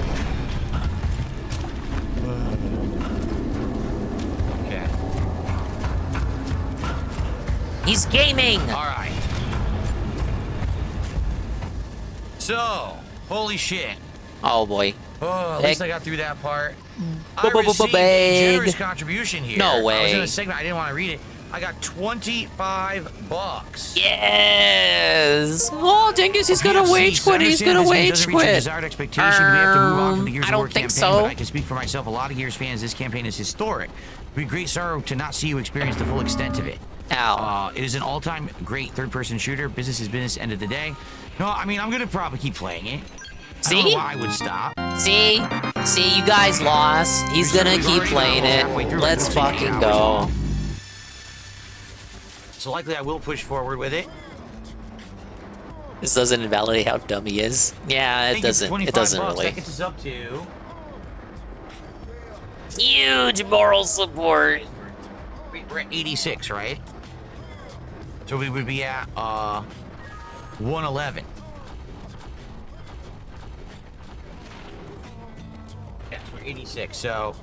Okay. He's gaming! Alright. So, holy shit. Oh boy. Oh, at least I got through that part. I received a generous contribution here. No I was way. in a segment, I didn't want to read it. I got $25. Yes! Oh, Dingus, he's gonna wage quit. He's gonna wage quit. I don't think so. But I can speak for myself. A lot of Gears fans, this campaign is historic. It would be great sorrow to not see you experience the full extent of it. Ow. It is an all-time great third-person shooter. Business is business, end of the day. No, I mean, I'm gonna probably keep playing it. See? I don't know why I would stop. See, you guys lost. He's gonna keep playing it. Let's fucking go. So likely I will push forward with it. This doesn't invalidate how dumb he is. Yeah, it doesn't. It doesn't really. That gets us up to huge moral support. We're at 86, right? So we would be at 111. Yes, we're 86. So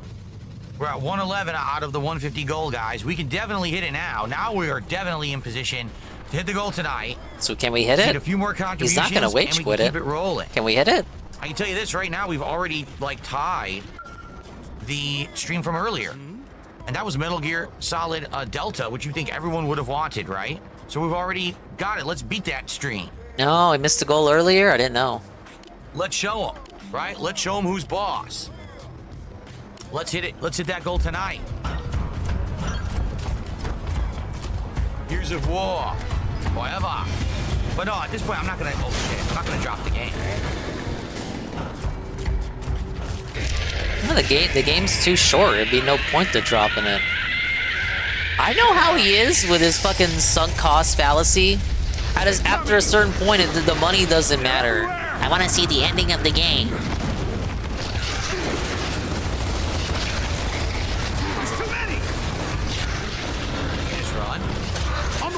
we're at 111 out of the 150 goal, guys. We can definitely hit it now. Now we are definitely in position to hit the goal tonight. So can we hit it? Get a few more contributions. He's not gonna wage quit it. Keep it rolling. Can we hit it? I can tell you this right now. We've already tied the stream from earlier, and that was Metal Gear Solid Delta, which you think everyone would have wanted, right? So we've already got it. Let's beat that stream. No, I missed a goal earlier. I didn't know. Let's show them, right? Let's show them who's boss. Let's hit it. Let's hit that goal tonight. Years of War, forever. But no, at this point, I'm not gonna. Oh shit! I'm not gonna drop the game. No, the game's too short. It'd be no point to dropping it. I know how he is with his fucking sunk cost fallacy. After a certain point, the money doesn't matter. I want to see the ending of the game.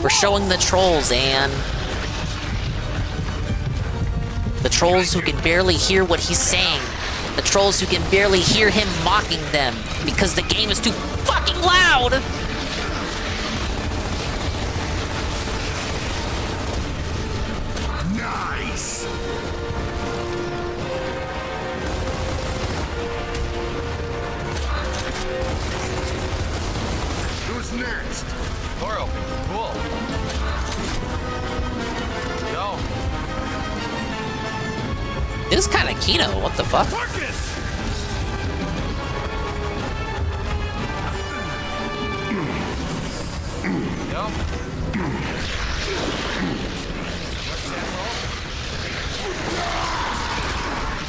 We're showing the trolls, and the trolls who can barely hear what he's saying. The trolls who can barely hear him mocking them because the game is too fucking loud. Nice. Who's next? Door open. Cool. Go. This is kind of Kino. What the fuck? Go.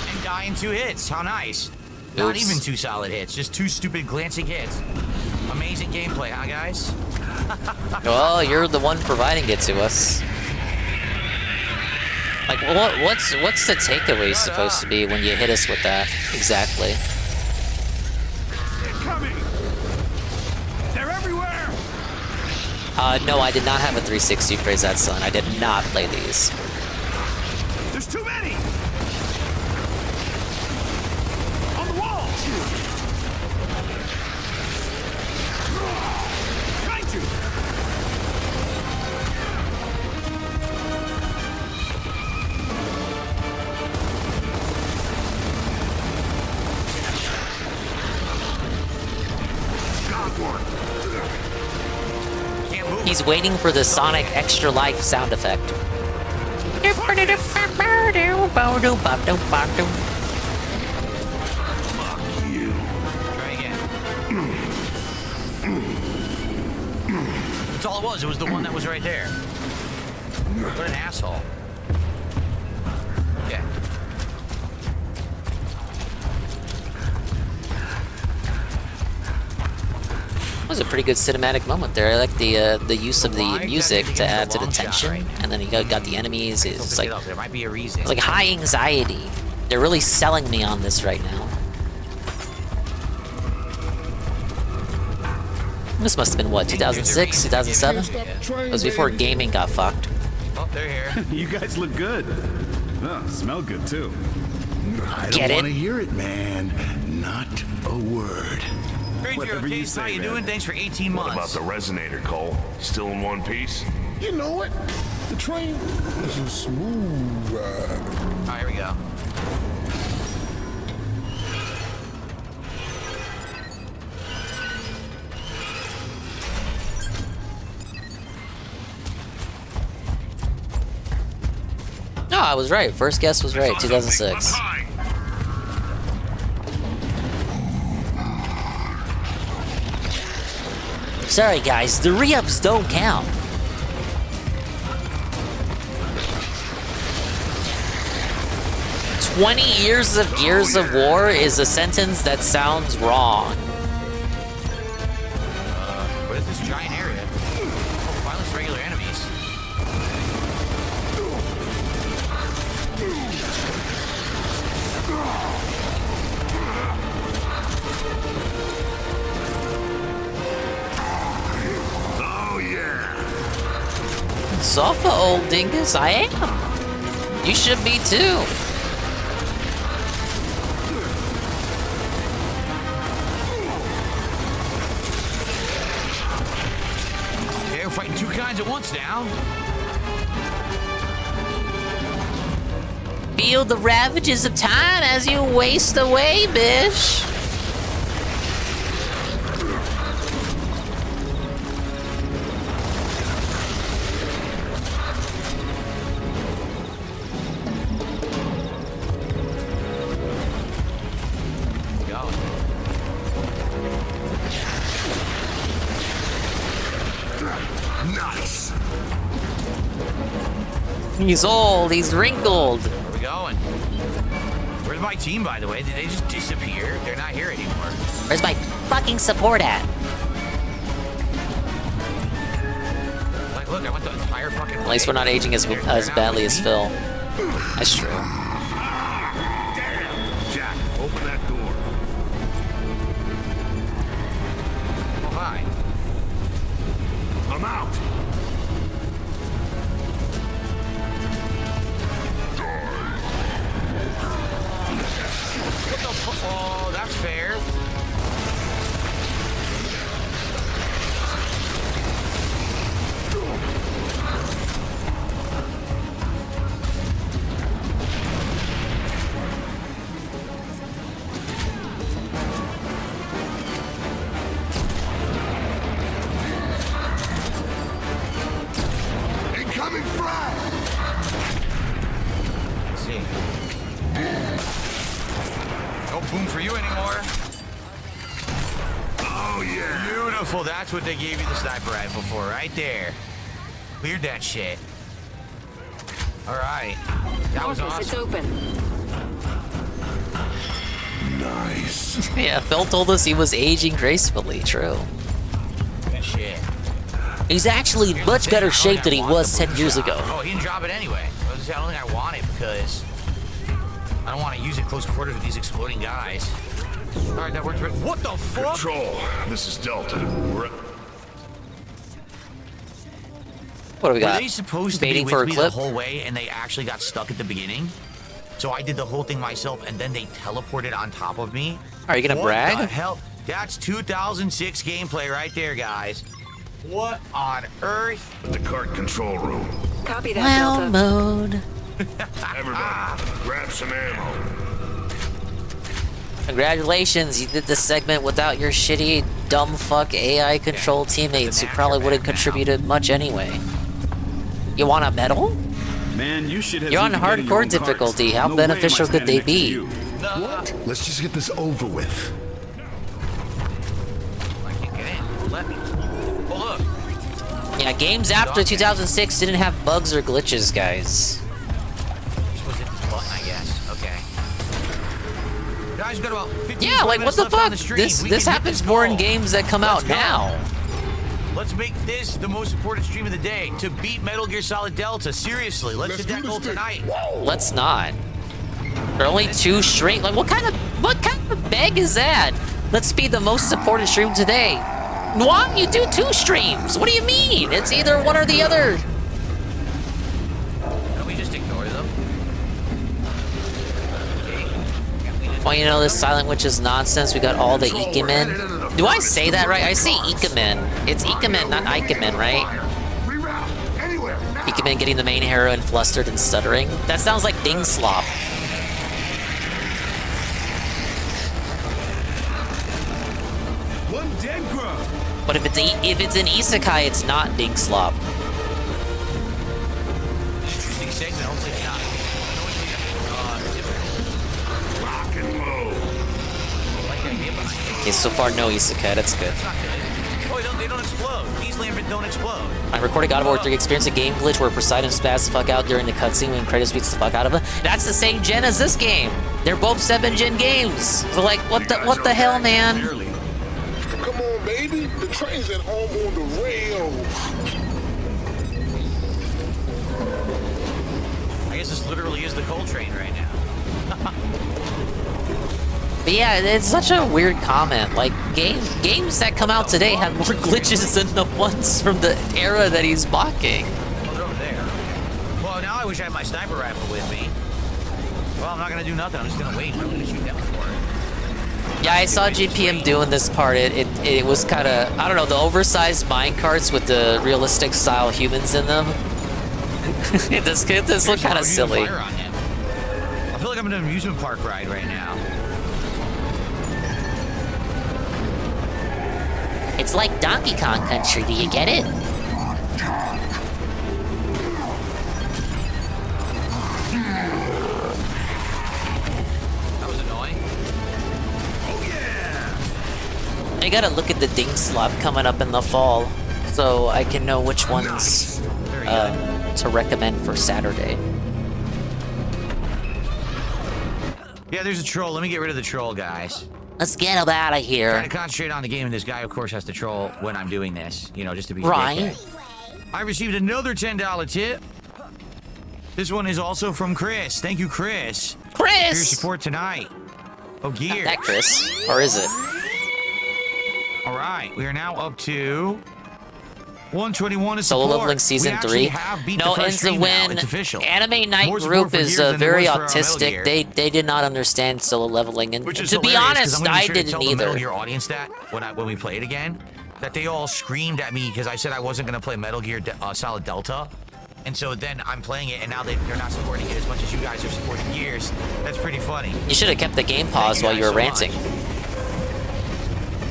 And die in 2 hits. How nice. Not even 2 solid hits. Just 2 stupid glancing hits. Amazing gameplay, huh, guys? Well, you're the one providing it to us. Like, what's the takeaway supposed to be when you hit us with that exactly? They're coming. They're everywhere. No, I did not have a 360 praise that son. I did not play these. There's too many. On the wall. Behind you. He's waiting for the Sonic Extra Life sound effect. Try again. That's all it was. It was the one that was right there. What an asshole. Okay. That was a pretty good cinematic moment there. I like the use of the music to add to the tension, and then you got the enemies. It's like There might be a reason. it's like high anxiety. They're really selling me on this right now. This must have been what, 2006, 2007? It was before gaming got fucked. Oh, they're here. You guys look good. Oh, smell good too. I Get don't it? want to hear it, man. Not a word. Stranger, Whatever okay, you how say, you man. doing? Thanks for 18 months. What about the resonator, Cole? Still in one piece? You know what? The train is a smooth ride. All right, here we go. No, I was right. First guess was right. 2006. Sorry, guys. The re-ups don't count. "20 years of Gears of War" is a sentence that sounds wrong. What is this giant area? Oh, finally some regular enemies. Oh, yeah. Sofa, old dingus. I am. You should be too. Okay, we're fighting 2 kinds at once now. Feel the ravages of time as you waste away, bish. Go. Nice. He's old, he's wrinkled. Where are we going? Where's my team, by the way? Did they just disappear? They're not here anymore. Where's my fucking support at? Like, look, I went the entire fucking At least we're not aging as badly as Phil. That's true. Jack, open that door. Oh, hi. I'm out. Oh, that's fair. Incoming frag! Let's see. No boom for you anymore. Oh, yeah. Beautiful. That's what they gave you the sniper rifle for, right there. Cleared that shit. All right. That was awesome. It's open. Nice. Yeah, Phil told us he was aging gracefully. True. Good shit. He's actually in much better shape than he was 10 years ago. Oh, he didn't drop it anyway. I don't think I want it because I don't want to use it close quarters with these exploding guys. All right, that works. What the fuck? Control, this is Delta. What do we got? Were they supposed to be Baiting with for a me clip? the whole way and they actually got stuck at the beginning? So I did the whole thing myself and then they teleported on top of me? Are you gonna brag? What the hell? That's 2006 gameplay right there, guys. What on earth? The cart control room. Copy that, Well Delta. mode. Everybody, grab some ammo. Congratulations, you did this segment without your shitty, dumb fuck AI control teammates who probably wouldn't contributed much anyway. You want a medal? Man, you should have. You're on hardcore difficulty. How beneficial could they be? What? Let's just get this over with. I can't get in. Let me. Oh, look. Yeah, games after 2006 didn't have bugs or glitches, guys. You're supposed to hit this button, I guess. Okay. Guys, we've got about 15 Yeah, like what minutes the left on fuck? the stream. This We this can hit happens this more in goal. games that come Let's out go. now. Let's make this the most important stream of the day to beat Metal Gear Solid Delta. Seriously, let's hit that goal tonight. Let's not. There are only 2 streams. Like, what kind of beg is that? Let's be the most supported stream today. Why don't you do 2 streams? What do you mean? It's either one or the other. Can we just ignore them? Well, you know, this Silent Witch is nonsense. We got all the Ikemen. Do I say that right? I say Ikemen. It's Ikemen, not Ikemen, right? Ikemen getting the main hero and flustered and stuttering. That sounds like Ding Slop. One dead grub. But if it's an isekai, it's not Ding Slop. Interesting segment. Hopefully it's not. Rock and roll. Like the idea behind it. Okay, so far no isekai. That's good. It's not good. Oh, they don't explode. These Lambert don't explode. I recorded God of War 3 experienced a game glitch where Poseidon spazzed the fuck out during the cutscene when Kratos beats the fuck out of him. That's the same gen as this game. They're both 7th-gen games. So like, what the hell, man? Come on, baby. The train's at home on the rails. I guess this literally is the coal train right now. But yeah, it's such a weird comment. Like, games that come out today have more glitches than the ones from the era that he's mocking. Well, they're over there. Well, now I wish I had my sniper rifle with me. Well, I'm not gonna do nothing. I'm just gonna wait. I'm gonna shoot them for it. Yeah, I saw GPM doing this part. It was kind of, I don't know, the oversized minecarts with the realistic style humans in them. This looked kind of silly. I feel like I'm in an amusement park ride right now. It's like Donkey Kong Country. Do you get it? That was annoying. I gotta look at the Ding Slop coming up in the fall, so I can know which ones to recommend for Saturday. Yeah, there's a troll. Let me get rid of the troll, guys. Let's get him out of here. Trying to concentrate on the game, and this guy, of course, has to troll when I'm doing this. You know, just to be Right. I received another $10 tip. This one is also from Chris. Thank you, Chris. Chris! For your support tonight. Oh, gear. That Chris, or is it? All right, we are now up to 121 is Solo support. Leveling Season We 3. have beat No, the first Enza stream now. Win. It's official. Anime Night More support Group for is gears than there very was for Metal autistic. Gear. They did not understand Solo Leveling, and Which is to be hilarious, 'cause honest, I'm gonna be I sure to didn't tell the Metal either. Gear audience that when we played again, that they all screamed at me because I said I wasn't going to play Metal Gear Solid Delta. And so then I'm playing it, and now they're not supporting it as much as you guys are supporting Gears. That's pretty funny. You should have kept the game paused while you were ranting.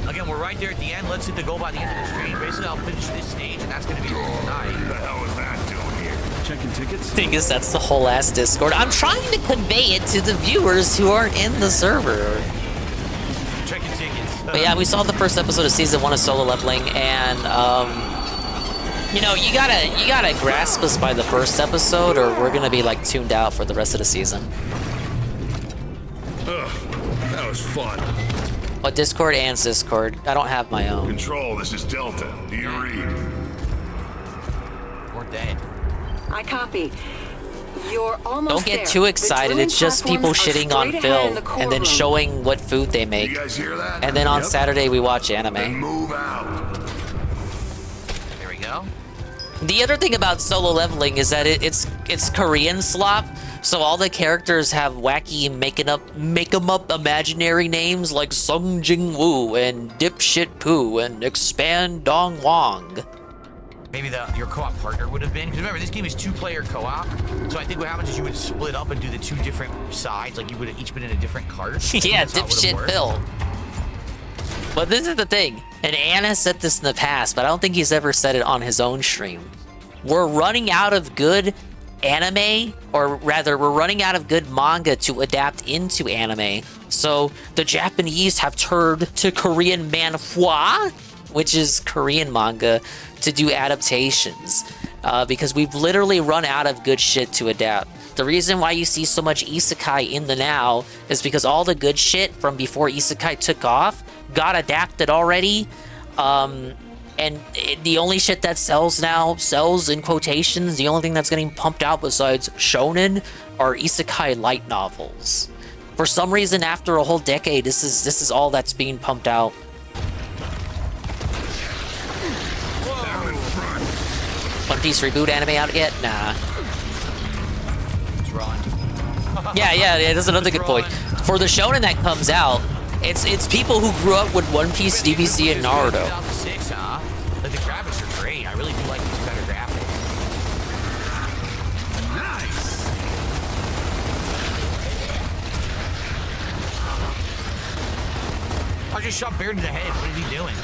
Again, we're right there at the end. Let's hit the goal by the end of the stream. Basically, I'll finish this stage, and that's going to be tonight. What the hell is that doing here? Checking tickets? Thing is, that's the whole ass Discord. I'm trying to convey it to the viewers who aren't in the server. Checking tickets. But yeah, we saw the first episode of Season 1 of Solo Leveling, and you know, you gotta grasp us by the first episode, or we're gonna be like tuned out for the rest of the season. Ugh, that was fun. But Discord and Discord, I don't have my own. Control, this is Delta. Do you read? We're dead. I copy. You're almost Don't get there. too excited. It's just people shitting on Phil and then room. showing what food they make. You guys hear that? And then on Yep. Saturday we watch anime. Then move out. There we go. The other thing about Solo Leveling is that it's Korean slop, so all the characters have wacky make 'em up imaginary names like Sung Jing Woo and Dipshit Poo and Expand Dong Wong. Maybe your co-op partner would have been. Because remember, this game is 2-player co-op. So I think what happens is you would split up and do the 2 different sides. Like you would have each been in a different cart. Yeah, That's how it would've Dipshit worked. Phil. But this is the thing, and Anna said this in the past, but I don't think he's ever said it on his own stream. We're running out of good anime, or rather, we're running out of good manga to adapt into anime. So the Japanese have turned to Korean manhwa, which is Korean manga, to do adaptations. Because we've literally run out of good shit to adapt. The reason why you see so much isekai in the now is because all the good shit from before isekai took off got adapted already. The only shit that sells now, sells in quotations, the only thing that's getting pumped out besides shonen are isekai light novels. For some reason, after a whole decade, this is all that's being pumped out. One Piece reboot anime out yet? Nah. It's wrong. Yeah, that's another good point. For the shonen that comes out, it's people who grew up with One Piece, DBZ, and Naruto. 2006, huh? Like the graphics are great. I really do like these better graphics. Nice. I just shot Baird in the head. What is he doing?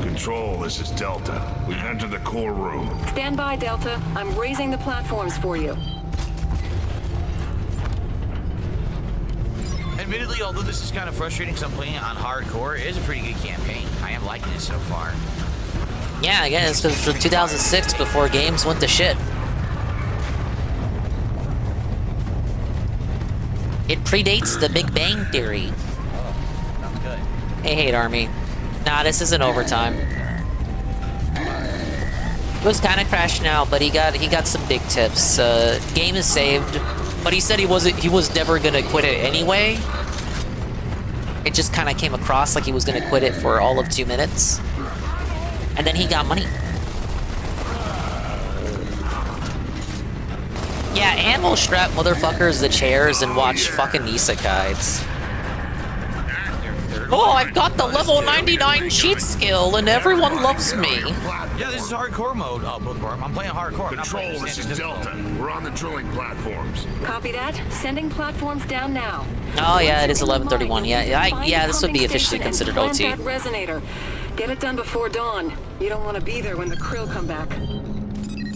Control, this is Delta. We've entered the core room. Stand by, Delta. I'm raising the platforms for you. Admittedly, although this is kind of frustrating because I'm playing it on hardcore, it is a pretty good campaign. I am liking it so far. Yeah, again, it's because from 2006, before games went to shit. It predates the Big Bang Theory. Sounds good. Hey, Hate Army. Nah, this isn't overtime. It was kind of crashing out, but he got some big tips. Game is saved, but he said he was never gonna quit it anyway. It just kind of came across like he was gonna quit it for all of 2 minutes, and then he got money. Yeah, and we'll strap motherfuckers to chairs and watch fucking isekais. Oh, I've got the level 99 cheat skill and everyone loves me. Yeah, this is hardcore mode, Bookworm. I'm playing hardcore. Control, this is Delta. We're on the drilling platforms. Copy that. Sending platforms down now. Oh yeah, it is 11:31. Yeah, this would be officially considered OT. That resonator. Get it done before dawn. You don't want to be there when the krill come back.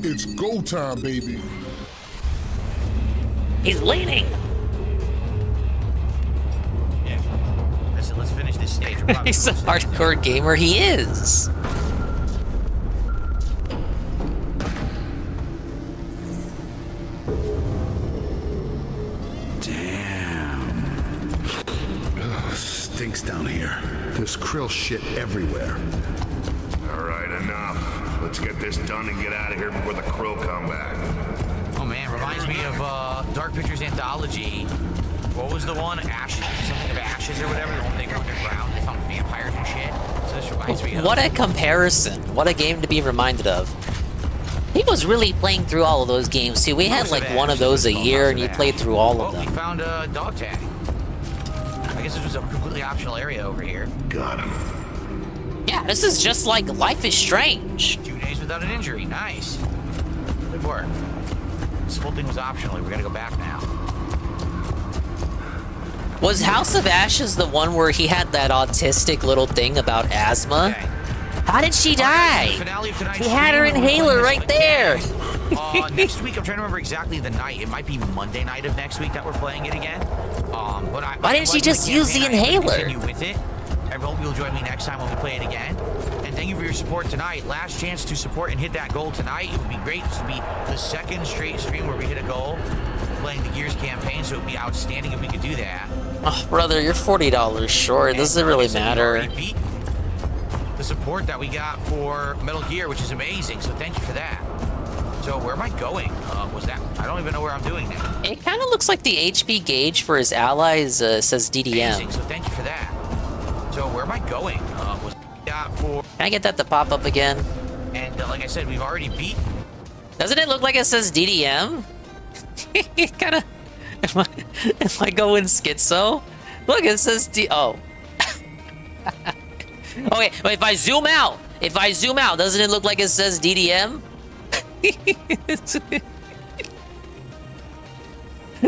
It's go time, baby. He's leaning. Yeah. Let's finish this stage. He's a hardcore gamer. He is. Stinks down here. There's krill shit everywhere. All right, enough. Let's get this done and get out of here before the krill come back. Oh man, reminds me of Dark Pictures Anthology. What was the one? Ashes, something of ashes or whatever. The one they go underground. They found vampires and shit. So this reminds me of. What a comparison! What a game to be reminded of. He was really playing through all of those games too. We had like one of those a year, and you played through all of them. We found a dog tag. I guess this was a completely optional area over here. Got him. Yeah, this is just like Life is Strange. 2 days without an injury. Nice. Good work. This whole thing was optional. We're gonna go back now. Was House of Ashes the one where he had that autistic little thing about asthma? Okay. How did she die? He had her inhaler right there. Next week, I'm trying to remember exactly the night. It might be Monday night of next week that we're playing it again. But Why didn't she just use the inhaler? Continue with it. I hope you'll join me next time when we play it again. And thank you for your support tonight. Last chance to support and hit that goal tonight. It would be great. This would be the second straight stream where we hit a goal playing the Gears campaign, so it would be outstanding if we could do that. Oh, brother, you're $40 short. It doesn't really matter. The support that we got for Metal Gear, which is amazing, so thank you for that. So where am I going? Was that? I don't even know where I'm doing now. It kind of looks like the HP gauge for his allies says DDM. Amazing, so thank you for that. So where am I going? Was got for? Can I get that to pop up again? And like I said, we've already beat. Doesn't it look like it says DDM? It kind of. Am I going schizo? Look, it says Oh. Okay, but if I zoom out, doesn't it look like it says DDM?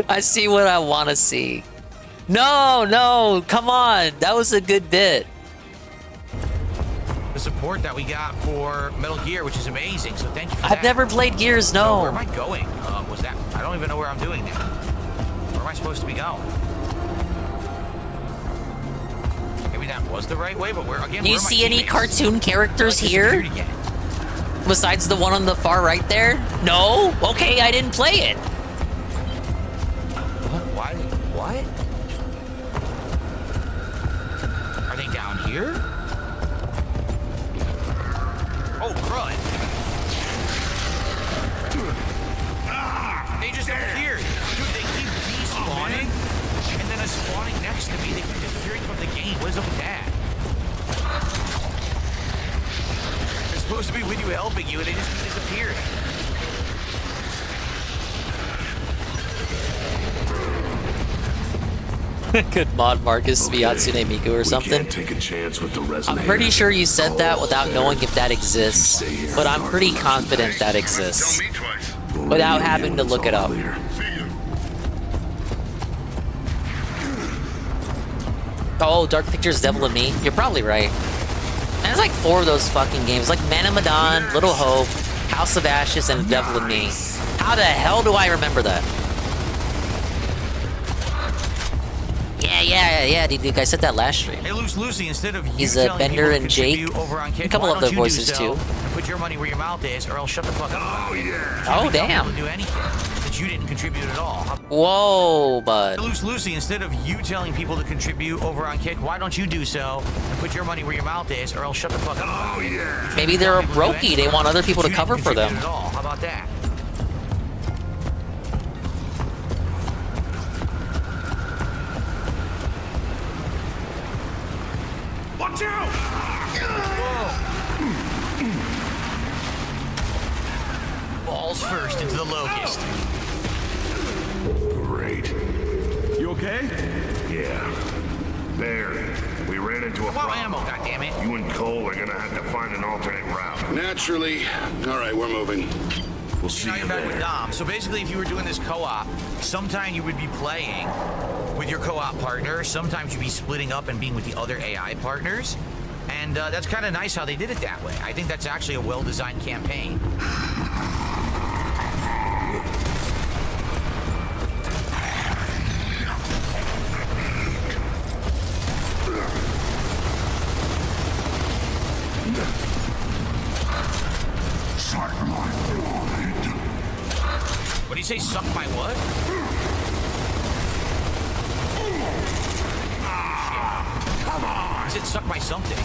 I see what I want to see. No, come on. That was a good bit. The support that we got for Metal Gear, which is amazing, so thank you for that. I've never played Gears, no. So where am I going? Was that? I don't even know where I'm doing now. Where am I supposed to be going? Maybe that was the right way, but where again? Do you see any cartoon characters here? Besides the one on the far right there? No? Okay, I didn't play it. What? What? Are they down here? Oh, crud. They just appeared. Dude, they keep despawning, and then spawning next to me. They keep disappearing from the game. What is up with that? They're supposed to be with you, helping you, and they just keep disappearing. Could mod Marcus be Hatsune Miku or something? Take a chance with the resume. I'm pretty sure you said that without knowing if that exists, but I'm pretty confident that exists without having to look it up. Oh, Dark Pictures, Devil in Me. You're probably right. And there's like 4 of those fucking games, like Man of Medan, Little Hope, House of Ashes, and Devil in Me. How the hell do I remember that? Yeah, dude, I said that last stream. Hey, Lucy, instead of he's a Bender and Jake, a couple of their voices too. Put your money where your mouth is, or else shut the fuck up. Oh yeah. Oh damn. Do anything that you didn't contribute at all. Whoa, bud. Lucy, instead of you telling people to contribute over on Kick, why don't you do so and put your money where your mouth is, or else shut the fuck up. Oh yeah. Maybe they're a brokey. They want other people to cover for them. How about that? Watch out! Balls first into the locust. Great. You okay? Yeah. There. We ran into a problem. Ammo, goddammit. You and Cole are gonna have to find an alternate route. Naturally. All right, we're moving. We'll see you You're back with there. Dom. So basically, if you were doing this co-op, sometime you would be playing with your co-op partner. Sometimes you'd be splitting up and being with the other AI partners. And that's kind of nice how they did it that way. I think that's actually a well-designed campaign. What do you say, suck my what? Come on! He said suck my something.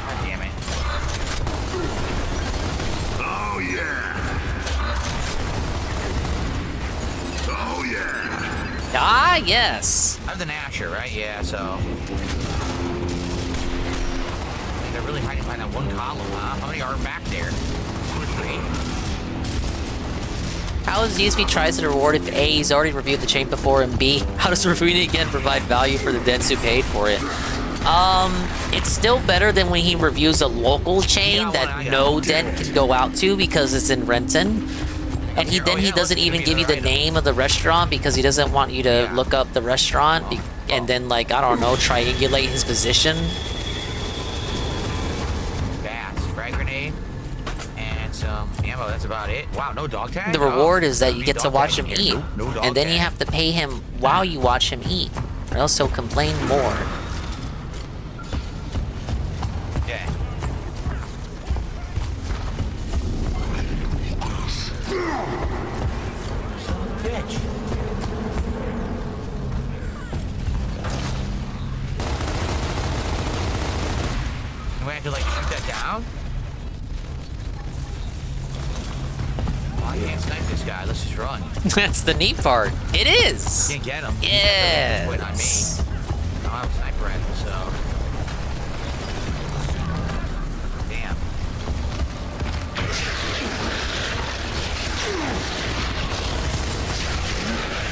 God damn it. Oh yeah! Ah, yes. I have the Nasher, right? Yeah, so. They're really hiding behind that one column, huh? How many are back there? 2 or 3? How does DSP tries to reward if A, he's already reviewed the chain before, and B, how does reviewing it again provide value for the dents who paid for it? It's still better than when he reviews a local chain that no dent can go out to because it's in Renton. And he doesn't even give you the name of the restaurant because he doesn't want you to look up the restaurant and then, like, I don't know, triangulate his position. Bats, frag grenade, and some ammo. That's about it. Wow, no dog tag? The reward is that you get to watch him here. eat. No dog And then tag. you have to pay him while you watch him eat, or else he'll complain more. Yeah. Bitch. Do I have to, like, shoot that down? Oh, I can't snipe this guy. Let's just run. That's the neat part. It is. Can't get him. Yes. He's got the point on me. I don't have a sniper rifle, so. Damn.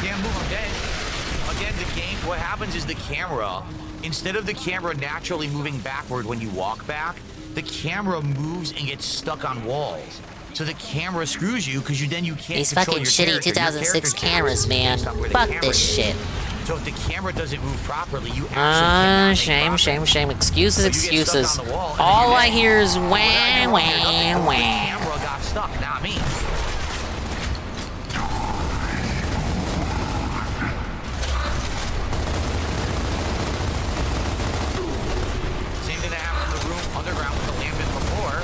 Can't move, I'm dead. Again, the game, what happens is the camera, instead of the camera naturally moving backward when you walk back, the camera moves and gets stuck on walls. So the camera screws you because you can't These control fucking your shitty character. Your 2006 character cameras, man. based on where the Fuck camera this is. shit. So if the camera doesn't move properly, you actually Shame. Excuses, So you get stuck excuses. on the wall, and then All you're I dead. hear is The wah. camera got stuck, not me. Same thing that happened in the room underground with the lambent before.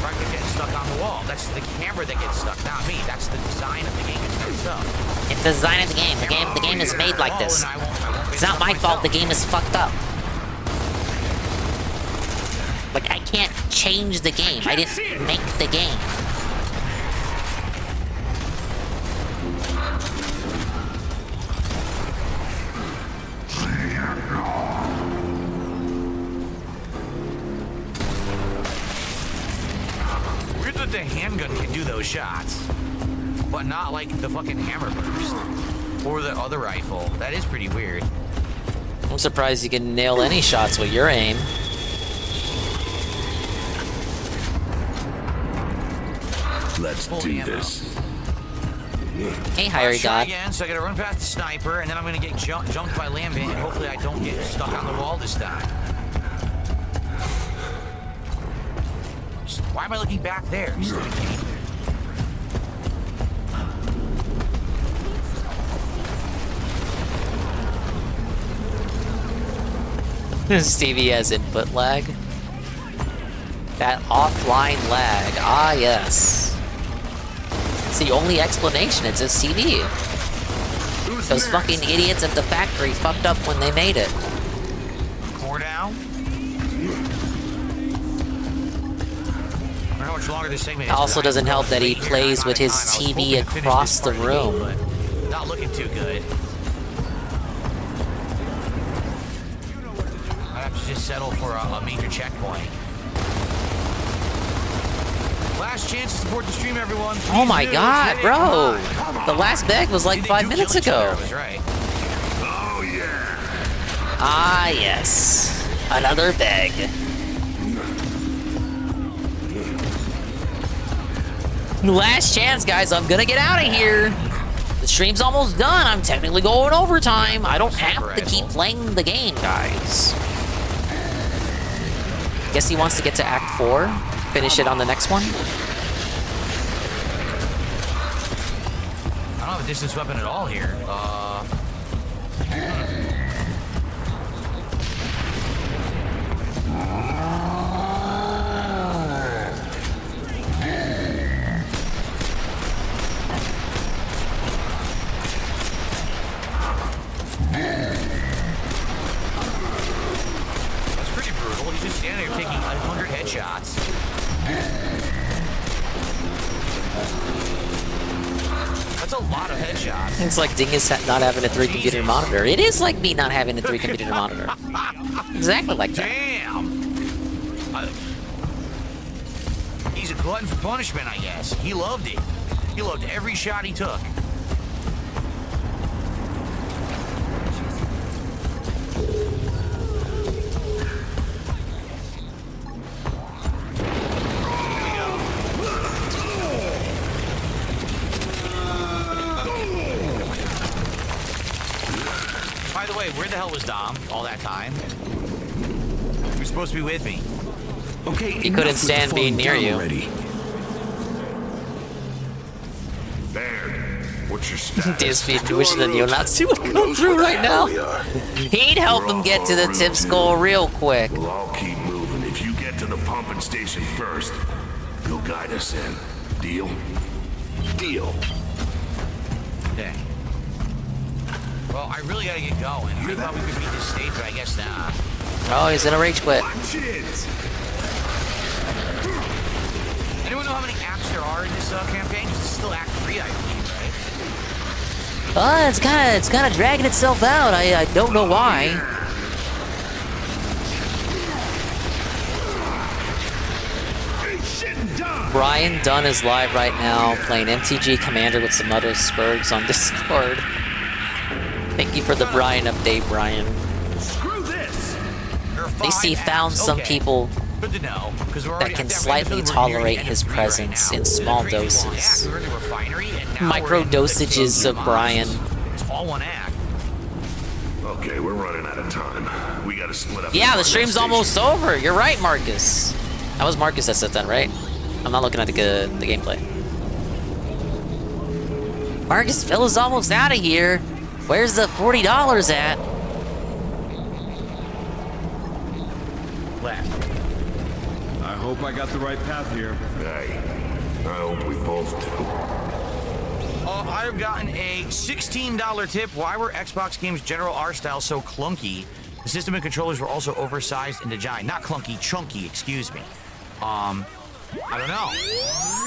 Where I could get stuck on the wall. That's the camera that gets stuck, not me. That's the design of the game. It's messed up. It's the design of the game. The game is made like this. It's not my fault. The game is fucked up. Like, I can't change the game. I didn't make the game. Weird that the handgun can do those shots, but not like the fucking hammer burst or the other rifle. That is pretty weird. I'm surprised you can nail any shots with your aim. Let's do this. Hey, Harry Let's try God. again, so I gotta run past the sniper, and then I'm gonna get jumped by Lambent, and hopefully I don't get stuck on the wall this time. Why am I looking back there? Stupid game. Stevie has input lag. That offline lag. Ah, yes. It's the only explanation. It's a CD. Those fucking idiots at the factory fucked up when they made it. Core down. I don't know how much longer this segment It is. also doesn't help that he plays with his TV across the room. Not looking too good. I have to just settle for a major checkpoint. Last chance to support the stream, everyone. Oh my Please do. god, Hit it. bro! Come on. The last bag was like 5 minutes ago. I was right. Oh, yeah. Ah, yes. Another bag. Last chance, guys. I'm gonna get out of here. The stream's almost done. I'm technically going overtime. I don't have to keep playing the game, guys. Guess he wants to get to Act 4. Finish it on the next one. I don't have a distance weapon at all here. That's pretty brutal. He's just standing there taking 100 headshots. That's a lot of headshots. It's like Dingus not having a 3-computer monitor. It is like me not having a 3-computer monitor. Exactly like that. Damn. He's a glutton for punishment, I guess. He loved it. He loved every shot he took. By the way, where the hell was Dom all that time? He was supposed to be with me. Okay, he couldn't stand being near you. What's your status? DSP wishing the neo-Nazi would come through right now. He'd help him get to the tip skull real quick. We'll all keep moving. If you get to the pumping station first, you'll guide us in. Deal? Deal. Okay. Well, I really gotta get going. I thought we could beat this stage, but I guess not. Oh, he's in a rage quit. Anyone know how many apps there are in this campaign? It's still Act 3, I believe, right? It's kind of dragging itself out. I don't know why. Brian Dunn is live right now, playing MTG Commander with some other Spurgs on Discord. Thank you for the Brian update, Brian. At least he found some people that can slightly tolerate his presence in small doses. Micro dosages of Brian. It's all one act. Okay, we're running out of time. We gotta split up. Yeah, the stream's almost over. You're right, Marcus. That was Marcus that said that, right? I'm not looking at the gameplay. Marcus, Phil is almost out of here. Where's the $40 at? Left. I hope I got the right path here. Hey, I hope we both do. I've gotten a $16 tip. Why were Xbox games' general art style so clunky? The system and controllers were also oversized and giant. Not clunky, chunky, excuse me. I don't know.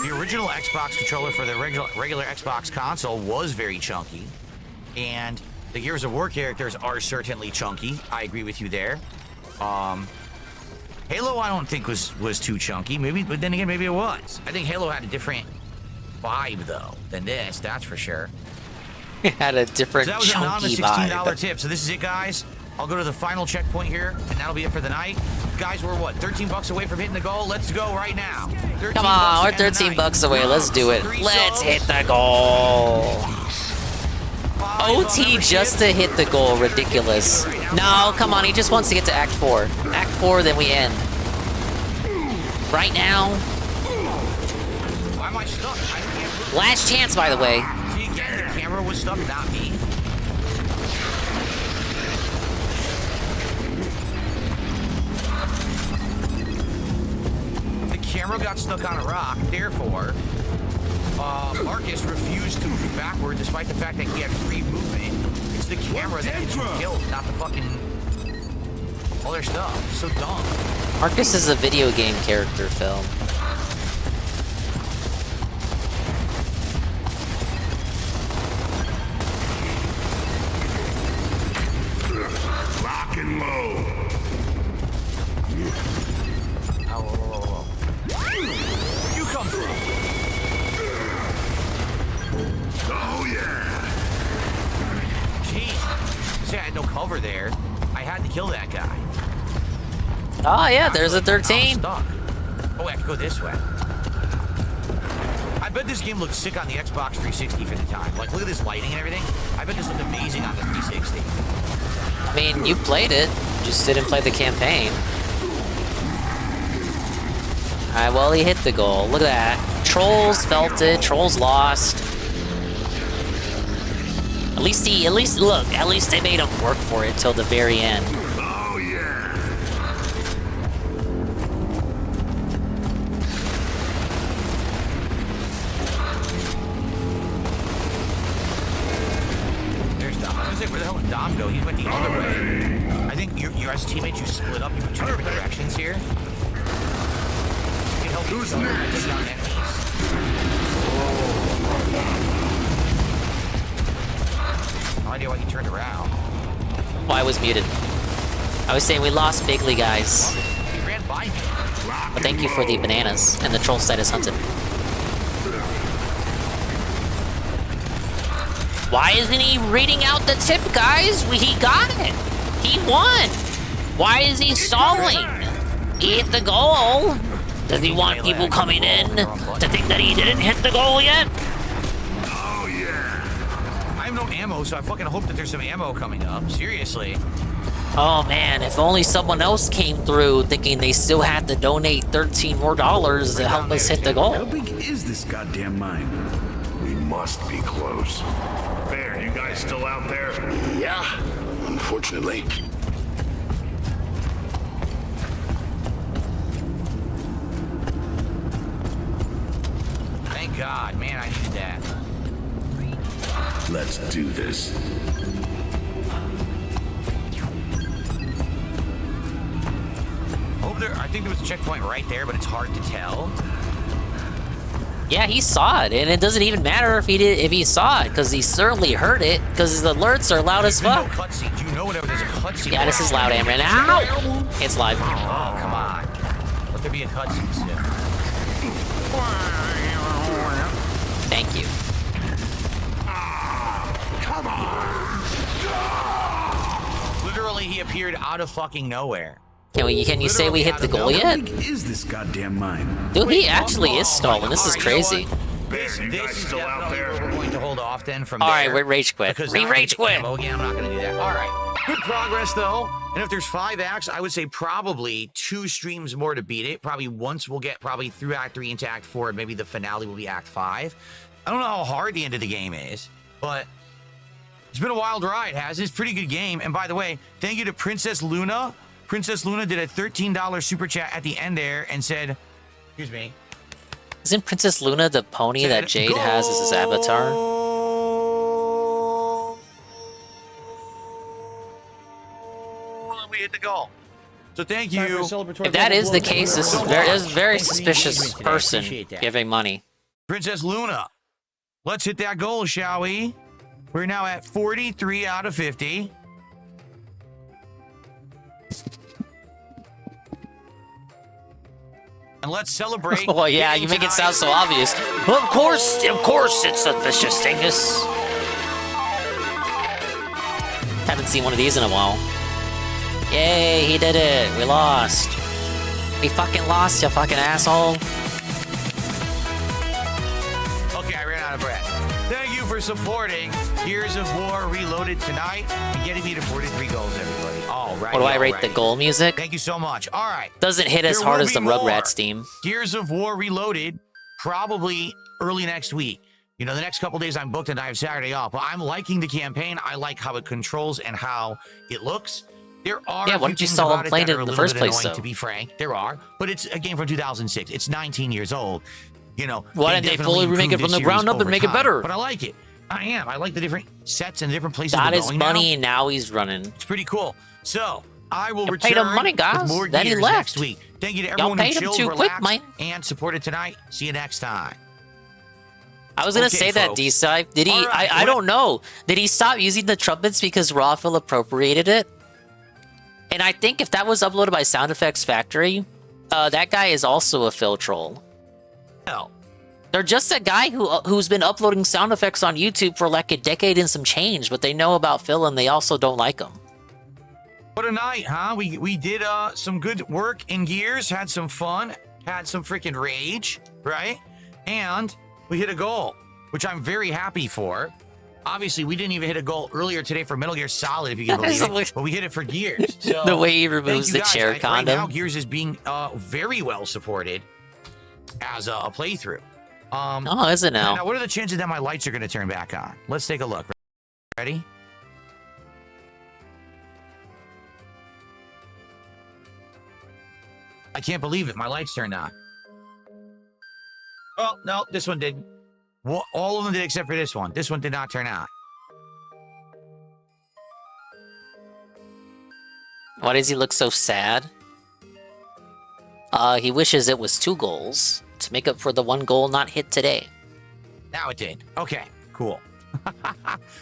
The original Xbox controller for the regular Xbox console was very chunky. And the Gears of War characters are certainly chunky. I agree with you there. Halo, I don't think was too chunky. Maybe, but then again, maybe it was. I think Halo had a different vibe though than this. That's for sure. It had a different chunky So that was an anonymous $16 vibe. tip. So this is it, guys. I'll go to the final checkpoint here, and that'll be it for the night. Guys, we're what, 13 bucks away from hitting the goal? Let's go right now. Come on, we're 13 bucks away. Let's do it. Let's hit the goal. OT just to hit the goal, ridiculous. No, come on, he just wants to get to Act 4. Act 4, then we end. Right now. Why am I stuck? I can't move. Last chance, by the way. See, again, the camera was stuck, not me. The camera got stuck on a rock, therefore, Marcus refused to move backward despite the fact that he had free movement. It's the camera that gets you killed, not the fucking other stuff. It's so dumb. Marcus is a video game character, Phil. Lock and load. Oh, you come through. Oh yeah. Jeez. See, I had no cover there. I had to kill that guy. Oh yeah, there's a 13. Oh, I have to go this way. I bet this game looked sick on the Xbox 360 for the time. Like, look at this lighting and everything. I bet this looked amazing on the 360. I mean, you played it, just didn't play the campaign. Alright, well, he hit the goal. Look at that. Trolls felt it. Trolls lost. At least they made him work for it till the very end. Oh yeah. There's Dom. I was gonna say, where the hell did Dom go? He went the other way. I think you as teammates, you split up. You went two different directions here. Who's next? idea why he turned around. Oh, I was muted. I was saying we lost bigly, guys. He ran by me. But thank you for the bananas and the troll status hunted. Why isn't he reading out the tip, guys? He got it. He won. Why is he stalling? He hit the goal. Does he want people coming in to think that he didn't hit the goal yet? Oh, yeah. I have no ammo, so I fucking hope that there's some ammo coming up. Seriously. Oh, man. If only someone else came through thinking they still had to donate $13 more to help us hit the goal. How big is this goddamn mine? We must be close. Bear, you guys still out there? Yeah, unfortunately. Thank God, man, I needed that. Let's do this. I think there was a checkpoint right there, but it's hard to tell. Yeah, he saw it, and it doesn't even matter if he saw it, because he certainly heard it, because the alerts are loud as fuck. No cutscenes. You know whenever there's a cutscene. Yeah, this is loud, Amran. Ow! It's live. Oh, come on. Let there be a cutscene soon. Thank you. Come on. Literally, he appeared out of fucking nowhere. Can you say we hit the goal yet? How big is this goddamn mine? Dude, he actually is stalling. This is crazy. This is definitely where we're going to hold off then from All there. right, we're rage quit. Because We rage quit. Again, I'm not going to do that. All right. Good progress, though. And if there's 5 acts, I would say probably 2 streams more to beat it. Probably once we'll get probably through Act 3 into Act 4, and maybe the finale will be Act 5. I don't know how hard the end of the game is, but it's been a wild ride, has it? It's a pretty good game. And by the way, thank you to Princess Luna. Princess Luna did a $13 super chat at the end there and said, excuse me. Isn't Princess Luna the pony that Jade has as his avatar? We hit the goal. So thank you. If that is the case, this is a very suspicious person giving money. Princess Luna, let's hit that goal, shall we? We're now at 43 out of 50. And let's celebrate. Well, yeah, you make it sound so obvious. Well, of course, it's a vicious dingus. Haven't seen one of these in a while. Yay, he did it. We lost. We fucking lost, you fucking asshole. Okay, I ran out of breath. Thank you for supporting Gears of War Reloaded tonight and getting me to 43 goals, everybody. All right. What do I rate the goal music? Thank you so much. All right. Doesn't hit as hard as the Rugrats theme. Gears of War Reloaded, probably early next week. You know, the next couple days I'm booked and I have Saturday off. But I'm liking the campaign. I like how it controls and how it looks. There are why don't you still play it in the first place, though? To be frank, there are. But it's a game from 2006. It's 19 years old. You know, why didn't they fully remake it from the ground up and make it better? But I like it. I like the different sets and different places. Got his money and now he's running. It's pretty cool. So I will return paid him money, guys. With more then Gears he left. Next week. Thank you to everyone who chilled, too relaxed, quick, and supported tonight. See you next time. I was gonna say that, D-Side. Did he? Right, I don't know. Did he stop using the trumpets because Rawful appropriated it? And I think if that was uploaded by Sound Effects Factory, that guy is also a Phil troll. No. They're just a guy who's been uploading sound effects on YouTube for like a decade and some change, but they know about Phil and they also don't like him. What a night, huh? We did some good work in Gears, had some fun, had some freaking rage, right? And we hit a goal, which I'm very happy for. Obviously, we didn't even hit a goal earlier today for Metal Gear Solid, if you can believe it, but we hit it for Gears. So, the way he removes the chair condom. Right now, Gears is being very well supported as a playthrough. Oh, is it now? Now, what are the chances that my lights are going to turn back on? Let's take a look. Ready? I can't believe it. My lights turned on. Oh, no, this one didn't. Well, all of them did except for this one. This one did not turn on. Why does he look so sad? He wishes it was 2 goals to make up for the 1 goal not hit today. Now it did. Okay, cool.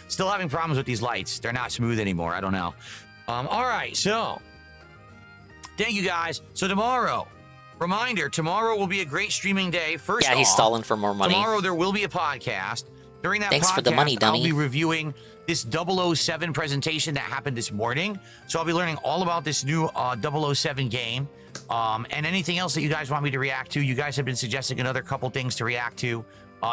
Still having problems with these lights. They're not smooth anymore. I don't know. All right, so thank you guys. So tomorrow, reminder, tomorrow will be a great streaming day. First he's off, stalling for more money. Tomorrow there will be a podcast. During that Thanks podcast, for the money, dummy. I'll be reviewing this 007 presentation that happened this morning. So I'll be learning all about this new 007 game. And anything else that you guys want me to react to. You guys have been suggesting another couple things to react to.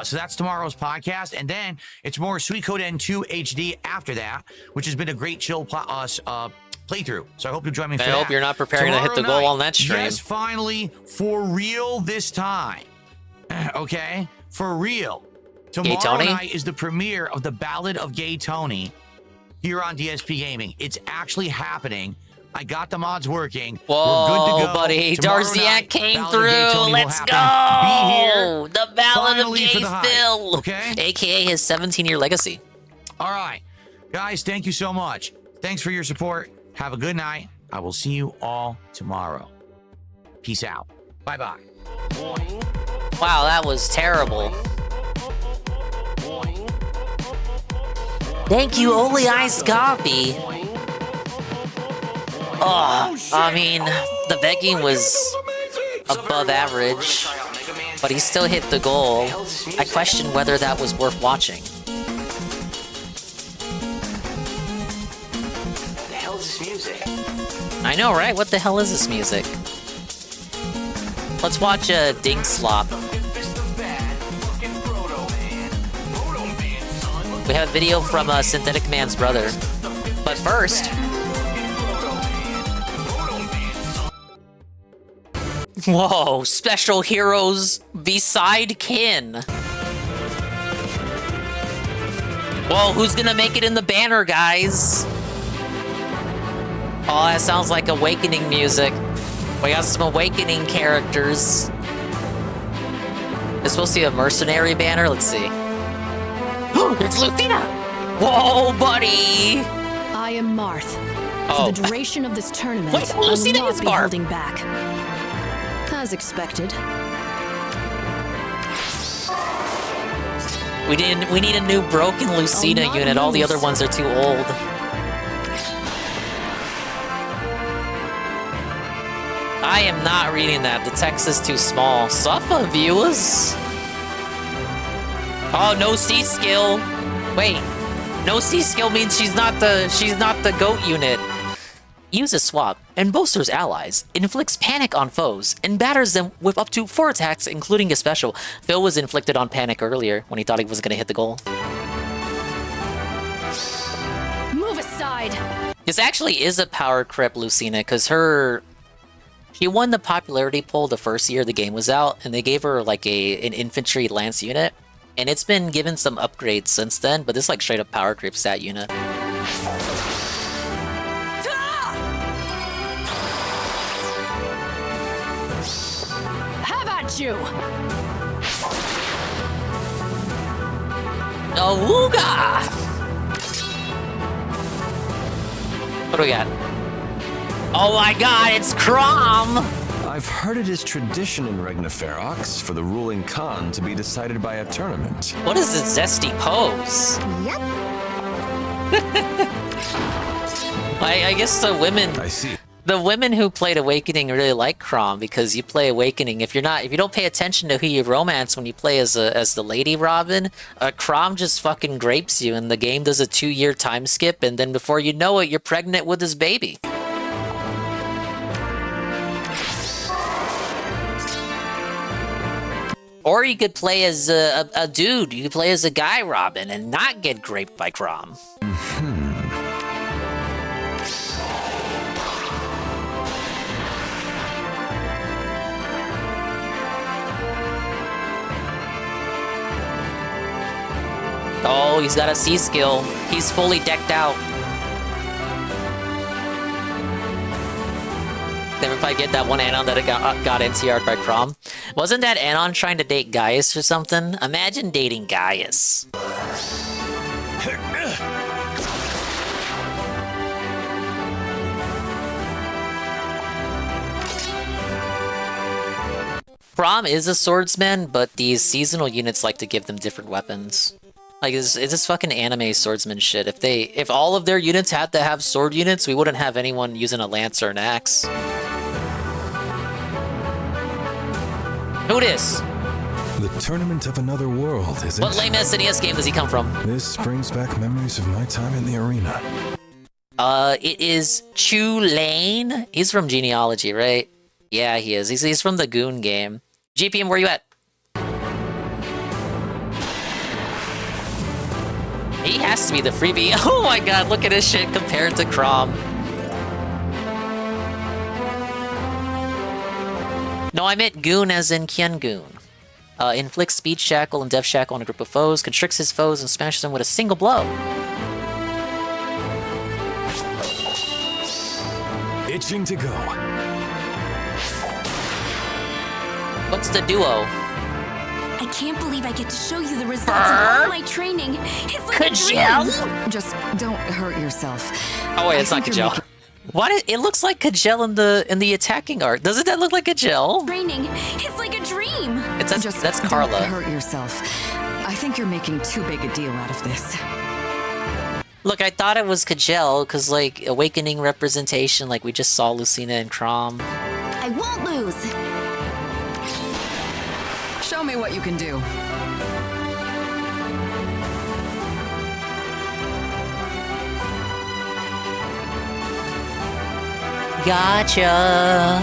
So that's tomorrow's podcast. And then it's more Suikoden N2 HD after that, which has been a great chill playthrough. So I hope you'll join me for that. I hope you're not preparing to hit the goal on that stream. Yes, finally, for real this time. Okay? For real. Tomorrow night is the premiere of the Ballad of Gay Tony here on DSP Gaming. It's actually happening. I got the mods working. Whoa, we're good to go. buddy. Darziak came through. Let's go. Be here. The Ballad of Finally Gay for the hype. Phil. Okay? AKA his 17-year legacy. All right. Guys, thank you so much. Thanks for your support. Have a good night. I will see you all tomorrow. Peace out. Bye-bye. Wow, that was terrible. Thank you, Oli Ice Coffee. Oh, I mean, the begging was above average, but he still hit the goal. I question whether that was worth watching. What the hell is this music? I know, right? What the hell is this music? Let's watch Ding Slop. We have a video from Synthetic Man's brother. But first... Whoa, Special Heroes beside Kin. Whoa, who's gonna make it in the banner, guys? Oh, that sounds like Awakening music. We got some Awakening characters. It's supposed to be a mercenary banner? Let's see. It's Lucina! Whoa, buddy! I am Marth. Oh. For the duration of this tournament, Wait, I will Lucina not is be Marth. holding back. As expected. We need a new broken Lucina unit. All the other ones are too old. I am not reading that. The text is too small. Suffer, viewers. Oh, no C skill. Wait, no C skill means she's not the GOAT unit. Use a swap and bolsters allies, inflicts panic on foes, and batters them with up to 4 attacks, including a special. Phil was inflicted on panic earlier when he thought he was gonna hit the goal. Move aside. This actually is a power crip Lucina, because she won the popularity poll the first year the game was out, and they gave her like an infantry lance unit. And it's been given some upgrades since then, but this is like straight up power creep stat unit. Have at you. Awooga! What do we got? Oh my god, it's Crom! I've heard it is tradition in Regnaferox for the ruling Khan to be decided by a tournament. What is this zesty pose? Yep. I guess the women... I see. The women who played Awakening really like Crom because you play Awakening. If you don't pay attention to who you romance when you play as the Lady Robin, Crom just fucking grapes you and the game does a 2-year time skip and then before you know it, you're pregnant with his baby. Or you could play as a dude. You could play as a guy Robin and not get graped by Crom. Oh, he's got a C skill. He's fully decked out. Then if I get that one Anon that got NCR'd by Crom. Wasn't that Anon trying to date Gaius or something? Imagine dating Gaius. Crom is a swordsman, but these seasonal units like to give them different weapons. Like, it's this fucking anime swordsman shit. If all of their units had to have sword units, we wouldn't have anyone using a lance or an axe. Who dis? The tournament of another world, is it? What lame SNES game does he come from? This brings back memories of my time in the arena. It is Chu Lane. He's from Genealogy, right? Yeah, he is. He's from the Goon game. GPM, where you at? He has to be the freebie. Oh my god, look at his shit compared to Crom. No, I meant Goon as in Kien Goon. Inflicts speed shackle and death shackle on a group of foes, constricts his foes and smashes them with a single blow. Itching to go. What's the duo? I can't believe I get to show you the results of all my training. It's like a dream. Just don't hurt yourself. Oh wait, it's not Kajel. Why it looks like Kajel in the attacking art? Doesn't that look like Kajel? Training. It's like a dream. That's Carla. Don't hurt yourself. I think you're making too big a deal out of this. Look, I thought it was Kajel because like awakening representation, like we just saw Lucina and Crom. I won't lose. Show me what you can do. Gotcha.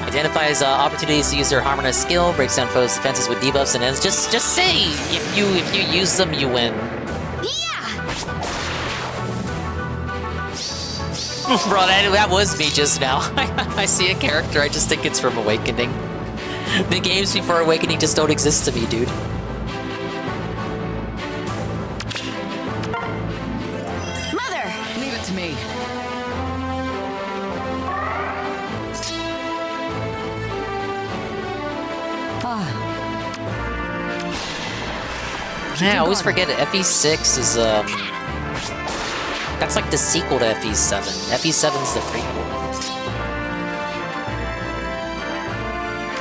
Identifies opportunities to use their harmonized skill, breaks down foes' defenses with debuffs and ends. Just say if you use them, you win. Bro, that was me just now. I see a character, I just think it's from Awakening. The games before Awakening just don't exist to me, dude. Mother, leave it to me. Man, I always forget it. FE6 is that's like the sequel to FE7. FE7's the prequel.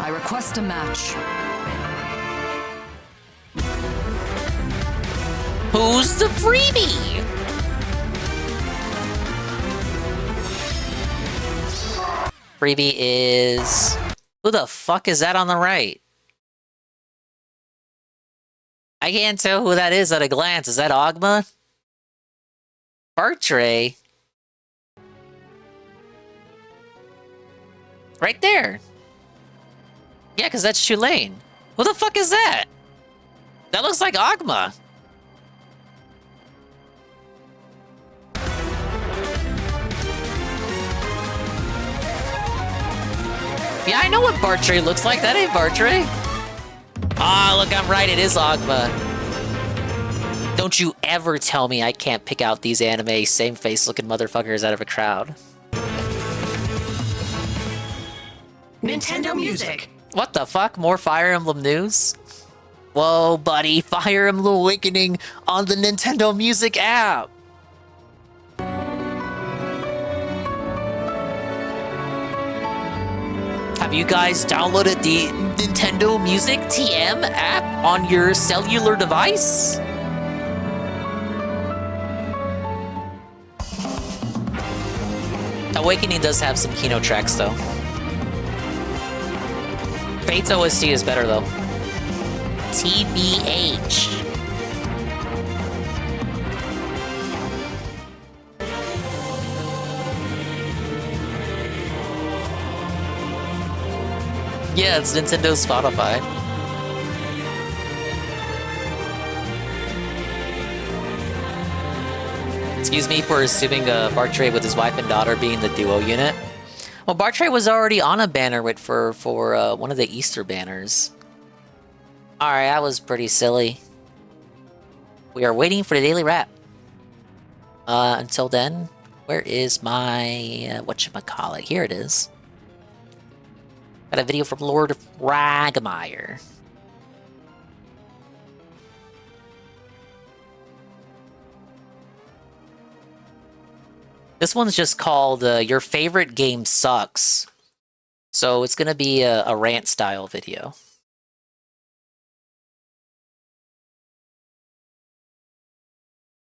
I request a match. Who's the freebie? Freebie is... Who the fuck is that on the right? I can't tell who that is at a glance. Is that Ogma? Bartray? Right there. Yeah, because that's Shulane. Who the fuck is that? That looks like Ogma. Yeah, I know what Bartray looks like. That ain't Bartray. Ah, look, I'm right. It is Ogma. Don't you ever tell me I can't pick out these anime same face looking motherfuckers out of a crowd. Nintendo music. What the fuck? More Fire Emblem news? Whoa, buddy. Fire Emblem Awakening on the Nintendo Music app. Have you guys downloaded the Nintendo Music TM app on your cellular device? Awakening does have some Kino tracks, though. Fate's OST is better, though. TBH. Yeah, it's Nintendo Spotify. Excuse me for assuming Bartray with his wife and daughter being the duo unit. Well, Bartray was already on a banner with for one of the Easter banners. Alright, that was pretty silly. We are waiting for the daily wrap. Until then, where is my... whatchamacallit? Here it is. Got a video from Lord Ragmire. This one's just called Your Favorite Game Sucks. So it's going to be a rant style video.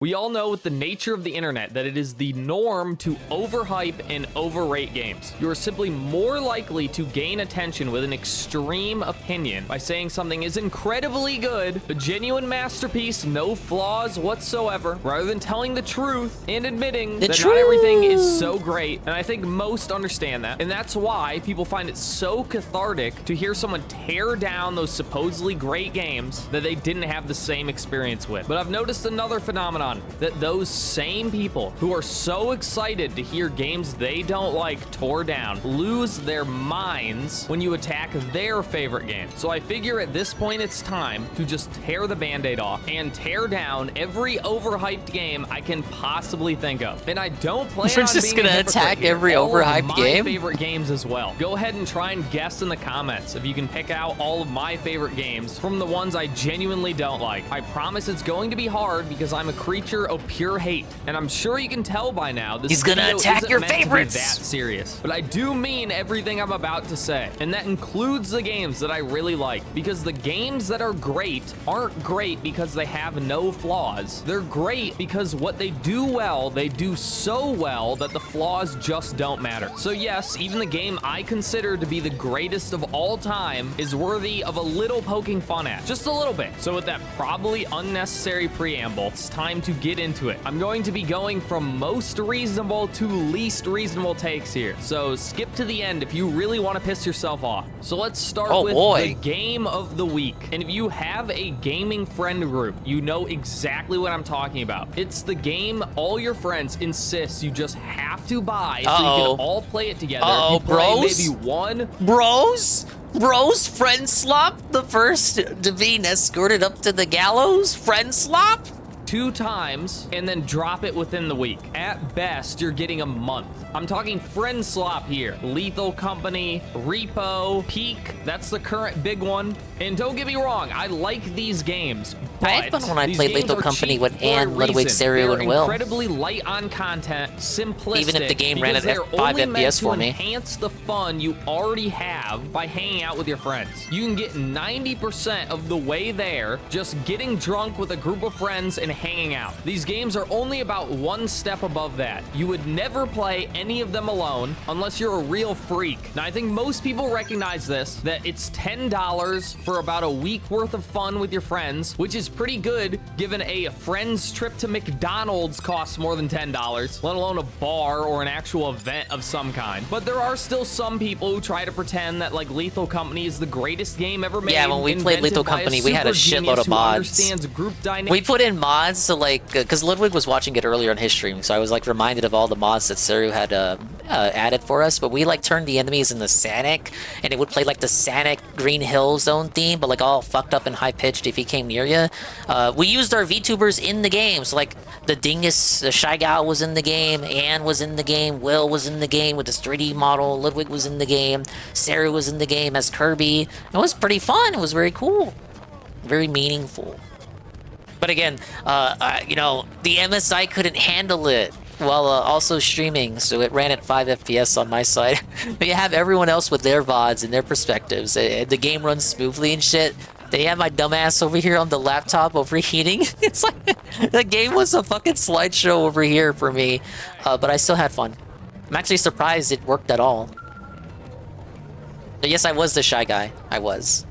We all know with the nature of the internet that it is the norm to overhype and overrate games. You are simply more likely to gain attention with an extreme opinion by saying something is incredibly good, a genuine masterpiece, no flaws whatsoever, rather than telling the truth and admitting that not everything is so great. And I think most understand that. And that's why people find it so cathartic to hear someone tear down those supposedly great games that they didn't have the same experience with. But I've noticed another phenomenon, that those same people who are so excited to hear games they don't like tore down lose their minds when you attack their favorite game. So I figure at this point it's time to just tear the band-aid off and tear down every overhyped game I can possibly think of. And I don't plan We're on just being gonna attack every overhyped game? My favorite games as well. Go ahead and try and guess in the comments if you can pick out all of my favorite games from the ones I genuinely don't like. I promise it's going to be hard because I'm a creature of pure hate, and I'm sure you can tell by now this He's gonna video attack isn't your meant favorites. to be that serious. But I do mean everything I'm about to say, and that includes the games that I really like, because the games that are great aren't great because they have no flaws. They're great because what they do well, they do so well that the flaws just don't matter. So yes, even the game I consider to be the greatest of all time is worthy of a little poking fun at, just a little bit. So with that probably unnecessary preamble, it's time to get into it. I'm going to be going from most reasonable to least reasonable takes here, so skip to the end if you really want to piss yourself off. So let's start with the game of the week. And if you have a gaming friend group, you know exactly what I'm talking about. It's the game all your friends insist you just have to buy so you can all play it together. You play maybe one. Bros, friend slop, the first to be escorted up to the gallows, friend slop? 2 times and then drop it within the week. At best, you're getting a month. I'm talking friend slop here. Lethal Company, Repo, Peak, that's the current big one. And don't get me wrong, I like these games. I had fun when I played Lethal Company with Anne, Ludwig, Serio, and Will. Incredibly light on content, simplistic. Even if the game ran at 5 FPS for me. Enhance the fun you already have by hanging out with your friends. You can get 90% of the way there just getting drunk with a group of friends and hanging out. These games are only about one step above that. You would never play any of them alone unless you're a real freak. Now, I think most people recognize this, that it's $10 for about a week worth of fun with your friends, which is pretty good given a friend's trip to McDonald's costs more than $10, let alone a bar or an actual event of some kind. But there are still some people who try to pretend that like Lethal Company is the greatest game ever made. Yeah, when we played Lethal Company, we had a shitload of mods. We put in mods, so like, because Ludwig was watching it earlier on his stream, so I was like reminded of all the mods that Seru had added for us. But we like turned the enemies into Sanic, and it would play like the Sanic Green Hill Zone theme, but like all fucked up and high pitched if he came near you. We used our VTubers in the game, so like the Dingus, the Shy Gal was in the game, Anne was in the game, Will was in the game with this 3D model, Ludwig was in the game, Seru was in the game as Kirby. It was pretty fun. It was very cool, very meaningful. But again, you know, the MSI couldn't handle it while also streaming, so it ran at 5 FPS on my side. But you have everyone else with their VODs and their perspectives. The game runs smoothly and shit. They have my dumbass over here on the laptop overheating. It's like the game was a fucking slideshow over here for me, but I still had fun. I'm actually surprised it worked at all. But yes, I was the shy guy. I was.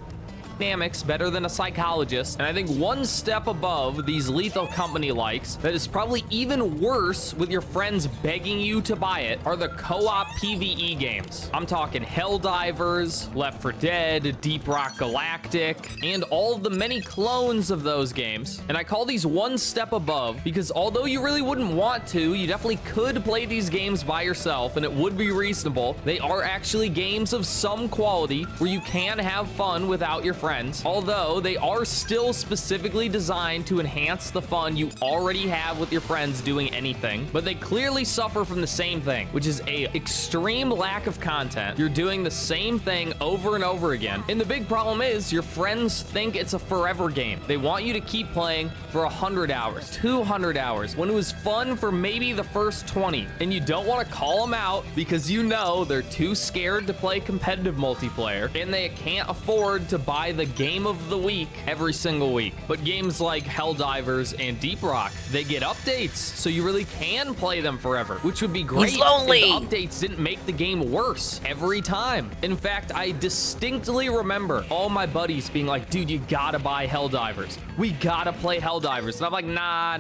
Dynamics better than a psychologist, and I think one step above these Lethal Company likes that is probably even worse with your friends begging you to buy it are the co-op PvE games. I'm talking Helldivers, Left 4 Dead, Deep Rock Galactic, and all of the many clones of those games. And I call these one step above because although you really wouldn't want to, you definitely could play these games by yourself and it would be reasonable. They are actually games of some quality where you can have fun without your friends, although they are still specifically designed to enhance the fun you already have with your friends doing anything. But they clearly suffer from the same thing, which is a extreme lack of content. You're doing the same thing over and over again. And the big problem is your friends think it's a forever game. They want you to keep playing for 100 hours, 200 hours, when it was fun for maybe the first 20. And you don't want to call them out because you know they're too scared to play competitive multiplayer and they can't afford to buy the game of the week every single week. But games like Helldivers and Deep Rock, they get updates, so you really can play them forever, which would be great. He's lonely. If the updates didn't make the game worse every time. In fact, I distinctly remember all my buddies being like, dude, you gotta buy Helldivers. We gotta play Helldivers. And I'm like, nah,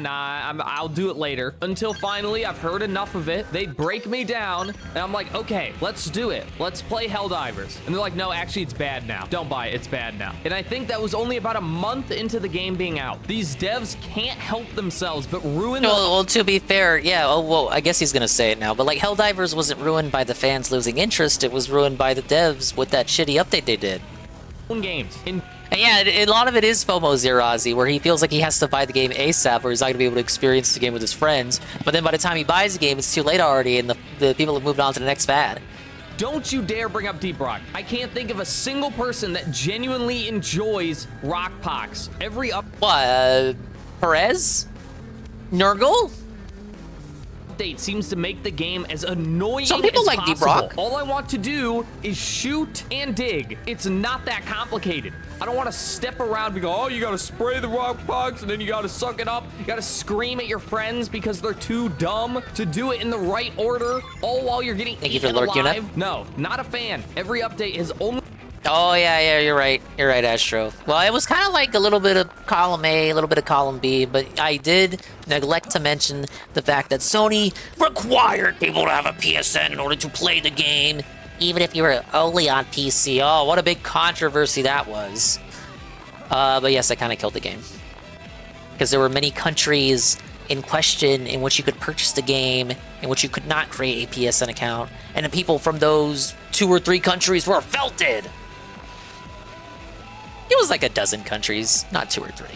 I'll do it later. Until finally, I've heard enough of it. They break me down, and I'm like, okay, let's do it. Let's play Helldivers. And they're like, no, actually, it's bad now. Don't buy it. It's bad now. And I think that was only about a month into the game being out. These devs can't help themselves but ruin the... Well, to be fair, yeah, oh, well, I guess he's gonna say it now, but like Helldivers wasn't ruined by the fans losing interest, it was ruined by the devs with that shitty update they did. Games. And yeah, a lot of it is FOMO Zerazi, where he feels like he has to buy the game ASAP or he's not gonna be able to experience the game with his friends, but then by the time he buys the game, it's too late already and the people have moved on to the next fad. Don't you dare bring up Deep Rock. I can't think of a single person that genuinely enjoys Rock Pox. Every Perez? Nurgle? Update seems to make the game as annoying Some people as like possible. Deep Rock. All I want to do is shoot and dig. It's not that complicated. I don't want to step around and go, oh, you gotta spray the rock box and then you gotta suck it up. You gotta scream at your friends because they're too dumb to do it in the right order, all while you're getting eaten alive. No, not a fan. Every update has only... Oh, yeah, you're right. You're right, Astro. Well, it was kind of like a little bit of column A, a little bit of column B, but I did neglect to mention the fact that Sony required people to have a PSN in order to play the game, even if you were only on PC. Oh, what a big controversy that was. But yes, I kind of killed the game. Because there were many countries in question in which you could purchase the game, in which you could not create a PSN account, and the people from those 2 or 3 countries were felted. It was like a dozen countries, not 2 or 3.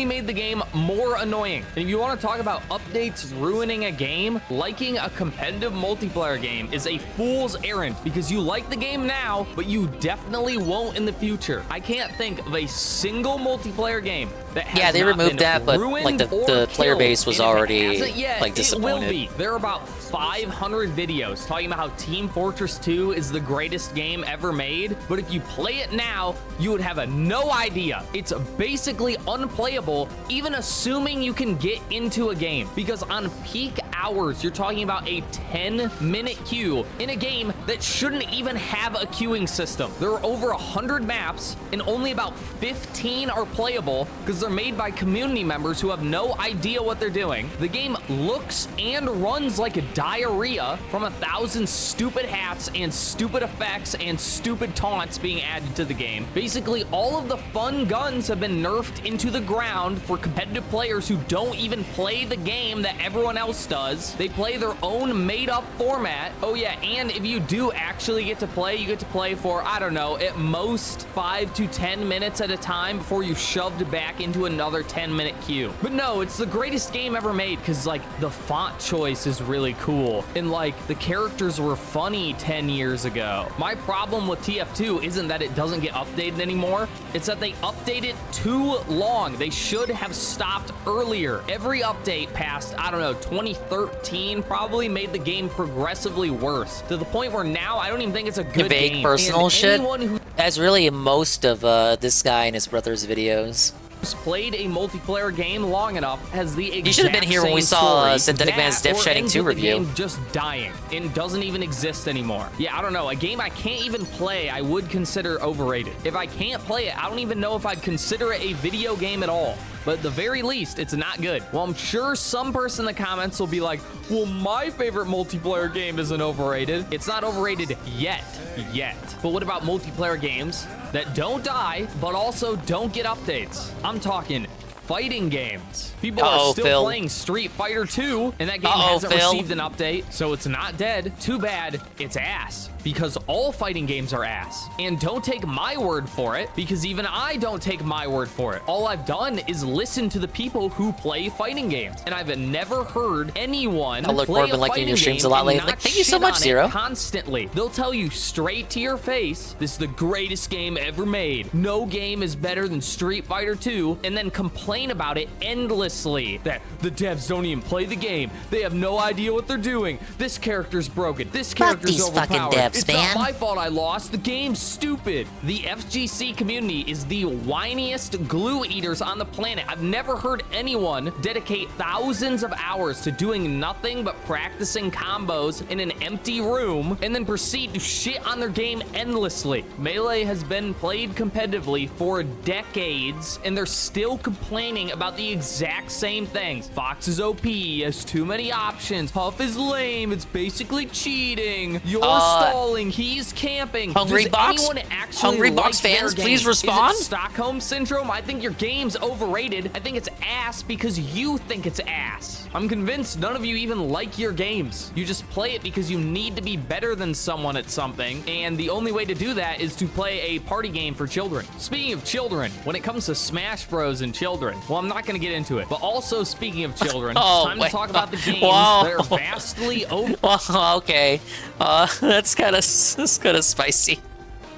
Made the game more annoying. And if you want to talk about updates ruining a game, liking a competitive multiplayer game is a fool's errand because you like the game now, but you definitely won't in the future. I can't think of a single multiplayer game that has they removed that, but like the player base was already like disappointed. It will be. There are about 500 videos talking about how Team Fortress 2 is the greatest game ever made, but if you play it now, you would have no idea. It's basically unplayable, even assuming you can get into a game, because on peak hours, you're talking about a 10-minute queue in a game that shouldn't even have a queuing system. There are over 100 maps, and only about 15 are playable because they're made by community members who have no idea what they're doing. The game looks and runs like a diarrhea from 1,000 stupid hats and stupid effects and stupid taunts being added to the game. Basically, all of the fun guns have been nerfed into the ground for competitive players who don't even play the game that everyone else does. They play their own made-up format. Oh yeah, and if you do actually get to play, you get to play for, I don't know, at most 5 to 10 minutes at a time before you shoved back into another 10-minute queue. But no, it's the greatest game ever made because, like, the font choice is really cool. And, like, the characters were funny 10 years ago. My problem with TF2 isn't that it doesn't get updated anymore. It's that they update it too long. They should have stopped earlier. Every update past, I don't know, 2013 probably made the game progressively worse, to the point where now I don't even think it's a good game. Personal shit. That's really most of this guy and his brother's videos. Played a multiplayer game long enough has the exact You should have been here when we saw Synthetic Man's Death Shining 2 review. Game just dying and doesn't even exist anymore. Yeah, I don't know. A game I can't even play, I would consider overrated. If I can't play it, I don't even know if I'd consider it a video game at all. But at the very least, it's not good. Well, I'm sure some person in the comments will be like, well, my favorite multiplayer game isn't overrated. It's not overrated yet. But what about multiplayer games that don't die, but also don't get updates? I'm talking fighting games. People are still playing Street Fighter 2, and that game hasn't received an update, so it's not dead. Too bad, it's ass. Because all fighting games are ass. And don't take my word for it, because even I don't take my word for it. All I've done is listen to the people who play fighting games, and I've never heard anyone play a fighting game and not Thank you so much, Zero. Constantly. They'll tell you straight to your face, this is the greatest game ever made. No game is better than Street Fighter 2, and then complain about it endlessly. That the devs don't even play the game. They have no idea what they're doing. This character's broken. This character's overpowered. Fox It's fan. not my fault I lost. The game's stupid. The FGC community is the whiniest glue eaters on the planet. I've never heard anyone dedicate thousands of hours to doing nothing but practicing combos in an empty room and then proceed to shit on their game endlessly. Melee has been played competitively for decades, and they're still complaining about the exact same things. Fox is OP, has too many options. Huff is lame, it's basically cheating. You're stalling, he's camping. Hungry Does Box? anyone actually Hungry like Box their fans, games? please respond. Is it Stockholm Syndrome? I think your game's overrated. I think it's ass because you think it's ass. I'm convinced none of you even like your games. You just play it because you need to be better than someone at something, and the only way to do that is to play a party game for children. Speaking of children, when it comes to Smash Bros. And children, well, I'm not going to get into it, but also speaking of children, it's time to talk about the games that are vastly over. Well, okay. That's kind of spicy.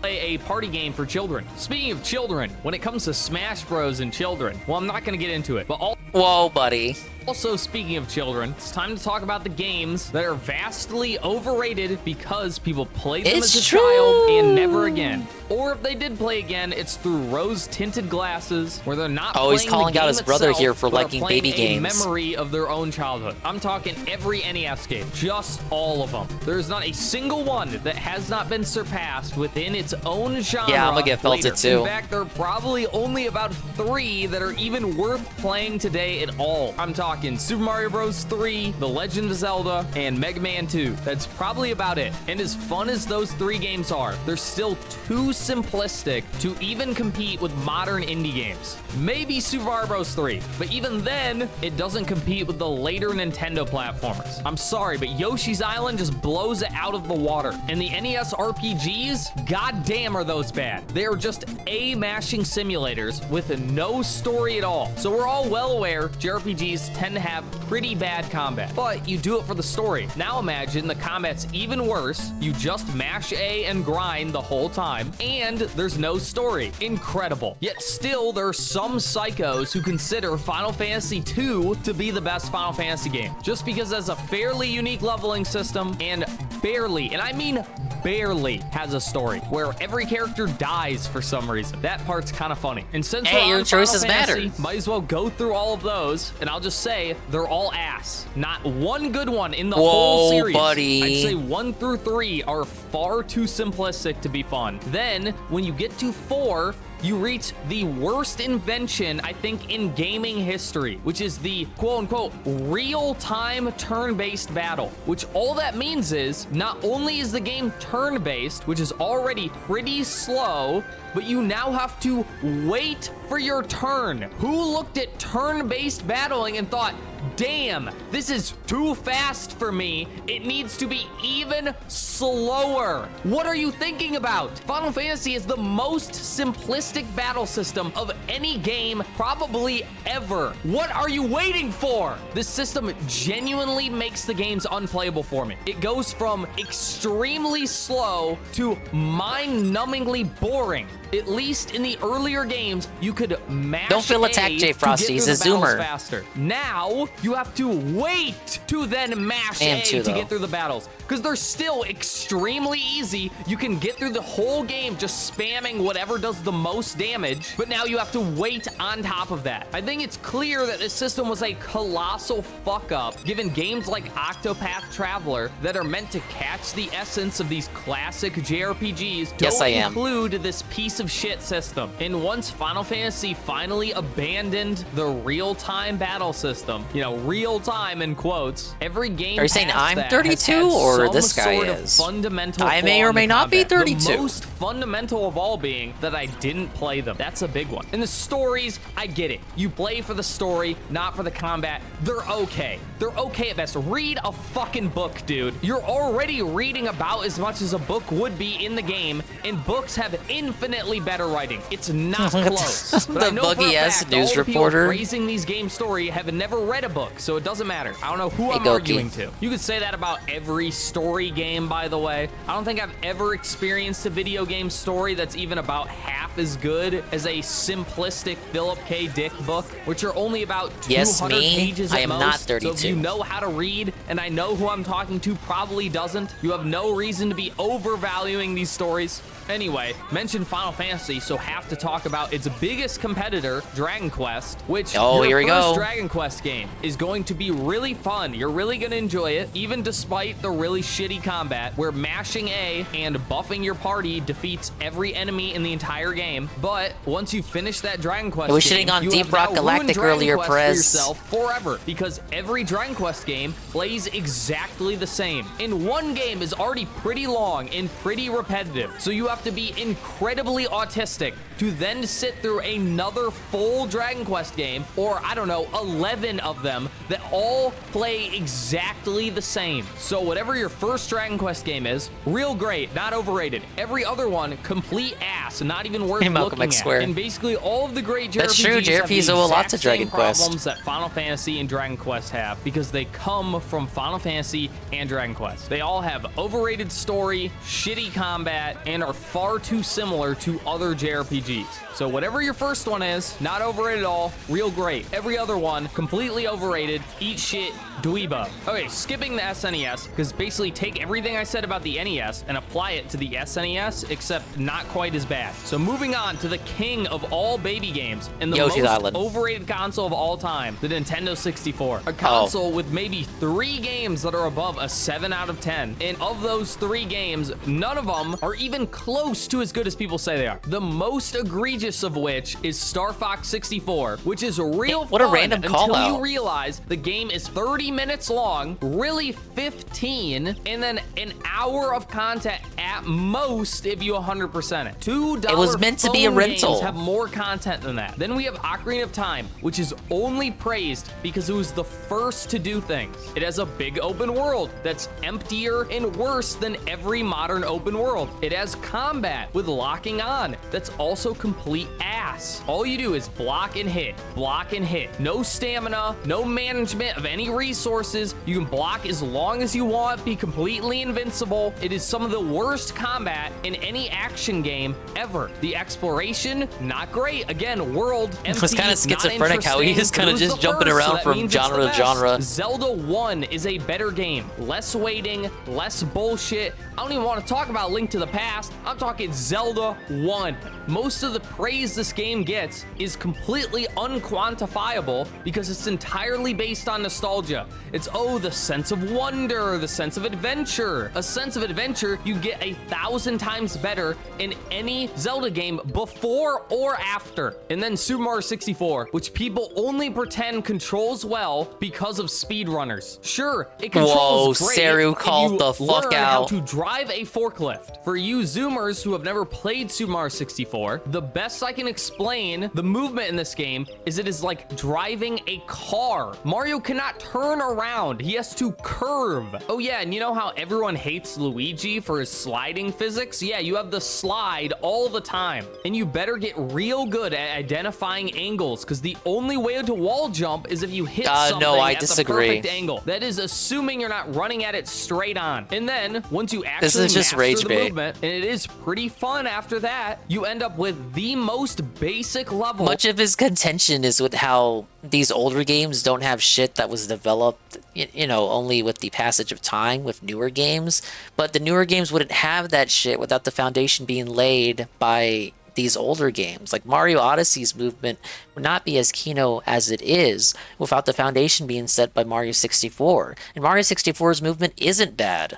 Play a party game for children. Speaking of children, when it comes to Smash Bros. And children, well, I'm not going to get into it, but whoa, buddy. Also, speaking of children, it's time to talk about the games that are vastly overrated because people played them as a child and never again. Or if they did play again, it's through rose-tinted glasses where they're not he's playing calling the out game his brother itself, here for but are liking playing baby a games. memory of their own childhood. I'm talking every NES game, just all of them. There's not a single one that has not been surpassed within its own genre. Yeah, I'm gonna get later. felted too. In fact, there are probably only about 3 that are even worth playing today at all. I'm talking Super Mario Bros. 3, The Legend of Zelda, and Mega Man 2. That's probably about it. And as fun as those 3 games are, they're still too simplistic to even compete with modern indie games. Maybe Super Mario Bros. 3, but even then, it doesn't compete with the later Nintendo platformers. I'm sorry, but Yoshi's Island just blows it out of the water. And the NES RPGs, goddamn are those bad. They are just A-mashing simulators with no story at all. So we're all well aware JRPGs tend to have pretty bad combat, but you do it for the story. Now imagine the combat's even worse. You just mash A and grind the whole time, and there's no story. Incredible. Yet still, there are some psychos who consider Final Fantasy II to be the best Final Fantasy game, just because it has a fairly unique leveling system and barely, and I mean barely, has a story where every character dies for some reason. That part's kind of funny. And since we're your on choices Final Fantasy, matter. might as well go through all of those, and I'll just say they're all ass. Not one good one in the Whoa, whole series. buddy. I'd say 1 through 3 are far too simplistic to be fun. Then, when you get to 4, you reach the worst invention, I think, in gaming history, which is the quote-unquote real-time turn-based battle, which all that means is not only is the game turn-based, which is already pretty slow, but you now have to wait for your turn. Who looked at turn-based battling and thought, damn, this is too fast for me. It needs to be even slower. What are you thinking about? Final Fantasy is the most simplistic battle system of any game probably ever. What are you waiting for? This system genuinely makes the games unplayable for me. It goes from extremely slow to mind-numbingly boring. At least in the earlier games, you could mash Don't feel attacked, A Jay Frosty. to get He's through a the battles zoomer. faster. Now, you have to wait to then mash And A two, to though. get through the battles. Because they're still extremely easy. You can get through the whole game just spamming whatever does the most damage. But now you have to wait on top of that. I think it's clear that this system was a colossal fuck up, given games like Octopath Traveler that are meant to catch the essence of these classic JRPGs Yes, don't I am. include this piece of shit system. And once Final Fantasy finally abandoned the real-time battle system, you know, real-time in quotes, every game Are you saying past I'm that 32 has had or some this guy sort of is? fundamental I may flaw or in may the not be combat. 32. The most fundamental of all being that I didn't play them. That's a big one. And the stories, I get it. You play for the story, not for the combat. They're okay. They're okay at best. Read a fucking book, dude. You're already reading about as much as a book would be in the game, and books have infinitely better writing. It's not close. But I The know for a buggy ass fact news all the people reporter. praising these game story have never read a book, so it doesn't matter. I don't know who I'm Goki. arguing to. You could say that about every story game, by the way. I don't think I've ever experienced a video game story that's even about half as good as a simplistic Philip K. Dick book, which are only about 200 pages at I am most. not 32. So if you know how to read, and I know who I'm talking to probably doesn't, you have no reason to be overvaluing these stories. Anyway, mention Final Fantasy, so have to talk about its biggest competitor, Dragon Quest, which your first Dragon Quest game is going to be really fun. You're really going to enjoy it, even despite the really shitty combat, where mashing A and buffing your party defeats every enemy in the entire game. But once you finish that Dragon Quest I was game, shitting on you Deep have Rock now ruined Galactic Dragon earlier, Quest Perez. for yourself forever, because every Dragon Quest game plays exactly the same. And one game is already pretty long and pretty repetitive, so you have to be incredibly autistic to then sit through another full Dragon Quest game, or I don't know, 11 of them that all play exactly the same. So whatever your first Dragon Quest game is, real great, not overrated. Every other one, complete ass, not even worth looking at. And basically all of the great JRPGs That's true, JRPGs owe a lot to Dragon Quest. Problems that Final Fantasy and Dragon Quest have, because they come from Final Fantasy and Dragon Quest. They all have overrated story, shitty combat, and are far too similar to other JRPGs. So whatever your first one is, not overrated at all, real great. Every other one, completely overrated, eat shit, dweeba. Okay, skipping the SNES, because basically take everything I said about the NES and apply it to the SNES, except not quite as bad. So moving on to the king of all baby games and the most overrated console of all time, the Nintendo 64. A console with maybe 3 games that are above a 7 out of 10. And of those 3 games, none of them are even close to as good as people say they are. The most egregious of which is Star Fox 64, which is real what a fun random call until out. you realize the game is 30 minutes long, really 15, and then an hour of content at most if you 100% it. $2 It was meant to be a phone rental. games have more content than that. Then we have Ocarina of Time, which is only praised because it was the first to do things. It has a big open world that's emptier and worse than every modern open world. It has combat with locking on that's also complete ass. All you do is block and hit, block and hit. No stamina, no management of any resources. You can block as long as you want, be completely invincible. It is some of the worst combat in any action game ever. The exploration, not great. Again, world empty. It's kind of schizophrenic how he is kind of just jumping around from genre to genre. Zelda 1 is a better game. Less waiting, less bullshit. I don't even want to talk about Link to the Past. I'm talking Zelda 1. Most of the praise this game gets is completely unquantifiable because it's entirely based on nostalgia. It's, oh, the sense of wonder, the sense of adventure. A sense of adventure you get 1,000 times better in any Zelda game before or after. And then Super Mario 64, which people only pretend controls well because of speedrunners. Sure, it controls great Saru if called you the fuck learn how out. to drive a forklift. For you Zoomers who have never played Super Mario 64, the best I can explain the movement in this game is it is like driving a car. Mario cannot turn around. He has to curve. Oh yeah, and you know how everyone hates Luigi for his sliding physics? Yeah, you have the slide all the time. And you better get real good at identifying angles, because the only way to wall jump is if you hit something no, I at disagree. the perfect angle. That is assuming you're not running at it straight on. And then once you actually This is just master rage the bait. movement, and it is pretty fun after that, you end up with the most basic level. Much of his contention is with how these older games don't have shit that was developed, you know, only with the passage of time with newer games. But the newer games wouldn't have that shit without the foundation being laid by these older games. Like Mario Odyssey's movement would not be as kino as it is without the foundation being set by Mario 64. And Mario 64's movement isn't bad.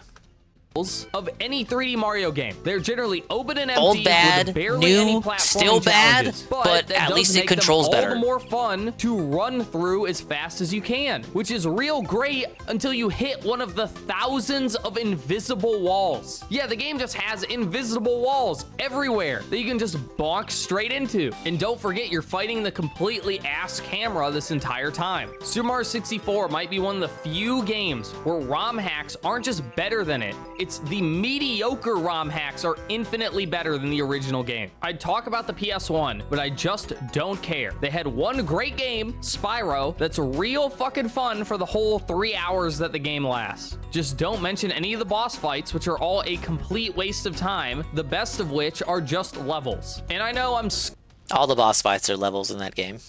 Of any 3D Mario game. They're generally open and empty, Old bad, with barely new, any platforming still bad, challenges. but that at does least it make them controls all better. the more fun to run through as fast as you can, which is real great until you hit one of the thousands of invisible walls. Yeah, the game just has invisible walls everywhere that you can just bonk straight into. And don't forget, you're fighting the completely ass camera this entire time. Super Mario 64 might be one of the few games where ROM hacks aren't just better than it, it's It's the mediocre ROM hacks are infinitely better than the original game. I'd talk about the PS1, but I just don't care. They had one great game, Spyro, that's real fucking fun for the whole 3 hours that the game lasts. Just don't mention any of the boss fights, which are all a complete waste of time, the best of which are just levels. And I know I'm all the boss fights are levels in that game.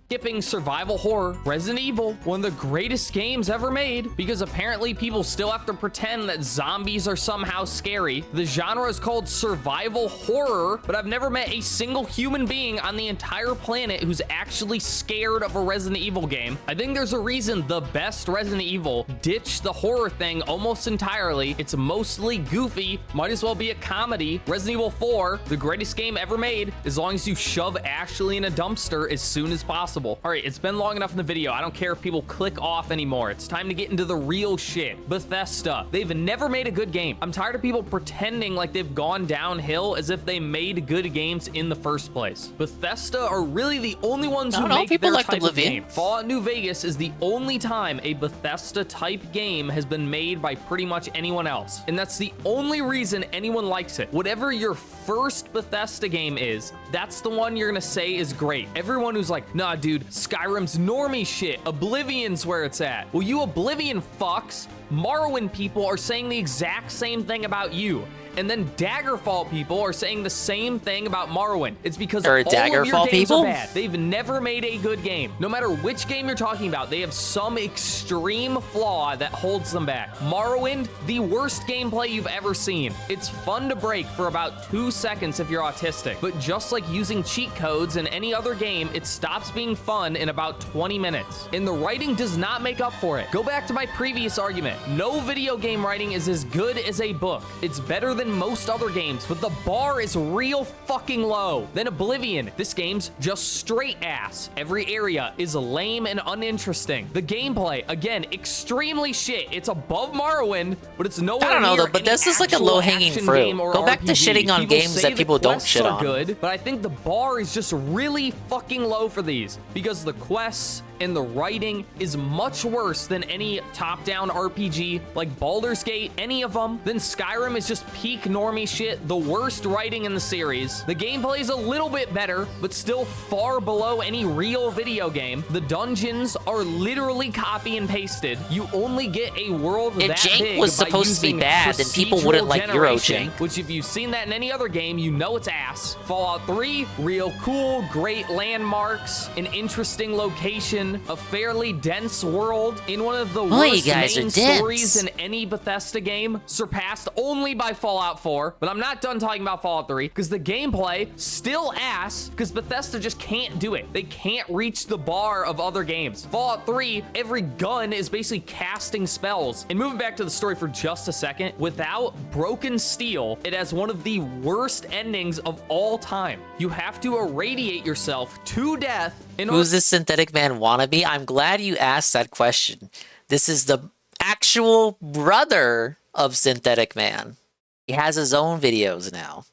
Skipping survival horror, Resident Evil, one of the greatest games ever made, because apparently people still have to pretend that zombies are somehow scary. The genre is called survival horror, but I've never met a single human being on the entire planet who's actually scared of a Resident Evil game. I think there's a reason the best Resident Evil ditched the horror thing almost entirely. It's mostly goofy, might as well be a comedy. Resident Evil 4, the greatest game ever made, as long as you shove Ashley in a dumpster as soon as possible. All right, it's been long enough in the video. I don't care if people click off anymore. It's time to get into the real shit. Bethesda. They've never made a good game. I'm tired of people pretending like they've gone downhill as if they made good games in the first place. Bethesda are really the only ones who make their type of game. Fallout New Vegas is the only time a Bethesda type game has been made by pretty much anyone else. And that's the only reason anyone likes it. Whatever your first Bethesda game is, that's the one you're gonna say is great. Everyone who's like, nah, dude, Skyrim's normie shit. Oblivion's where it's at. Well, you Oblivion fucks, Morrowind people are saying the exact same thing about you. And then Daggerfall people are saying the same thing about Morrowind. It's because all of your games are bad. They've never made a good game. No matter which game you're talking about, they have some extreme flaw that holds them back. Morrowind, the worst gameplay you've ever seen. It's fun to break for about 2 seconds if you're autistic. But just like using cheat codes in any other game, it stops being fun in about 20 minutes. And the writing does not make up for it. Go back to my previous argument. No video game writing is as good as a book. It's better than most other games, but the bar is real fucking low. Then Oblivion. This game's just straight ass. Every area is lame and uninteresting. The gameplay, again, extremely shit. It's above Morrowind, but it's nowhere near. I don't know though, but this is like a low-hanging fruit. Go back to shitting on games that people don't shit on. Good, but I think the bar is just really fucking low for these because the quests and the writing is much worse than any top-down RPG like Baldur's Gate, any of them. Then Skyrim is just peak normie shit, the worst writing in the series. The gameplay is a little bit better, but still far below any real video game. The dungeons are literally copy and pasted. You only get a world that big. If Jank was supposed to be bad, then people wouldn't like Eurojank. Which if you've seen that in any other game, you know it's ass. Fallout 3, real cool, great landmarks, an interesting location, a fairly dense world in one of the worst main stories in any Bethesda game, surpassed only by Fallout 4. But I'm not done talking about Fallout 3 because the gameplay still ass because Bethesda just can't do it. They can't reach the bar of other games. Fallout 3, every gun is basically casting spells. And moving back to the story for just a second, without Broken Steel, it has one of the worst endings of all time. You have to irradiate yourself to death. Who's this synthetic man wannabe? I'm glad you asked that question. This is the actual brother of Synthetic Man. He has his own videos now.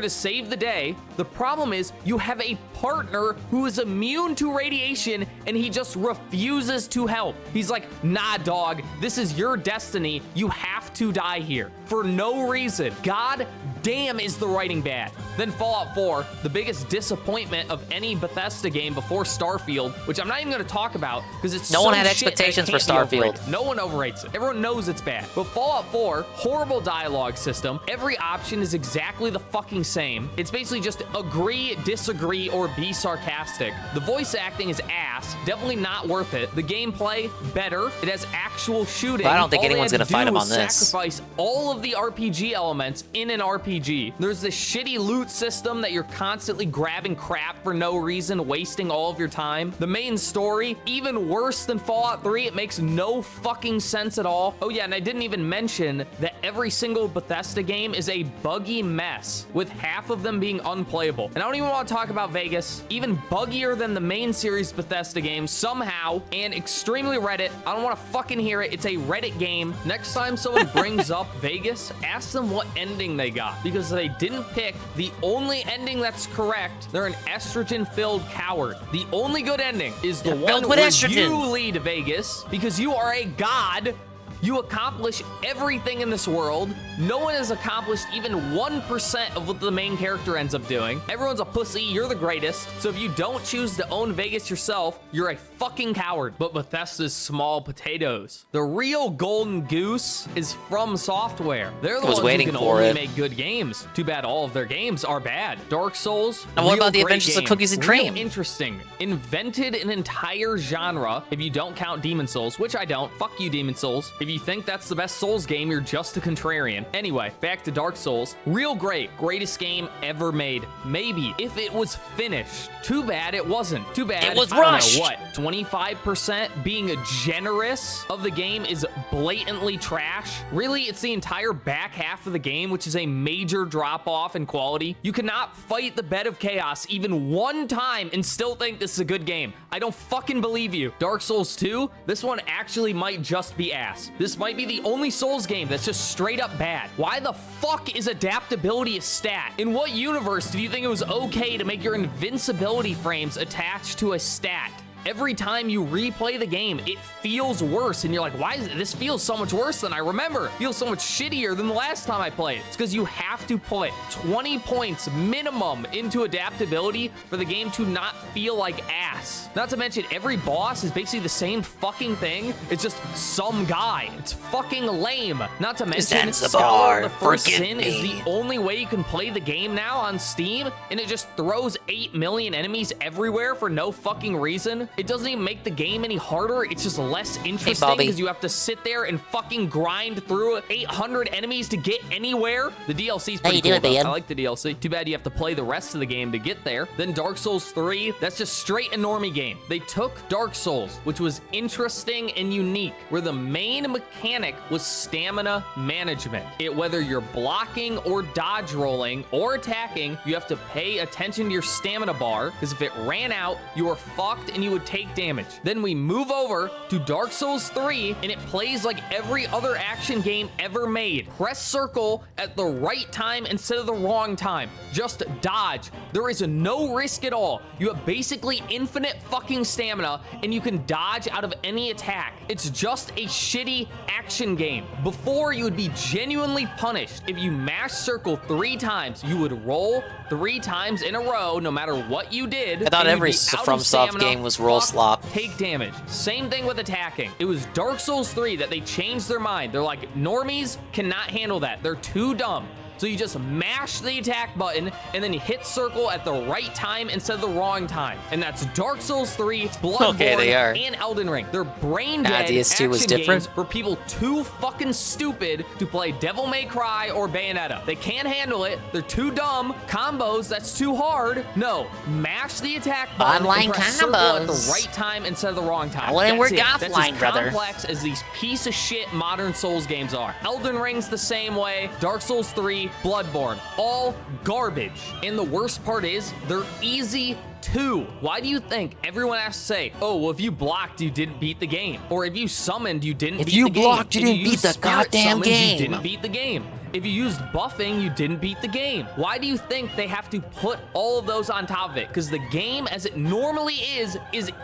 To save the day. The problem is you have a partner who is immune to radiation and he just refuses to help. He's like, nah, dog, this is your destiny. You have to die here for no reason. God damn, is the writing bad. Then Fallout 4, the biggest disappointment of any Bethesda game before Starfield, which I'm not even going to talk about because it's no one had expectations for Starfield. No one overrates it. Everyone knows it's bad. But Fallout 4, horrible dialogue system. Every option is exactly the fucking same. It's basically just agree, disagree, or be sarcastic. The voice acting is ass. Definitely not worth it. The gameplay, better. It has actual shooting. But I don't think anyone's gonna fight him on this. Sacrifice all of the RPG elements in an RPG. There's this shitty loot system that you're constantly grabbing crap for no reason, wasting all of your time. The main story, even worse than Fallout 3. It makes no fucking sense at all. Oh yeah, and I didn't even mention that every single Bethesda game is a buggy mess, with half of them being unplayable. And I don't even want to talk about Vegas. Even buggier than the main series Bethesda games somehow, and extremely Reddit. I don't want to fucking hear it. It's a Reddit game. Next time someone brings up Vegas, ask them what ending they got, because they didn't pick the only ending that's correct. They're an estrogen-filled coward. The only good ending is the one where you lead Vegas, because you are a god. You accomplish everything in this world. No one has accomplished even 1% of what the main character ends up doing. Everyone's a pussy, you're the greatest. So if you don't choose to own Vegas yourself, you're a fucking coward. But Bethesda's small potatoes. The real golden goose is From Software. They're the ones who can only make good games. Too bad all of their games are bad. Dark Souls. And what about the Adventures of Cookies and Cream? Interesting. Invented an entire genre, if you don't count Demon Souls, which I don't. Fuck you, Demon Souls. If you think that's the best Souls game, you're just a contrarian. Anyway, back to Dark Souls. Real great. Greatest game ever made. Maybe. If it was finished. Too bad it wasn't. Too bad. It was rushed. rushed. What? 25% being generous of the game is blatantly trash? Really? It's the entire back half of the game, which is a major drop off in quality. You cannot fight the bed of chaos even one time and still think this is a good game. I don't fucking believe you. Dark Souls 2, this one actually might just be ass. This might be the only Souls game that's just straight up bad. Why the fuck is adaptability a stat? In what universe do you think it was okay to make your invincibility frames attached to a stat? Every time you replay the game, it feels worse, and you're like, why is it? This feels so much worse than I remember. It feels so much shittier than the last time I played. It's because you have to put 20 points minimum into adaptability for the game to not feel like ass. Not to mention, every boss is basically the same fucking thing. It's just some guy. It's fucking lame. Not to mention, Scholar of the First Sin is the only way you can play the game now on Steam, and it just throws 8 million enemies everywhere for no fucking reason. It doesn't even make the game any harder. It's just less interesting because you have to sit there and fucking grind through 800 enemies to get anywhere. The DLC's pretty cool, though. I like the DLC. Too bad you have to play the rest of the game to get there. Then Dark Souls 3, that's just straight a normie game. They took Dark Souls, which was interesting and unique, where the main mechanic was stamina management. Whether you're blocking or dodge rolling or attacking, you have to pay attention to your stamina bar, because if it ran out, you were fucked and you would take damage. Then we move over to Dark Souls 3, and it plays like every other action game ever made. Press circle at the right time instead of the wrong time. Just dodge. There is no risk at all. You have basically infinite fucking stamina, and you can dodge out of any attack. It's just a shitty action game. Before, you would be genuinely punished. If you mash circle 3 times, you would roll 3 times in a row, no matter what you did. I thought every FromSoft game was roll slop. Take damage. Same thing with attacking. It was Dark Souls 3 that they changed their mind. They're like, normies cannot handle that. They're too dumb. So you just mash the attack button, and then you hit circle at the right time instead of the wrong time. And that's Dark Souls 3, Bloodborne, and Elden Ring. They're brain dead DS2 was different for people too fucking stupid to play Devil May Cry or Bayonetta. They can't handle it. They're too dumb. Combos, that's too hard. No, mash the attack button and press circle at the right time instead of the wrong time. I wouldn't work That's offline, as brother. complex as these piece of shit modern Souls games are. Elden Ring's the same way. Dark Souls 3, Bloodborne, all garbage. And the worst part is, they're easy too. Why do you think everyone has to say, oh, well, if you blocked, you didn't beat the game? Or if you summoned, you didn't beat the game? If you blocked, you didn't beat the goddamn game. You didn't beat the game. If you used buffing, you didn't beat the game. Why do you think they have to put all of those on top of it? Because the game, as it normally is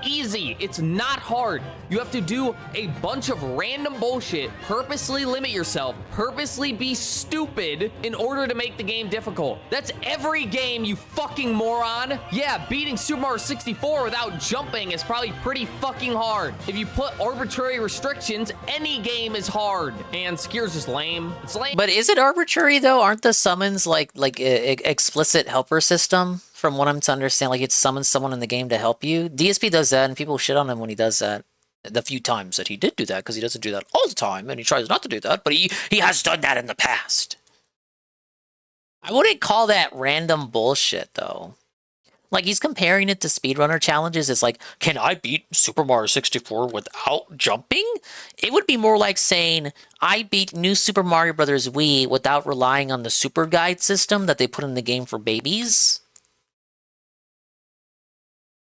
easy. It's not hard. You have to do a bunch of random bullshit, purposely limit yourself, purposely be stupid in order to make the game difficult. That's every game, you fucking moron. Yeah, beating Super Mario 64 without jumping is probably pretty fucking hard. If you put arbitrary restrictions, any game is hard. And Sekir's just lame. It's lame. But is it arbitrary though? Aren't the summons like explicit helper system? From what I'm to understand, like it summons someone in the game to help you. DSP does that, and people shit on him when he does that. The few times that he did do that, because he doesn't do that all the time, and he tries not to do that, but he has done that in the past. I wouldn't call that random bullshit though. Like, he's comparing it to speedrunner challenges. It's like, can I beat Super Mario 64 without jumping? It would be more like saying, I beat New Super Mario Bros. Wii without relying on the Super Guide system that they put in the game for babies.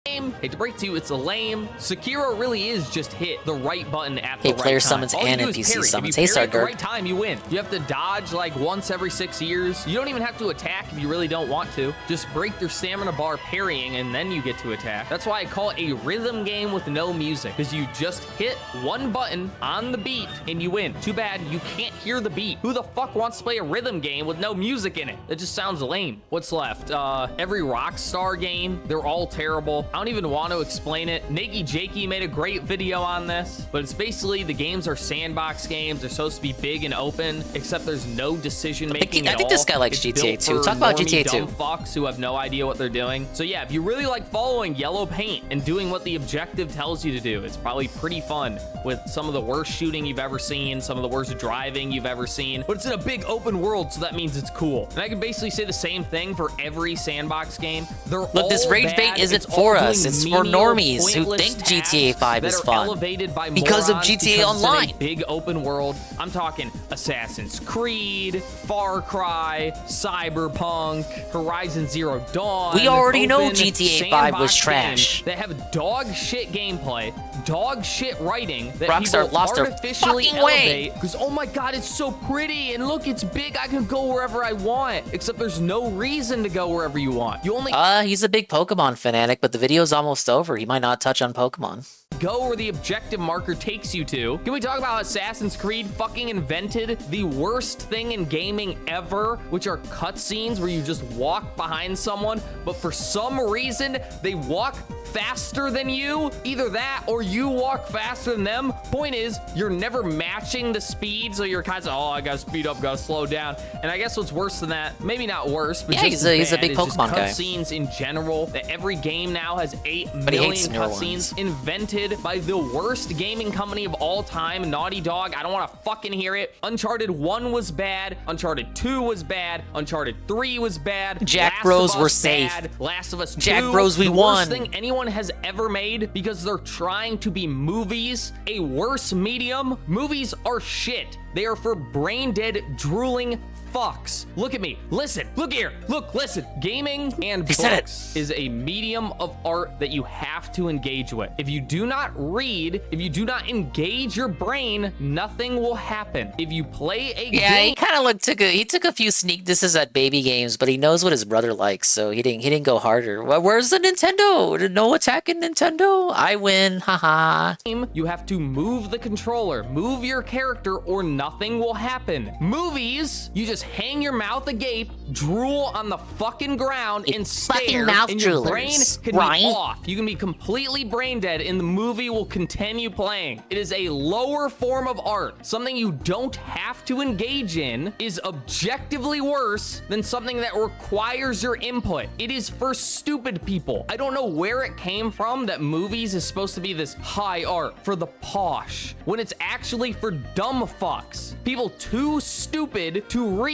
Hate to break to you, it's lame. Sekiro really is just hit the right button at the right time. player summons All you and do is NPC parry. summons. If you Hey, parry at the Sargurk. right time, you win. You have to dodge like once every 6 years. You don't even have to attack if you really don't want to. Just break your stamina bar parrying and then you get to attack. That's why I call it a rhythm game with no music, because you just hit one button on the beat and you win. Too bad you can't hear the beat. Who the fuck wants to play a rhythm game with no music in it? That just sounds lame. What's left? Every Rockstar game, they're all terrible. I don't even want to explain it. Nakey Jakey made a great video on this, but it's basically the games are sandbox games. They're supposed to be big and open, except there's no decision making at all. I think this guy likes GTA 2. Talk about GTA 2. Dumb fucks who have no idea what they're doing. So yeah, if you really like following yellow paint and doing what the objective tells you to do, it's probably pretty fun with some of the worst shooting you've ever seen, some of the worst driving you've ever seen, but it's in a big open world, so that means it's cool. And I can basically say the same thing for every sandbox game. They're Look, this all rage bait bad. isn't It's for all us. doing It's for menial, normies who pointless think GTA 5 is tasks that are fun elevated by because of morons GTA because it's in Online. a big open world. I'm talking Assassin's Creed, Far Cry, Cyberpunk, Horizon Zero Dawn. We already know open GTA 5 was sandbox trash. games that have dog shit gameplay, dog shit writing that Rockstar people lost their artificially fucking way. elevate because, oh my god, it's so pretty and look, it's big. I can go wherever I want, except there's no reason to go wherever you want. You only He's a big Pokemon fanatic, but the video's almost over. He might not touch on Pokemon. go where the objective marker takes you to. Can we talk about how Assassin's Creed fucking invented the worst thing in gaming ever, which are cutscenes where you just walk behind someone, but for some reason they walk faster than you? Either that or you walk faster than them. Point is, you're never matching the speed, so you're kind of, oh, I gotta speed up, gotta slow down. And I guess what's worse than that, maybe not worse, but yeah, just he's a big is just Pokemon guy. cutscenes in general, that every game now has 8 But he million hates newer cutscenes invented by the worst gaming company of all time, Naughty Dog. I don't want to fucking hear it. Uncharted 1 was bad. Uncharted 2 was bad. Uncharted 3 was bad. Jack Last Bros of were Us safe. bad. Last of Us 2. Jack Bros, we the won. worst thing anyone has ever made, because they're trying to be movies, a worse medium. Movies are shit. They are for brain dead, drooling fucks. Look at me. Listen. Look here. Look, listen. Gaming and books is a medium of art that you have to engage with. If you do not read, if you do not engage your brain, nothing will happen. If you play a game, he kind of took a few sneak disses at baby games, but he knows what his brother likes, so he didn't go harder. Where's the Nintendo? No attacking Nintendo. I win. Haha. You have to move the controller, move your character, or nothing will happen. Movies, you just hang your mouth agape, drool on the fucking ground, and stare, and your brain can be off. You can be completely brain dead, and the movie will continue playing. It is a lower form of art. Something you don't have to engage in is objectively worse than something that requires your input. It is for stupid people. I don't know where it came from that movies is supposed to be this high art for the posh, when it's actually for dumb fucks. People too stupid to read,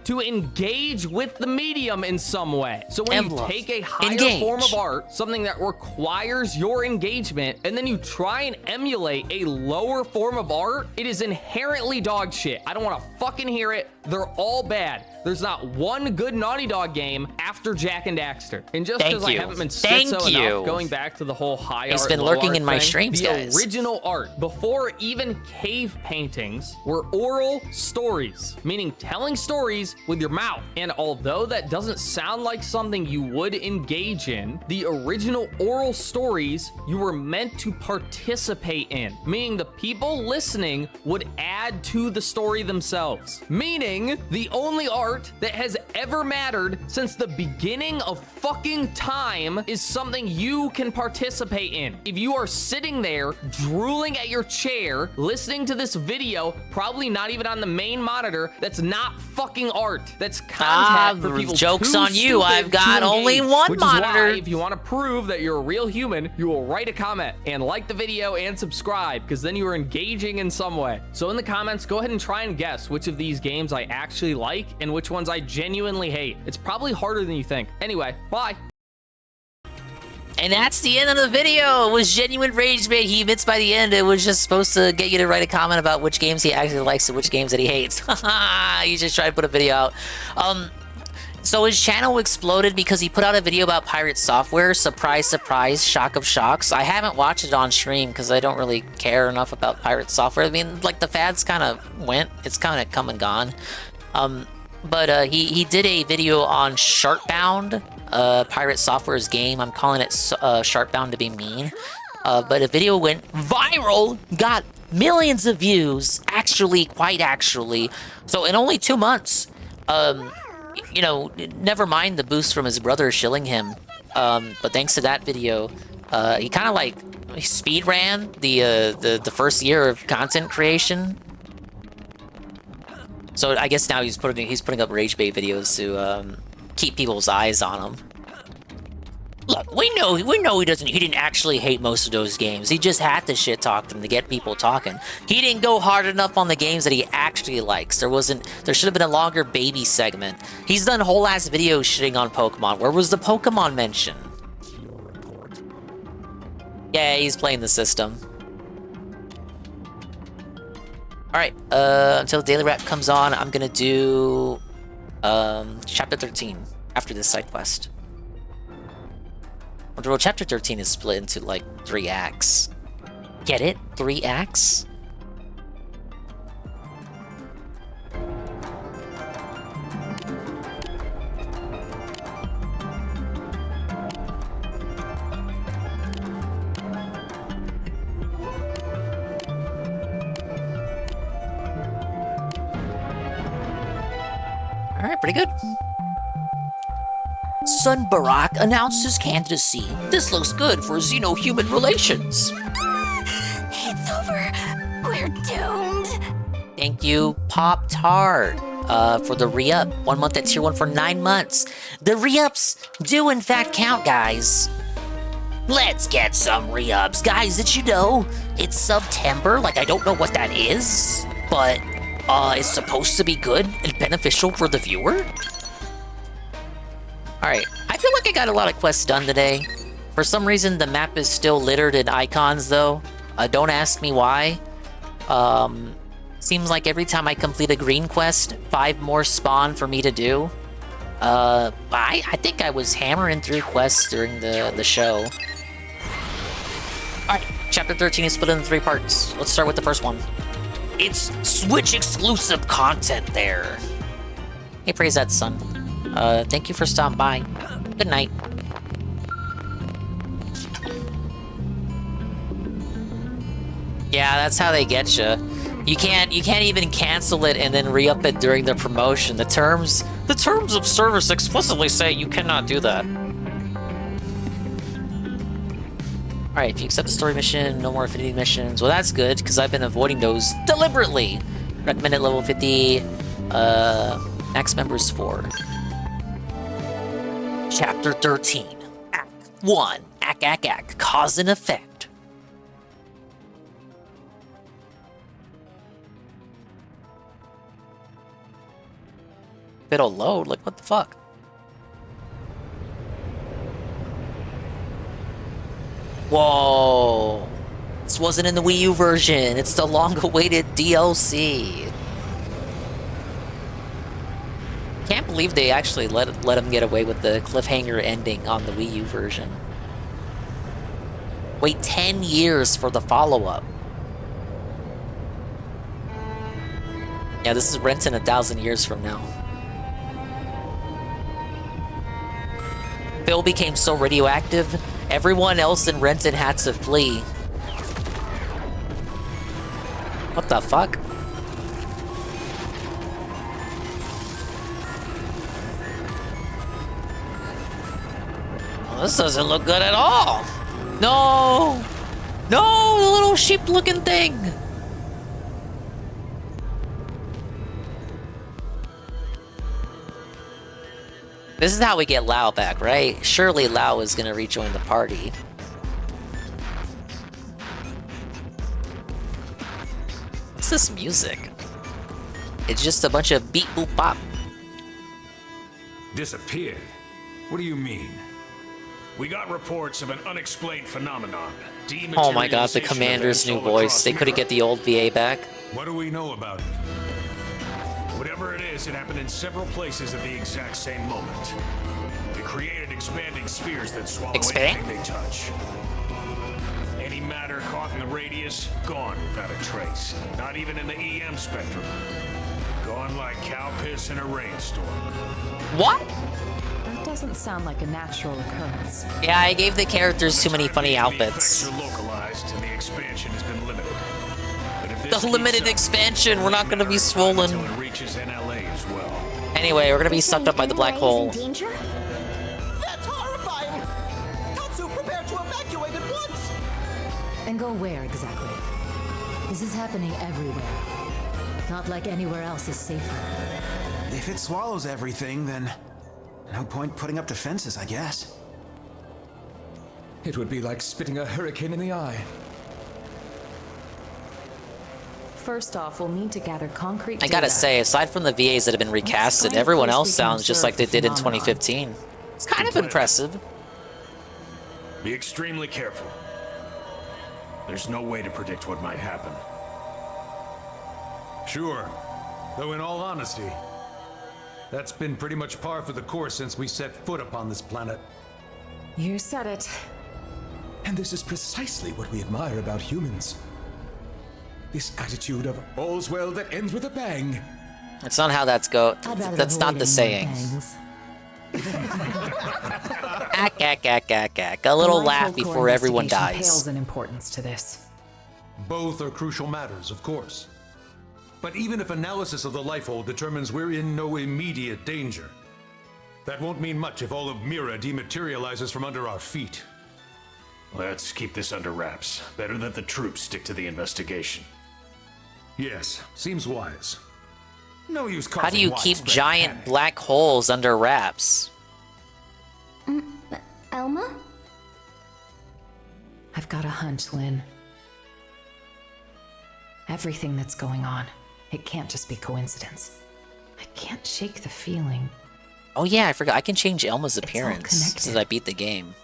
to engage with the medium in some way. So when you take a higher form of art, something that requires your engagement, and then you try and emulate a lower form of art, it is inherently dog shit. I don't want to fucking hear it. They're all bad. There's not one good Naughty Dog game after Jak and Daxter. And just because I haven't been schizo enough, going back to the whole high art, It's been low lurking art in my thing, streams, the guys. original art, before even cave paintings, were oral stories, meaning telling stories with your mouth. And although that doesn't sound like something you would engage in, the original oral stories you were meant to participate in, meaning the people listening would add to the story themselves. Meaning, the only art that has ever mattered since the beginning of fucking time is something you can participate in. If you are sitting there drooling at your chair, listening to this video, probably not even on the main monitor, that's not fucking art. That's content for people joke's too on you. stupid I've got to only engage, one which monitor. Is why, if you want to prove that you're a real human, you will write a comment and like the video and subscribe, because then you are engaging in some way. So in the comments, go ahead and try and guess which of these games I actually like and which ones I genuinely hate. It's probably harder than you think. Anyway, bye. And that's the end of the video. It was genuine rage bait. He admits by the end it was just supposed to get you to write a comment about which games he actually likes and which games that he hates. He just tried to put a video out. So his channel exploded because he put out a video about pirate software. Surprise, surprise, shock of shocks. I haven't watched it on stream because I don't really care enough about pirate software. I mean, like, the fads kind of went. It's kind of come and gone. But he did a video on Sharpbound, pirate software's game. I'm calling it Sharpbound to be mean. But a video went viral, got millions of views, quite actually. So in only 2 months, you know, never mind the boost from his brother shilling him. But thanks to that video, he kind of like speed ran the first year of content creation. So I guess now he's putting up rage bait videos to keep people's eyes on him. Look, we know he didn't actually hate most of those games. He just had to shit talk them to get people talking. He didn't go hard enough on the games that he actually likes. There should have been a longer baby segment. He's done whole ass videos shitting on Pokemon. Where was the Pokemon mention? Yeah, he's playing the system. Alright, until the daily wrap comes on, I'm gonna do chapter 13 after this side quest. Well, chapter 13 is split into like 3 acts. Get it? 3 acts? Alright, pretty good. Son Barack announced his candidacy. This looks good for Xeno-human relations. It's over. We're doomed. Thank you, Pop-Tart, for the re-up. 1 month at tier 1 for 9 months. The re-ups do in fact count, guys. Let's get some re-ups. Guys, did you know it's September? Like, I don't know what that is, but it's supposed to be good and beneficial for the viewer? Alright, I feel like I got a lot of quests done today. For some reason, the map is still littered in icons, though. Don't ask me why. Seems like every time I complete a green quest, 5 more spawn for me to do. But I think I was hammering through quests during the show. Alright, chapter 13 is split into 3 parts. Let's start with the first one. It's Switch exclusive content there. Hey, praise that, son. Thank you for stopping by. Good night. Yeah, that's how they get you. You can't even cancel it and then re-up it during the promotion. The terms of service explicitly say you cannot do that. Alright, if you accept the story mission, no more affinity missions. Well, that's good, because I've been avoiding those deliberately. Recommended level 50, max members 4. Chapter 13, Act 1, Act, Cause and Effect. It'll load, like what the fuck? Whoa! This wasn't in the Wii U version, it's the long-awaited DLC. Can't believe they actually let him get away with the cliffhanger ending on the Wii U version. Wait 10 years for the follow-up. Yeah, this is Renton 1,000 years from now. Phil became so radioactive, everyone else in Renton had to flee. What the fuck? This doesn't look good at all. No! No, the little sheep-looking thing! This is how we get Lao back, right? Surely Lao is gonna rejoin the party. What's this music? It's just a bunch of beat boop bop. Disappeared? What do you mean? We got reports of an unexplained phenomenon. Oh my god, the commander's new voice. They couldn't get the old VA back. What do we know about it? Whatever Whatever it is, it happened in several places at the exact same moment. It created expanding spheres that swallow anything they touch. Any matter caught in the radius, gone without a trace. Not even in the EM spectrum. Gone like cow piss in a rainstorm. What? That doesn't sound like a natural occurrence. Yeah, I gave the characters too many funny outfits. Localized and the expansion has been limited. The limited expansion, we're not gonna be swollen. It reaches NLA as well. Anyway, we're gonna be sucked up by the black hole. That's horrifying! Tatsu, prepare to evacuate at once! And go where exactly? This is happening everywhere. Not like anywhere else is safer. If it swallows everything, then no point putting up defenses, I guess. It would be like spitting a hurricane in the eye. First off, we'll need to gather concrete I gotta say, aside from the VAs that have been recasted, everyone else sounds just like they did in 2015. It's kind of impressive. Be extremely careful. There's no way to predict what might happen. Sure. Though in all honesty, that's been pretty much par for the course since we set foot upon this planet. You said it. And this is precisely what we admire about humans. This attitude of all's well that ends with a bang. That's not how that's go. That's not the saying. Ack, ack, ack, ack, ack. A little laugh before everyone dies. Pales in importance to this. Both are crucial matters, of course. But even if analysis of the life hole determines we're in no immediate danger, that won't mean much if all of Mira dematerializes from under our feet. Let's keep this under wraps. Better that the troops stick to the investigation. Yes, seems wise. No use causing How do you keep giant black holes under wraps? Elma? I've got a hunch, Lynn. Everything that's going on, it can't just be coincidence. I can't shake the feeling. Oh yeah, I forgot. I can change Elma's appearance since I beat the game.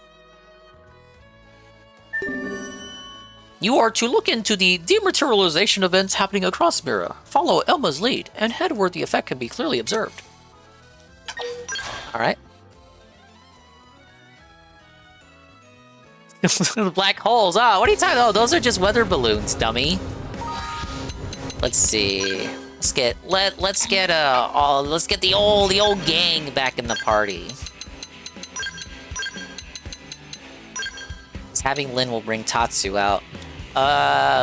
You are to look into the dematerialization events happening across Mira. Follow Elma's lead and head where the effect can be clearly observed. Alright. The black holes. Ah, what are you talking about? Oh, those are just weather balloons, dummy. Let's see. Let's get the old gang back in the party. Having Lynn will bring Tatsu out.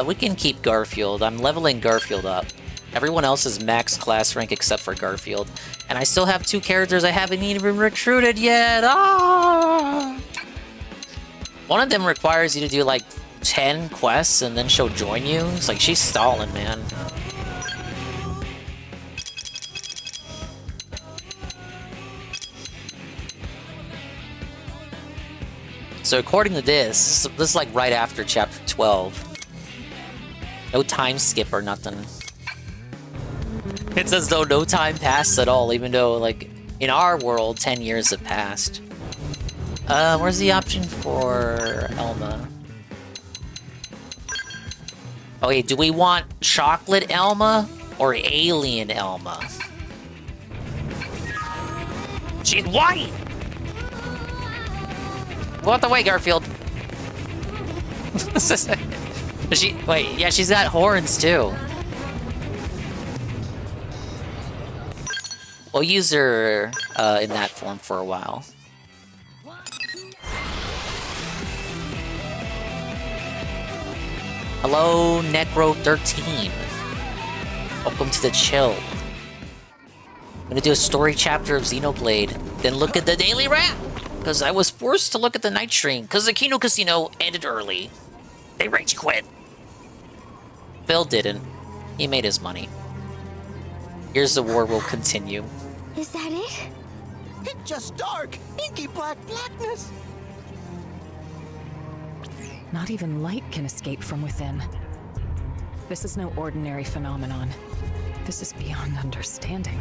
We can keep Garfield. I'm leveling Garfield up. Everyone else is max class rank except for Garfield. And I still have 2 characters I haven't even recruited yet. Ah! One of them requires you to do like 10 quests and then she'll join you. It's like she's stalling, man. So according to this is like right after chapter 12. No time skip or nothing. It's as though no time passed at all, even though, like, in our world, 10 years have passed. Where's the option for Elma? Okay, do we want chocolate Elma or alien Elma? She's white! Go out the way, Garfield. Wait, yeah, she's got horns too. We'll use her in that form for a while. Hello, Necro13. Welcome to the chill. I'm gonna do a story chapter of Xenoblade, then look at the daily wrap. Because I was forced to look at the night stream because the Kino Casino ended early. They rage quit. Phil didn't. He made his money. Here's the war will continue. Is that it? It's just dark, inky blackness. Not even light can escape from within. This is no ordinary phenomenon. This is beyond understanding.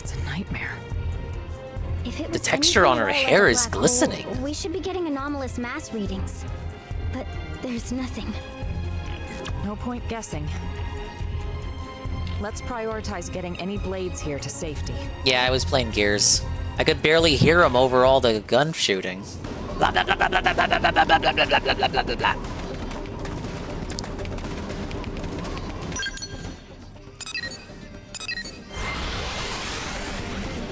It's a nightmare. If it The was texture on her anything hair like a is black hole, glistening. we should be getting anomalous mass readings. But there's nothing. No point guessing. Let's prioritize getting any blades here to safety. Yeah, I was playing Gears. I could barely hear him over all the gun shooting. Blah, blah, blah, blah, blah, blah, blah, blah, blah, blah, blah, blah, blah, blah, blah, blah.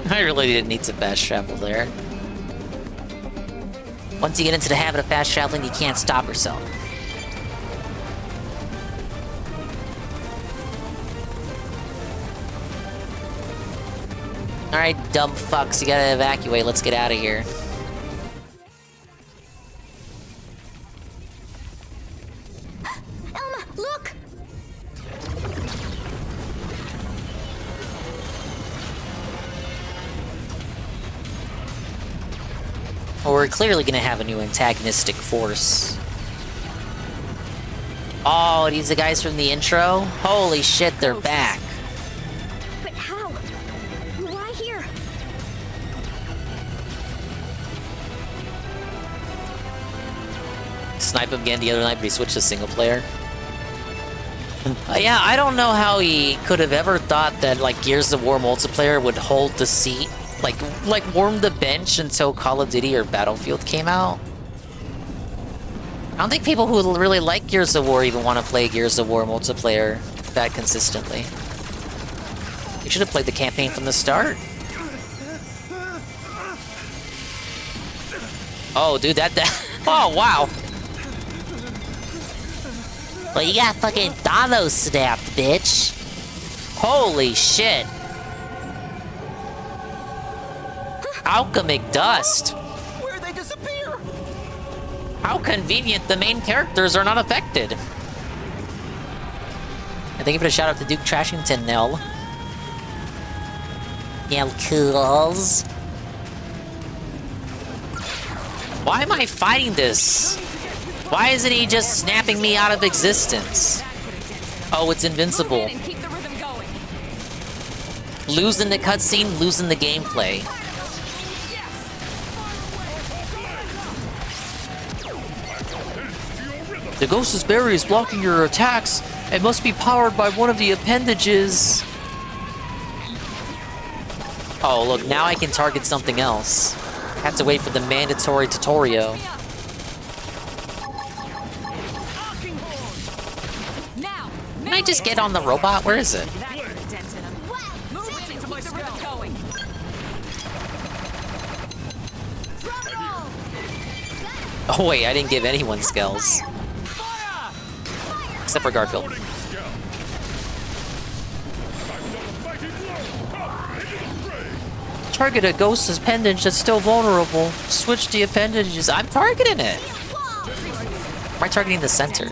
I really didn't need to fast travel there. Once you get into the habit of fast traveling, you can't stop yourself. Alright, dumb fucks, you gotta evacuate. Let's get out of here. Elma, look! Well, we're clearly gonna have a new antagonistic force. Oh, these are the guys from the intro? Holy shit, they're back. But how? Why here? Snipe him again the other night, but he switched to single player. Yeah, I don't know how he could have ever thought that, like, Gears of War multiplayer would hold the seat. Like warm the bench until Call of Duty or Battlefield came out. I don't think people who really like Gears of War even want to play Gears of War multiplayer that consistently. You should have played the campaign from the start. Oh, dude, that oh, wow. Well, you got fucking Thanos snapped, bitch. Holy shit. Alchemic dust. Where'd they disappear? How convenient the main characters are not affected. I think give it a shout out to Duke Trashington, Nell. Nell Cools. Why am I fighting this? Why isn't he just snapping me out of existence? Oh, it's invincible. Losing the cutscene, losing the gameplay. The Ghost's Berry is blocking your attacks. It must be powered by one of the appendages. Oh, look, now I can target something else. I have to wait for the mandatory tutorial. Can I just get on the robot? Where is it? Oh wait, I didn't give anyone skills. Except for Garfield. Target a ghost's appendage that's still vulnerable. Switch the appendages. I'm targeting it. Am I targeting the center?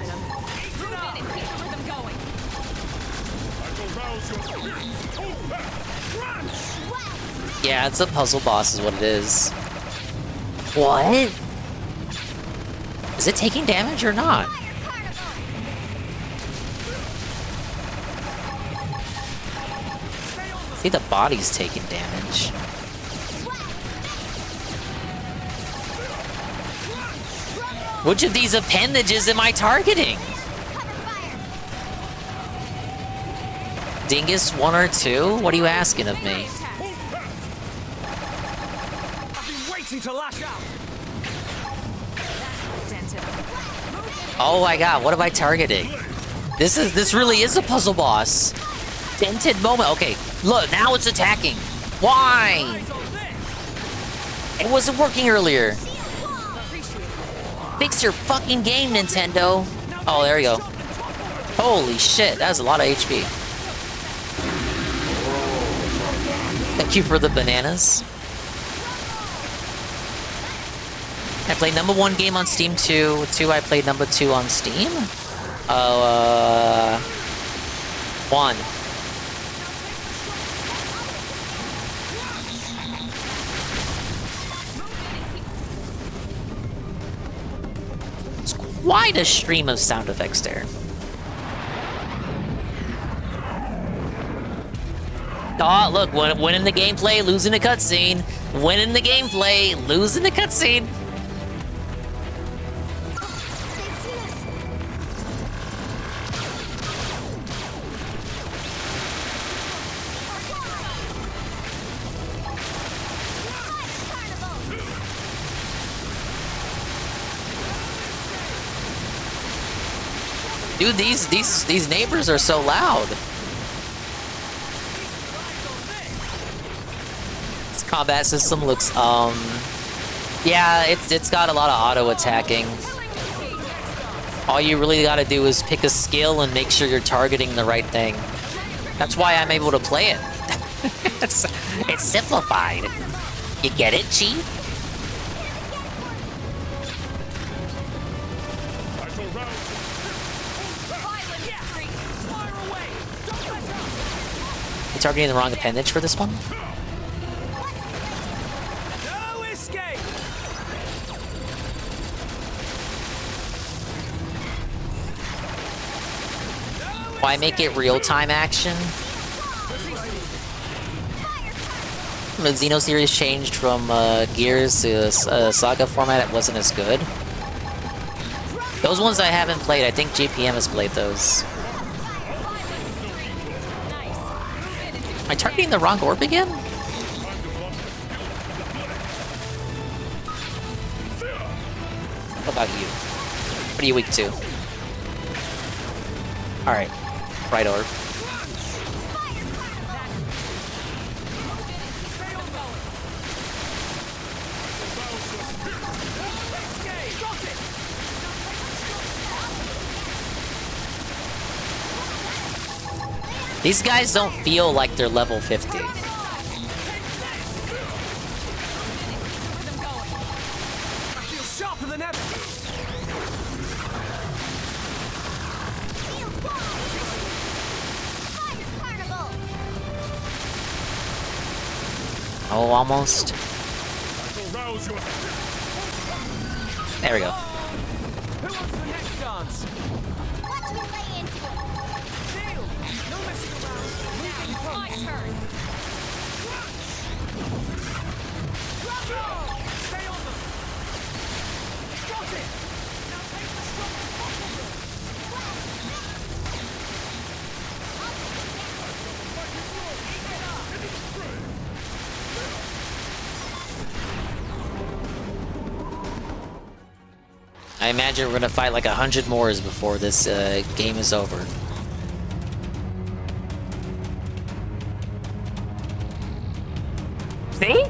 Yeah, it's a puzzle boss is what it is. What? Is it taking damage or not? I think the body's taking damage. Which of these appendages am I targeting? Dingus 1 or 2? What are you asking of me? To lash out. Oh my god, what am I targeting? This really is a puzzle boss. Dented moment. Okay, look, now it's attacking. Why? It wasn't working earlier. Fix your fucking game, Nintendo. Oh, there you go. Holy shit, that was a lot of HP. Thank you for the bananas. I played #1 game on Steam 2. 2, I played #2 on Steam. 1. It's quite a stream of sound effects there. Oh, look, winning the gameplay, losing the cutscene. Winning the gameplay, losing the cutscene. Dude, these neighbors are so loud. This combat system looks yeah, it's got a lot of auto attacking. All you really gotta do is pick a skill and make sure you're targeting the right thing. That's why I'm able to play it. it's simplified. You get it, Chief? You targeting the wrong appendage for this one? No escape. Why make it real-time action? The Xeno series changed from Gears to Saga format. It wasn't as good. Those ones I haven't played. I think JPM has played those. Am I targeting the wrong orb again? What about you? What are you weak to? Alright. Right orb. These guys don't feel like they're level 50. Oh, almost. There we go. Who wants the next dance? Watch me lay into it. Deal. No messing around. Now, my turn. Stay on them. Got it. Now take the strong I imagine we're gonna fight like 100 more before this game is over. See?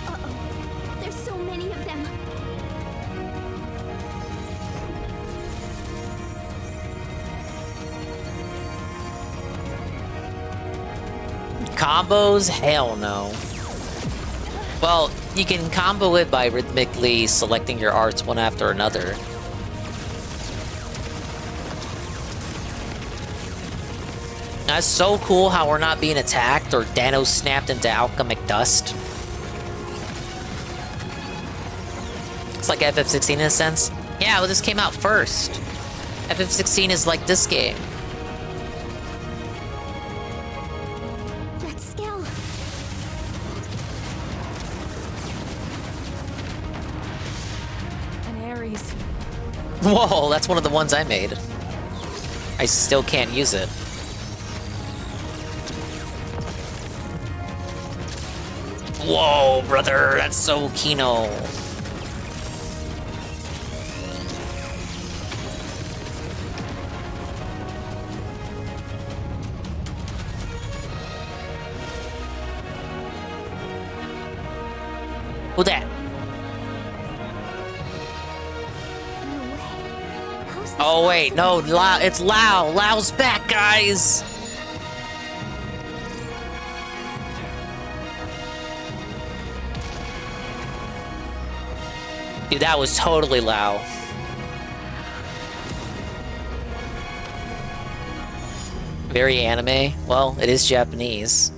Uh-oh. There's so many of them. Combos? Hell no. Well, you can combo it by rhythmically selecting your arts one after another. That's so cool how we're not being attacked or Dano snapped into alchemic dust. It's like FF16 in a sense. Yeah, well, this came out first. FF16 is like this game. That skill. An Ares. Whoa, that's one of the ones I made. I still can't use it. Whoa, brother, that's so Kino. Who that? Oh wait, no, Lao, it's Lao. Lao's back, guys. Dude, that was totally Lao. Very anime. Well, it is Japanese.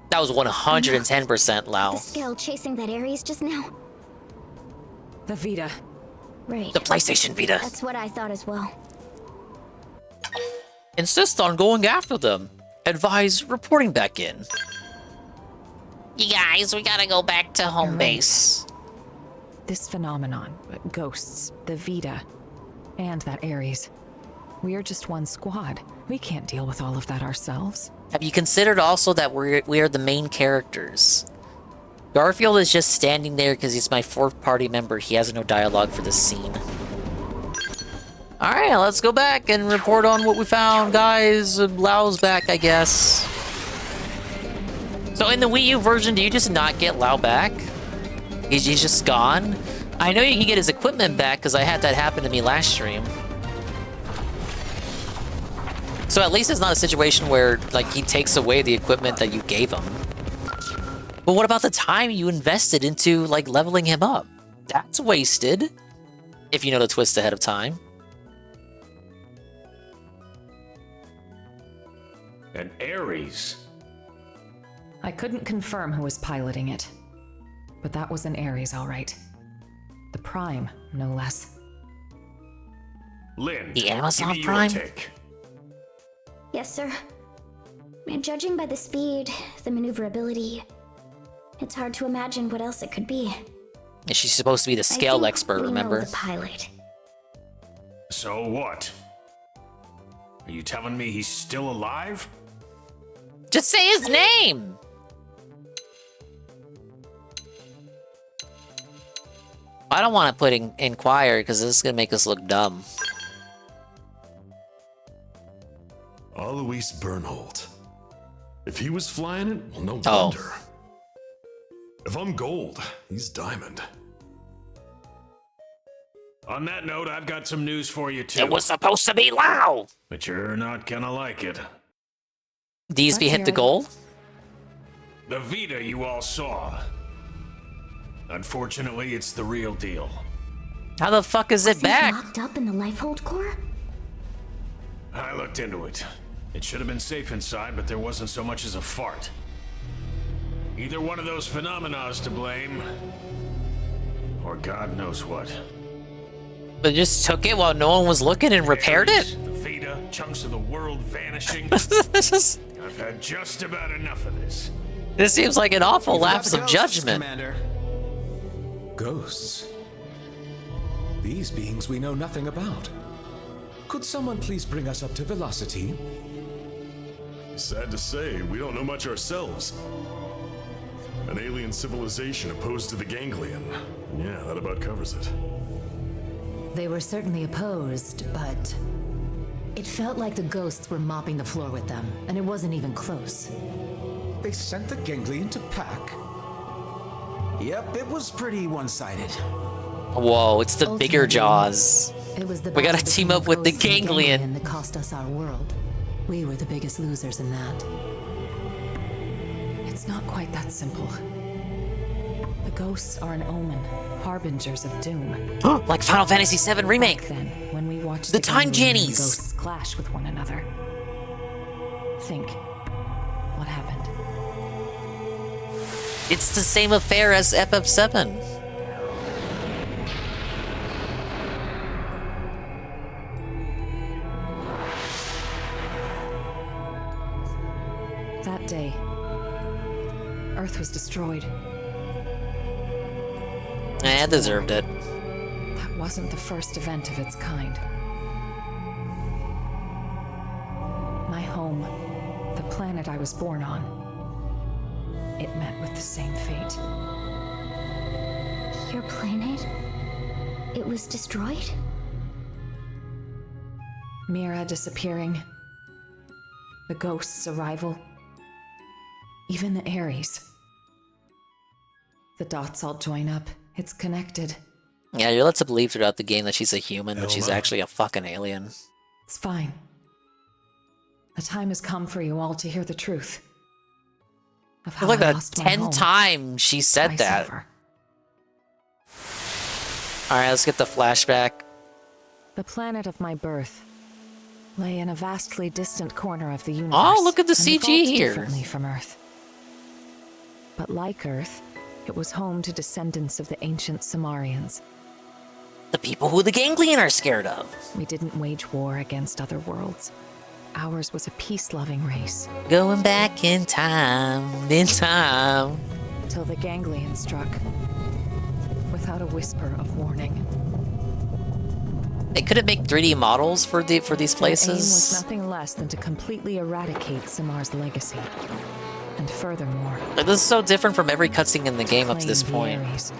That was 110% Lao. The skill chasing that Ares just now. The Vita. Right. The PlayStation Vita. That's what I thought as well. Insist on going after them. Advise reporting back in. You guys, we gotta go back to home base. This phenomenon, ghosts, the Vita, and that Ares. We are just one squad. We can't deal with all of that ourselves. Have you considered also that we are the main characters? Garfield is just standing there because he's my fourth party member. He has no dialogue for this scene. Alright, let's go back and report on what we found, guys. Lau's back, I guess. So in the Wii U version, do you just not get Lau back? He's just gone? I know you can get his equipment back because I had that happen to me last stream. So at least it's not a situation where, like, he takes away the equipment that you gave him. But what about the time you invested into, like, leveling him up? That's wasted. If you know the twist ahead of time. An Ares. I couldn't confirm who was piloting it. But that was an Ares, all right. The Prime, no less. Lynn, the Amazon give me Prime? your take. Yes, sir. And judging by the speed, the maneuverability, it's hard to imagine what else it could be. And she's supposed to be the scale expert, we remember? know the pilot. So what? Are you telling me he's still alive? Just say his name! I don't want to put inquire because this is going to make us look dumb. Alois Bernhold. If he was flying it, well, no Oh. wonder. If I'm gold, he's diamond. On that note, I've got some news for you too. It was supposed to be Lau! But you're not gonna like it. DSP hit the goal? The Vita you all saw. Unfortunately, it's the real deal. How the fuck is it back? Locked up in the Lifehold core? I looked into it. It should have been safe inside, but there wasn't so much as a fart. Either one of those phenomena is to blame, or God knows what. But just took it while no one was looking and repaired it? The Vita, chunks of the world vanishing. I've had just about enough of this. This seems like an awful You forgot lapse the of ghosts, judgment. Commander. Ghosts? These beings we know nothing about. Could someone please bring us up to velocity? Sad to say, we don't know much ourselves. An alien civilization opposed to the ganglion. Yeah, that about covers it. They were certainly opposed, but it felt like the ghosts were mopping the floor with them, and it wasn't even close. They sent the ganglion to pack? Yep, it was pretty one-sided. Whoa, it's the bigger jaws. It was the We gotta battle team between up with the ghosts and ganglion. that cost us our world. We were the biggest losers in that. It's not quite that simple. The ghosts are an omen, harbingers of doom. Like Final Fantasy VII Remake. Back then, when we watched The Time ganglion and Jennies. ghosts clash with one another. Think, what happened? It's the same affair as FF7. That day, Earth was destroyed. I deserved it. That wasn't the first event of its kind. My home, the planet I was born on, it met with the same fate. Your planet? It was destroyed? Mira disappearing, the ghost's arrival, even the Ares. The dots all join up. It's connected. Yeah, you're led to believe throughout the game that she's a human, but she's Elma. actually a fucking alien. It's fine. The time has come for you all to hear the truth. Of It's how like I the lost my 10th home. time she said Twice that. over. Alright, let's get the flashback. The planet of my birth lay in a vastly distant corner of the universe. Oh, look at the and CG evolved here. differently from Earth. But like Earth, it was home to descendants of the ancient Sumerians. The people who the ganglion are scared of. We didn't wage war against other worlds. Ours was a peace-loving race. Going back in time, Till the ganglion struck, without a whisper of warning. They couldn't make 3D models for these Their aim was places. nothing less than to completely eradicate Samar's legacy. And furthermore, Like, this is so different from every cutscene in the game up to this claim the point. Ares.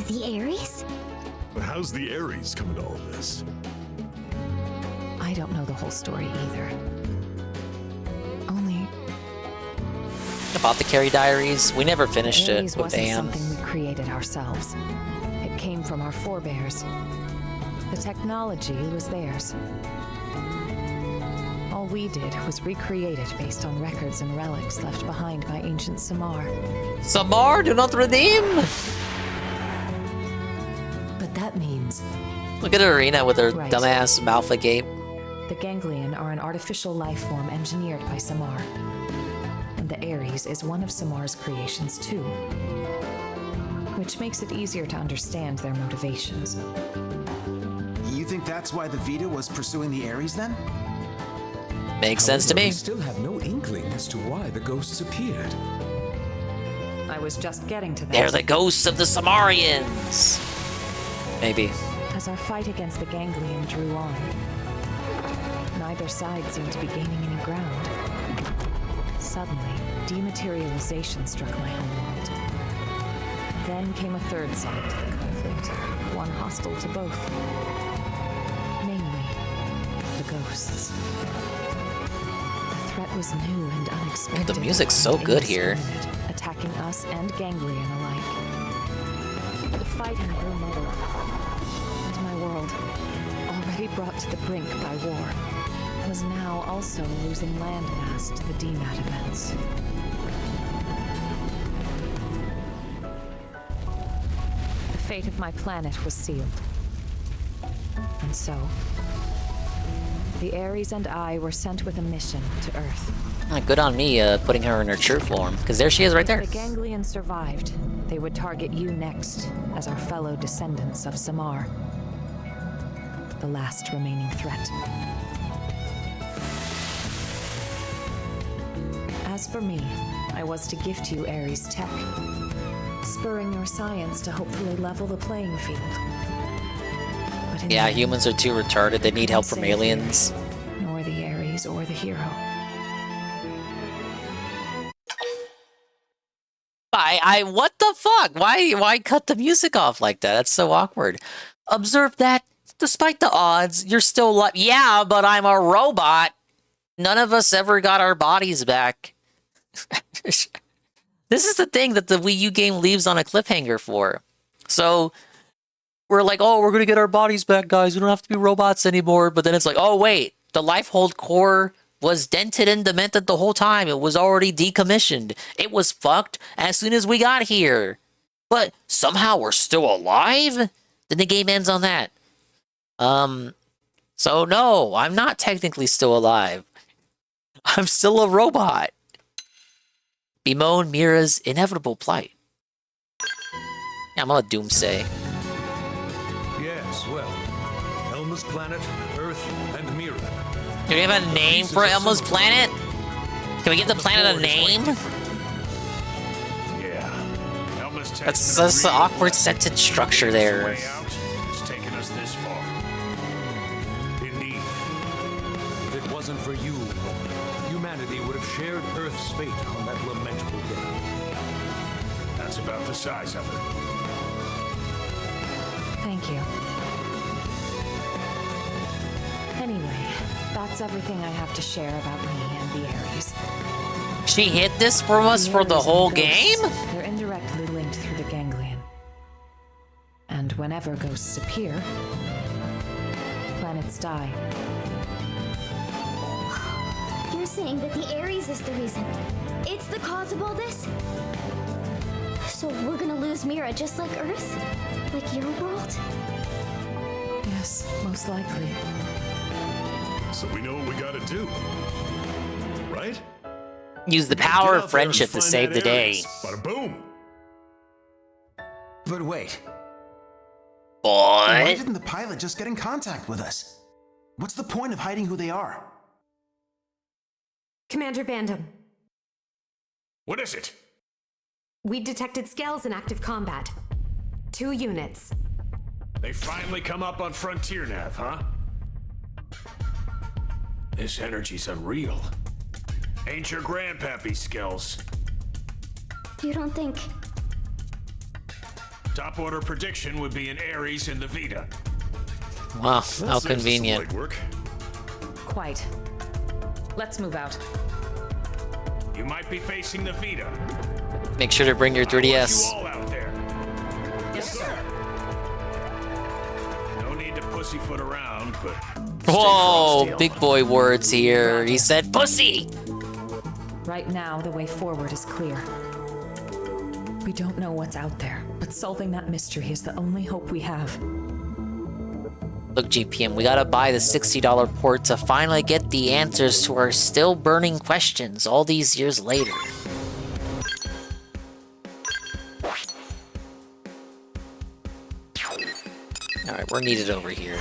The Ares? How's the Ares come into all this? I don't know the whole story either. Only About the Carrie Diaries, we never finished Ares it with wasn't Anne. something we created ourselves. It came from our forebears. The technology was theirs. All we did was recreate it based on records and relics left behind by ancient Samar. Samar, do not redeem! But that means... Look at Arena with her Right. dumbass mouth agape. The Ganglion are an artificial life form engineered by Samar. And the Ares is one of Samar's creations too. Which makes it easier to understand their motivations. You think that's why the Vita was pursuing the Ares then? Makes sense to However, me. We still have no inkling as to why the ghosts appeared. I was just getting to that. They're the ghosts of the Samarians! Maybe. As our fight against the Ganglion drew on, neither side seemed to be gaining any ground. Suddenly, dematerialization struck my homeworld. Then came a third side to the conflict, one hostile to both. Namely, the ghosts. The threat was new and unexpected. The music's so and good here. indiscriminate, attacking us and Ganglion alike. The fighting grew muddled, and my world, already brought to the brink by war, was now also losing landmass to the DMAT events. The fate of my planet was sealed. And so, the Ares and I were sent with a mission to Earth. Good on me putting her in her true form, because there she is right there. If the Ganglion survived, they would target you next as our fellow descendants of Samar. The last remaining threat. As for me, I was to gift you Ares tech, spurring your science to hopefully level the playing field. But in Yeah, the end, humans are too retarded. They need help from aliens. nor the Ares or the hero. What the fuck? Why cut the music off like that? That's so awkward. Observe that, despite the odds, you're still alive. Yeah, but I'm a robot. None of us ever got our bodies back. This is the thing that the Wii U game leaves on a cliffhanger for. So we're like, oh, we're gonna get our bodies back, guys. We don't have to be robots anymore. But then it's like, oh wait, the Lifehold core was dented and demented the whole time. It was already decommissioned. It was fucked as soon as we got here. But somehow we're still alive? Then the game ends on that. So no, I'm not technically still alive. I'm still a robot. Bemoan Mira's inevitable plight. Yeah, I'm a doomsay. Yes, well, Elma's planet, Earth, and Mira. Do we have a name for Elma's planet? Can we give the planet a name? Yeah. Elma's tech That's an awkward sentence structure there. way out. It's taken us this far. Indeed. If it wasn't for you, humanity would have shared Earth's fate on that lamentable day. That's about the size of it. Thank you. Anyway, that's everything I have to share about me and the Ares. She hid this from us for the whole game? They're indirectly linked through the Ganglion. And whenever ghosts appear, planets die. You're saying that the Ares is the reason. It's the cause of all this? So we're gonna lose Mira just like Earth? Like your world? Yes, most likely. So we know what we gotta do. Right? Use the power of friendship to save the day. Bada boom. But wait. Boy. Why didn't the pilot just get in contact with us? What's the point of hiding who they are? Commander Vandam. What is it? We detected scales in active combat. 2 units. They finally come up on Frontier Nav, huh? This energy's unreal. Ain't your grandpappy skills. You don't think... Top order prediction would be an Ares in the Vita. Wow, how convenient. Quite. Let's move out. You might be facing the Vita. Make sure to bring your 3DS. You all out there. Yes, sir. No need to pussyfoot around, but... Whoa, big boy words here. He said pussy! Right now, the way forward is clear. We don't know what's out there, but solving that mystery is the only hope we have. Look, GPM, we gotta buy the $60 port to finally get the answers to our still burning questions all these years later. Alright, we're needed over here.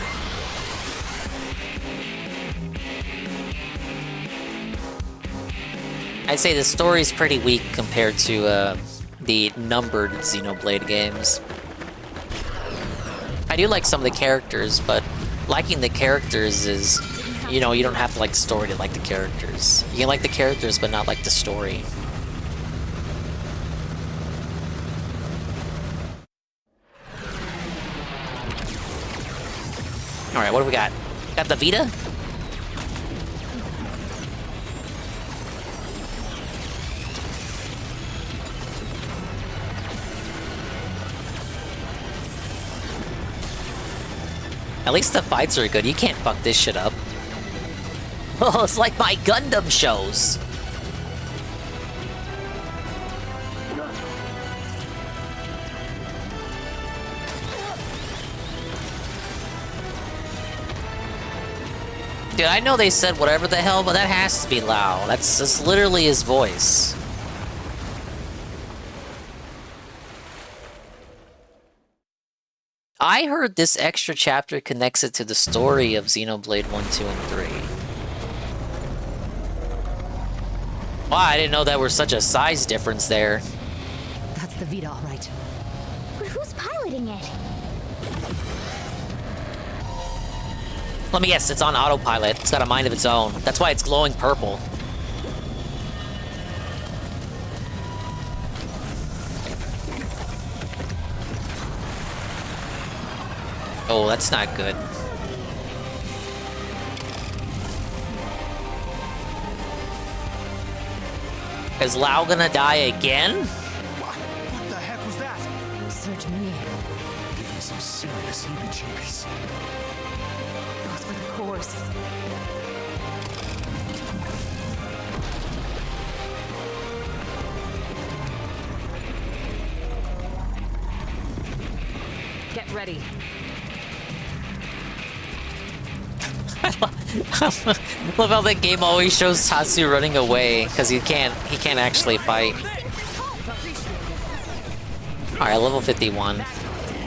I'd say the story's pretty weak compared to the numbered Xenoblade games. I do like some of the characters, but liking the characters is, you know, you don't have to like the story to like the characters. You can like the characters, but not like the story. Alright, what do we got? Got the Vita? At least the fights are good. You can't fuck this shit up. Oh, it's like my Gundam shows. Dude, I know they said whatever the hell, but that has to be loud. That's literally his voice. I heard this extra chapter connects it to the story of Xenoblade 1, 2, and 3. Wow, I didn't know that was such a size difference there. That's the Vita, all right. But who's piloting it? Let me guess, it's on autopilot. It's got a mind of its own. That's why it's glowing purple. Oh, that's not good. Is Lau gonna die again? What the heck was that? Search me. Give me some serious heebie-jeebies. Those were the cores. Get ready. Love how that game always shows Tatsu running away because he can't actually fight. Alright, level 51.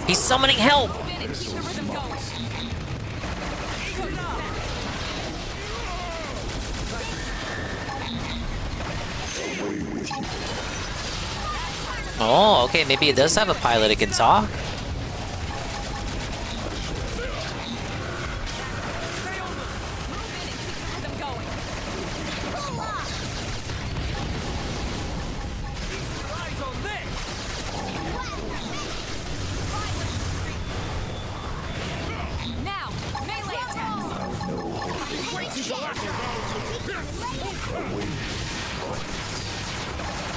He's summoning help! Oh, okay, maybe it does have a pilot it can talk.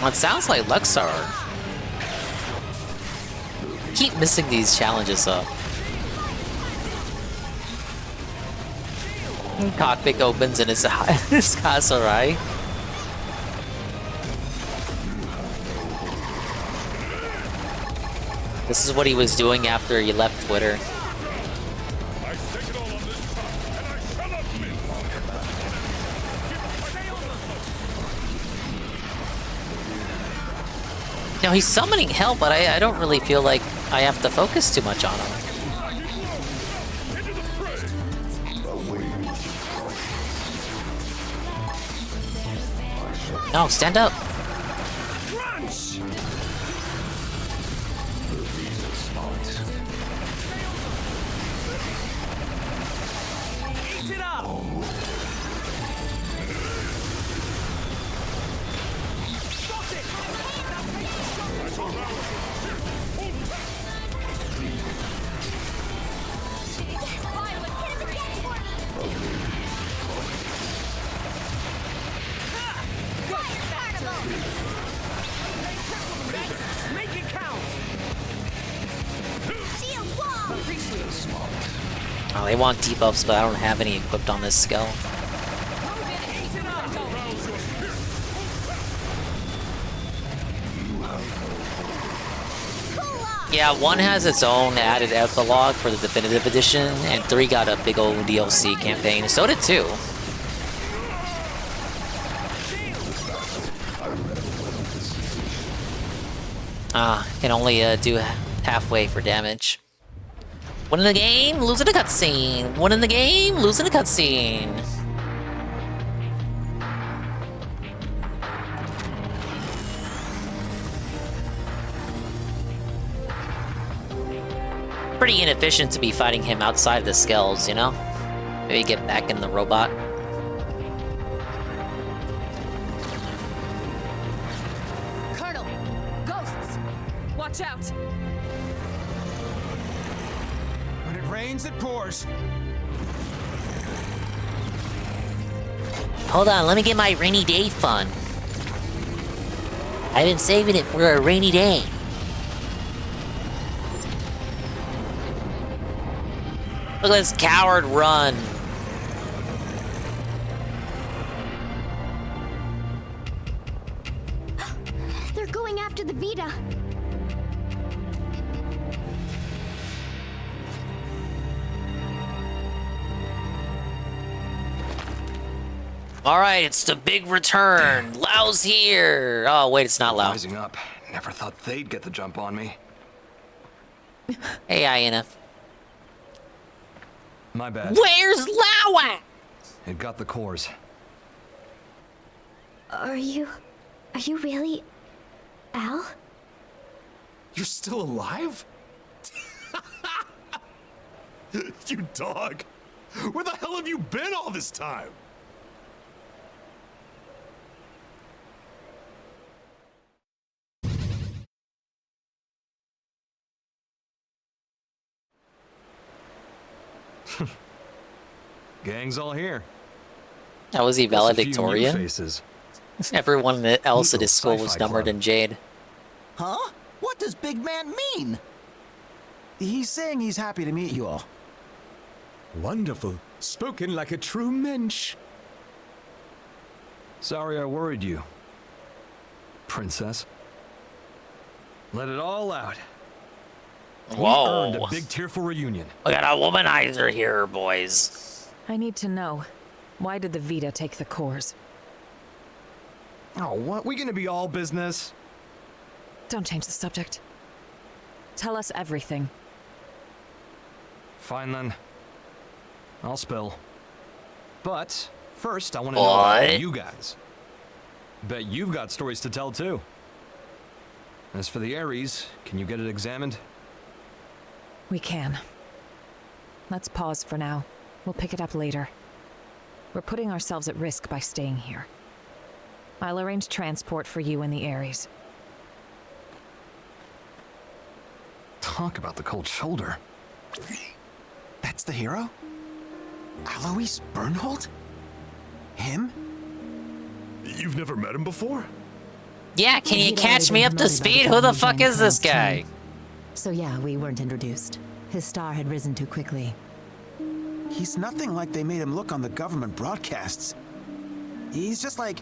Well, it sounds like Luxor. Keep missing these challenges up. Cockpit opens and it's Kasarai. This is what he was doing after he left Twitter. Now he's summoning help, but I don't really feel like I have to focus too much on him. No, stand up. Oh, they want debuffs, but I don't have any equipped on this skill. Yeah, 1 has its own added epilogue for the definitive edition, and 3 got a big old DLC campaign. So did 2. Can only do halfway for damage. Winning the game, losing a cutscene. Winning the game, losing a cutscene. Pretty inefficient to be fighting him outside of the skells, you know? Maybe get back in the robot. Colonel! Ghosts! Watch out! When it rains, it pours. Hold on, let me get my rainy day fun. I've been saving it for a rainy day. Look at this coward run. They're going after the Vita. All right, it's the big return. Lau's here. Oh, wait, it's not Lau. Rising up. Never thought they'd get the jump on me. Hey, INF. My bad. Where's Lau at? It got the cores. Are you really Al? You're still alive? You dog! Where the hell have you been all this time? Gang's all here. That was he Plus a few new valedictorian? faces. Everyone else at his school was dumber than Jade. Huh? What does big man mean? He's saying he's happy to meet you all. Wonderful. Spoken like a true mensch. Sorry I worried you, princess. Let it all out. Whoa. We earned a big tearful reunion. We got a womanizer here, boys. I need to know. Why did the Vita take the cores? Oh, what? We gonna be all business? Don't change the subject. Tell us everything. Fine then. I'll spill. But first, I want to know about you guys. Bet you've got stories to tell too. As for the Ares, can you get it examined? We can. Let's pause for now. We'll pick it up later. We're putting ourselves at risk by staying here. I'll arrange transport for you and the Ares. Talk about the cold shoulder. That's the hero? Alois Bernhold? Him? You've never met him before? Yeah, can you catch me up to speed? Who the fuck is this guy? So yeah, we weren't introduced. His star had risen too quickly. He's nothing like they made him look on the government broadcasts. He's just like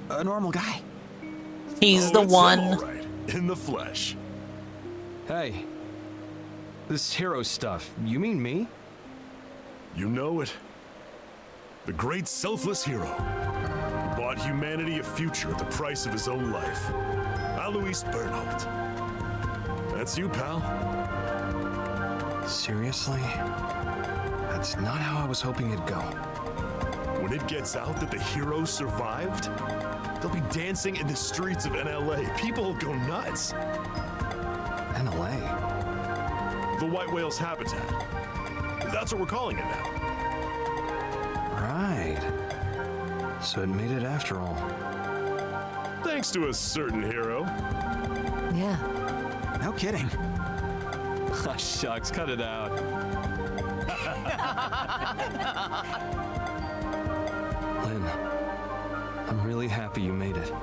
a normal guy. He's the one. All right. In the flesh. Hey, this hero stuff, you mean me? You know it. The great selfless hero who bought humanity a future at the price of his own life. Alois Bernhold. That's you, pal. Seriously? That's not how I was hoping it'd go. When it gets out that the hero survived, they'll be dancing in the streets of NLA. People will go nuts. NLA? The white whale's habitat. That's what we're calling it now. Right. So it made it after all. Thanks to a certain hero. Yeah. No kidding. Ah, shucks, cut it out. Lynn, I'm really happy you made it.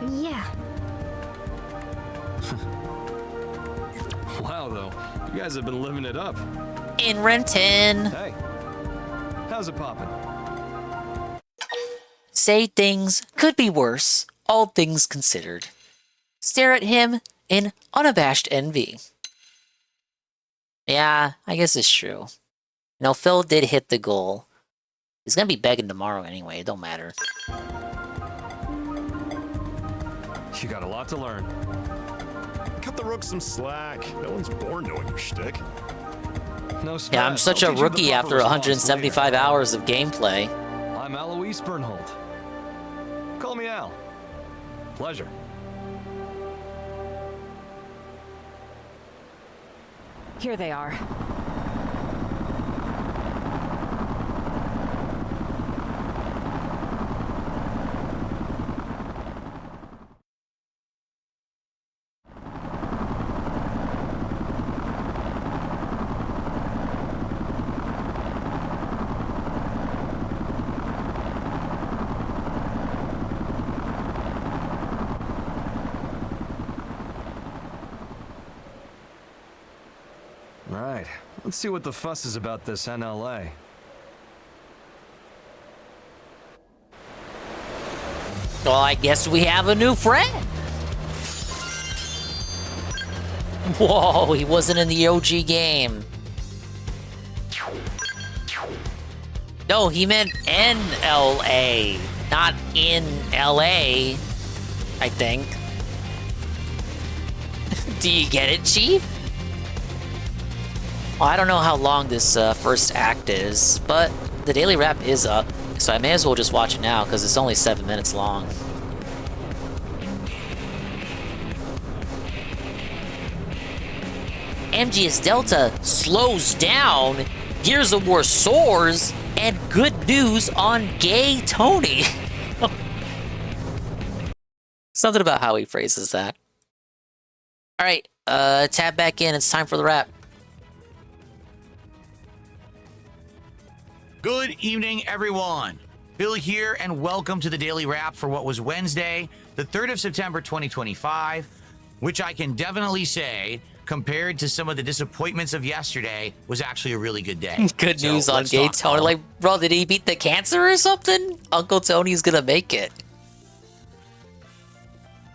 Yeah. Wow, though. You guys have been living it up. In Renton. Hey. How's it poppin'? Say things could be worse, all things considered. Stare at him in unabashed envy. Yeah, I guess it's true. You know, Phil did hit the goal. He's gonna be begging tomorrow anyway, it don't matter. You got a lot to learn. Cut the rooks some slack. No one's born knowing your shtick. No sweat. Yeah, I'm such a rookie after 175 hours of gameplay. I'm Alois Bernhold. Call me Al. Pleasure. Here they are. Right. Let's see what the fuss is about this NLA. Well, I guess we have a new friend. Whoa, he wasn't in the OG game. No, he meant NLA, not in LA, I think. Do you get it, Chief? Well, I don't know how long this first act is, but the daily wrap is up, so I may as well just watch it now because it's only 7 minutes long. MGS Delta slows down, Gears of War soars, and good news on Gay Tony. Something about how he phrases that. All right, tab back in. It's time for the wrap. Good evening, everyone. Bill here, and welcome to the Daily Wrap for what was Wednesday, the 3rd of September, 2025, which I can definitely say, compared to some of the disappointments of yesterday, was actually a really good day. Good news on Gay Tony. Like, bro, did he beat the cancer or something? Uncle Tony's gonna make it.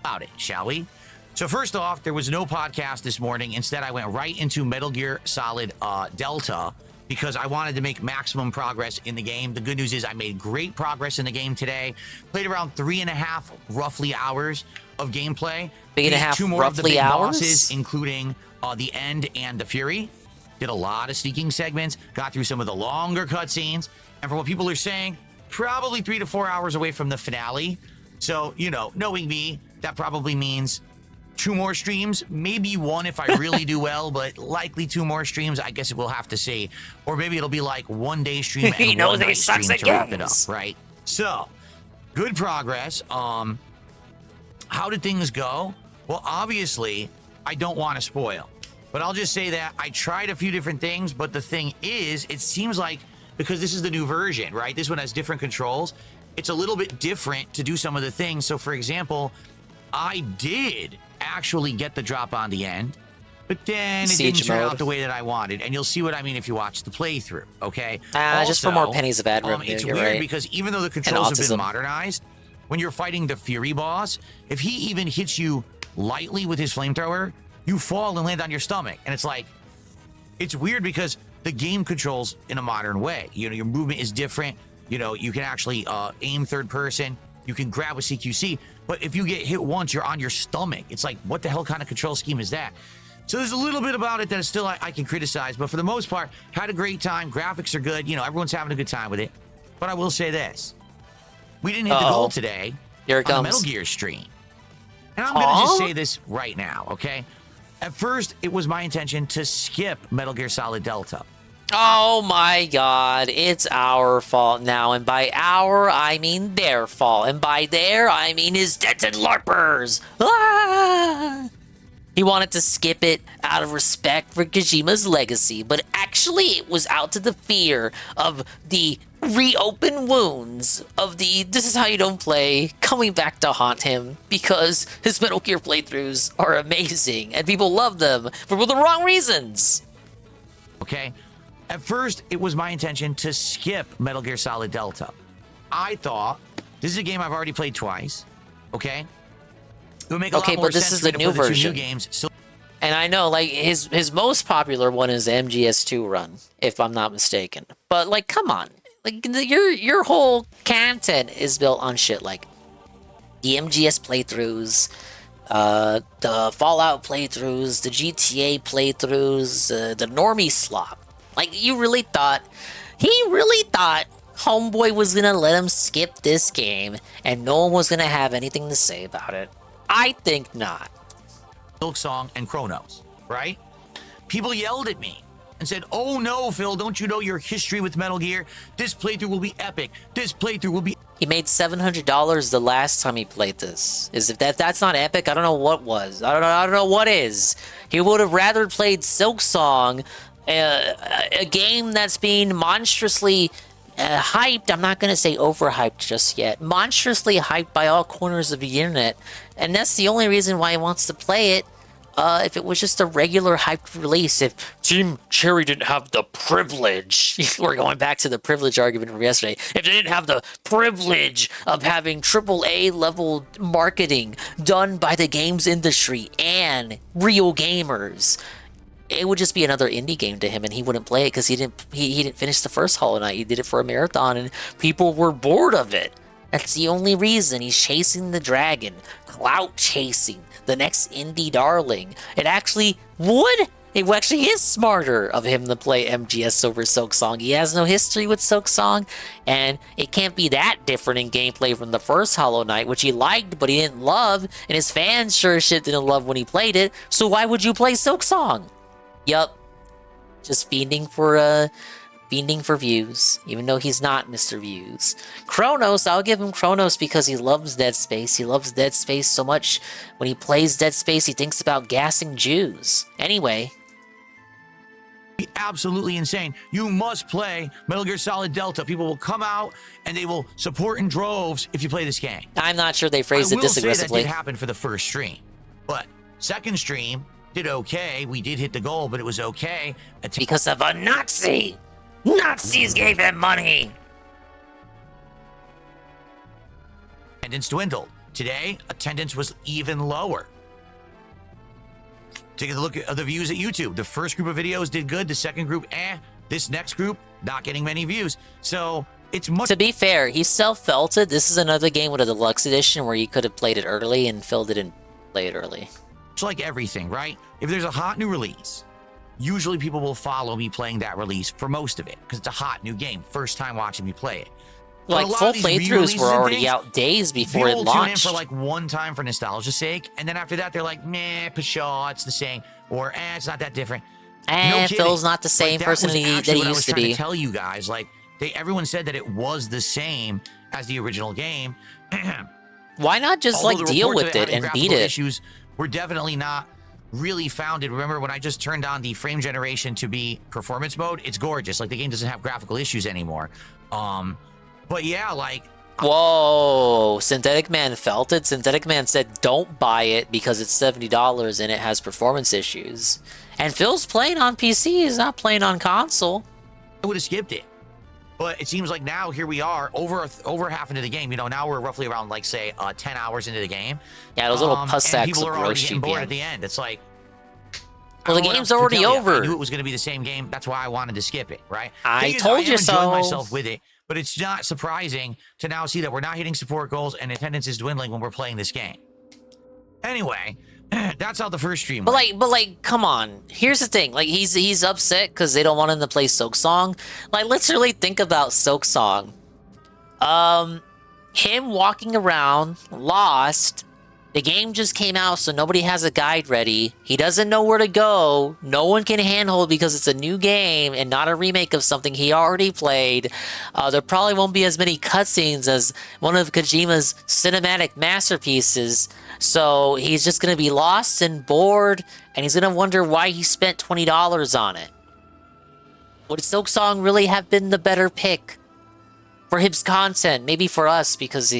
About it, shall we? So first off, there was no podcast this morning. Instead, I went right into Metal Gear Solid Delta, because I wanted to make maximum progress in the game. The good news is I made great progress in the game today. Played around 3.5 roughly hours of gameplay. 3.5 two more of the roughly big hours? bosses, including the End and the Fury. Did a lot of sneaking segments. Got through some of the longer cutscenes. And from what people are saying, probably 3 to 4 hours away from the finale. So, you know, knowing me, that probably means 2 more streams, maybe 1 if I really do well, but likely 2 more streams. I guess we'll have to see. Or maybe it'll be like 1 day stream and He knows 1 night he sucks stream at to wrap it up, games. right? So, good progress. How did things go? Well, obviously, I don't want to spoil, but I'll just say that I tried a few different things, but the thing is, it seems like, because this is the new version, right? This one has different controls. It's a little bit different to do some of the things. So, for example, I did actually get the drop on the End, but then it Siege didn't turn mode. out the way that I wanted, and you'll see what I mean if you watch the playthrough, okay? Just for more pennies of ad revenue, It's you're weird right. because even though the controls have autism. been modernized, when you're fighting the Fury boss, if he even hits you lightly with his flamethrower, you fall and land on your stomach, and it's like, it's weird because the game controls in a modern way. You know, your movement is different. You know, you can actually aim third person. You can grab with CQC, but if you get hit once, you're on your stomach. It's like, what the hell kind of control scheme is that? So there's a little bit about it that still I can criticize, but for the most part, had a great time. Graphics are good. You know, everyone's having a good time with it. But I will say this. We didn't hit the goal today Here it on comes. the Metal Gear stream. And I'm going to just say this right now, okay? At first, it was my intention to skip Metal Gear Solid Delta. Oh my god, it's our fault now, and by our, I mean their fault, and by their, I mean his dented LARPers! Ah! He wanted to skip it out of respect for Kojima's legacy, but actually it was out to the fear of the reopened wounds of the "this is how you don't play" coming back to haunt him, because his Metal Gear playthroughs are amazing and people love them for the wrong reasons. Okay? At first, it was my intention to skip Metal Gear Solid Delta. I thought, this is a game I've already played twice, okay? It would make a lot more but this sense is for me the to new play the two version. new games. So And I know, like, his most popular one is the MGS2 run, if I'm not mistaken. But, like, come on. Like, your whole content is built on shit like the MGS playthroughs, the Fallout playthroughs, the GTA playthroughs, the normie slop. Like, he really thought Homeboy was gonna let him skip this game and no one was gonna have anything to say about it. I think not. Silk Song and Chronos, right? People yelled at me and said, "Oh no, Phil, don't you know your history with Metal Gear? This playthrough will be epic. This playthrough will be..." He made $700 the last time he played this. If that's not epic, I don't know what was. I don't know what is. He would have rather played Silk Song, a game that's being monstrously hyped. I'm not going to say overhyped just yet. Monstrously hyped by all corners of the internet. And that's the only reason why he wants to play it. If it was just a regular hyped release, if Team Cherry didn't have the privilege, we're going back to the privilege argument from yesterday, if they didn't have the privilege of having AAA level marketing done by the games industry and real gamers, it would just be another indie game to him, and he wouldn't play it because he didn't finish the first Hollow Knight. He did it for a marathon, and people were bored of it. That's the only reason. He's chasing the dragon, clout chasing, the next indie darling. It actually is smarter of him to play MGS over Silk Song. He has no history with Silk Song, and it can't be that different in gameplay from the first Hollow Knight, which he liked but he didn't love, and his fans sure as shit didn't love when he played it. So why would you play Silk Song? Yup, just fiending for views, even though he's not Mr. Views. Chronos, I'll give him Chronos because he loves Dead Space. He loves Dead Space so much. When he plays Dead Space, he thinks about gassing Jews. Anyway. Absolutely insane. You must play Metal Gear Solid Delta. People will come out and they will support in droves if you play this game. I'm not sure they phrased it this aggressively. That did happen for the first stream, but second stream did okay. We did hit the goal, but it was okay. Because of a Nazi! Nazis gave him money! Attendance dwindled. Today, attendance was even lower. Take a look at the views at YouTube. The first group of videos did good. The second group, This next group, not getting many views. So, it's much... To be fair, he self-felt it. This is another game with a deluxe edition where he could have played it early, and Phil didn't play it early. It's like everything, right? If there's a hot new release, usually people will follow me playing that release for most of it because it's a hot new game. First time watching me play it. Like, full playthroughs were already out days before it launched. People tune in for like one time for nostalgia's sake, and then after that they're like, meh, pshaw, it's the same, or it's not that different. No Phil's not the same person that he used to be. I was trying to tell you guys, like, everyone said that it was the same as the original game. Why not just like deal with it and beat it? Issues were definitely not really founded. Remember when I just turned on the frame generation to be performance mode? It's gorgeous. Like, the game doesn't have graphical issues anymore. But yeah, like... Whoa, Synthetic Man felt it. Synthetic Man said don't buy it because it's $70 and it has performance issues. And Phil's playing on PC, he's not playing on console. I would have skipped it. But it seems like now, here we are, over half into the game. You know, now we're roughly around, like, say, 10 hours into the game. Yeah, those little pus sacks people look are already gross getting bored GPM. at the end. It's like... Well, the game's already over. I knew it was going to be the same game. That's why I wanted to skip it, right? I told you so. I enjoyed myself with it, but it's not surprising to now see that we're not hitting support goals and attendance is dwindling when we're playing this game. Anyway, that's how the first stream went. But like, come on. Here's the thing. Like, he's upset because they don't want him to play Silk Song. Like, let's really think about Silk Song. Him walking around, lost, The game just came out, so nobody has a guide ready. He doesn't know where to go. No one can handhold because it's a new game and not a remake of something he already played. There probably won't be as many cutscenes as one of Kojima's cinematic masterpieces. So he's just going to be lost and bored, and he's going to wonder why he spent $20 on it. Would Silksong really have been the better pick for his content? Maybe for us, because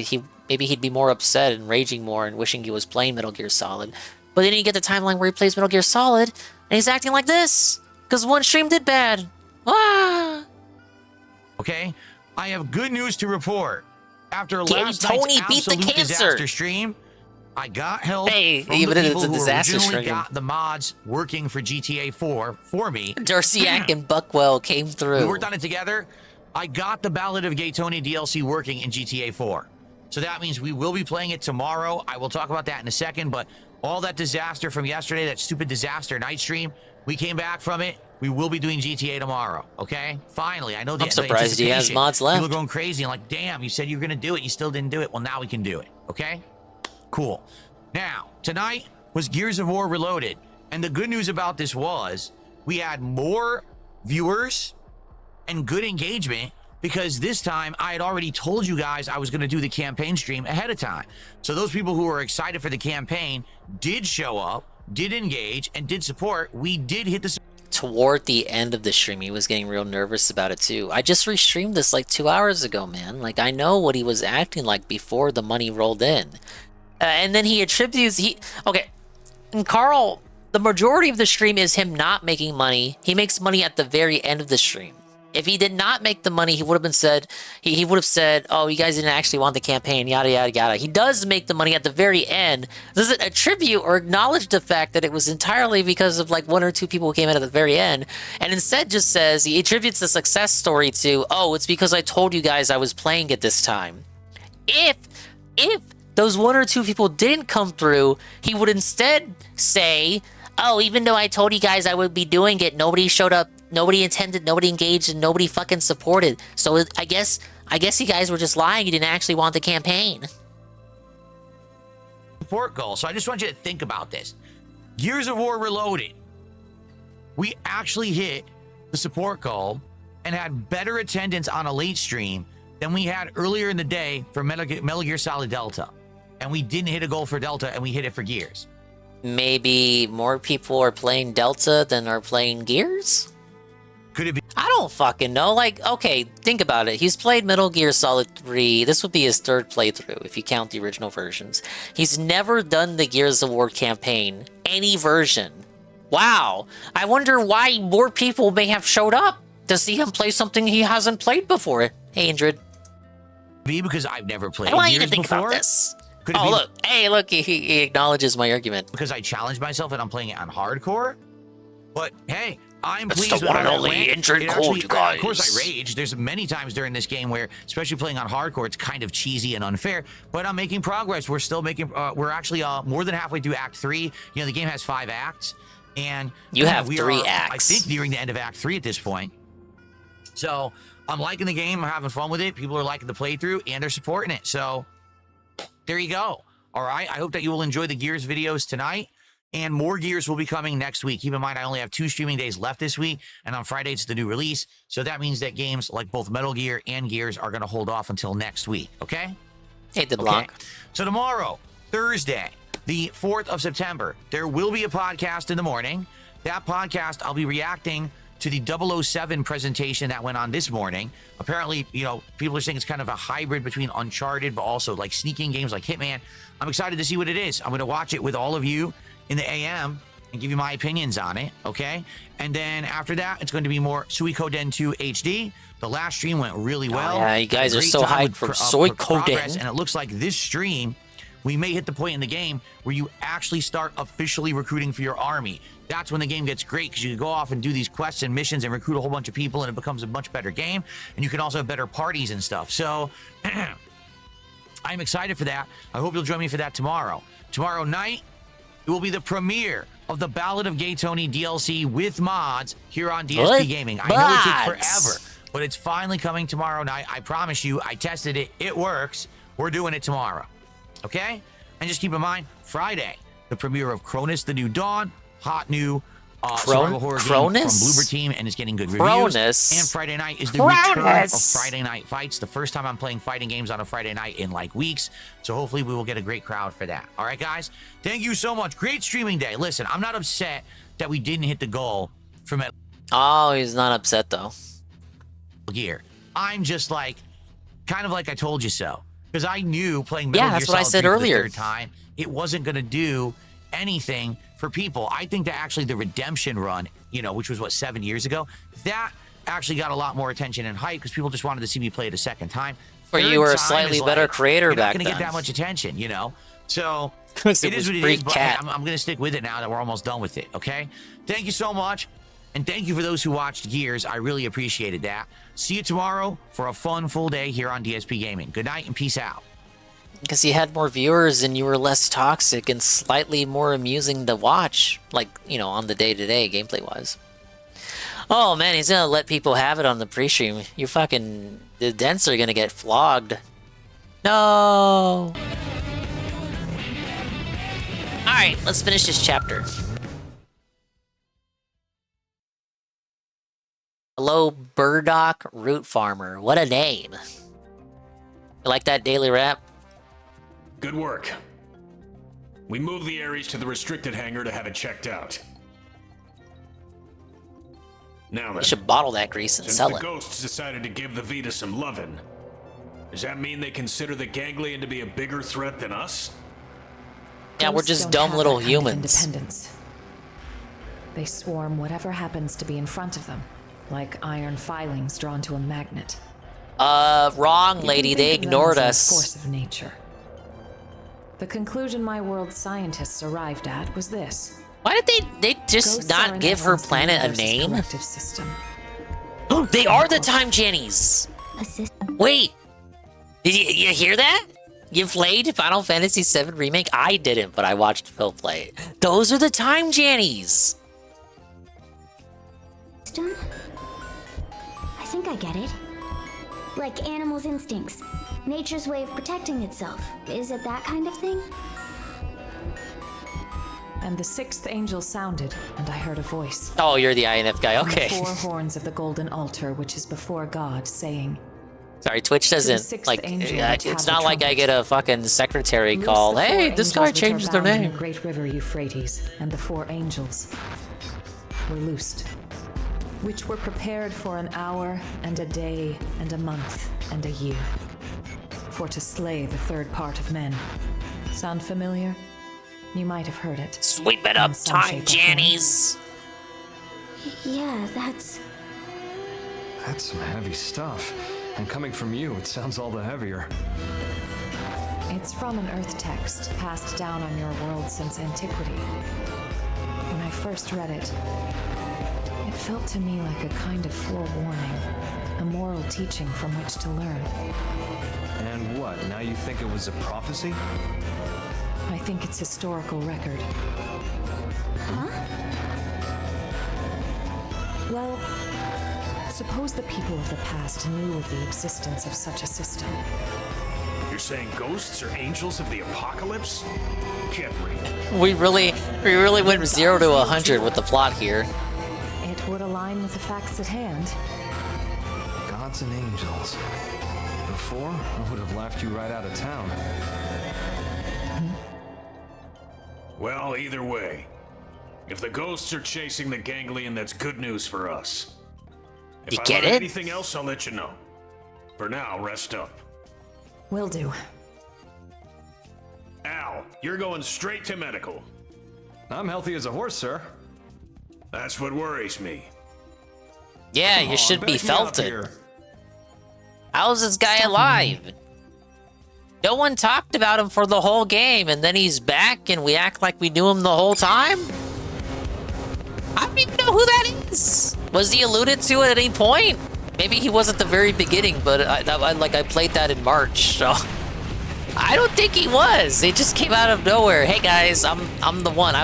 maybe he'd be more upset and raging more and wishing he was playing Metal Gear Solid. But then you get the timeline where he plays Metal Gear Solid, and he's acting like this, because one stream did bad. Ah! Okay, I have good news to report. After Katie last Tony night's beat the absolute cancer. disaster stream, I got help from even the if people it's a who disaster originally stream. got the mods working for GTA 4 for me. Darciak and Buckwell came through. We worked on it together. I got the Ballad of Gay Tony DLC working in GTA 4. So that means we will be playing it tomorrow. I will talk about that in a second, but all that disaster from yesterday, that stupid disaster night stream, we came back from it. We will be doing GTA tomorrow, okay? Finally, I know I'm surprised he has mods left. People are going crazy and like, damn, you said you were going to do it. You still didn't do it. Well, now we can do it, okay? Cool. Now, tonight was Gears of War Reloaded. And the good news about this was we had more viewers and good engagement because this time I had already told you guys I was going to do the campaign stream ahead of time. So those people who were excited for the campaign did show up, did engage, and did support. We did hit the... Toward the end of the stream, he was getting real nervous about it too. I just restreamed this like 2 hours ago, man. Like, I know what he was acting like before the money rolled in. And then he attributes... Okay, and Carl, the majority of the stream is him not making money. He makes money at the very end of the stream. If he did not make the money, he would have been said, he would have said, oh, you guys didn't actually want the campaign, yada, yada, yada. He does make the money at the very end. Does it attribute or acknowledge the fact that it was entirely because of like 1 or 2 people who came in at the very end, and instead just says, he attributes the success story to, oh, it's because I told you guys I was playing it this time. If those 1 or 2 people didn't come through, he would instead say, oh, even though I told you guys I would be doing it, nobody showed up, nobody attended, nobody engaged, and nobody fucking supported. So I guess you guys were just lying. You didn't actually want the campaign. Support goal. So I just want you to think about this. Gears of War Reloaded. We actually hit the support goal and had better attendance on a late stream than we had earlier in the day for Metal Gear Solid Delta. And we didn't hit a goal for Delta, and we hit it for Gears. Maybe more people are playing Delta than are playing Gears? Could it be? I don't fucking know. Like, okay, think about it. He's played Metal Gear Solid 3. This would be his 3rd playthrough if you count the original versions. He's never done the Gears of War campaign, any version. Wow. I wonder why more people may have showed up to see him play something he hasn't played before. Hey, Indrid. Because I've never played I want Gears you to think before. about this. Could it Oh, be look. Hey, look. He acknowledges my argument. because I challenged myself and I'm playing it on hardcore? But hey, I'm It's pleased the with one how and that only went. Indrid It Cole, actually- you guys. Of course I raged. There's many times during this game where, especially playing on hardcore, it's kind of cheesy and unfair, but I'm making progress. We're still making, we're actually more than halfway through Act 3. You know, the game has 5 acts. And You have we 3 are, acts. I think nearing the end of Act 3 at this point. So I'm liking the game. I'm having fun with it. People are liking the playthrough and they're supporting it. So there you go. All right. I hope that you will enjoy the Gears videos tonight. And more Gears will be coming next week. Keep in mind, I only have 2 streaming days left this week. And on Friday, it's the new release. So that means that games like both Metal Gear and Gears are going to hold off until next week. Okay? Hey, DeBlanc. Okay. So tomorrow, Thursday, the 4th of September, there will be a podcast in the morning. That podcast, I'll be reacting to the 007 presentation that went on this morning. Apparently, you know, people are saying it's kind of a hybrid between Uncharted, but also like sneaking games like Hitman. I'm excited to see what it is. I'm going to watch it with all of you in the AM and give you my opinions on it, okay? And then after that, it's going to be more Suikoden 2 HD. The last stream went really well. Yeah, you guys are Great so time hyped for with progress, Suikoden. and it looks like this stream, we may hit the point in the game where you actually start officially recruiting for your army. That's when the game gets great, because you can go off and do these quests and missions and recruit a whole bunch of people, and it becomes a much better game. And you can also have better parties and stuff. So I'm excited for that. I hope you'll join me for that tomorrow. Tomorrow night, it will be the premiere of the Ballad of Gay Tony DLC with mods here on DSP With Gaming. I know it took mods. forever, but it's finally coming tomorrow night. I promise you, I tested it. It works. We're doing it tomorrow. Okay? And just keep in mind, Friday, the premiere of Cronus: The New Dawn, hot new Cronus? survival horror game from Bloober Team, and it's getting good reviews. Cronus? And Friday night is the return of Friday Night Fights. The first time I'm playing fighting games on a Friday night in like weeks. So hopefully we will get a great crowd for that. All right, guys? Thank you so much. Great streaming day. Listen, I'm not upset that we didn't hit the goal from Metal Oh, he's not upset though. Gear. I'm just like, kind of like I told you so. Because I knew playing Metal Gear that's what I Solid said 3 for earlier. the third time, it wasn't going to do anything for people. I think that actually the Redemption run, you know, which was what, 7 years ago, that actually got a lot more attention and hype because people just wanted to see me play it a second time. Or you were a slightly better creator you're back not going to then. get that much attention, you know? So It it is was what it free is, but cat. hey, I'm going to stick with it now that we're almost done with it, okay? Thank you so much. And thank you for those who watched Gears. I really appreciated that. See you tomorrow for a fun full day here on DSP Gaming. Good night and peace out. Because you had more viewers and you were less toxic and slightly more amusing to watch, like, you know, on the day-to-day gameplay-wise. Oh, man, he's gonna let people have it on the pre-stream. You fucking... The dents are gonna get flogged. No! Alright, let's finish this chapter. Hello, Burdock Root Farmer. What a name. You like that daily rap? Good work. We moved the Ares to the restricted hangar to have it checked out. Now then, You should bottle that grease and since sell the it. ghosts decided to give the Vita some lovin', does that mean they consider the ganglion to be a bigger threat than us? Yeah, we're Ghosts just don't dumb have little that kind of humans. Independence. They swarm whatever happens to be in front of them, like iron filings drawn to a magnet. Wrong, You lady. can They think of them ignored as a us. Force of nature. The conclusion my world's scientists arrived at was this. Why did they just Ghosts are not in give her essence the planet a universe's name? collective system. They are the Time Jennies. Wait, did you hear that? You played Final Fantasy VII Remake? I didn't, but I watched Phil play it. Those are the Time Jennies. System? I think I get it. Like animals' instincts. Nature's way of protecting itself. Is it that kind of thing? And the sixth angel sounded, and I heard a voice. Oh, you're the INF guy. From Okay. the four horns of the golden altar, which is before God, saying, Sorry, Twitch the doesn't sixth like. angel It's which had not the like I get a fucking secretary "Loose call. the four Hey, this guy angels which are changed their bound in name. the great river Euphrates, and the four angels were loosed, which were prepared for an hour and a day and a month and a year, for to slay the third part of men. Sound familiar? You might have heard it. Sweep it in up, some Time shape or form. Jennies. Yeah, that's... That's some heavy stuff. And coming from you, it sounds all the heavier. It's from an Earth text passed down on your world since antiquity. When I first read it, it felt to me like a kind of forewarning, a moral teaching from which to learn. And what, now you think it was a prophecy? I think it's historical record. Huh? Well, suppose the people of the past knew of the existence of such a system. You're saying ghosts are angels of the apocalypse? Get real. We really went 0 to 100 with the plot here. It would align with the facts at hand. Gods and angels. Before, I would have laughed you right out of town. Well, either way, if the ghosts are chasing the ganglion, that's good news for us. If You I get learn it? anything else, I'll let you know. For now, rest up. Will do. Al, you're going straight to medical. I'm healthy as a horse, sir. That's what worries me. Yeah, Come you on, should be back me up felted. here. How's this guy alive? No one talked about him for the whole game, and then he's back, and we act like we knew him the whole time? I don't even know who that is. Was he alluded to at any point? Maybe he was at the very beginning, but I played that in March, so I don't think he was. It just came out of nowhere. Hey guys, I'm the one.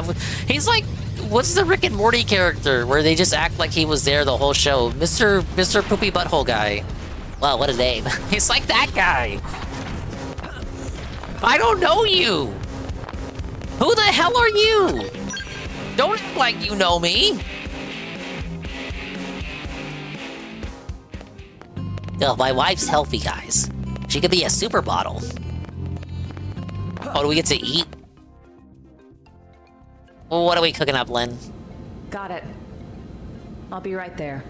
He's like, what's the Rick and Morty character where they just act like he was there the whole show? Mr. Poopy Butthole guy. Wow, what a name. He's like that guy. I don't know you. Who the hell are you? Don't act like you know me. Oh, my wife's healthy, guys. She could be a super bottle. Oh, do we get to eat? What are we cooking up, Lynn? Got it. I'll be right there.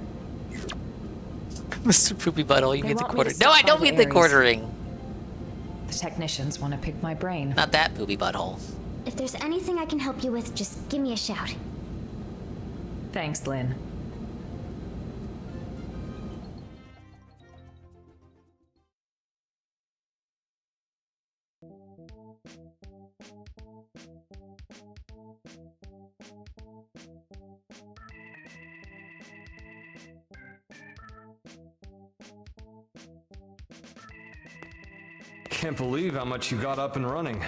Mr. Poopy Butthole, you They mean the want me quarter? to No, I stop don't by the mean the Ares. quartering. The technicians want to pick my brain. Not that Poopy Butthole. If there's anything I can help you with, just give me a shout. Thanks, Lynn. Can't believe how much you got up and running.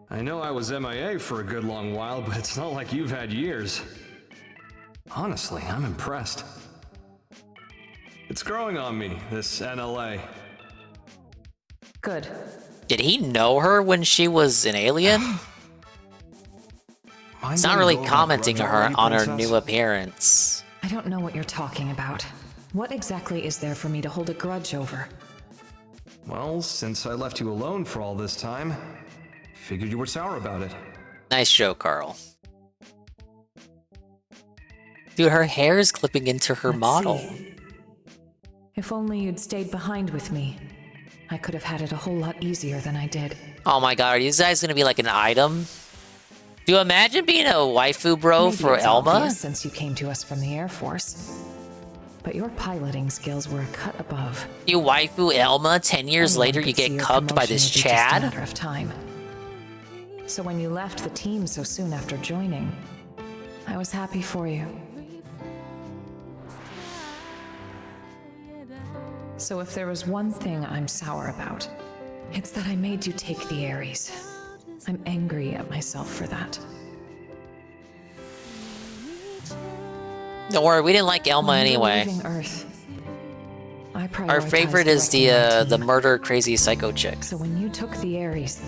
I know I was MIA for a good long while, but it's not like you've had years. Honestly, I'm impressed. It's growing on me, this NLA. Good. Did he know her when she was an alien? He's not really commenting on her new appearance. I don't know what you're talking about. What exactly is there for me to hold a grudge over? Well, since I left you alone for all this time, figured you were sour about it. Nice show, Carl. Dude, her hair is clipping into her model. If only you'd stayed behind with me, I could have had it a whole lot easier than I did. Oh my god, are you guys gonna be like an item? Do you imagine being a waifu bro Maybe for it's Elma? obvious since you came to us from the Air Force. But your piloting skills were a cut above. You waifu Elma, 10 years Anyone later you could see get your cucked by promotion this would be just a Chad? matter of time. So when you left the team so soon after joining, I was happy for you. So if there was one thing I'm sour about, it's that I made you take the Ares. I'm angry at myself for that. Don't worry, we didn't like Elma When you were anyway. leaving Earth, I Our favorite prioritized is directing the my team. murder crazy psycho chick. So when you took the Ares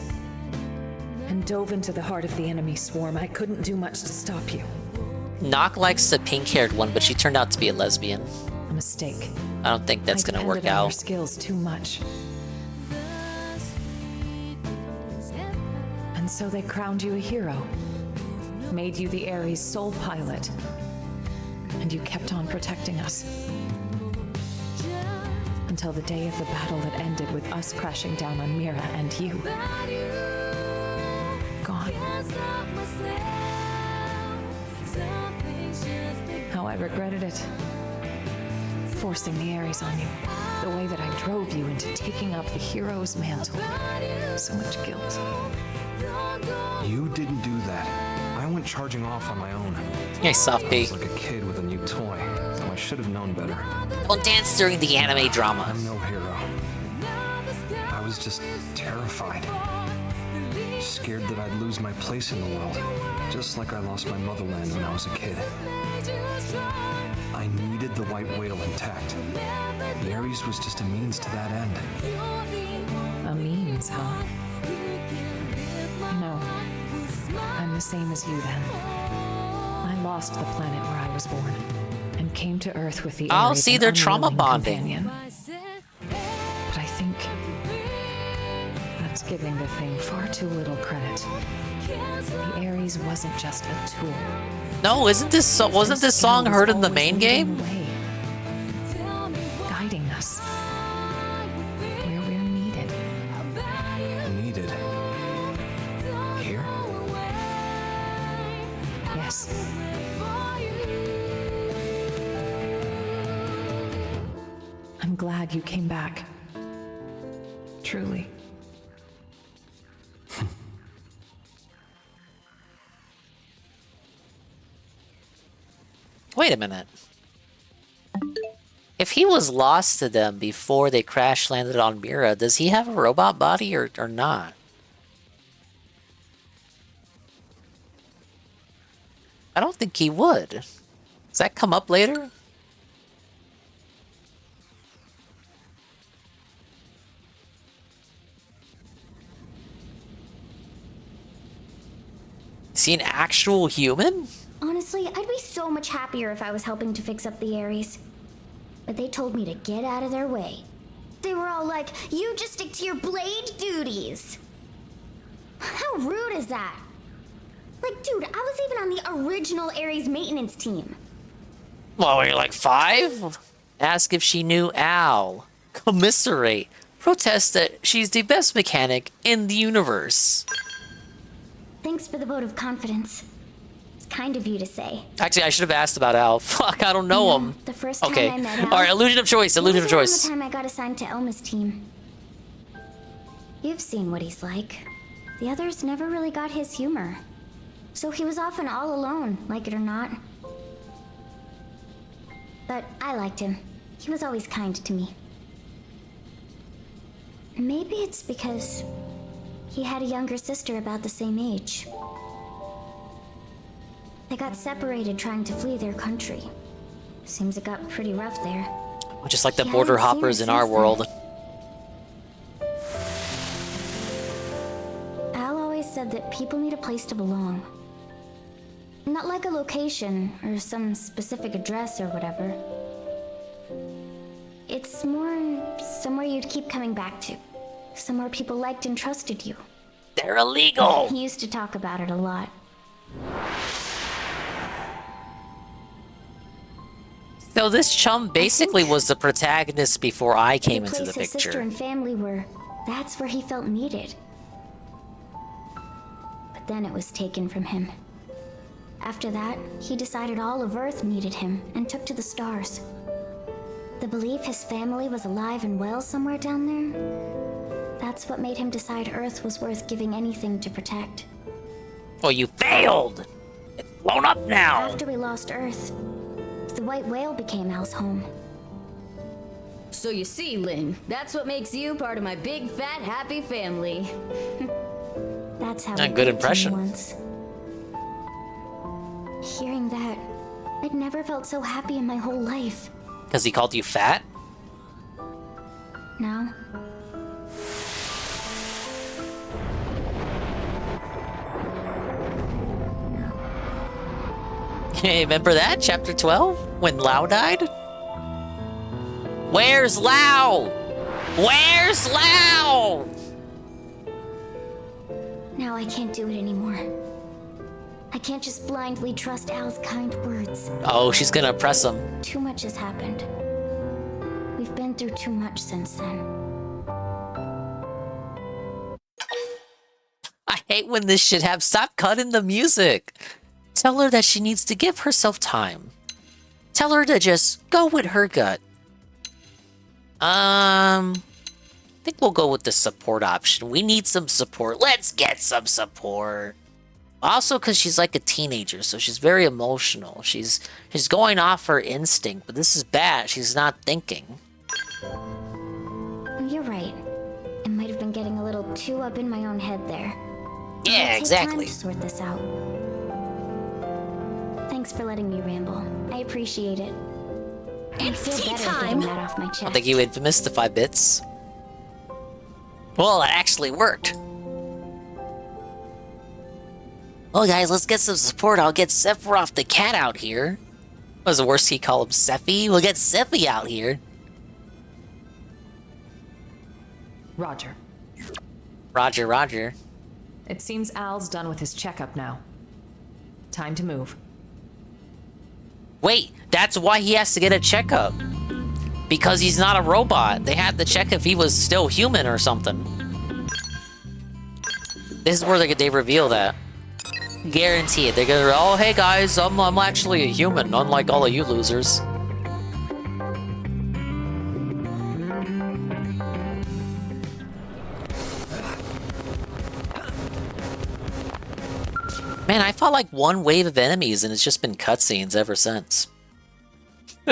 and dove into the heart of the enemy swarm, I couldn't do much to stop you. Nock likes the pink-haired one, but she turned out to be a lesbian. A mistake. I don't think that's I gonna work depended on your out. skills too much. And so they crowned you a hero. Made you the Ares' sole pilot. And you kept on protecting us. Until the day of the battle that ended with us crashing down on Mira and you. Gone. How I regretted it. Forcing the Ares on you. The way that I drove you into taking up the hero's mantle. So much guilt. You didn't do that. I went charging off on my own. Yeah, soft I B. was like a kid with a new toy, so I should have known better. Don't dance during the anime drama. I'm no hero. I was just terrified. Scared that I'd lose my place in the world, just like I lost my motherland when I was a kid. I needed the white whale intact. The Ares was just a means to that end. A means, huh? No. I'm the same as you then. I lost the planet where I was born and came to Earth with the I'll Ares, see an their trauma unwilling bonding. companion. But I think that's giving the thing far too little credit. The Ares wasn't just a tool. No, wasn't this song heard in the main game? Guiding us where we're needed. Needed. Here? Yes. I'm glad you came back. Truly. Wait a minute. If he was lost to them before they crash landed on Mira, does he have a robot body or not? I don't think he would. Does that come up later? Is he an actual human? Honestly, I'd be so much happier if I was helping to fix up the Ares. But they told me to get out of their way. They were all like, you just stick to your blade duties. How rude is that? Like, dude, I was even on the original Ares maintenance team. Well, were you like 5? Ask if she knew Al. Commiserate. Protest that she's the best mechanic in the universe. Thanks for the vote of confidence. It's kind of you to say. Actually, I should have asked about Al. Fuck, I don't know him. The first time Okay. I met Al, All right, illusion of choice. Illusion of it was around choice. the time I got assigned to Elma's team. You've seen what he's like. The others never really got his humor. So he was often all alone, like it or not. But I liked him. He was always kind to me. Maybe it's because he had a younger sister about the same age. They got separated trying to flee their country. Seems it got pretty rough there. Just like the Yeah, border I haven't seen hoppers her in our since then. world. Al always said that people need a place to belong. Not like a location or some specific address or whatever. It's more somewhere you'd keep coming back to. Somewhere people liked and trusted you. They're illegal. He used to talk about it a lot. So this chum basically was the protagonist before I came into the place his sister picture. and family were, that's where he felt needed. But then it was taken from him. After that, he decided all of Earth needed him and took to the stars. The belief his family was alive and well somewhere down there, that's what made him decide Earth was worth giving anything to protect. Well, you failed! It's blown up now! After we lost Earth, the white whale became Al's home. So you see, Lynn, that's what makes you part of my big, fat, happy family. That's how A it good got to me impression. once. Hearing that, I'd never felt so happy in my whole life. Because he called you fat? Now, Hey, remember that? Chapter 12? When Lau died? Where's Lau? Where's Lau? now I can't do it anymore. I can't just blindly trust Al's kind words. Oh, she's gonna press him. Too much has happened. We've been through too much since then. I hate when this shit happens. Stop cutting the music. Tell her that she needs to give herself time. Tell her to just go with her gut. I think we'll go with the support option. We need some support. Let's get some support. Also, because she's like a teenager, so she's very emotional. She's going off her instinct, but this is bad. She's not thinking. You're right. I might have been getting a little too up in my own head there. Yeah, It'll take exactly. time to sort this out. Thanks for letting me ramble. I appreciate it. I feel better getting that off my chest. I think you infamous the 5 bits. Well, that actually worked. Well, guys, let's get some support. I'll get Sephiroth the cat out here. What was the worst he called him? Sephi? We'll get Sephi out here. Roger. Roger, Roger. It seems Al's done with his checkup now. Time to move. Wait, that's why he has to get a checkup. Because he's not a robot. They had to check if he was still human or something. This is where they reveal that. Guarantee it. They're gonna, oh, hey guys, I'm actually a human, unlike all of you losers. Man, I fought like one wave of enemies and it's just been cutscenes ever since.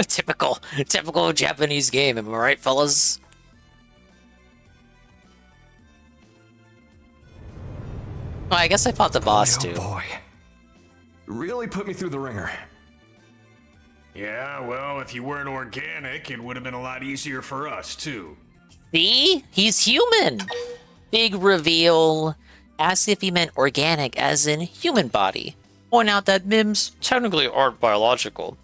typical Japanese game, am I right, fellas? Well, I guess I fought the boss too. Boy, really put me through the ringer. Yeah, well, if you weren't organic, it would have been a lot easier for us, too. See? He's human! Big reveal. Asked if he meant organic as in human body. Point out that MIMs technically aren't biological.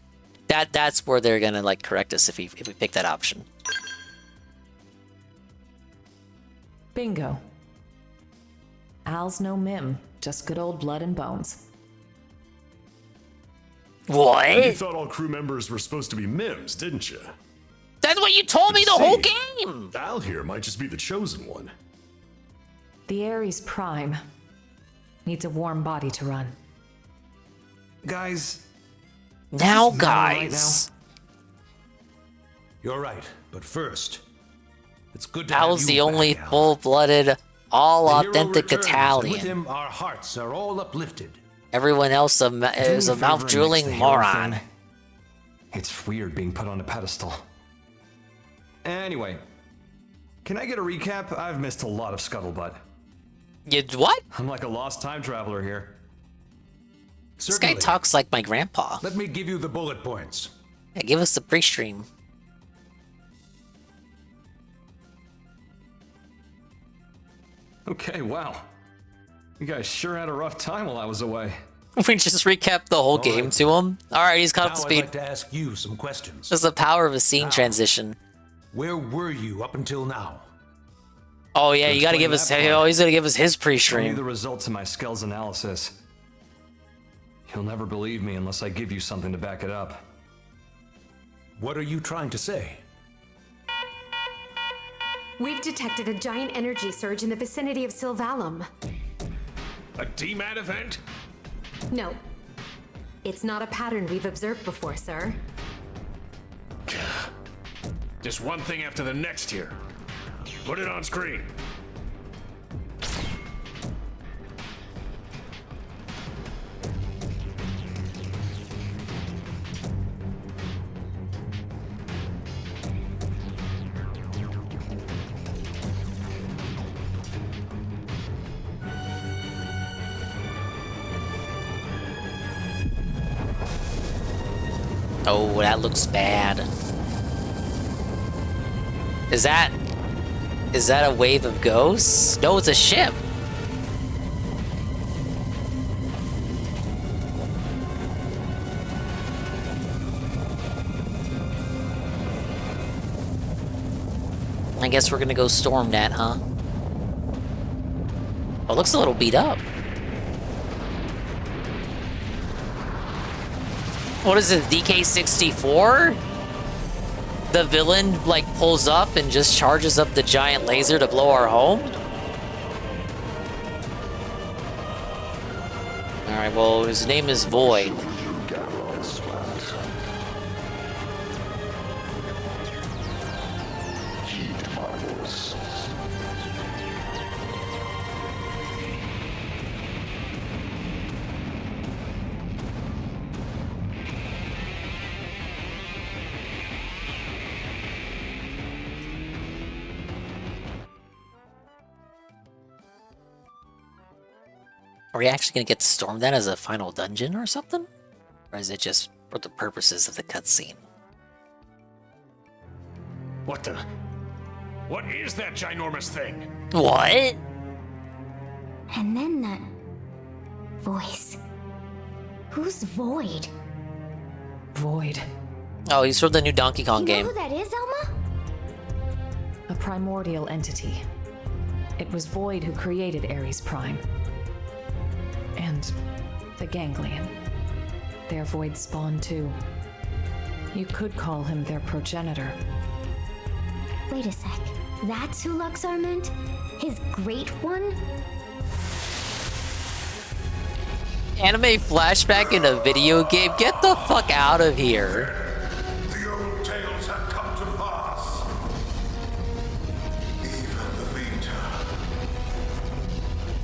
That's where they're gonna like correct us if we pick that option. Bingo. Al's no mim, just good old blood and bones. What? You thought all crew members were supposed to be MIMs, didn't you? That's what you told me the whole game! Al here might just be the chosen one. The Ares Prime needs a warm body to run. Guys. Now, right guys. You're right, but first, it's good to Al's have the you only back, Al. full-blooded, all The hero authentic returns, and with Italian. him, our hearts are all uplifted. Everyone else is a Do me a favor and mouth-drooling mix the hero moron. thing. It's weird being put on a pedestal. Anyway, can I get a recap? I've missed a lot of scuttlebutt. You what? I'm like a lost time traveler here. This guy talks like my grandpa. Let me give you the bullet points. Yeah, give us the pre-stream. Okay, wow. You guys sure had a rough time while I was away. We just recapped the whole game to him. Alright, he's caught up Now to I'd speed. like to ask you some questions. Just the power of a scene Now, transition. Where were you up until now? Oh yeah, you gotta give us. Oh, he's gonna give us his Show me pre-stream. the results of my skills analysis. You'll never believe me unless I give you something to back it up. What are you trying to say? We've detected a giant energy surge in the vicinity of Sylvalum. A DMAT event? No. It's not a pattern we've observed before, sir. Just one thing after the next here. Put it on screen. Oh, that looks bad. Is that a wave of ghosts? No, it's a ship. I guess we're gonna go storm that, huh? Oh, it looks a little beat up. What is it, DK-64? The villain, like, pulls up and just charges up the giant laser to blow our home? Alright, well, his name is Void. Are we actually gonna get to storm that as a final dungeon or something? Or is it just for the purposes of the cutscene? What the? What is that ginormous thing? What? And then that voice. Who's Void? Void. Oh, he's from the new Donkey Kong You know game. who that is, Elma? A primordial entity. It was Void who created Ares Prime. And the Ganglion. Their Void spawn too. You could call him their progenitor. Wait a sec. That's who Luxar meant? His great one? Anime flashback in a video game? Get the fuck out of here. The old tales have come to pass. Even the Vita.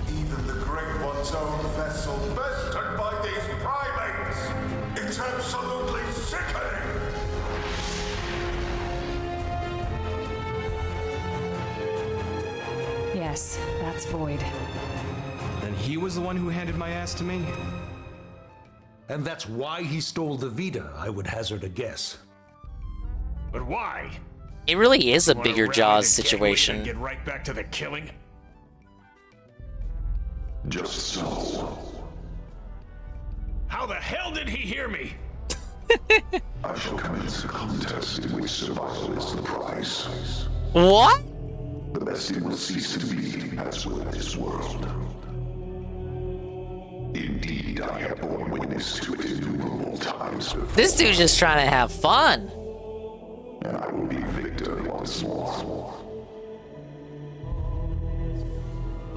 Even the Great One's own vessel, bested by these primates. It's absolutely sickening. Yes, that's Void. Then he was the one who handed my ass to me? And that's why he stole the Vita, I would hazard a guess. But why? It really is a Wanna bigger rally Jaws the gang situation. and get right back to the killing? Just so. How the hell did he hear me? I shall commence a contest in which survival is the prize. What? The bestie will cease to be, as will this world. Indeed, I have borne witness to it innumerable times before. This dude's just trying to have fun. And I will be victor once more.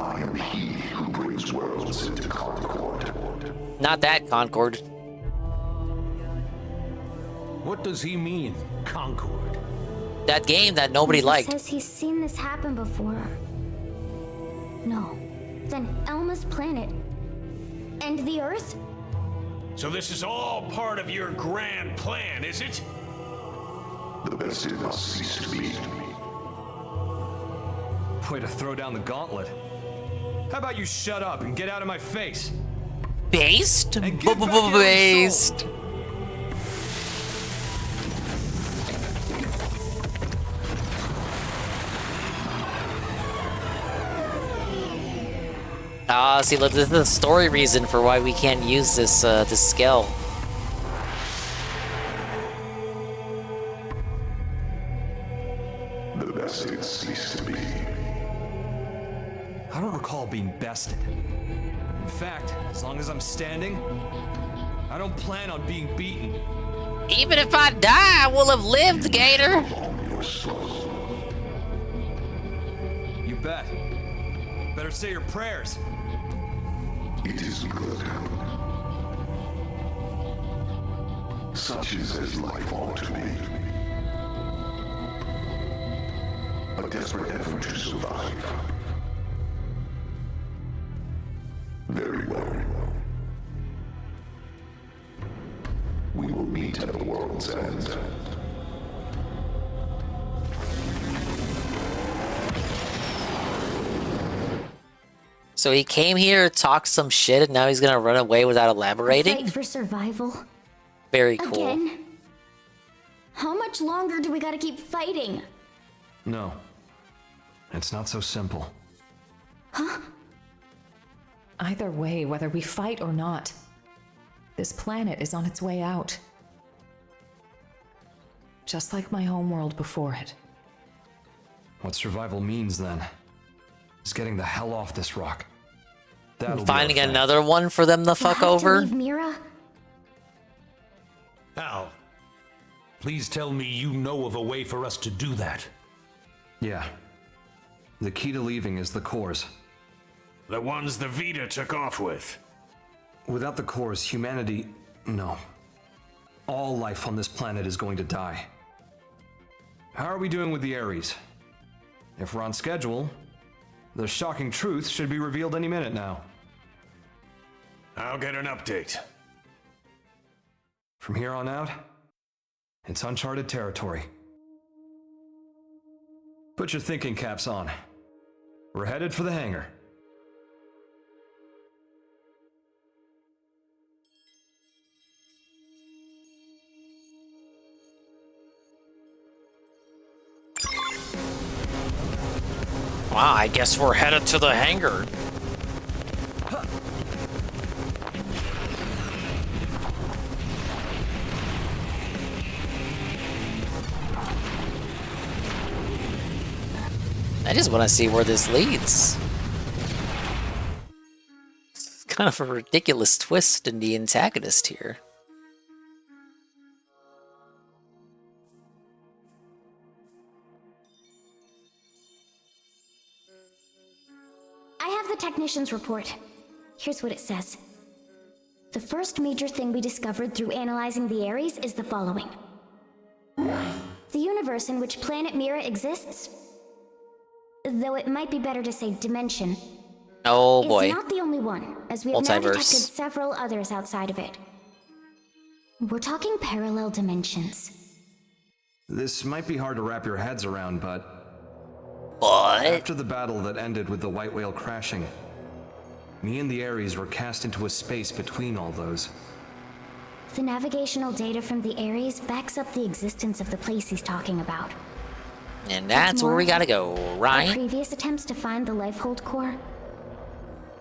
I am he who brings worlds into concord. Not that Concord. What does he mean, Concord? That game that nobody He liked. says he's seen this happen before. No. Then Elma's planet. And the Earth? So this is all part of your grand plan, is it? The best in us cease to be. Way to throw down the gauntlet. How about you shut up and get out of my face? Based? And get back your Based. soul. See, look, this is the story reason for why we can't use this this skill. The best in cease to be. I don't recall being bested. In fact, as long as I'm standing, I don't plan on being beaten. Even if I die, I will have lived, Gator. You bet. Better say your prayers. It is good. Such is as life ought to be. A desperate effort to survive. Very well. We will meet at the world's end. So he came here, talked some shit, and now he's gonna run away without elaborating? Fight for survival. Very cool. Again? How much longer do we gotta keep fighting? No. It's not so simple. Huh? Either way, whether we fight or not, this planet is on its way out. Just like my homeworld before it. What survival means, then, is getting the hell off this rock. That'll be Finding our fight. another one for them to fuck over? Leave Mira? Al, please tell me you know of a way for us to do that. Yeah. The key to leaving is the cores. The ones the Vita took off with. Without the cores, humanity... no. All life on this planet is going to die. How are we doing with the Ares? If we're on schedule, the shocking truth should be revealed any minute now. I'll get an update. From here on out, it's uncharted territory. Put your thinking caps on. We're headed for the hangar. Wow, I guess we're headed to the hangar. I just want to see where this leads. It's kind of a ridiculous twist in the antagonist here. I have the technician's report. Here's what it says. The first major thing we discovered through analyzing the Ares is the following. The universe in which planet Mira exists, though it might be better to say dimension, Oh boy. is not the only one, as we have now Multiverse. detected several others outside of it. We're talking parallel dimensions. This might be hard to wrap your heads around, but... What? After the battle that ended with the White Whale crashing, me and the Ares were cast into a space between all those. The navigational data from the Ares backs up the existence of the place he's talking about. And that's where we gotta go, Our right? previous attempts to find the Lifehold core,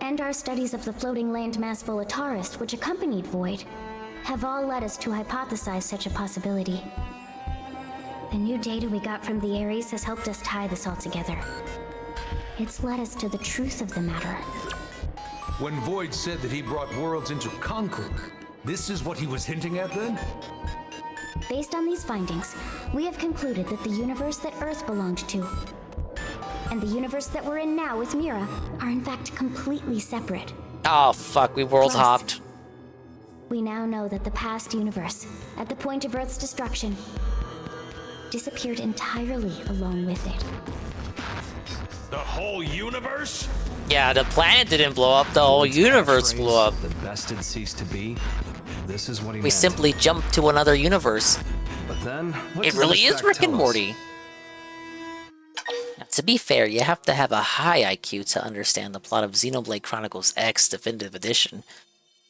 and our studies of the floating landmass Volataris, which accompanied Void, have all led us to hypothesize such a possibility. The new data we got from the Ares has helped us tie this all together. It's led us to the truth of the matter. When Void said that he brought worlds into Concord, this is what he was hinting at then? Based on these findings, we have concluded that the universe that Earth belonged to and the universe that we're in now with Mira are in fact completely separate. Oh fuck, we world hopped. We now know that the past universe, at the point of Earth's destruction, disappeared entirely along with it. The whole universe? Yeah, the planet didn't blow up, the whole universe blew up. The best had ceased to be. This is what he We meant. simply jumped to another universe. But then, what It does really this is fact Rick and tell us? Morty. Now, to be fair, you have to have a high IQ to understand the plot of Xenoblade Chronicles X Definitive Edition.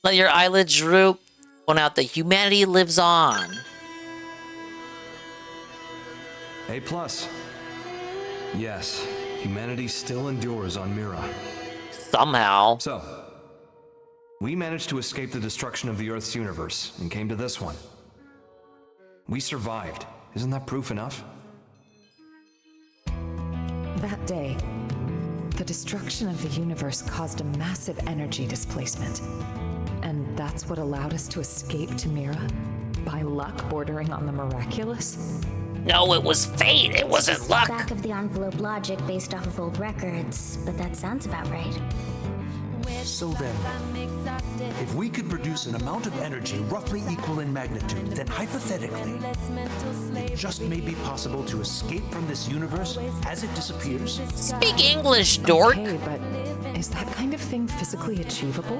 Let your eyelids droop. Point out that humanity lives on. A+. Yes, humanity still endures on Mira. Somehow. So, we managed to escape the destruction of the Earth's universe and came to this one. We survived. Isn't that proof enough? That day, the destruction of the universe caused a massive energy displacement. And that's what allowed us to escape to Mira? By luck bordering on the miraculous? No, it was fate. It wasn't luck. Back of the envelope logic based off of old records, but that sounds about right. So then, if we could produce an amount of energy roughly equal in magnitude, then hypothetically, it just may be possible to escape from this universe as it disappears. Speak English, dork. Okay, but is that kind of thing physically achievable?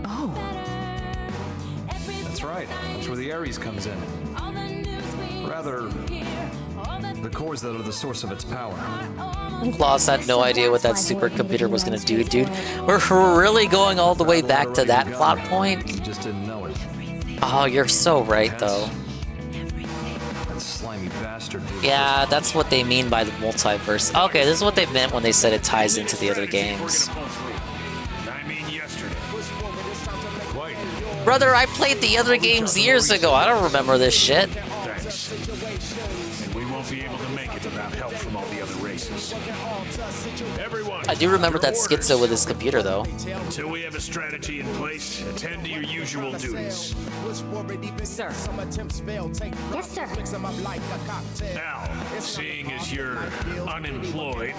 Oh. That's right. That's where the Ares comes in. Rather, the cores that are the source of its power. Lost had no idea what that supercomputer was gonna do, dude. We're really going all the way back to that plot point? You just didn't know it. Oh, you're so right, though. That slimy bastard. Yeah, that's what they mean by the multiverse. Okay, this is what they meant when they said it ties into the other games. I mean yesterday. Brother, I played the other games years ago. I don't remember this shit. Thanks. And we won't be able to make it without help from all the other races. Everyone, I do remember that your orders. schizo with his computer, though. Until we have a strategy in place, attend to your usual duties. Sir. Yes, sir. Now, seeing as you're unemployed,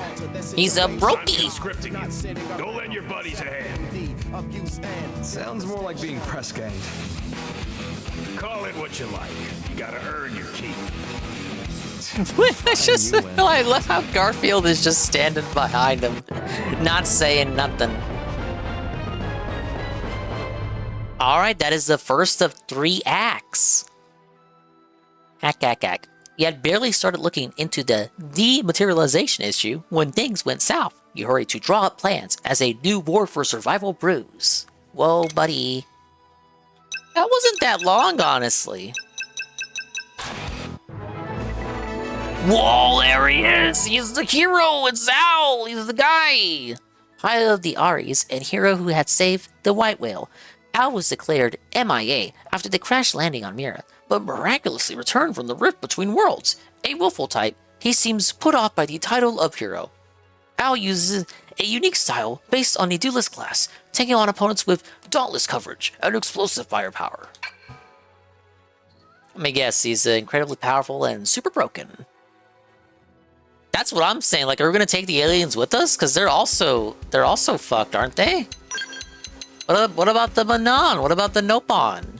He's a brokey. scripting you. Go lend your buddies a hand. Sounds more like being press ganged. Call it what you like. You gotta earn your keep. It's just, I love how Garfield is just standing behind him, not saying nothing. Alright, that is the first of 3 acts. Ack. You had barely started looking into the dematerialization issue when things went south. You hurried to draw up plans as a new war for survival brews. Whoa, buddy. That wasn't that long, honestly. Whoa, there he is! He's the hero! It's Al! He's the guy! Pilot of the Ares and hero who had saved the White Whale. Al was declared MIA after the crash landing on Mira, but miraculously returned from the rift between worlds. A willful type, he seems put off by the title of hero. Al uses a unique style based on a duelist class, taking on opponents with dauntless coverage and explosive firepower. Let me guess, he's incredibly powerful and super broken. That's what I'm saying. Like, are we gonna take the aliens with us? Because they're also fucked, aren't they? What about the Manon? What about the Nopon?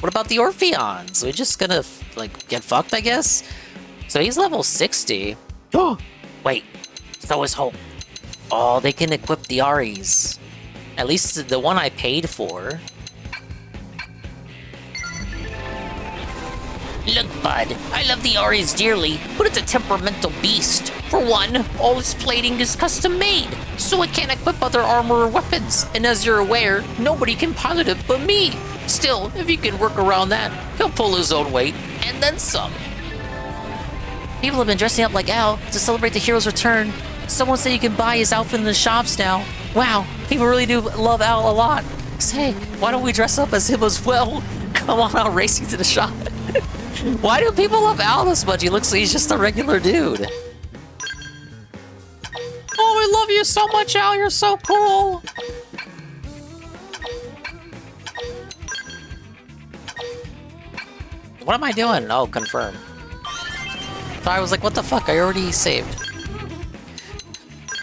What about the Orpheons? We're just gonna like get fucked, I guess. So he's level 60. Oh, wait. So is Hope. Oh, they can equip the Ares. At least the one I paid for. Look, bud, I love the Ares dearly, but it's a temperamental beast. For one, all its plating is custom made, so it can't equip other armor or weapons. And as you're aware, nobody can pilot it but me. Still, if you can work around that, he'll pull his own weight, and then some. People have been dressing up like Al to celebrate the hero's return, Someone said you can buy his outfit in the shops now. Wow, people really do love Al a lot. Say, why don't we dress up as him as well? Come on out racing to the shop. Why do people love Al this much? He looks like he's just a regular dude. Oh, I love you so much, Al. You're so cool. What am I doing? Oh, confirm. So I was like, what the fuck? I already saved.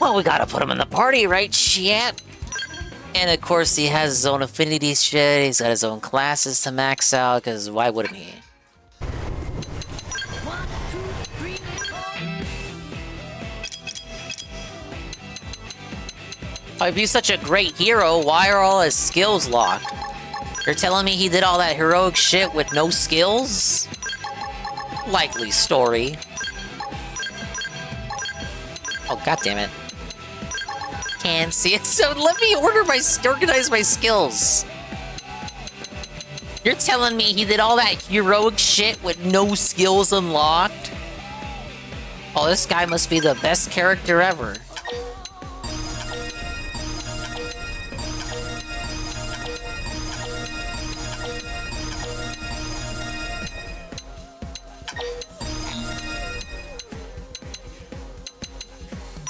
Well, we gotta put him in the party, right, shit? And of course, he has his own affinity shit. He's got his own classes to max out, because why wouldn't he? Oh, if he's such a great hero, why are all his skills locked? You're telling me he did all that heroic shit with no skills? Likely story. Oh, goddammit. Can't see it, so let me organize my skills. You're telling me he did all that heroic shit with no skills unlocked? Oh, this guy must be the best character ever.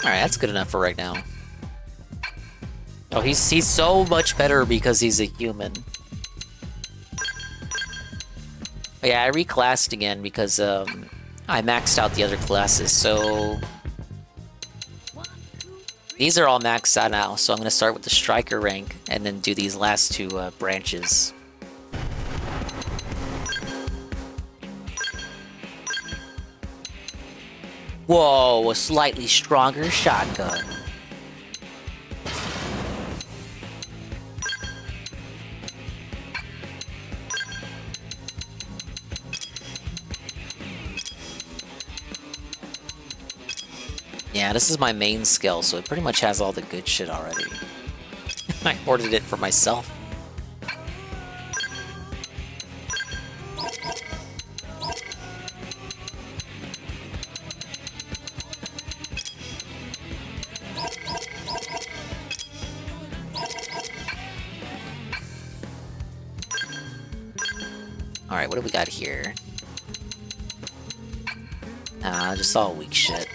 Alright, that's good enough for right now. Oh, he's so much better because he's a human. Oh, yeah, I reclassed again because I maxed out the other classes, so... These are all maxed out now, so I'm going to start with the Striker rank and then do these last two branches. Whoa, a slightly stronger shotgun. Yeah, this is my main skill, so it pretty much has all the good shit already. I hoarded it for myself. Alright, what do we got here? Just all weak shit.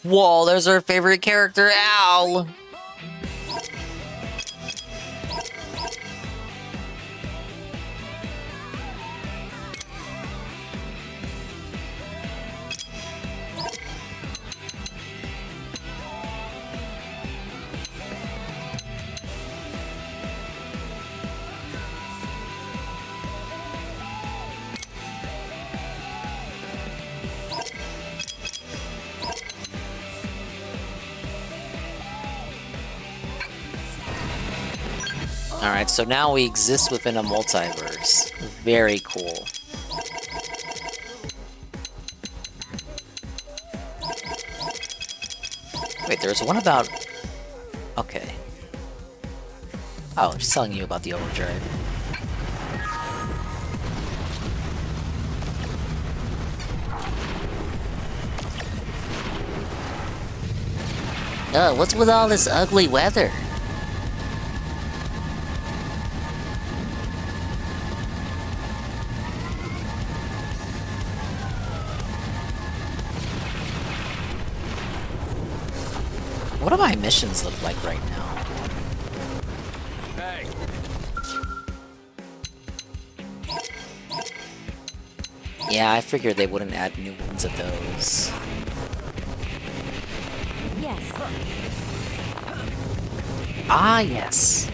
Whoa, there's our favorite character, Al! Alright, so now we exist within a multiverse. Very cool. Wait, there's one about... Okay. Oh, just telling you about the overdrive. What's with all this ugly weather? What do my missions look like right now? Hey. Yeah, I figured they wouldn't add new ones of those. Yes. Ah, yes.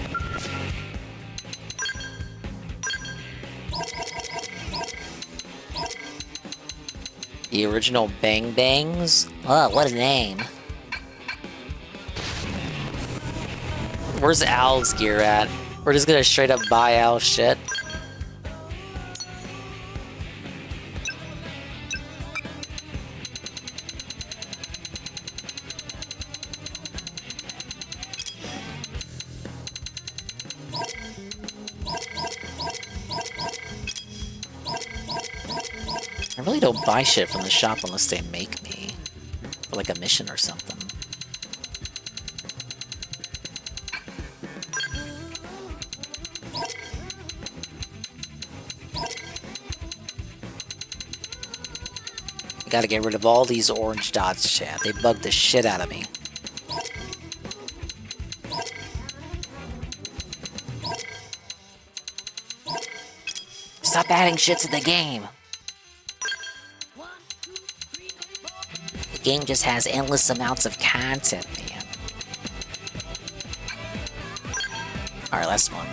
The original Bang Bangs? Oh, what a name. Where's Al's gear at? We're just gonna straight up buy Al's shit. I really don't buy shit from the shop unless they make me for like a mission or something. Gotta get rid of all these orange dots, chat. They bug the shit out of me. Stop adding shit to the game. The game just has endless amounts of content, man. Alright, last one.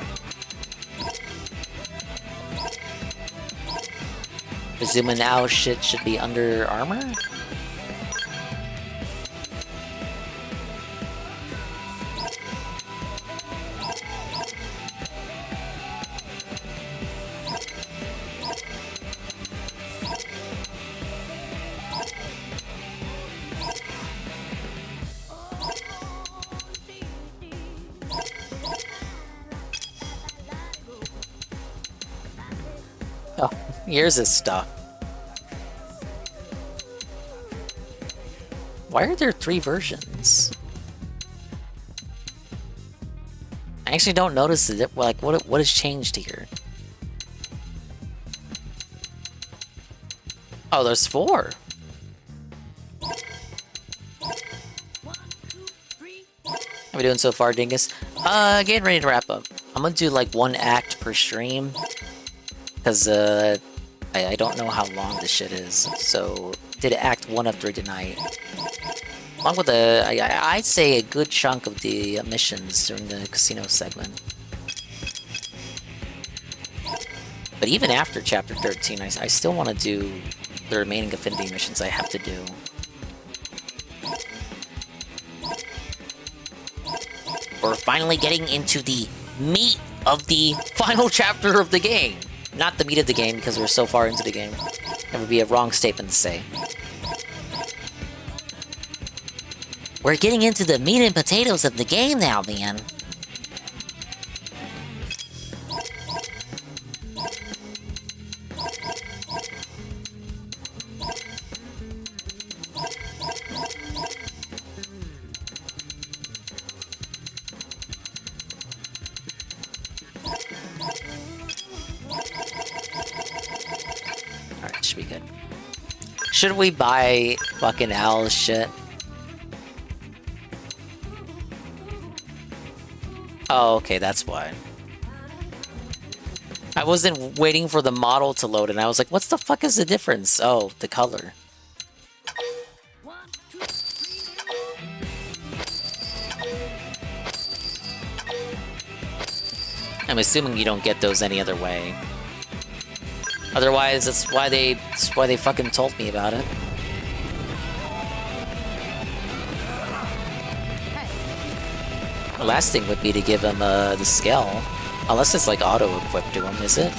Presuming now shit should be under armor? Oh, here's his stuff. Why are there 3 versions? I actually don't notice it. Like, what has changed here? Oh, there's 4. How we doing so far, Dingus? Getting ready to wrap up. I'm gonna do like 1 act per stream. Because, I don't know how long this shit is. So, did act 1 of 3 tonight. Along with I'd say a good chunk of the missions during the casino segment. But even after Chapter 13, I still want to do the remaining Affinity missions I have to do. We're finally getting into the meat of the final chapter of the game. Not the meat of the game, because we're so far into the game. That would be a wrong statement to say. We're getting into the meat and potatoes of the game now, man. Alright, should be good. Should we buy fucking Al's shit? Oh, okay, that's why. I wasn't waiting for the model to load, and I was like, what's the fuck is the difference? Oh, the color. I'm assuming you don't get those any other way. Otherwise, that's why they fucking told me about it. The last thing would be to give him the skill. Unless it's like auto-equipped to him, is it?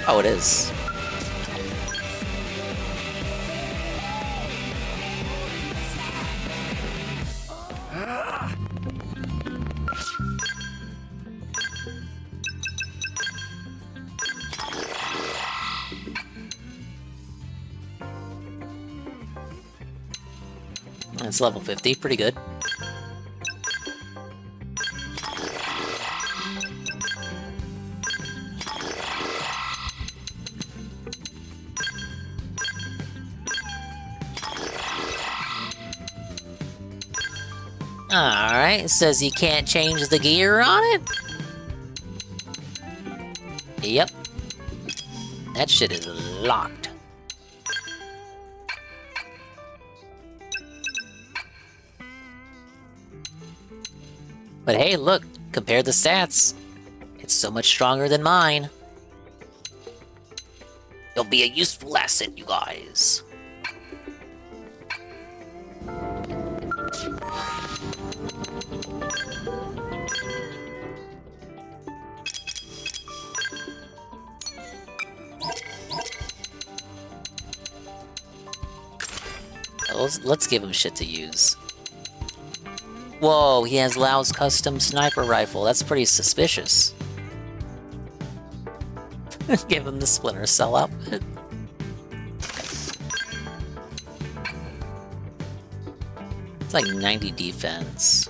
Oh, it is. It's level 50, pretty good. Alright, it says you can't change the gear on it? Yep. That shit is locked. But hey, look, compare the stats. It's so much stronger than mine. It'll be a useful asset, you guys. let's give him shit to use. Whoa, he has Lao's custom sniper rifle. That's pretty suspicious. Give him the Splinter Cell outfit. It's like 90 defense.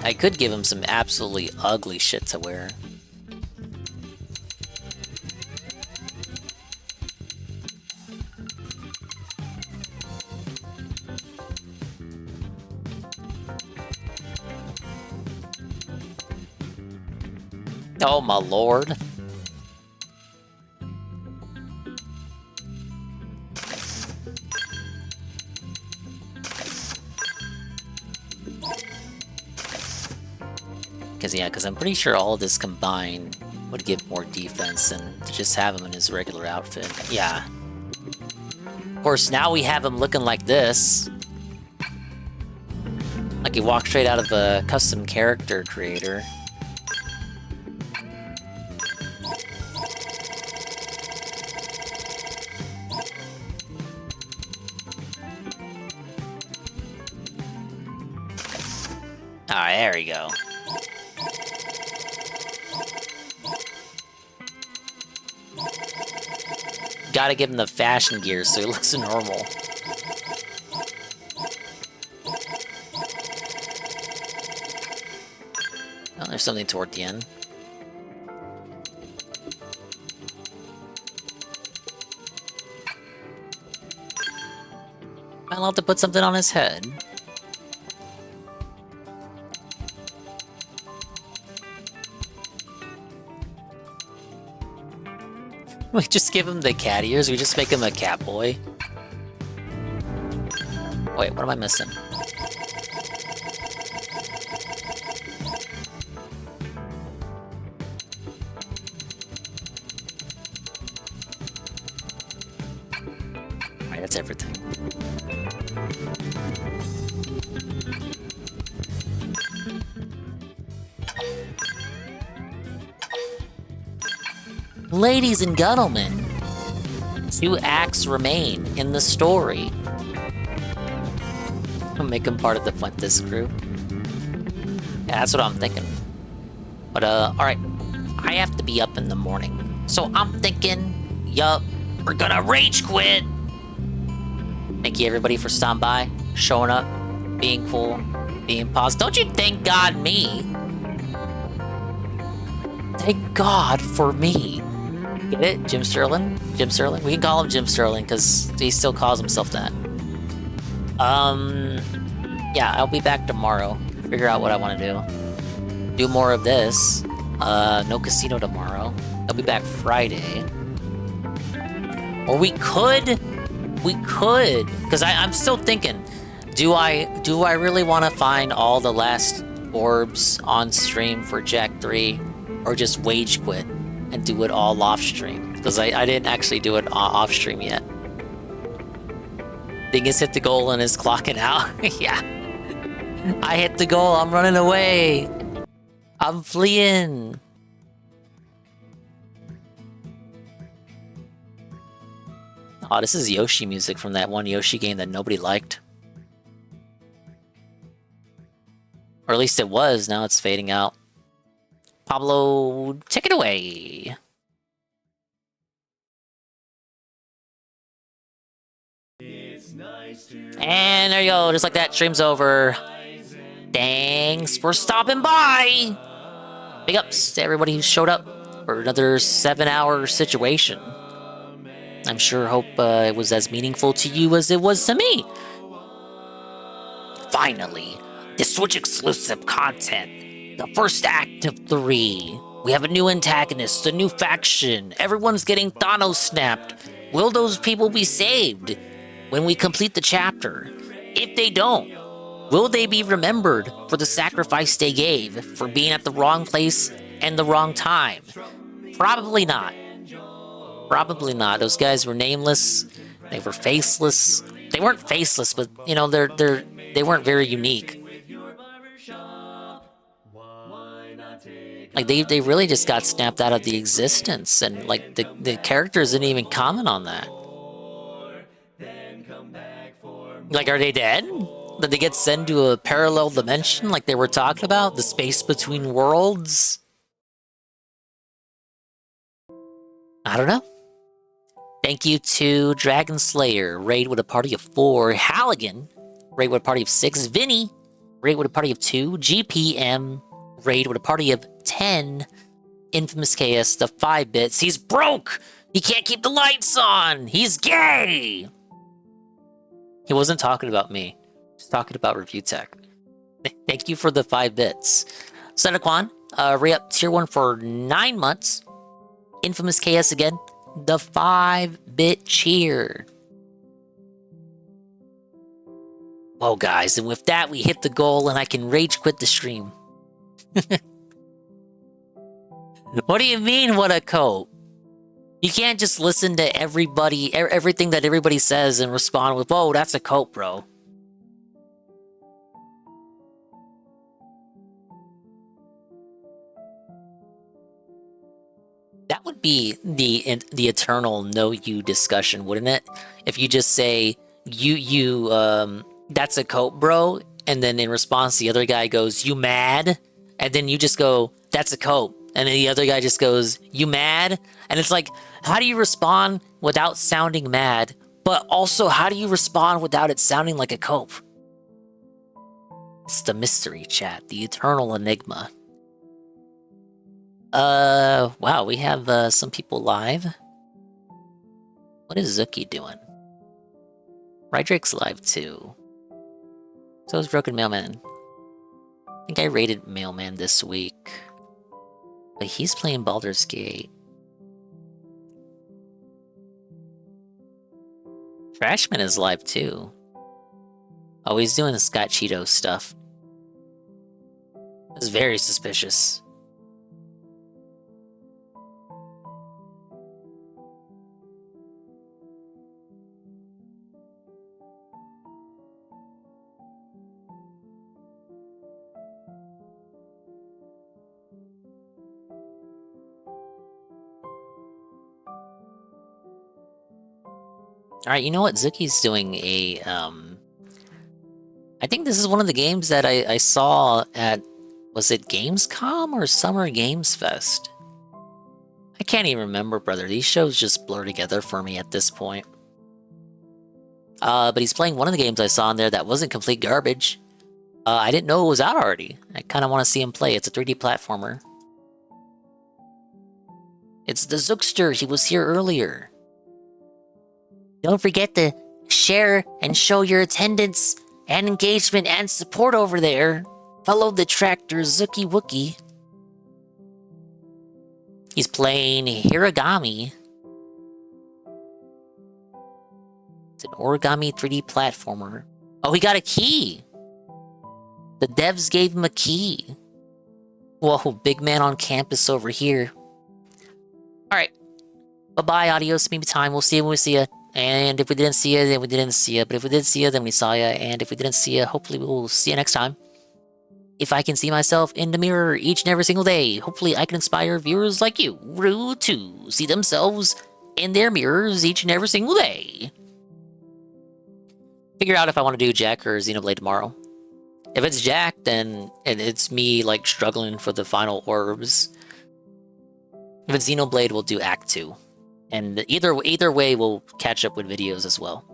I could give him some absolutely ugly shit to wear. Oh my lord. Because I'm pretty sure all of this combined would give more defense than to just have him in his regular outfit. Yeah. Of course, now we have him looking like this. Like he walked straight out of a custom character creator. Alright, there we go. Gotta give him the fashion gear so he looks normal. Oh, there's something toward the end. Am I allowed to put something on his head? We just give him the cat ears? We just make him a cat boy? Wait, what am I missing? Alright, that's everything. Ladies and gentlemen, 2 acts remain in the story. I'll make him part of the Fuentes crew. Yeah, that's what I'm thinking. But, alright. I have to be up in the morning. So I'm thinking, yup, we're gonna rage quit! Thank you everybody for stopping by, showing up, being cool, being positive. Don't you thank God me? Thank God for me. Get it? Jim Sterling? Jim Sterling? We can call him Jim Sterling because he still calls himself that. Yeah, I'll be back tomorrow. Figure out what I want to do. Do more of this. No casino tomorrow. I'll be back Friday. Or we could, because I'm still thinking, do I really want to find all the last orbs on stream for Jack 3 or just wage quit and do it all off stream? Because I didn't actually do it off stream yet. Dingus hit the goal and is clocking out. Yeah. I hit the goal, I'm running away. I'm fleeing. Oh, this is Yoshi music from that one Yoshi game that nobody liked. Or at least it was, now it's fading out. Pablo, take it away. And there you go, just like that, stream's over. Thanks for stopping by. Big ups to everybody who showed up for another 7-hour situation. I'm sure hope it was as meaningful to you as it was to me. Finally, the Switch exclusive content. The first act of 3. We have a new antagonist, a new faction. Everyone's getting Thanos snapped. Will those people be saved when we complete the chapter? If they don't, will they be remembered for the sacrifice they gave, for being at the wrong place and the wrong time? Probably not. Probably not. Those guys were nameless. They were faceless. They weren't faceless, but you know, they weren't very unique. Like, they really just got snapped out of the existence, and, like, the characters didn't even comment on that. Like, are they dead? Did they get sent to a parallel dimension like they were talking about? The space between worlds? I don't know. Thank you to Dragon Slayer, raid with a party of 4. Halligan, raid with a party of 6. Vinny, raid with a party of 2. GPM, raid with a party of 10. Infamous KS, the 5 bits. He's broke! He can't keep the lights on! He's gay! He wasn't talking about me. He's talking about Review Tech. Thank you for the 5 bits. Senequan, re-up tier 1 for 9 months. Infamous KS again, the 5-bit cheer. Well, guys, and with that, we hit the goal and I can rage quit the stream. What do you mean, what a coat? You can't just listen to everything that everybody says and respond with, "Whoa, that's a coat, bro." That would be the eternal no you discussion, wouldn't it? If you just say that's a coat, bro, and then in response the other guy goes, "You mad?" And then you just go, "That's a coat." And then the other guy just goes, "You mad?" And it's like, how do you respond without sounding mad? But also, how do you respond without it sounding like a cope? It's the mystery, chat. The eternal enigma. Wow, we have some people live. What is Zuki doing? Rydrake's live too. So is Broken Mailman. I think I rated Mailman this week. But he's playing Baldur's Gate. Trashman is live too. Oh, he's doing the Scott Cheeto stuff. That's very suspicious. Alright, you know what? Zuki's doing a, I think this is one of the games that I saw at, was it Gamescom or Summer Games Fest? I can't even remember, brother. These shows just blur together for me at this point. But he's playing one of the games I saw in there that wasn't complete garbage. I didn't know it was out already. I kind of want to see him play. It's a 3D platformer. It's the Zookster. He was here earlier. Don't forget to share and show your attendance and engagement and support over there. Follow the tractor Zuki Wookie. He's playing Hiragami. It's an origami 3D platformer. Oh, he got a key! The devs gave him a key. Whoa, big man on campus over here. Alright. Bye-bye, adios, maybe time. We'll see you when we see you. And if we didn't see you, then we didn't see you. But if we did see you, then we saw you. And if we didn't see you, hopefully we'll see you next time. If I can see myself in the mirror each and every single day, hopefully I can inspire viewers like you to see themselves in their mirrors each and every single day. Figure out if I want to do Jack or Xenoblade tomorrow. If it's Jack, then it's me like struggling for the final orbs. If it's Xenoblade, we'll do Act 2. And either way, we'll catch up with videos as well.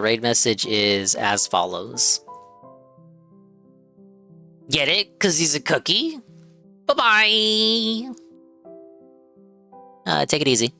Raid message is as follows. Get it? 'Cause he's a cookie? Bye-bye! Take it easy.